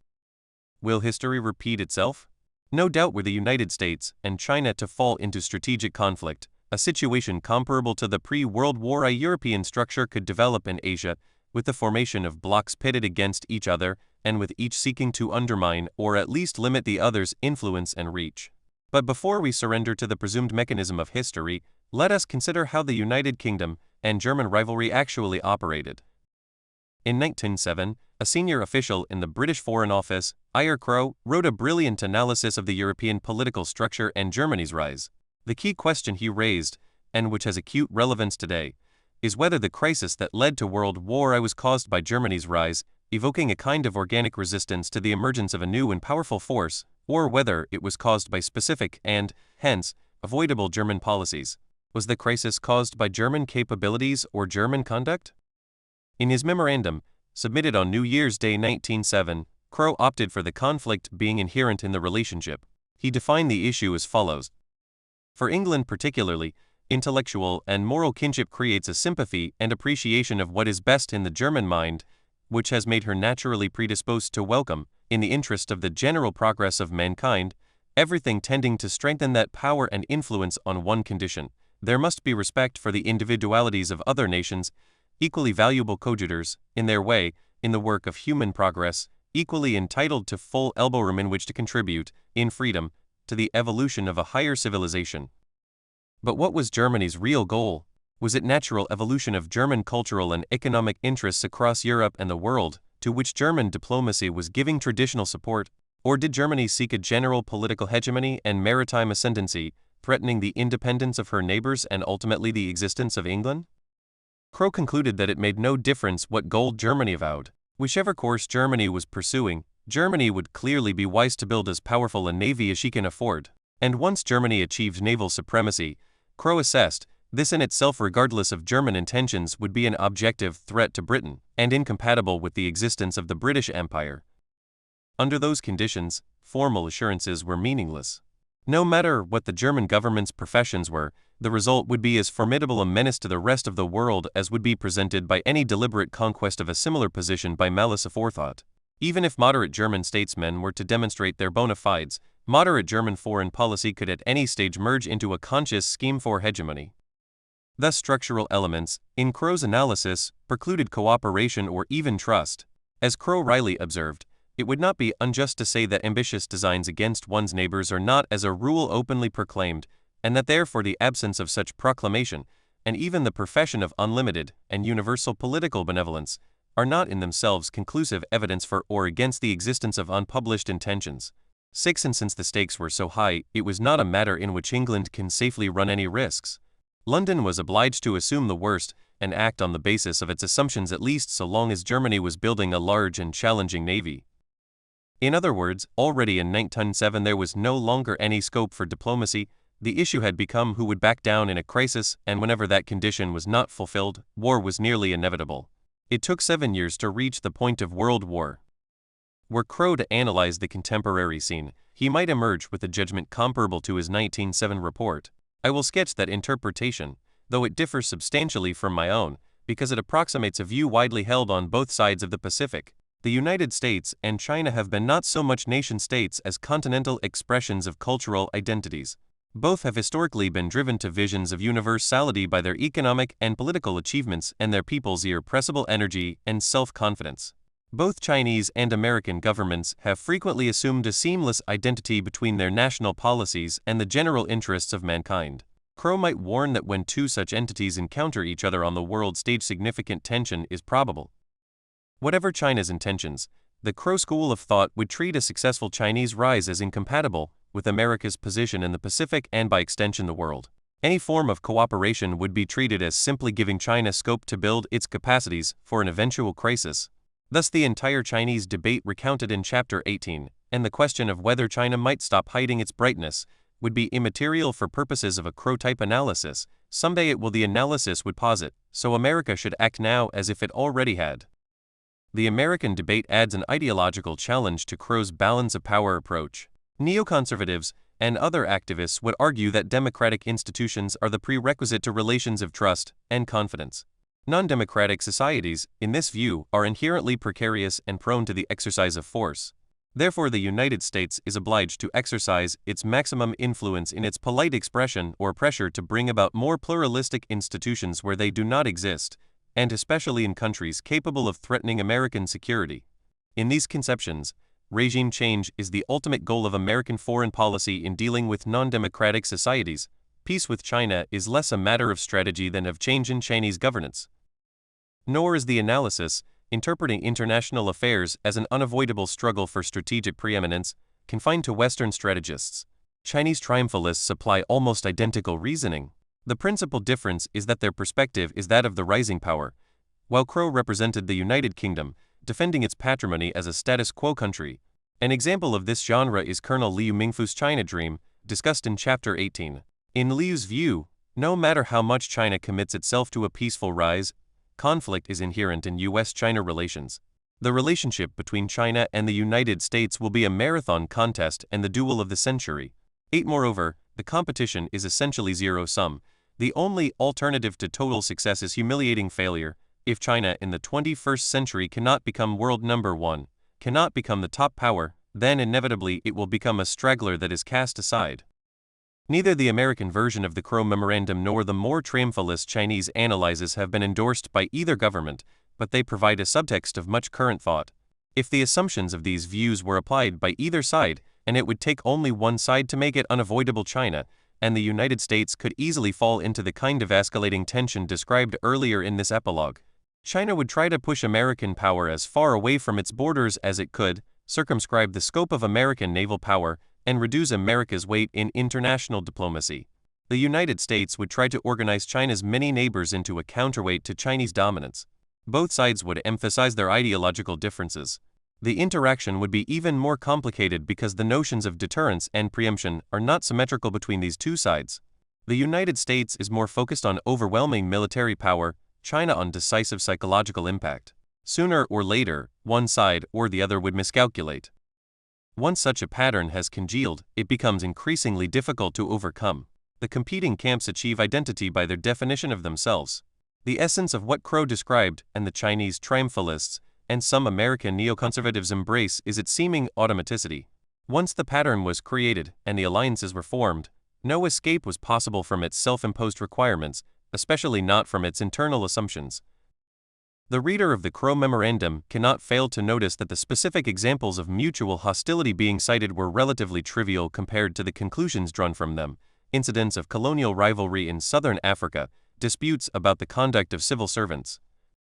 Will history repeat itself? No doubt were the United States and China to fall into strategic conflict, a situation comparable to the pre-World War I European structure could develop in Asia, with the formation of blocs pitted against each other and with each seeking to undermine or at least limit the other's influence and reach. But before we surrender to the presumed mechanism of history, let us consider how the United Kingdom and German rivalry actually operated. In 1907, a senior official in the British Foreign Office, Eyre Crowe, wrote a brilliant analysis of the European political structure and Germany's rise. The key question he raised and which has acute relevance today, is whether the crisis that led to World War I was caused by Germany's rise, evoking a kind of organic resistance to the emergence of a new and powerful force, or whether it was caused by specific and, hence, avoidable German policies. Was the crisis caused by German capabilities or German conduct? In his memorandum, submitted on New Year's Day 1907, Crow opted for the conflict being inherent in the relationship. He defined the issue as follows. For England particularly, intellectual and moral kinship creates a sympathy and appreciation of what is best in the German mind, which has made her naturally predisposed to welcome, in the interest of the general progress of mankind, everything tending to strengthen that power and influence on one condition. There must be respect for the individualities of other nations, equally valuable coadjutors, in their way, in the work of human progress, equally entitled to full elbow room in which to contribute, in freedom, to the evolution of a higher civilization. But what was Germany's real goal? Was it natural evolution of German cultural and economic interests across Europe and the world, to which German diplomacy was giving traditional support, or did Germany seek a general political hegemony and maritime ascendancy, threatening the independence of her neighbors and ultimately the existence of England? Crow concluded that it made no difference what goal Germany avowed. Whichever course Germany was pursuing, Germany would clearly be wise to build as powerful a navy as she can afford. And once Germany achieved naval supremacy, Crow assessed, this in itself regardless of German intentions would be an objective threat to Britain, and incompatible with the existence of the British Empire. Under those conditions, formal assurances were meaningless. No matter what the German government's professions were, the result would be as formidable a menace to the rest of the world as would be presented by any deliberate conquest of a similar position by malice aforethought. Even if moderate German statesmen were to demonstrate their bona fides, moderate German foreign policy could at any stage merge into a conscious scheme for hegemony. Thus structural elements, in Crow's analysis, precluded cooperation or even trust. As Crow rightly observed, it would not be unjust to say that ambitious designs against one's neighbors are not as a rule openly proclaimed, and that therefore the absence of such proclamation, and even the profession of unlimited and universal political benevolence, are not in themselves conclusive evidence for or against the existence of unpublished intentions. 6. And since the stakes were so high, it was not a matter in which England can safely run any risks. London was obliged to assume the worst, and act on the basis of its assumptions at least so long as Germany was building a large and challenging navy. In other words, already in 1907 there was no longer any scope for diplomacy. The issue had become who would back down in a crisis, and whenever that condition was not fulfilled, war was nearly inevitable. It took 7 years to reach the point of World War. Were Crow to analyze the contemporary scene, he might emerge with a judgment comparable to his 1907 report. I will sketch that interpretation, though it differs substantially from my own, because it approximates a view widely held on both sides of the Pacific. The United States and China have been not so much nation-states as continental expressions of cultural identities. Both have historically been driven to visions of universality by their economic and political achievements and their people's irrepressible energy and self-confidence. Both Chinese and American governments have frequently assumed a seamless identity between their national policies and the general interests of mankind. Crow might warn that when two such entities encounter each other on the world stage, significant tension is probable. Whatever China's intentions, the Crow school of thought would treat a successful Chinese rise as incompatible with America's position in the Pacific and by extension the world. Any form of cooperation would be treated as simply giving China scope to build its capacities for an eventual crisis. Thus the entire Chinese debate recounted in Chapter 18, and the question of whether China might stop hiding its brightness, would be immaterial for purposes of a Crow-type analysis. Someday it will the analysis would posit, so America should act now as if it already had. The American debate adds an ideological challenge to Crow's balance of power approach. Neoconservatives and other activists would argue that democratic institutions are the prerequisite to relations of trust and confidence. Non-democratic societies, in this view, are inherently precarious and prone to the exercise of force. Therefore, the United States is obliged to exercise its maximum influence in its polite expression or pressure to bring about more pluralistic institutions where they do not exist, and especially in countries capable of threatening American security. In these conceptions, regime change is the ultimate goal of American foreign policy in dealing with non-democratic societies. Peace with China is less a matter of strategy than of change in Chinese governance. Nor is the analysis, interpreting international affairs as an unavoidable struggle for strategic preeminence, confined to Western strategists. Chinese triumphalists apply almost identical reasoning. The principal difference is that their perspective is that of the rising power, while Crow represented the United Kingdom, defending its patrimony as a status quo country. An example of this genre is Colonel Liu Mingfu's China Dream, discussed in Chapter 18. In Liu's view, no matter how much China commits itself to a peaceful rise, conflict is inherent in U.S.-China relations. The relationship between China and the United States will be a marathon contest and the duel of the century. 8. Moreover, the competition is essentially zero-sum. The only alternative to total success is humiliating failure. If China in the 21st century cannot become world number one, cannot become the top power, then inevitably it will become a straggler that is cast aside. Neither the American version of the Crow Memorandum nor the more triumphalist Chinese analyses have been endorsed by either government, but they provide a subtext of much current thought. If the assumptions of these views were applied by either side, and it would take only one side to make it unavoidable, China and the United States could easily fall into the kind of escalating tension described earlier in this epilogue. China would try to push American power as far away from its borders as it could, circumscribe the scope of American naval power, and reduce America's weight in international diplomacy. The United States would try to organize China's many neighbors into a counterweight to Chinese dominance. Both sides would emphasize their ideological differences. The interaction would be even more complicated because the notions of deterrence and preemption are not symmetrical between these two sides. The United States is more focused on overwhelming military power, China on decisive psychological impact. Sooner or later, one side or the other would miscalculate. Once such a pattern has congealed, it becomes increasingly difficult to overcome. The competing camps achieve identity by their definition of themselves. The essence of what Crow described, and the Chinese triumphalists, and some American neoconservatives embrace, is its seeming automaticity. Once the pattern was created and the alliances were formed, no escape was possible from its self-imposed requirements, especially not from its internal assumptions. The reader of the Crow Memorandum cannot fail to notice that the specific examples of mutual hostility being cited were relatively trivial compared to the conclusions drawn from them: incidents of colonial rivalry in southern Africa, disputes about the conduct of civil servants.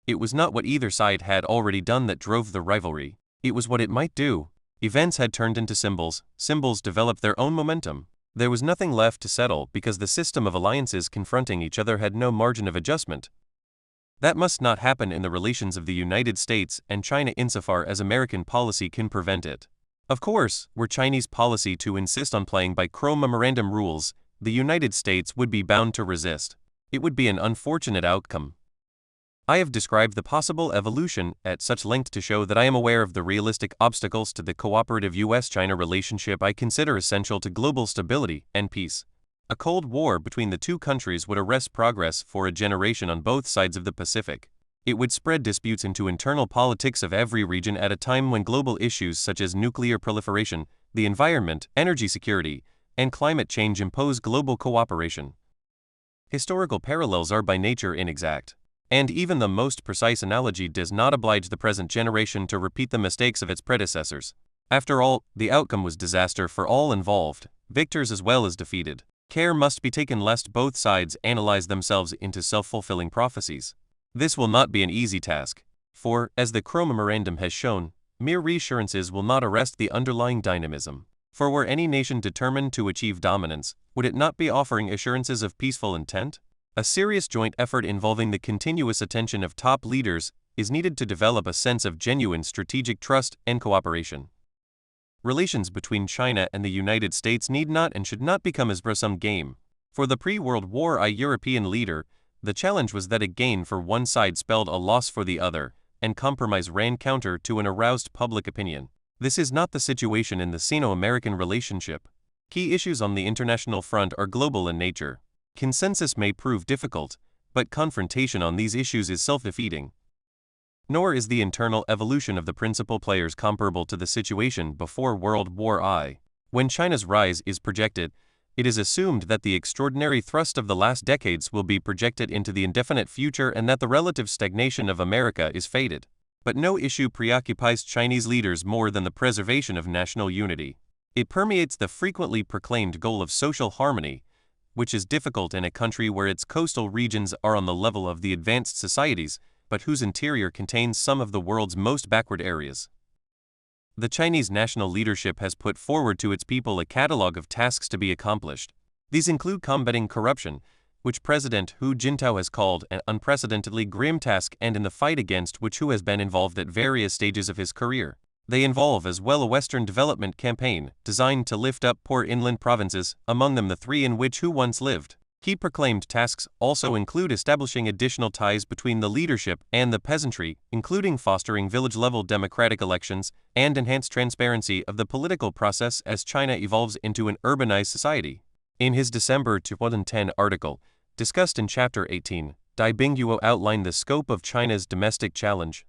It was not what either side had already done that drove the rivalry, it was what it might do. Events had turned into symbols, symbols developed their own momentum. There was nothing left to settle because the system of alliances confronting each other had no margin of adjustment. That must not happen in the relations of the United States and China insofar as American policy can prevent it. Of course, were Chinese policy to insist on playing by Crow Memorandum rules, the United States would be bound to resist. It would be an unfortunate outcome. I have described the possible evolution at such length to show that I am aware of the realistic obstacles to the cooperative U.S.-China relationship I consider essential to global stability and peace. A Cold War between the two countries would arrest progress for a generation on both sides of the Pacific. It would spread disputes into internal politics of every region at a time when global issues such as nuclear proliferation, the environment, energy security, and climate change impose global cooperation. Historical parallels are by nature inexact, and even the most precise analogy does not oblige the present generation to repeat the mistakes of its predecessors. After all, the outcome was disaster for all involved, victors as well as defeated. Care must be taken lest both sides analyze themselves into self-fulfilling prophecies. This will not be an easy task, for, as the Crow Memorandum has shown, mere reassurances will not arrest the underlying dynamism. For were any nation determined to achieve dominance, would it not be offering assurances of peaceful intent? A serious joint effort involving the continuous attention of top leaders is needed to develop a sense of genuine strategic trust and cooperation. Relations between China and the United States need not and should not become a zero-sum game. For the pre-World War I European leader, the challenge was that a gain for one side spelled a loss for the other, and compromise ran counter to an aroused public opinion. This is not the situation in the Sino-American relationship. Key issues on the international front are global in nature. Consensus may prove difficult, but confrontation on these issues is self-defeating. Nor is the internal evolution of the principal players comparable to the situation before World War I. When China's rise is projected, it is assumed that the extraordinary thrust of the last decades will be projected into the indefinite future and that the relative stagnation of America is fated. But no issue preoccupies Chinese leaders more than the preservation of national unity. It permeates the frequently proclaimed goal of social harmony, which is difficult in a country where its coastal regions are on the level of the advanced societies, but whose interior contains some of the world's most backward areas. The Chinese national leadership has put forward to its people a catalogue of tasks to be accomplished. These include combating corruption, which President Hu Jintao has called an unprecedentedly grim task and in the fight against which Hu has been involved at various stages of his career. They involve as well a Western development campaign designed to lift up poor inland provinces, among them the three in which Hu once lived. Key proclaimed tasks also include establishing additional ties between the leadership and the peasantry, including fostering village-level democratic elections and enhanced transparency of the political process as China evolves into an urbanized society. In his December 2010 article, discussed in Chapter 18, Dai Bingguo outlined the scope of China's domestic challenge.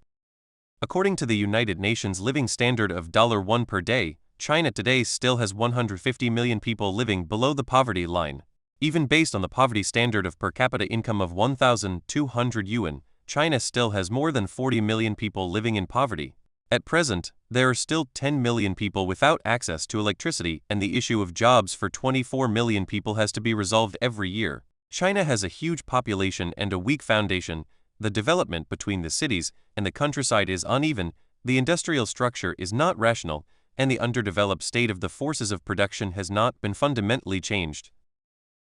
According to the United Nations Living Standard of $1 per day, China today still has 150 million people living below the poverty line. Even based on the poverty standard of per capita income of 1,200 yuan, China still has more than 40 million people living in poverty. At present, there are still 10 million people without access to electricity, and the issue of jobs for 24 million people has to be resolved every year. China has a huge population and a weak foundation. The development between the cities and the countryside is uneven, the industrial structure is not rational, and the underdeveloped state of the forces of production has not been fundamentally changed.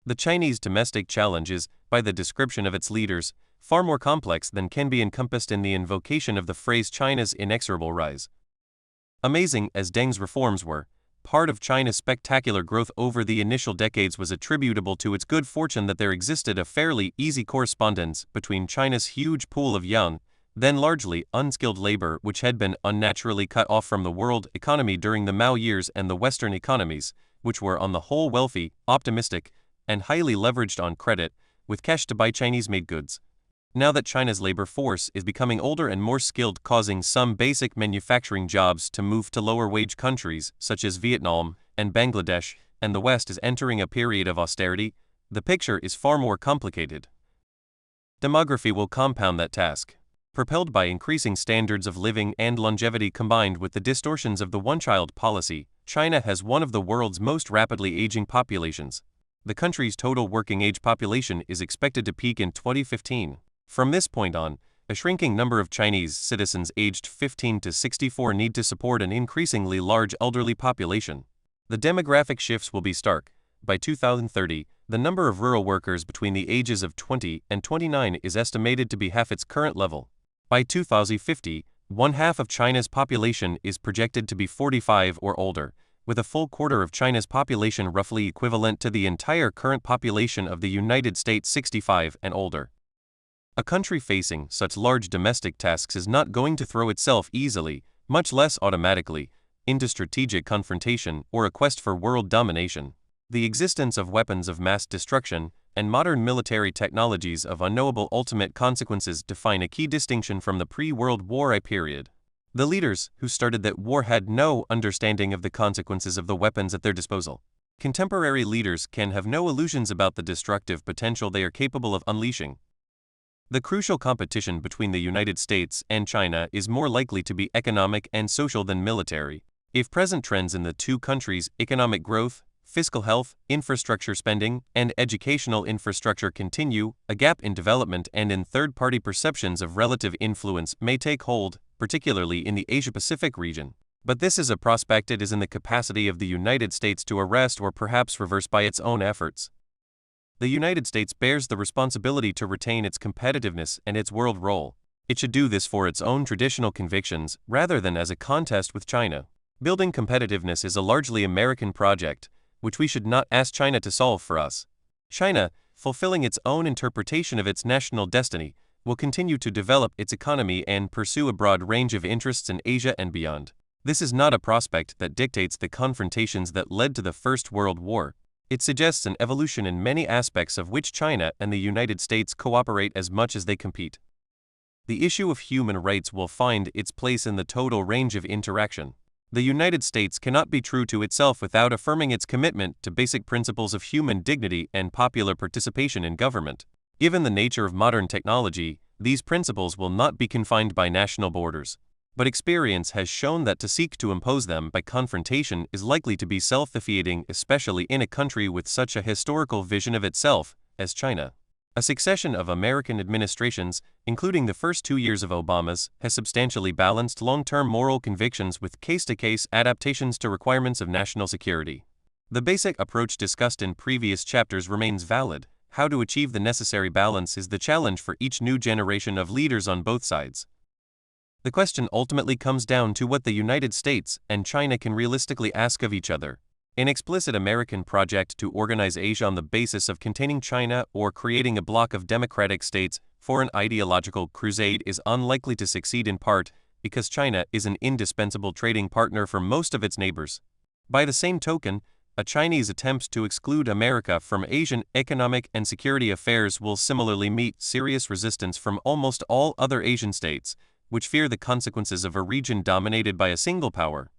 The Chinese domestic challenge is, by the description of its leaders, far more complex than can be encompassed in the invocation of the phrase China's inexorable rise. Amazing as Deng's reforms were, part of China's spectacular growth over the initial decades was attributable to its good fortune that there existed a fairly easy correspondence between China's huge pool of young, then largely unskilled labor which had been unnaturally cut off from the world economy during the Mao years and the Western economies, which were on the whole wealthy, optimistic, and highly leveraged on credit, with cash to buy Chinese-made goods. Now that China's labor force is becoming older and more skilled, causing some basic manufacturing jobs to move to lower-wage countries such as Vietnam and Bangladesh, and the West is entering a period of austerity, the picture is far more complicated. Demography will compound that task. Propelled by increasing standards of living and longevity combined with the distortions of the one-child policy, China has one of the world's most rapidly aging populations. The country's total working-age population is expected to peak in 2015. From this point on, a shrinking number of Chinese citizens aged 15 to 64 need to support an increasingly large elderly population. The demographic shifts will be stark. By 2030, the number of rural workers between the ages of 20 and 29 is estimated to be half its current level. By 2050, one-half of China's population is projected to be 45 or older, with a full quarter of China's population roughly equivalent to the entire current population of the United States 65 and older. A country facing such large domestic tasks is not going to throw itself easily, much less automatically, into strategic confrontation or a quest for world domination. The existence of weapons of mass destruction and modern military technologies of unknowable ultimate consequences define a key distinction from the pre-World War I period. The leaders who started that war had no understanding of the consequences of the weapons at their disposal. Contemporary leaders can have no illusions about the destructive potential they are capable of unleashing. The crucial competition between the United States and China is more likely to be economic and social than military. If present trends in the two countries' economic growth, fiscal health, infrastructure spending, and educational infrastructure continue, a gap in development and in third-party perceptions of relative influence may take hold, particularly in the Asia-Pacific region. But this is a prospect it is in the capacity of the United States to arrest or perhaps reverse by its own efforts. The United States bears the responsibility to retain its competitiveness and its world role. It should do this for its own traditional convictions rather than as a contest with China. Building competitiveness is a largely American project, which we should not ask China to solve for us. China, fulfilling its own interpretation of its national destiny, will continue to develop its economy and pursue a broad range of interests in Asia and beyond. This is not a prospect that dictates the confrontations that led to the First World War. It suggests an evolution in many aspects of which China and the United States cooperate as much as they compete. The issue of human rights will find its place in the total range of interaction. The United States cannot be true to itself without affirming its commitment to basic principles of human dignity and popular participation in government. Given the nature of modern technology, these principles will not be confined by national borders. But experience has shown that to seek to impose them by confrontation is likely to be self-defeating, especially in a country with such a historical vision of itself as China. A succession of American administrations, including the first 2 years of Obama's, has substantially balanced long-term moral convictions with case-to-case adaptations to requirements of national security. The basic approach discussed in previous chapters remains valid, How to achieve the necessary balance is the challenge for each new generation of leaders on both sides. The question ultimately comes down to what the United States and China can realistically ask of each other. An explicit American project to organize Asia on the basis of containing China or creating a bloc of democratic states for an ideological crusade is unlikely to succeed, in part because China is an indispensable trading partner for most of its neighbors. By the same token, a Chinese attempt to exclude America from Asian economic and security affairs will similarly meet serious resistance from almost all other Asian states, which fear the consequences of a region dominated by a single power.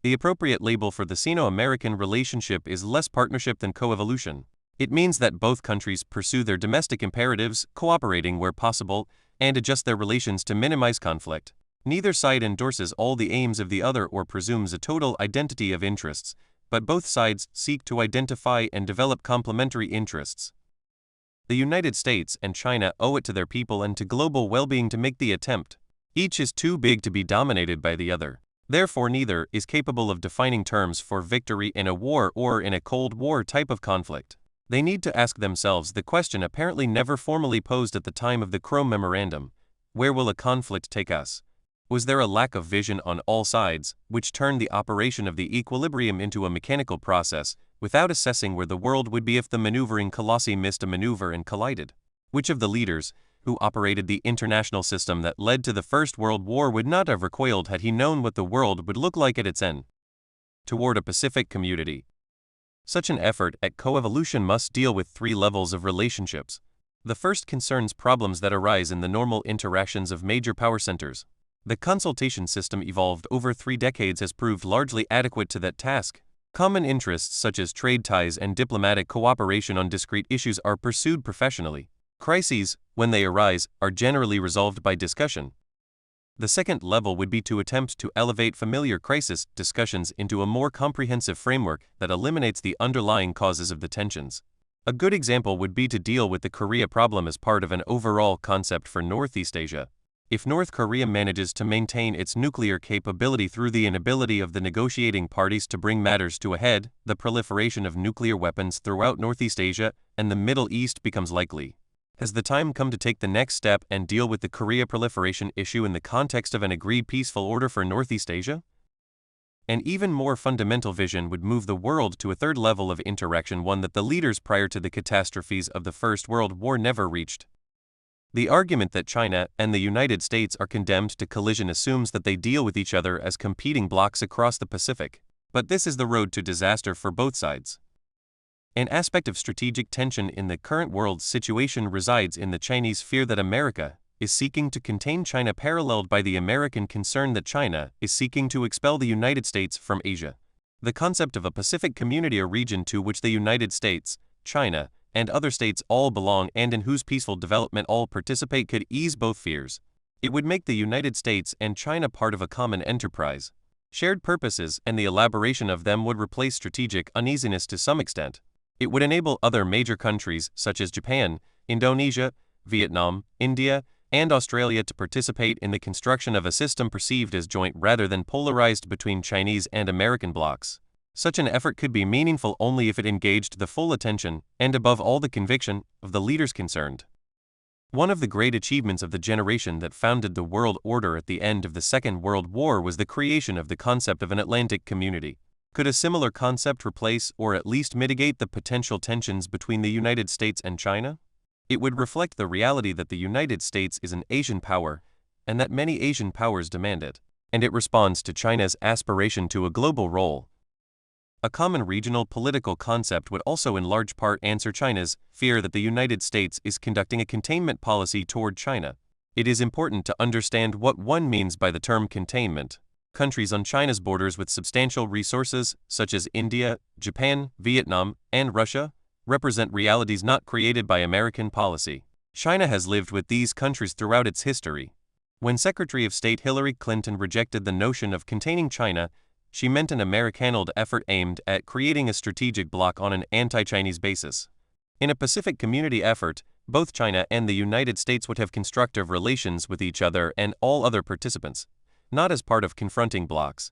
The appropriate label for the Sino-American relationship is less partnership than coevolution. It means that both countries pursue their domestic imperatives, cooperating where possible, and adjust their relations to minimize conflict. Neither side endorses all the aims of the other or presumes a total identity of interests, but both sides seek to identify and develop complementary interests. The United States and China owe it to their people and to global well-being to make the attempt. Each is too big to be dominated by the other. Therefore, neither is capable of defining terms for victory in a war or in a Cold War type of conflict. They need to ask themselves the question apparently never formally posed at the time of the Crow Memorandum: where will a conflict take us? Was there a lack of vision on all sides, which turned the operation of the equilibrium into a mechanical process, without assessing where the world would be if the maneuvering colossi missed a maneuver and collided? Which of the leaders who operated the international system that led to the First World War would not have recoiled had he known what the world would look like at its end? Toward a Pacific community. Such an effort at coevolution must deal with three levels of relationships. The first concerns problems that arise in the normal interactions of major power centers. The consultation system evolved over 3 decades has proved largely adequate to that task. Common interests such as trade ties and diplomatic cooperation on discrete issues are pursued professionally. Crises, when they arise, are generally resolved by discussion. The second level would be to attempt to elevate familiar crisis discussions into a more comprehensive framework that eliminates the underlying causes of the tensions. A good example would be to deal with the Korea problem as part of an overall concept for Northeast Asia. If North Korea manages to maintain its nuclear capability through the inability of the negotiating parties to bring matters to a head, the proliferation of nuclear weapons throughout Northeast Asia and the Middle East becomes likely. Has the time come to take the next step and deal with the Korea proliferation issue in the context of an agreed peaceful order for Northeast Asia? An even more fundamental vision would move the world to a third level of interaction, one that the leaders prior to the catastrophes of the First World War never reached. The argument that China and the United States are condemned to collision assumes that they deal with each other as competing blocs across the Pacific, but this is the road to disaster for both sides. An aspect of strategic tension in the current world situation resides in the Chinese fear that America is seeking to contain China, paralleled by the American concern that China is seeking to expel the United States from Asia. The concept of a Pacific community, a region to which the United States, China, and other states all belong and in whose peaceful development all participate, could ease both fears. It would make the United States and China part of a common enterprise. Shared purposes and the elaboration of them would replace strategic uneasiness to some extent. It would enable other major countries such as Japan, Indonesia, Vietnam, India, and Australia to participate in the construction of a system perceived as joint rather than polarized between Chinese and American blocs. Such an effort could be meaningful only if it engaged the full attention, and above all the conviction, of the leaders concerned. One of the great achievements of the generation that founded the world order at the end of the Second World War was the creation of the concept of an Atlantic community. Could a similar concept replace or at least mitigate the potential tensions between the United States and China? It would reflect the reality that the United States is an Asian power, and that many Asian powers demand it, and it responds to China's aspiration to a global role. A common regional political concept would also in large part answer China's fear that the United States is conducting a containment policy toward China. It is important to understand what one means by the term containment. Countries on China's borders with substantial resources, such as India, Japan, Vietnam, and Russia, represent realities not created by American policy. China has lived with these countries throughout its history. When Secretary of State Hillary Clinton rejected the notion of containing China, she meant an Americanized effort aimed at creating a strategic bloc on an anti-Chinese basis. In a Pacific community effort, both China and the United States would have constructive relations with each other and all other participants, not as part of confronting blocs.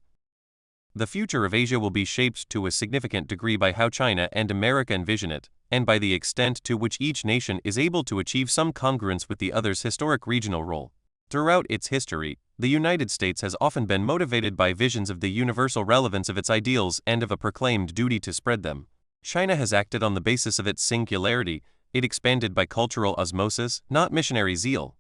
The future of Asia will be shaped to a significant degree by how China and America envision it. and by the extent to which each nation is able to achieve some congruence with the other's historic regional role. Throughout its history, the United States has often been motivated by visions of the universal relevance of its ideals and of a proclaimed duty to spread them. China has acted on the basis of its singularity. It expanded by cultural osmosis, not missionary zeal.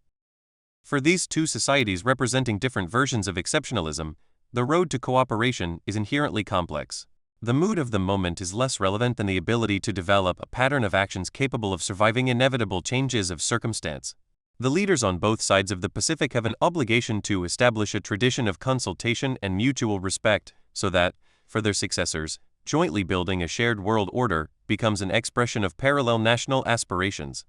For these two societies representing different versions of exceptionalism, the road to cooperation is inherently complex. The mood of the moment is less relevant than the ability to develop a pattern of actions capable of surviving inevitable changes of circumstance. The leaders on both sides of the Pacific have an obligation to establish a tradition of consultation and mutual respect, so that, for their successors, jointly building a shared world order becomes an expression of parallel national aspirations.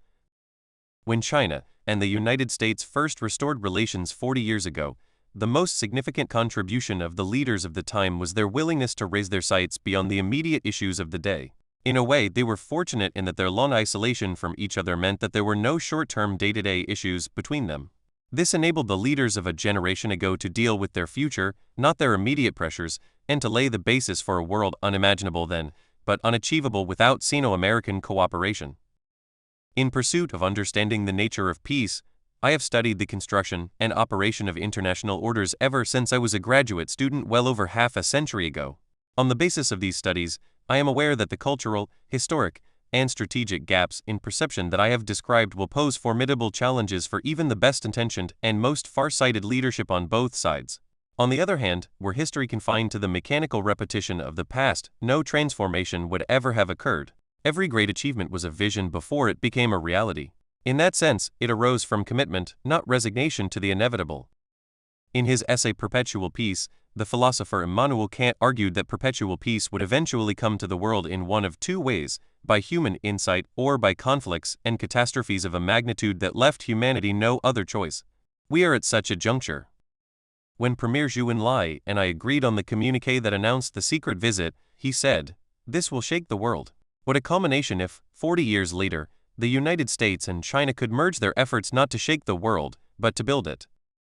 When China and the United States first restored relations 40 years ago, the most significant contribution of the leaders of the time was their willingness to raise their sights beyond the immediate issues of the day. In a way, they were fortunate in that their long isolation from each other meant that there were no short-term day-to-day issues between them. This enabled the leaders of a generation ago to deal with their future, not their immediate pressures, and to lay the basis for a world unimaginable then, but unachievable without Sino-American cooperation. In pursuit of understanding the nature of peace, I have studied the construction and operation of international orders ever since I was a graduate student well over half a century ago. On the basis of these studies, I am aware that the cultural, historic, and strategic gaps in perception that I have described will pose formidable challenges for even the best-intentioned and most far-sighted leadership on both sides. On the other hand, were history confined to the mechanical repetition of the past, no transformation would ever have occurred. Every great achievement was a vision before it became a reality. In that sense, it arose from commitment, not resignation to the inevitable. In his essay Perpetual Peace, the philosopher Immanuel Kant argued that perpetual peace would eventually come to the world in one of two ways, by human insight or by conflicts and catastrophes of a magnitude that left humanity no other choice. We are at such a juncture. When Premier Zhou Enlai and I agreed on the communiqué that announced the secret visit, he said, "This will shake the world." What a culmination if, 40 years later, the United States and China could merge their efforts not to shake the world, but to build it.